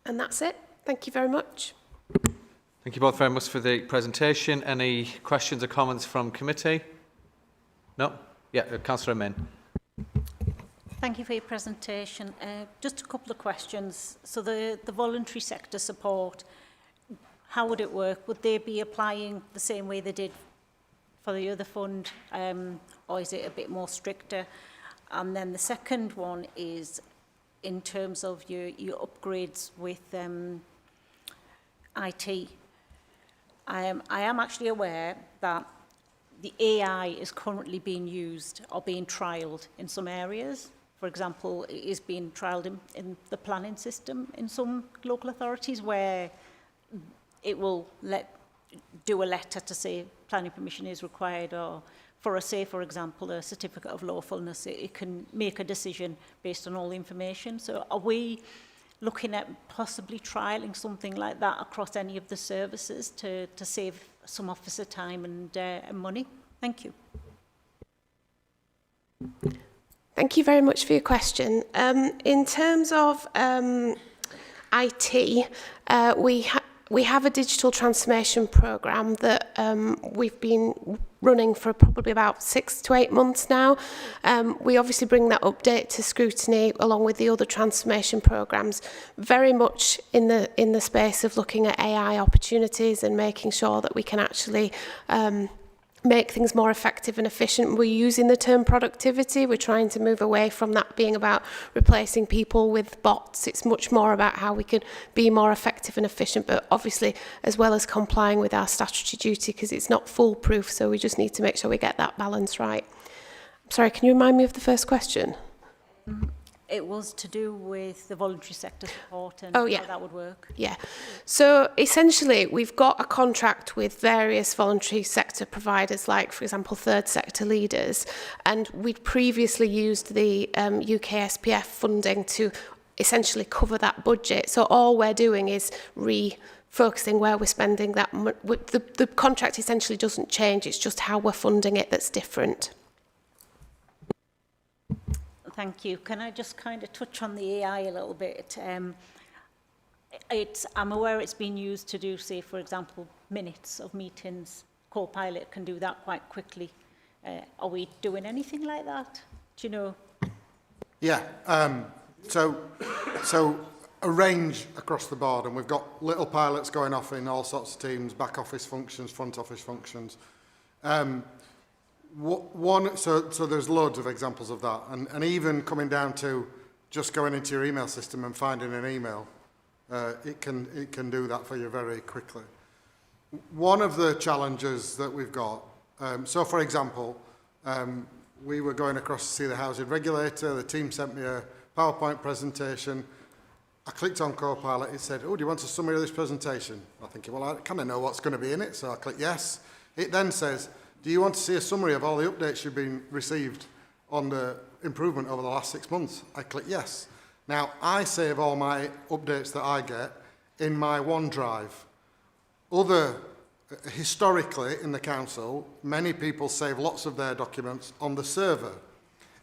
And that's it. Thank you very much. Thank you both very much for the presentation. Any questions or comments from committee? No? Yeah, Councillor Min. Thank you for your presentation. Just a couple of questions. So the voluntary sector support, how would it work? Would they be applying the same way they did for the other fund, or is it a bit more stricter? And then the second one is in terms of your upgrades with IT. I am actually aware that the AI is currently being used or being trialled in some areas. For example, it is being trialled in the planning system in some local authorities where it will do a letter to say planning permission is required, or for example, a certificate of lawfulness, it can make a decision based on all the information. So are we looking at possibly trialling something like that across any of the services to save some officer time and money? Thank you. Thank you very much for your question. In terms of IT, we have a digital transformation programme that we've been running for probably about 6 to 8 months now. We obviously bring that update to Scrutiny along with the other transformation programmes, very much in the space of looking at AI opportunities and making sure that we can actually make things more effective and efficient. We're using the term productivity. We're trying to move away from that being about replacing people with bots. It's much more about how we can be more effective and efficient, but obviously as well as complying with our statutory duty, because it's not foolproof, so we just need to make sure we get that balance right. I'm sorry, can you remind me of the first question? It was to do with the voluntary sector support and how that would work. Yeah. So essentially, we've got a contract with various voluntary sector providers, like, for example, third sector leaders. And we'd previously used the UK SPF funding to essentially cover that budget. So all we're doing is refocusing where we're spending that. The contract essentially doesn't change. It's just how we're funding it that's different. Thank you. Can I just kind of touch on the AI a little bit? I'm aware it's been used to do, say, for example, minutes of meetings. Copilot can do that quite quickly. Are we doing anything like that? Do you know? Yeah. So a range across the board, and we've got little pilots going off in all sorts of teams, back office functions, front office functions. So there's loads of examples of that, and even coming down to just going into your email system and finding an email, it can do that for you very quickly. One of the challenges that we've got, so for example, we were going across to see the housing regulator. The team sent me a PowerPoint presentation. I clicked on Copilot. It said, oh, do you want a summary of this presentation? I'm thinking, well, I kind of know what's going to be in it. So I click yes. It then says, do you want to see a summary of all the updates you've been received on the improvement over the last 6 months? I click yes. Now, I save all my updates that I get in my OneDrive. Historically in the council, many people save lots of their documents on the server.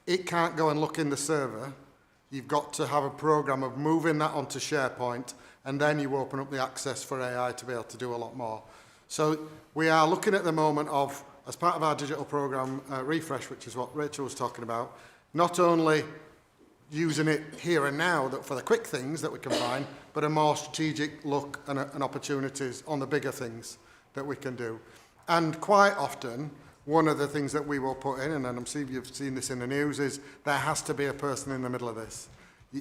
It can't go and look in the server. You've got to have a program of moving that onto SharePoint, and then you open up the access for AI to be able to do a lot more. So we are looking at the moment of, as part of our digital program refresh, which is what Rachel was talking about, not only using it here and now for the quick things that we can find, but a more strategic look and opportunities on the bigger things that we can do. And quite often, one of the things that we will put in, and I'm sure you've seen this in the news, is there has to be a person in the middle of this.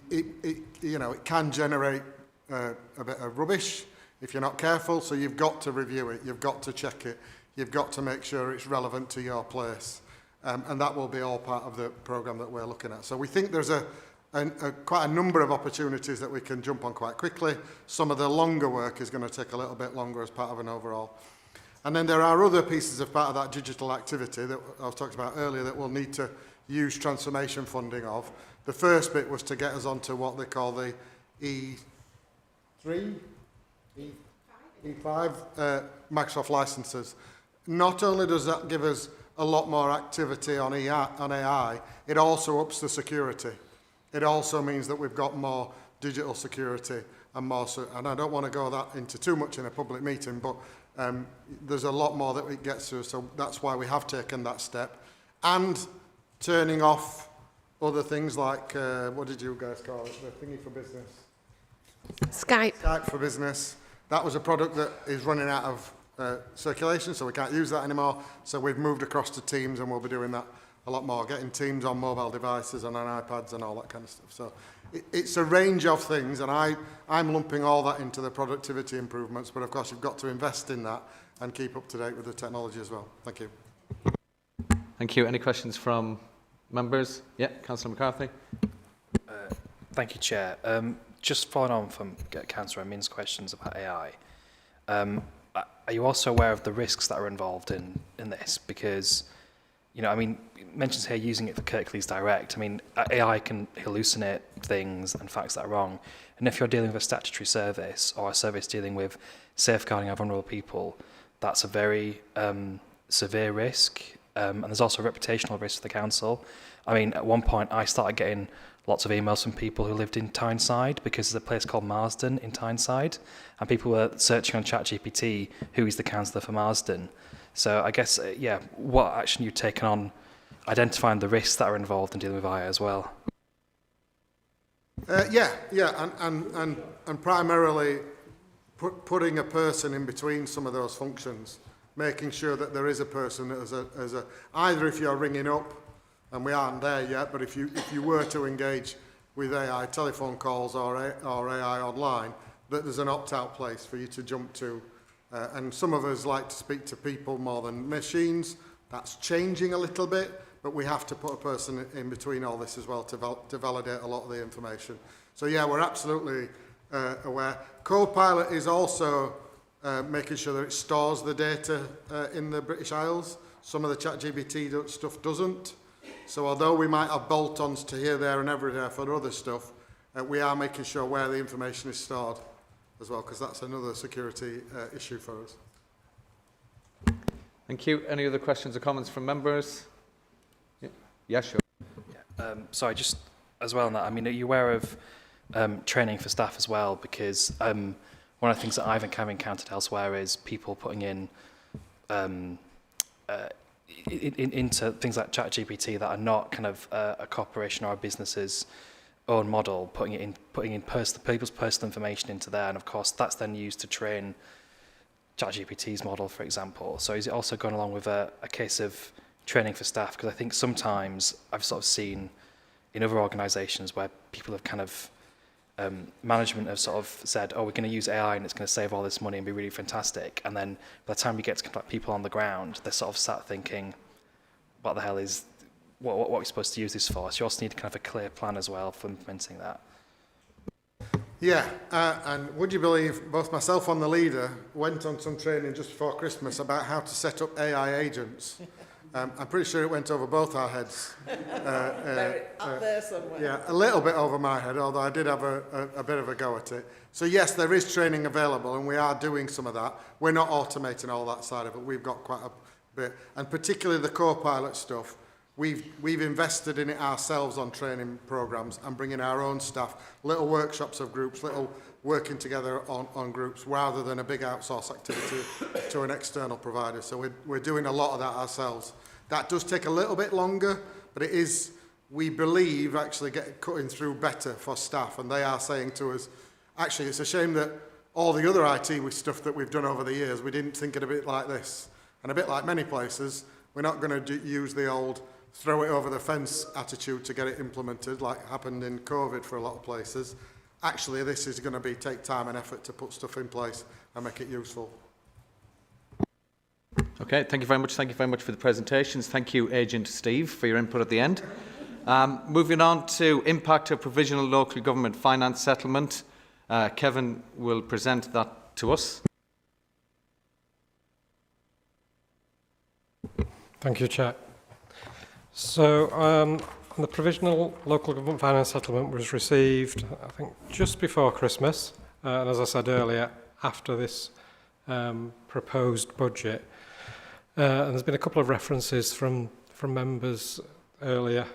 It can generate a bit of rubbish if you're not careful, so you've got to review it, you've got to check it, you've got to make sure it's relevant to your place. And that will be all part of the programme that we're looking at. So we think there's quite a number of opportunities that we can jump on quite quickly. Some of the longer work is going to take a little bit longer as part of an overall. And then there are other pieces of part of that digital activity that I was talking about earlier that we'll need to use transformation funding of. The first bit was to get us onto what they call the E5 Microsoft licenses. Not only does that give us a lot more activity on AI, it also ups the security. It also means that we've got more digital security and more, and I don't want to go that into too much in a public meeting, but there's a lot more that it gets to, so that's why we have taken that step. And turning off other things like, what did you guys call it, the thingy for business? Skype. Skype for business. That was a product that is running out of circulation, so we can't use that anymore. So we've moved across to Teams, and we'll be doing that a lot more, getting Teams on mobile devices and on iPads and all that kind of stuff. So it's a range of things, and I'm lumping all that into the productivity improvements, but of course you've got to invest in that and keep up to date with the technology as well. Thank you. Thank you. Any questions from members? Yeah, Councillor McCarthy. Thank you, Chair. Just following on from Councillor Amin's questions about AI, are you also aware of the risks that are involved in this? Because, you know, I mean, it mentions here using it for Kirklees Direct. I mean, AI can hallucinate things and facts that are wrong. And if you're dealing with a statutory service or a service dealing with safeguarding our vulnerable people, that's a very severe risk. And there's also a reputational risk for the council. I mean, at one point, I started getting lots of emails from people who lived in Tyneside because there's a place called Marsden in Tyneside, and people were searching on ChatGPT, who is the councillor for Marsden. So I guess, yeah, what action you've taken on identifying the risks that are involved in dealing with AI as well? And primarily putting a person in between some of those functions, making sure that there is a person as a either if you're ringing up, and we aren't there yet, but if you were to engage with AI telephone calls or AI online, that there's an opt-out place for you to jump to. And some of us like to speak to people more than machines. That's changing a little bit, but we have to put a person in between all this as well to validate a lot of the information. So yeah, we're absolutely aware. Copilot is also making sure that it stores the data in the British Isles. Some of the ChatGPT stuff doesn't. So although we might have bolt-ons to here, there and everywhere for other stuff, we are making sure where the information is stored as well, because that's another security issue for us. Thank you. Any other questions or comments from members? Yeah, sure. Yeah, sorry, just as well on that, I mean, are you aware of training for staff as well? Because one of the things that I've encountered elsewhere is people putting in into things like ChatGPT that are not kind of a corporation or a business's own model, putting in people's personal information into there, and of course that's then used to train ChatGPT's model, for example. So is it also going along with a case of training for staff? Because I think sometimes I've sort of seen in other organisations where people have kind of management have sort of said, oh, we're going to use AI and it's going to save all this money and be really fantastic. And then by the time we get to people on the ground, they're sort of sat thinking, what the hell is what we're supposed to use this for. So you also need kind of a clear plan as well for implementing that. Yeah, and would you believe both myself and the leader went on some training just before Christmas about how to set up AI agents. I'm pretty sure it went over both our heads. Up there somewhere. Yeah, a little bit over my head, although I did have a bit of a go at it. So yes, there is training available, and we are doing some of that. We're not automating all that side of it. We've got quite a bit, and particularly the co-pilot stuff. We've invested in it ourselves on training programs and bringing our own staff, little workshops of groups, little working together on groups, rather than a big outsource activity to an external provider. So we're doing a lot of that ourselves. That does take a little bit longer, but it is, we believe, actually cutting through better for staff. And they are saying to us, actually, it's a shame that all the other IT stuff that we've done over the years, we didn't think it a bit like this. And a bit like many places, we're not going to use the old throw it over the fence attitude to get it implemented, like happened in COVID for a lot of places. Actually, this is going to take time and effort to put stuff in place and make it useful. Okay, thank you very much. Thank you very much for the presentations. Thank you, Agent Steve, for your input at the end. Moving on to impact of provisional local government finance settlement. Kevin will present that to us. Thank you, Chair. So, the provisional local government finance settlement was received, I think, just before Christmas, and as I said earlier, after this proposed budget. And there's been a couple of references from members earlier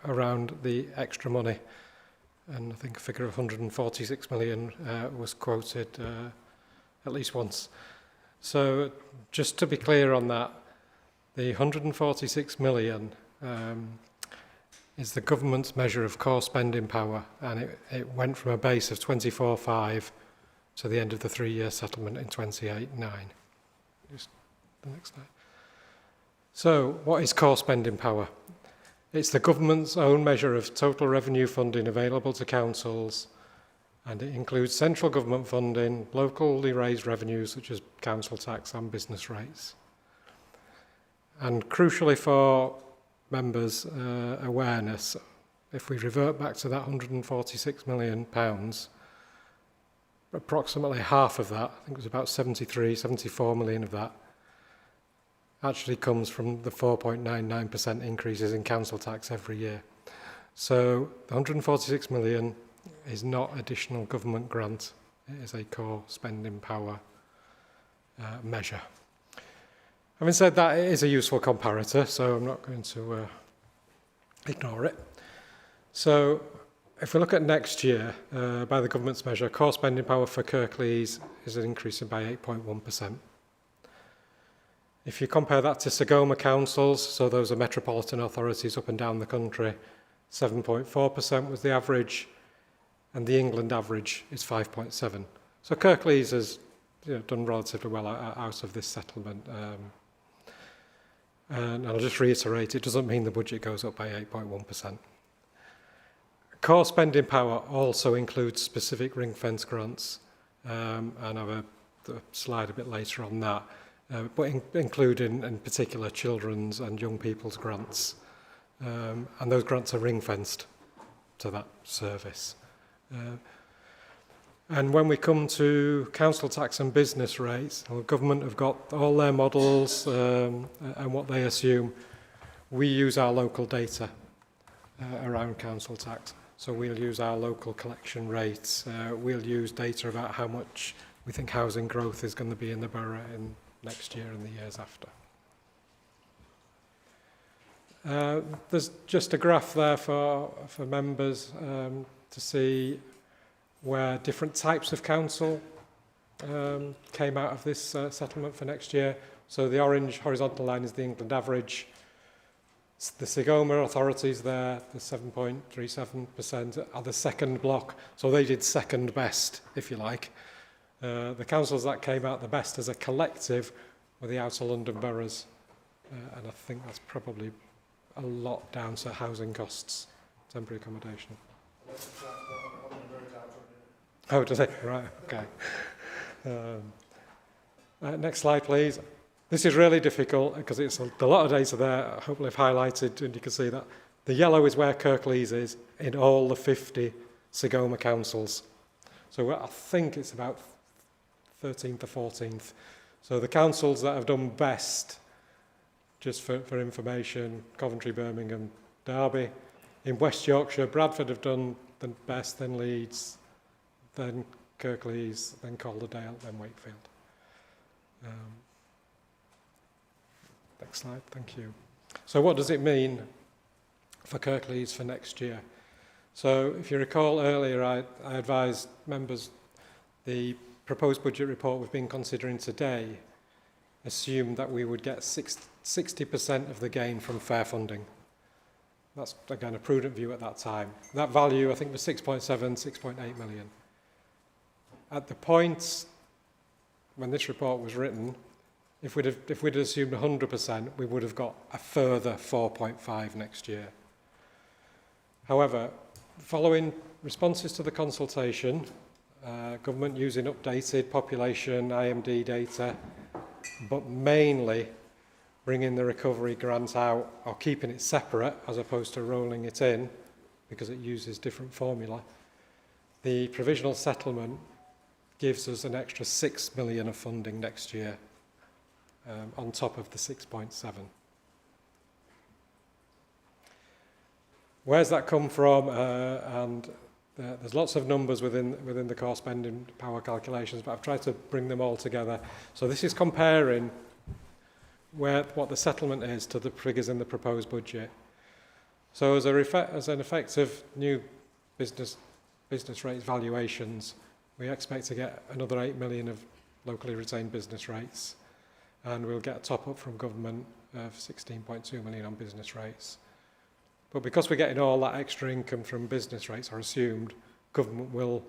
around the extra money, and I think a figure of 146 million was quoted at least once. So, just to be clear on that, the 146 million is the government's measure of core spending power, and it went from a base of 24.5 to the end of the 3-year settlement in 28.9. Just the next slide. So, what is core spending power? It's the government's own measure of total revenue funding available to councils, and it includes central government funding, locally raised revenues such as council tax and business rates. And crucially for members' awareness, if we revert back to that £146 million, approximately half of that, I think it was about 74 million of that, actually comes from the 4.99% increases in council tax every year. So the 146 million is not additional government grant, it is a core spending power measure. Having said that, it is a useful comparator, so I'm not going to ignore it. So if we look at next year, by the government's measure, core spending power for Kirklees is increasing by 8.1%. If you compare that to Sagoma councils, so those are metropolitan authorities up and down the country, 7.4% was the average, and the England average is 5.7%. So Kirklees has done relatively well out of this settlement. And I'll just reiterate, it doesn't mean the budget goes up by 8.1%. Core spending power also includes specific ring-fence grants, and I have a slide a bit later on that, but including in particular children's and young people's grants. And those grants are ring-fenced to that service. And when we come to council tax and business rates, the government have got all their models and what they assume. We use our local data around council tax. So we'll use our local collection rates. We'll use data about how much we think housing growth is going to be in the borough in next year and the years after. There's just a graph there for members to see where different types of council came out of this settlement for next year. So the orange horizontal line is the England average. The Sagoma authorities there, the 7.37%, are the second block. So they did second best, if you like. The councils that came out the best as a collective were the outer London boroughs. And I think that's probably a lot down to housing costs, temporary accommodation. Oh, does it? Right, okay. Next slide, please. This is really difficult because it's a lot of data there. Hopefully I've highlighted, and you can see that the yellow is where Kirklees is in all the 50 Segoma councils. So I think it's about 13th or 14th. So the councils that have done best, just for information, Coventry, Birmingham, Derby. In West Yorkshire, Bradford have done the best, then Leeds, then Kirklees, then Calderdale, then Wakefield. Next slide, thank you. So what does it mean for Kirklees for next year? So if you recall earlier, I advised members the proposed budget report we've been considering today assumed that we would get 60% of the gain from fair funding. That's, again, a prudent view at that time. That value, I think, was 6.7, 6.8 million. At the point when this report was written, if we'd assumed 100%, we would have got a further 4.5 next year. However, following responses to the consultation, government using updated population IMD data, but mainly bringing the recovery grant out or keeping it separate as opposed to rolling it in because it uses different formula, the provisional settlement gives us an extra 6 million of funding next year on top of the 6.7. Where's that come from? There's lots of numbers within the core spending power calculations, but I've tried to bring them all together. So this is comparing what the settlement is to the figures in the proposed budget. So as an effect of new business rates valuations, we expect to get another 8 million of locally retained business rates, and we'll get a top up from government of 16.2 million on business rates. But because we're getting all that extra income from business rates, or assumed, government will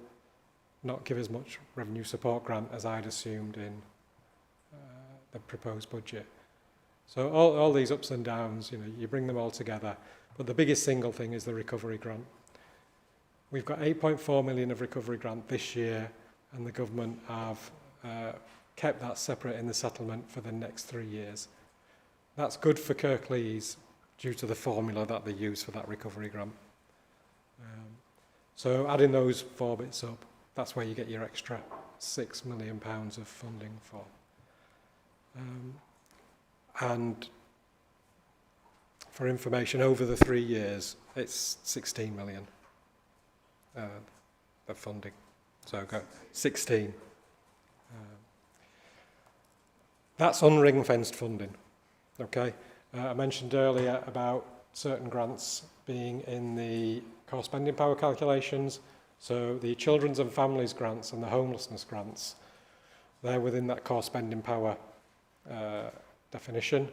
not give as much revenue support grant as I'd assumed in the proposed budget. So all these ups and downs, you bring them all together. But the biggest single thing is the recovery grant. We've got 8.4 million of recovery grant this year, and the government have kept that separate in the settlement for the next 3 years. That's good for Kirklees due to the formula that they use for that recovery grant. So adding those 4 bits up, that's where you get your extra £6 million of funding for. And for information, over the 3 years, it's 16 million of funding. So go 16. That's unring-fenced funding. Okay. I mentioned earlier about certain grants being in the core spending power calculations. So the children's and families grants and the homelessness grants, they're within that core spending power definition.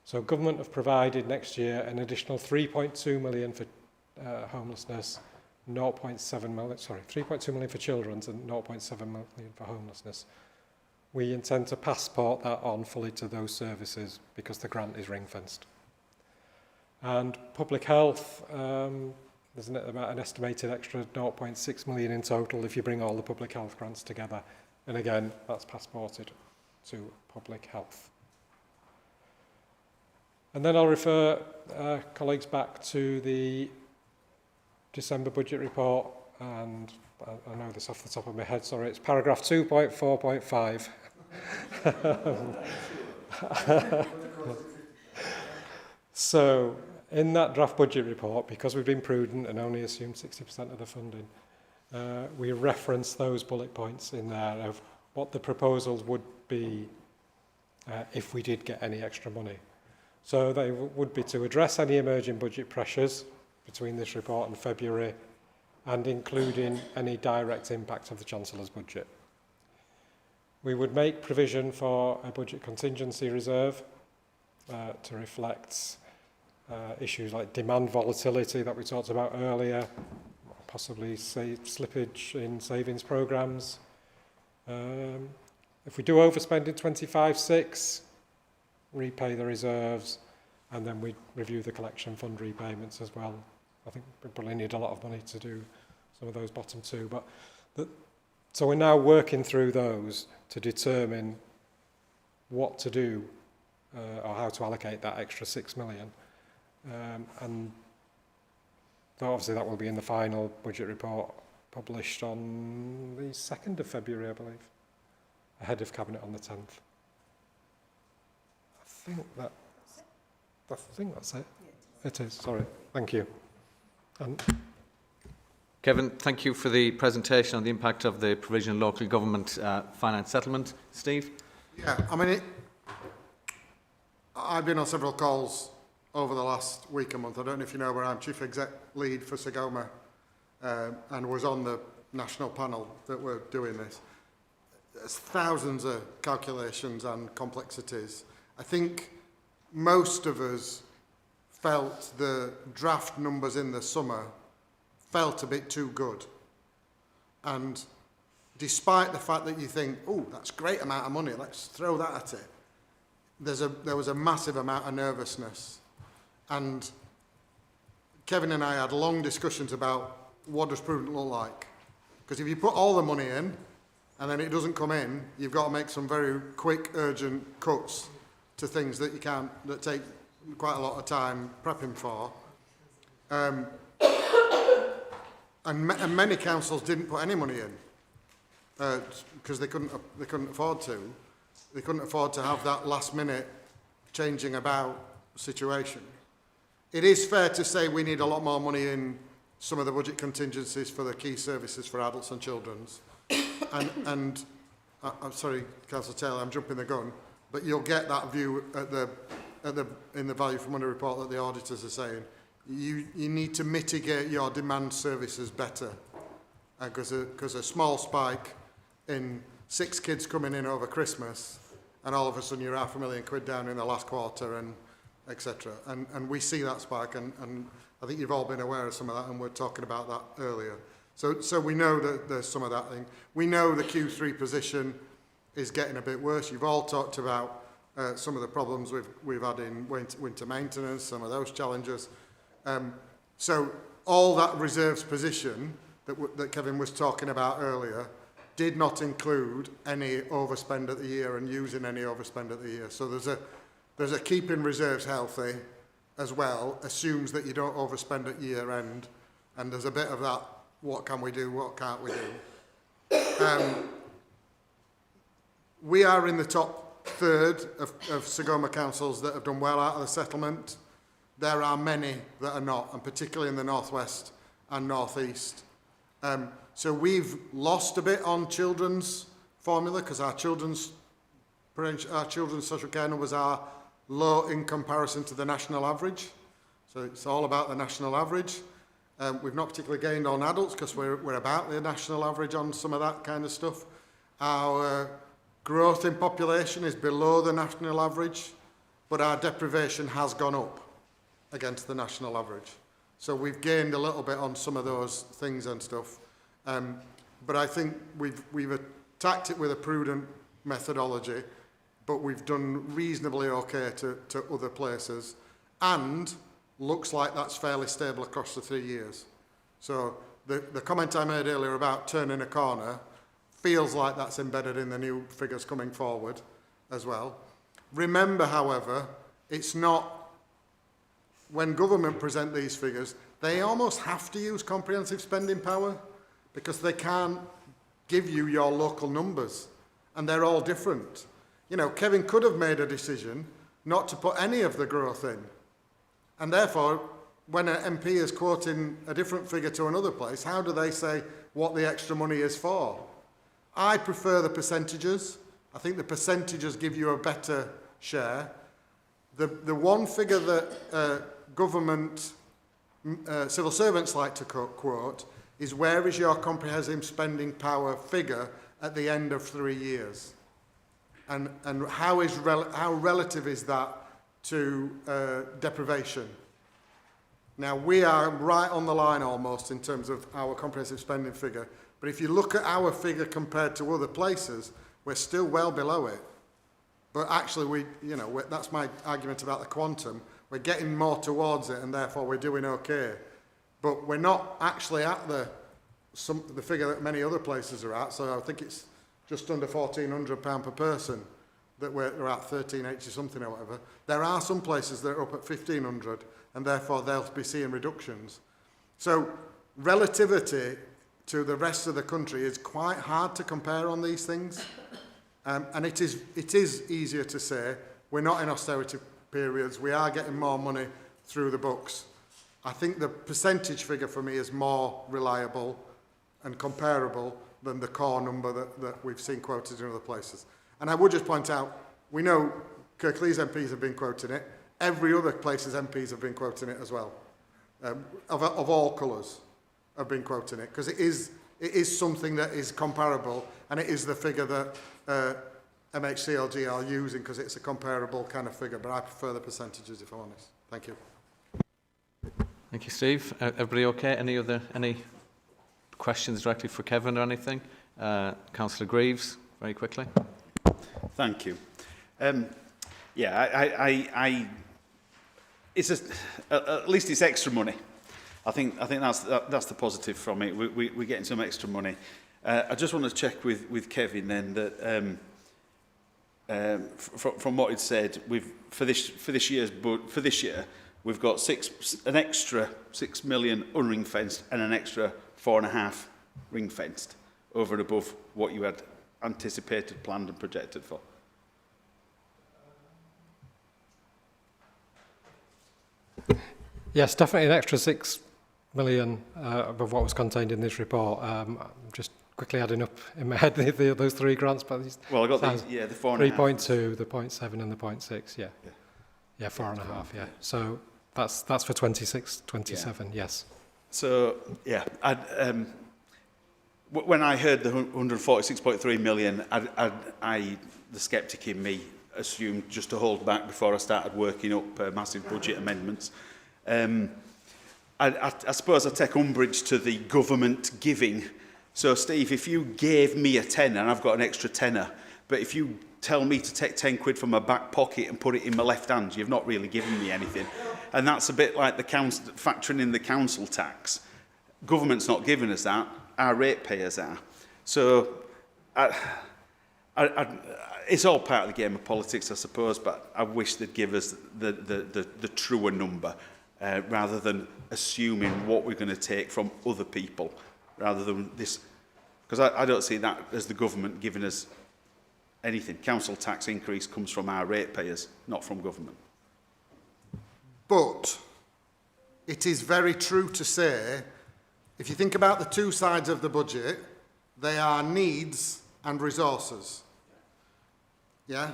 So government have provided next year an additional 3.2 million for homelessness, 3.2 million for children's and 0.7 million for homelessness. We intend to passport that on fully to those services because the grant is ring-fenced. And public health, there's about an estimated extra 0.6 million in total if you bring all the public health grants together. And again, that's passported to public health. And then I'll refer colleagues back to the December budget report, and I know this off the top of my head, sorry, it's paragraph 2.4.5. So, in that draft budget report, because we've been prudent and only assumed 60% of the funding, we reference those bullet points in there of what the proposals would be if we did get any extra money. So they would be to address any emerging budget pressures between this report and February, and including any direct impact of the Chancellor's budget. We would make provision for a budget contingency reserve to reflect issues like demand volatility that we talked about earlier, possibly slippage in savings programmes. If we do overspend in 25/6, repay the reserves, and then we review the collection fund repayments as well. I think we probably need a lot of money to do some of those bottom two. So we're now working through those to determine what to do or how to allocate that extra 6 million. And obviously that will be in the final budget report published on the 2nd of February, I believe, ahead of Cabinet on the 10th. I think that's it. It is, sorry. Thank you. And Kevin, thank you for the presentation on the impact of the provisional local government finance settlement. Steve? Yeah, I mean, I've been on several calls over the last week, a month. I don't know if you know, where I'm Chief Exec Lead for Sagoma and was on the national panel that were doing this. There's thousands of calculations and complexities. I think most of us felt the draft numbers in the summer felt a bit too good. And despite the fact that you think, oh, that's a great amount of money, let's throw that at it, there was a massive amount of nervousness. And Kevin and I had long discussions about what does prudent look like. Because if you put all the money in and then it doesn't come in, you've got to make some very quick, urgent cuts to things that you can't, that take quite a lot of time prepping for. And many councils didn't put any money in because they couldn't afford to. They couldn't afford to have that last minute changing about situation. It is fair to say we need a lot more money in some of the budget contingencies for the key services for adults and children's. I'm sorry, Councillor Taylor, I'm jumping the gun, but you'll get that view in the value for money report that the auditors are saying. You need to mitigate your demand services better because a small spike in 6 kids coming in over Christmas and all of a sudden you're £500,000 down in the last quarter and etc. And we see that spike and I think you've all been aware of some of that and we're talking about that earlier. So we know that there's some of that thing. We know the Q3 position is getting a bit worse. You've all talked about some of the problems we've had in winter maintenance, some of those challenges. So all that reserves position that Kevin was talking about earlier did not include any overspend at the year and using any overspend at the year. So there's a keeping reserves healthy as well, assumes that you don't overspend at year end, and there's a bit of that, what can we do, what can't we do. We are in the top third of Sagoma councils that have done well out of the settlement. There are many that are not, and particularly in the northwest and northeast. So we've lost a bit on children's formula because our children's social care numbers are low in comparison to the national average. So it's all about the national average. We've not particularly gained on adults because we're about the national average on some of that kind of stuff. Our growth in population is below the national average, but our deprivation has gone up against the national average. So we've gained a little bit on some of those things and stuff. But I think we've attacked it with a prudent methodology, but we've done reasonably okay to other places. And looks like that's fairly stable across the 3 years. So the comment I made earlier about turning a corner feels like that's embedded in the new figures coming forward as well. Remember, however, it's not, when government present these figures, they almost have to use comprehensive spending power because they can't give you your local numbers and they're all different. You know, Kevin could have made a decision not to put any of the growth in. And therefore, when an MP is quoting a different figure to another place, how do they say what the extra money is for? I prefer the percentages. I think the percentages give you a better share. The one figure that government civil servants like to quote is where is your comprehensive spending power figure at the end of 3 years? And how relative is that to deprivation? Now, we are right on the line almost in terms of our comprehensive spending figure, but if you look at our figure compared to other places, we're still well below it. But actually, that's my argument about the quantum. We're getting more towards it, and therefore we're doing okay. But we're not actually at the figure that many other places are at, so I think it's just under £1,400 per person that we're at 1380 something or whatever. There are some places that are up at 1500, and therefore they'll be seeing reductions. So relativity to the rest of the country is quite hard to compare on these things. And it is easier to say, we're not in austerity periods, we are getting more money through the books. I think the percentage figure for me is more reliable and comparable than the core number that we've seen quoted in other places. And I would just point out, we know Kirklees MPs have been quoting it, every other place's MPs have been quoting it as well, of all colours have been quoting it, because it is something that is comparable, and it is the figure that MHCLG are using because it's a comparable kind of figure, but I prefer the percentages, if I'm honest. Thank you. Thank you, Steve. Everybody okay? Any questions directly for Kevin or anything? Councillor Greaves, very quickly. Thank you. Yeah, it's at least it's extra money. I think that's the positive from it. We're getting some extra money. I just want to check with Kevin then that from what he'd said, for this year we've got an extra 6 million unring fenced and an extra 4.5 ring fenced over and above what you had anticipated, planned and projected for. Yes, definitely an extra 6 million above what was contained in this report. I'm just quickly adding up in my head those three grants, but well, I got the 4.5, 3.2, the 0.7, and the 0.6. Yeah, 4.5. Yeah, so that's for 26, 27. Yeah. Yes. So yeah, when I heard the 146.3 million, the sceptic in me assumed just to hold back before I started working up massive budget amendments. I suppose I take umbrage to the government giving. So, Steve, if you gave me a tenner, and I've got an extra tenner, but if you tell me to take 10 quid from my back pocket and put it in my left hand, you've not really given me anything. And that's a bit like the council, factoring in the council tax. Government's not giving us that, our ratepayers are. So, it's all part of the game of politics, I suppose, but I wish they'd give us the truer number, rather than assuming what we're going to take from other people, rather than this, because I don't see that as the government giving us anything. Council tax increase comes from our ratepayers, not from government. But it is very true to say, if you think about the two sides of the budget, they are needs and resources. Yeah?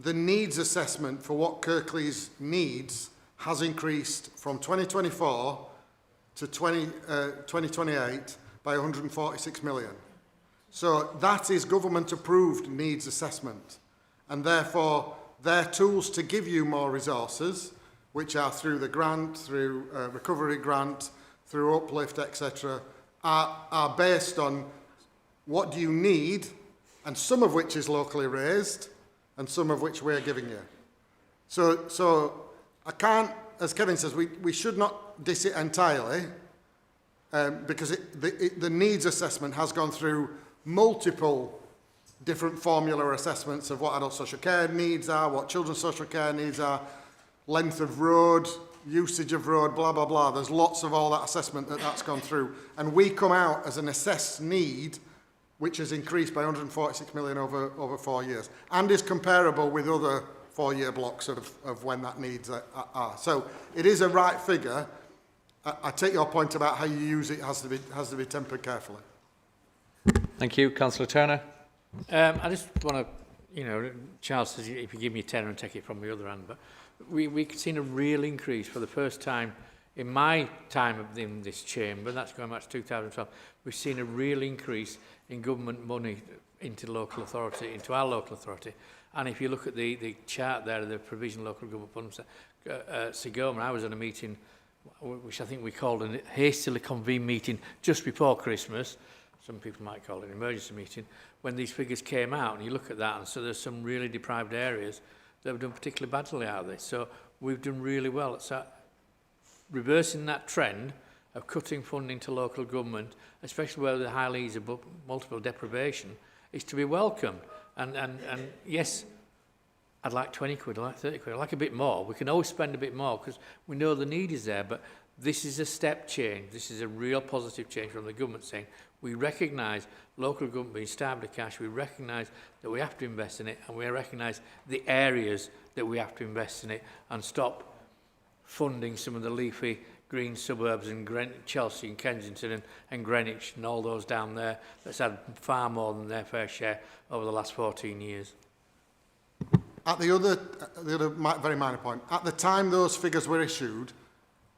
The needs assessment for what Kirklees needs has increased from 2024 to 2028 by 146 million. So that is government approved needs assessment, and therefore their tools to give you more resources, which are through the grant, through recovery grant, through uplift, etc., are based on what do you need, and some of which is locally raised and some of which we're giving you. So I can't, as Kevin says, we should not diss it entirely, because the needs assessment has gone through multiple different formula assessments of what adult social care needs are, what children's social care needs are, length of road, usage of road, blah, blah, blah. There's lots of all that assessment that's gone through. And we come out as an assessed need, which has increased by 146 million over 4 years, and is comparable with other 4-year blocks of when that needs are. So it is a right figure. I take your point about how you use it has to be tempered carefully. Thank you. Councillor Turner. I just want to, Charles says if you give me a tenner and take it from the other hand, but we've seen a real increase for the first time in my time in this chamber, that's going back to 2012, we've seen a real increase in government money into local authority, into our local authority. And if you look at the chart there, the provisional local government funds, Sigoma, I was at a meeting, which I think we called a hastily convened meeting just before Christmas. Some people might call it an emergency meeting, when these figures came out, and you look at that, and so there's some really deprived areas that have done particularly badly out of this. So we've done really well. So reversing that trend of cutting funding to local government, especially where the high leads of multiple deprivation, is to be welcomed. And yes, I'd like 20 quid, I'd like 30 quid, I'd like a bit more. We can always spend a bit more because we know the need is there, but this is a step change. This is a real positive change from the government saying we recognise local government being starved of cash, we recognise that we have to invest in it, and we recognise the areas that we have to invest in it and stop funding some of the leafy green suburbs in Chelsea and Kensington and Greenwich and all those down there that's had far more than their fair share over the last 14 years. At the other very minor point, at the time those figures were issued,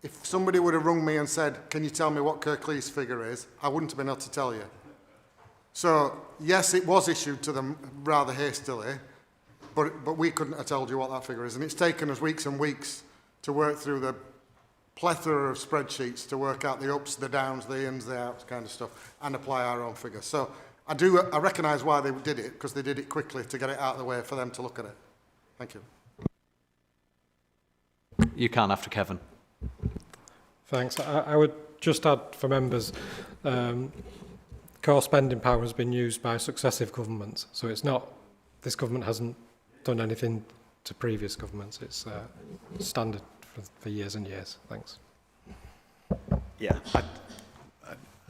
if somebody would have rung me and said, can you tell me what Kirklees' figure is, I wouldn't have been able to tell you. So, yes, it was issued to them rather hastily, but we couldn't have told you what that figure is. And it's taken us weeks and weeks to work through the plethora of spreadsheets to work out the ups, the downs, the ins, the outs kind of stuff and apply our own figures. So I recognise why they did it, because they did it quickly to get it out of the way for them to look at it. Thank you. You can after Kevin. Thanks. I would just add for members, core spending power has been used by successive governments. So it's not, this government hasn't done anything to previous governments. It's standard for years and years. Thanks. Yeah,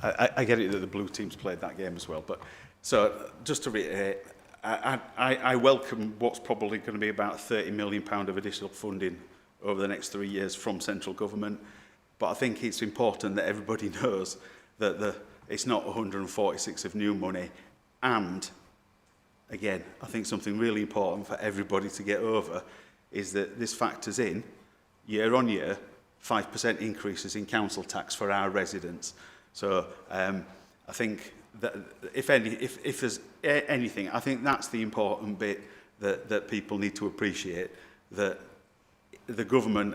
I get it that the blue team's played that game as well. But so just to reiterate, I welcome what's probably going to be about £30 million of additional funding over the next 3 years from central government. But I think it's important that everybody knows that it's not 146 of new money. And again, I think something really important for everybody to get over is that this factors in, year on year, 5% increases in council tax for our residents. So I think that if there's anything, I think that's the important bit that people need to appreciate, that the government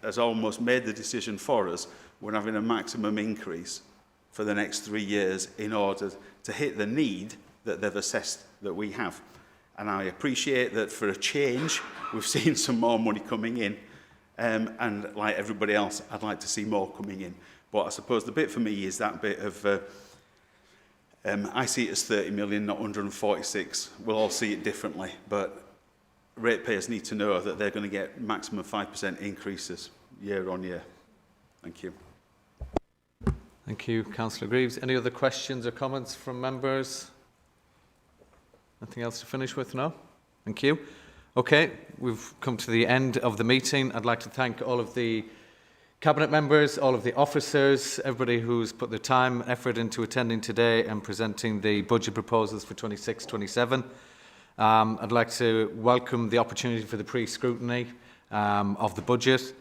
has almost made the decision for us. We're having a maximum increase for the next 3 years in order to hit the need that they've assessed that we have. And I appreciate that for a change, we've seen some more money coming in. And like everybody else, I'd like to see more coming in. But I suppose the bit for me is that bit of, I see it as 30 million, not 146. We'll all see it differently. But ratepayers need to know that they're going to get maximum 5% increases year on year. Thank you. Thank you, Councillor Greaves. Any other questions or comments from members? Nothing else to finish with? No? Thank you. Okay, we've come to the end of the meeting. I'd like to thank all of the Cabinet members, all of the officers, everybody who's put their time and effort into attending today and presenting the budget proposals for 26-27. I'd like to welcome the opportunity for the pre-scrutiny of the budget.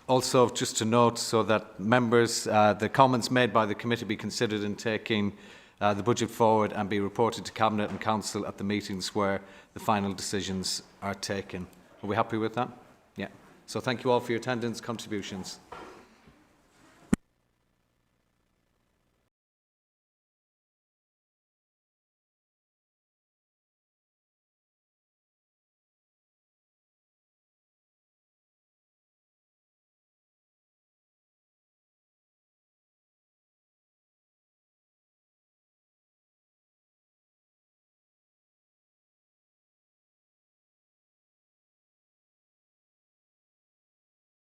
Also, just to note, so that members, the comments made by the committee be considered in taking the budget forward and be reported to Cabinet and Council at the meetings where the final decisions are taken. Are we happy with that? Yeah. So thank you all for your attendance, contributions.